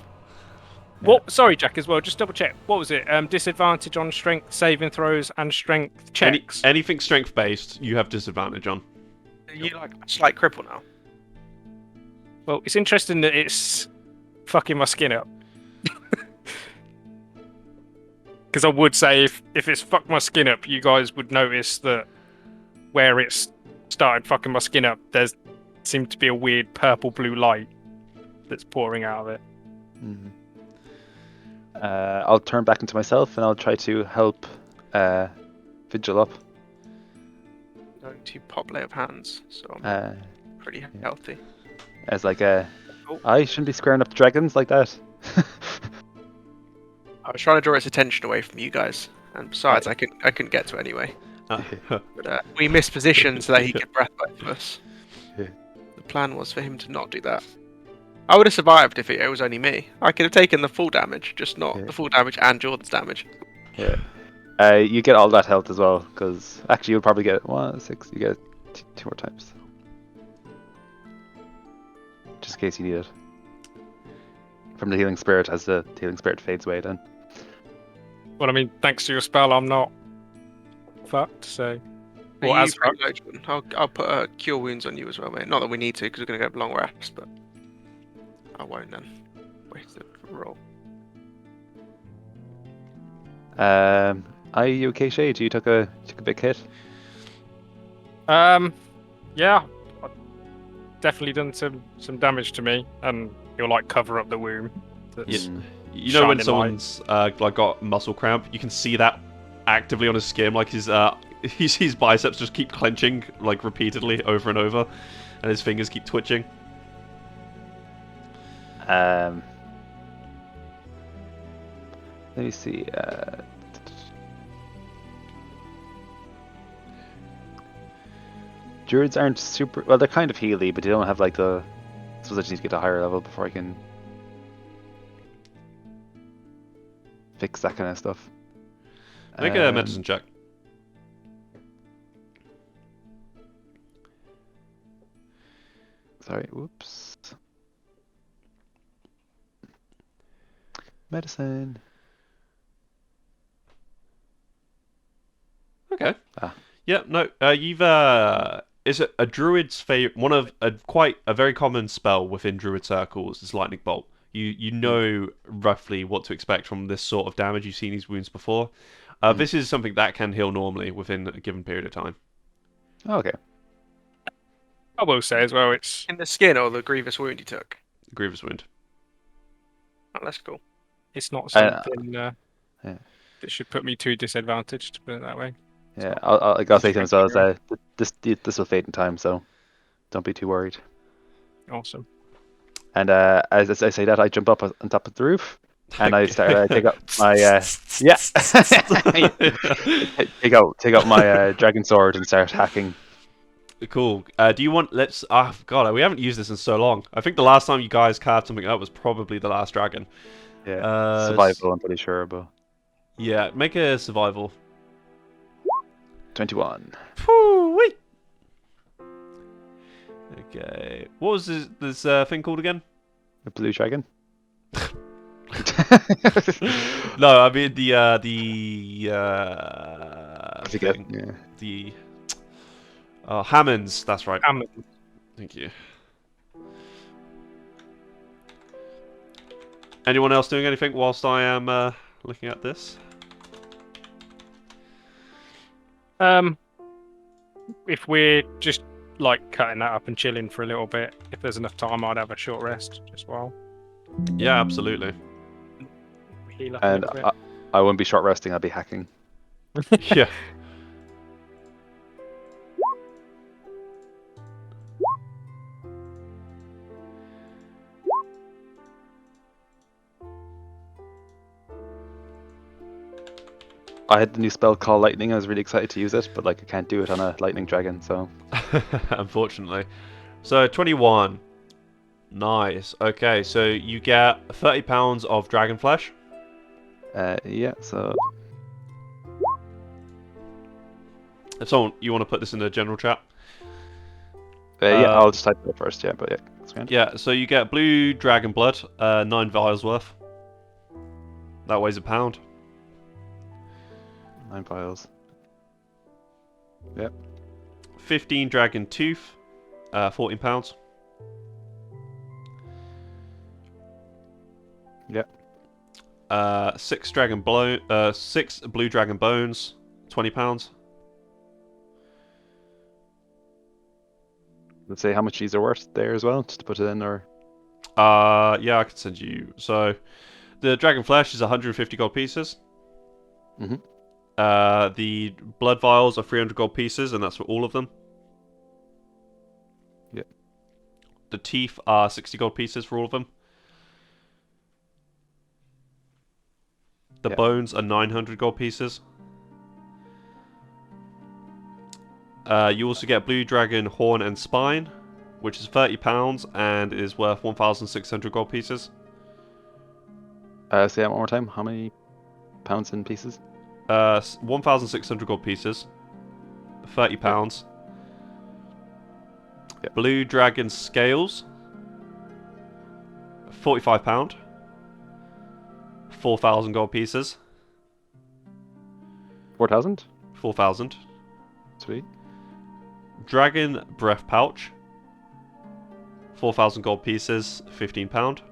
What? Sorry, Jack. As well. Just double check. What was it? Disadvantage on strength saving throws and strength checks. Anything strength based, you have disadvantage on. Are you like a slight cripple now? Well, it's interesting that it's fucking my skin up. Because I would say if it's fucked my skin up, you guys would notice that where it's started fucking my skin up, there's seemed to be a weird purple-blue light that's pouring out of it. Mhm. I'll turn back into myself and I'll try to help Vigil up. I'm going to pop lay of hands, so I'm pretty healthy. As like Oh. I shouldn't be squaring up the dragons like that. I was trying to draw its attention away from you guys, and besides, I couldn't get to it anyway. But we missed position so that he could breath both of us. Yeah. The plan was for him to not do that. I would have survived if it was only me. I could have taken the full damage, just not the full damage and Jordan's damage. Yeah. You get all that health as well, because actually you'll probably get 6. You get it 2 more times, just in case you need it. From the healing spirit, as the healing spirit fades away, then. Well, I mean, thanks to your spell, I'm not fucked. So, well, Are you as pretty fucked. low, Jordan? I'll put cure wounds on you as well, mate. Not that we need to, because we're going to go long rest, but I won't then. Wait the roll. Are you okay, Shade? You took a big hit. Yeah, definitely done some damage to me, and he'll like cover up the wound. That's You know when shining someone's like got muscle cramp, you can see that actively on his skin, like his biceps just keep clenching like repeatedly over and over, and his fingers keep twitching. Let me see. Druids aren't super. Well, they're kind of healy, but they don't have like the. I suppose I just need to get to a higher level before I can fix that kind of stuff. Make a medicine check. Sorry, whoops. Medicine. Okay. Ah. Yeah, no, you've is it a druid's favorite? One of a very common spell within druid circles is lightning bolt. You know roughly what to expect from this sort of damage. You've seen these wounds before. This is something that can heal normally within a given period of time. Okay. I will say as well, it's In the skin or the grievous wound you took? Grievous wound. Oh, that's cool. it's not something yeah. that should put me to disadvantage, to put it that way. Yeah, I'll say to him as well as this will fade in time, so don't be too worried. Awesome. And as I say that, I jump up on top of the roof, and I start take out my take out my dragon sword and start hacking. Cool. Do you want? Let's. Ah, God, we haven't used this in so long. I think the last time you guys carved something up was probably the last dragon. Yeah, survival. I'm pretty sure, but Yeah, make a survival. 21. Whoo-wee. Okay. What was this thing called again? A blue dragon. No, I mean the I forget. thing. Yeah. The Hammonds. That's right. Hammond. Thank you. Anyone else doing anything whilst I am looking at this? If we're just like cutting that up and chilling for a little bit, if there's enough time, I'd have a short rest just while Yeah, absolutely. we heal up a And little bit. I won't be short resting. I'll be hacking. Yeah. I had the new spell called Lightning. I was really excited to use it, but like I can't do it on a lightning dragon. So Unfortunately. So 21. Nice. Okay, so you get 30 pounds of dragon flesh. yeah. So If someone you want to put this in the general chat. yeah, I'll just type it up first. Yeah, but yeah, that's grand. Yeah, so you get blue dragon blood, 9 vials worth. That weighs a pound. 9 vials. 15 dragon tooth, 14 pounds. Yep. 6 6 blue dragon bones, 20 pounds. Let's say how much these are worth there as well, just to put it in, or Yeah, I can send you. So the dragon flesh is 150 gold pieces. Mhm. The blood vials are 300 gold pieces, and that's for all of them. Yep. The teeth are 60 gold pieces for all of them. The Yep. bones are 900 gold pieces. You also get blue dragon horn and spine, which is 30 pounds and is worth 1,600 gold pieces. say that one more time. How many pounds in pieces? 1,600 gold pieces. 30 pounds. Yep. Blue dragon scales. 45 pound. 4,000 gold pieces. 4,000. 4,000. Sweet. Dragon breath pouch. 4,000 gold pieces. 15 pound.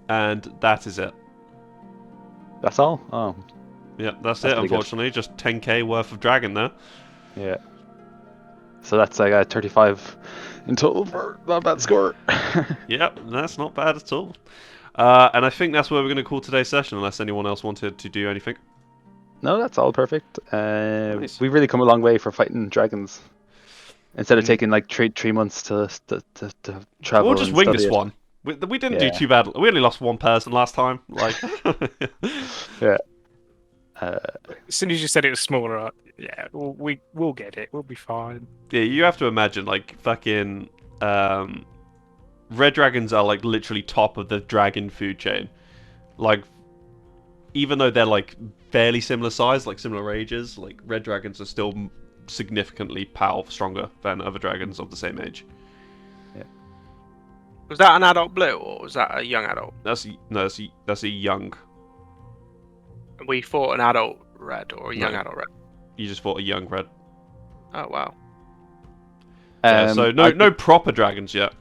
And that is it. That's all. Oh, Yeah, that's That's it. pretty good. Unfortunately, just 10k worth of dragon there. yeah. So that's like a 35 in total for not a bad score. Yep, that's not bad at all. And I think that's where we're going to call today's session, unless anyone else wanted to do anything. No, that's all perfect. Nice. We've really come a long way for fighting dragons. Instead of Mm. taking like 3 months to travel. We'll just and wing study this it. one. We didn't do Yeah. too bad. We only lost one person last time. Like, Yeah. As soon as you said it was smaller, yeah, we'll get it. We'll be fine. yeah, you have to imagine like fucking red dragons are like literally top of the dragon food chain. Like, even though they're like fairly similar size, like similar ages, like red dragons are still significantly stronger than other dragons of the same age. Was that an adult blue or was that a young adult? That's a young. We fought an adult red or a young No. adult red. You just fought a young red. Oh wow. Yeah, so no proper dragons yet.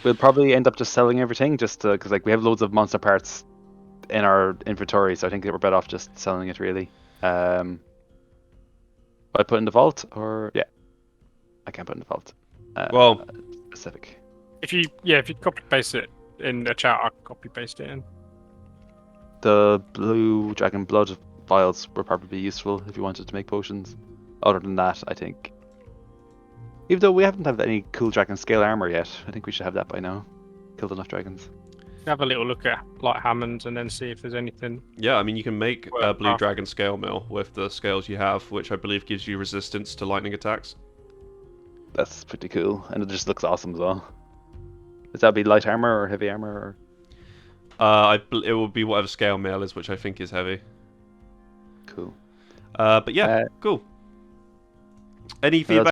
We'll probably end up just selling everything, just because like we have loads of monster parts in our inventory, so I think that we're better off just selling it really. I put in the vault, or yeah, I can't put in the vault. Well, Specific. If you copy paste it in the chat, I'll copy paste it in. The blue dragon blood vials were probably useful if you wanted to make potions. Other than that, I think Even though we haven't had any cool dragon scale armor yet, I think we should have that by now. Killed enough dragons. Have a little look at like Hammonds and then see if there's anything. Yeah, I mean, you can make a Well, blue half- dragon scale mill with the scales you have, which I believe gives you resistance to lightning attacks. That's pretty cool, and it just looks awesome as well. Does that be light armor or heavy armor? Or... It will be whatever scale mail is, which I think is heavy. Cool. But yeah, cool. Any feedback?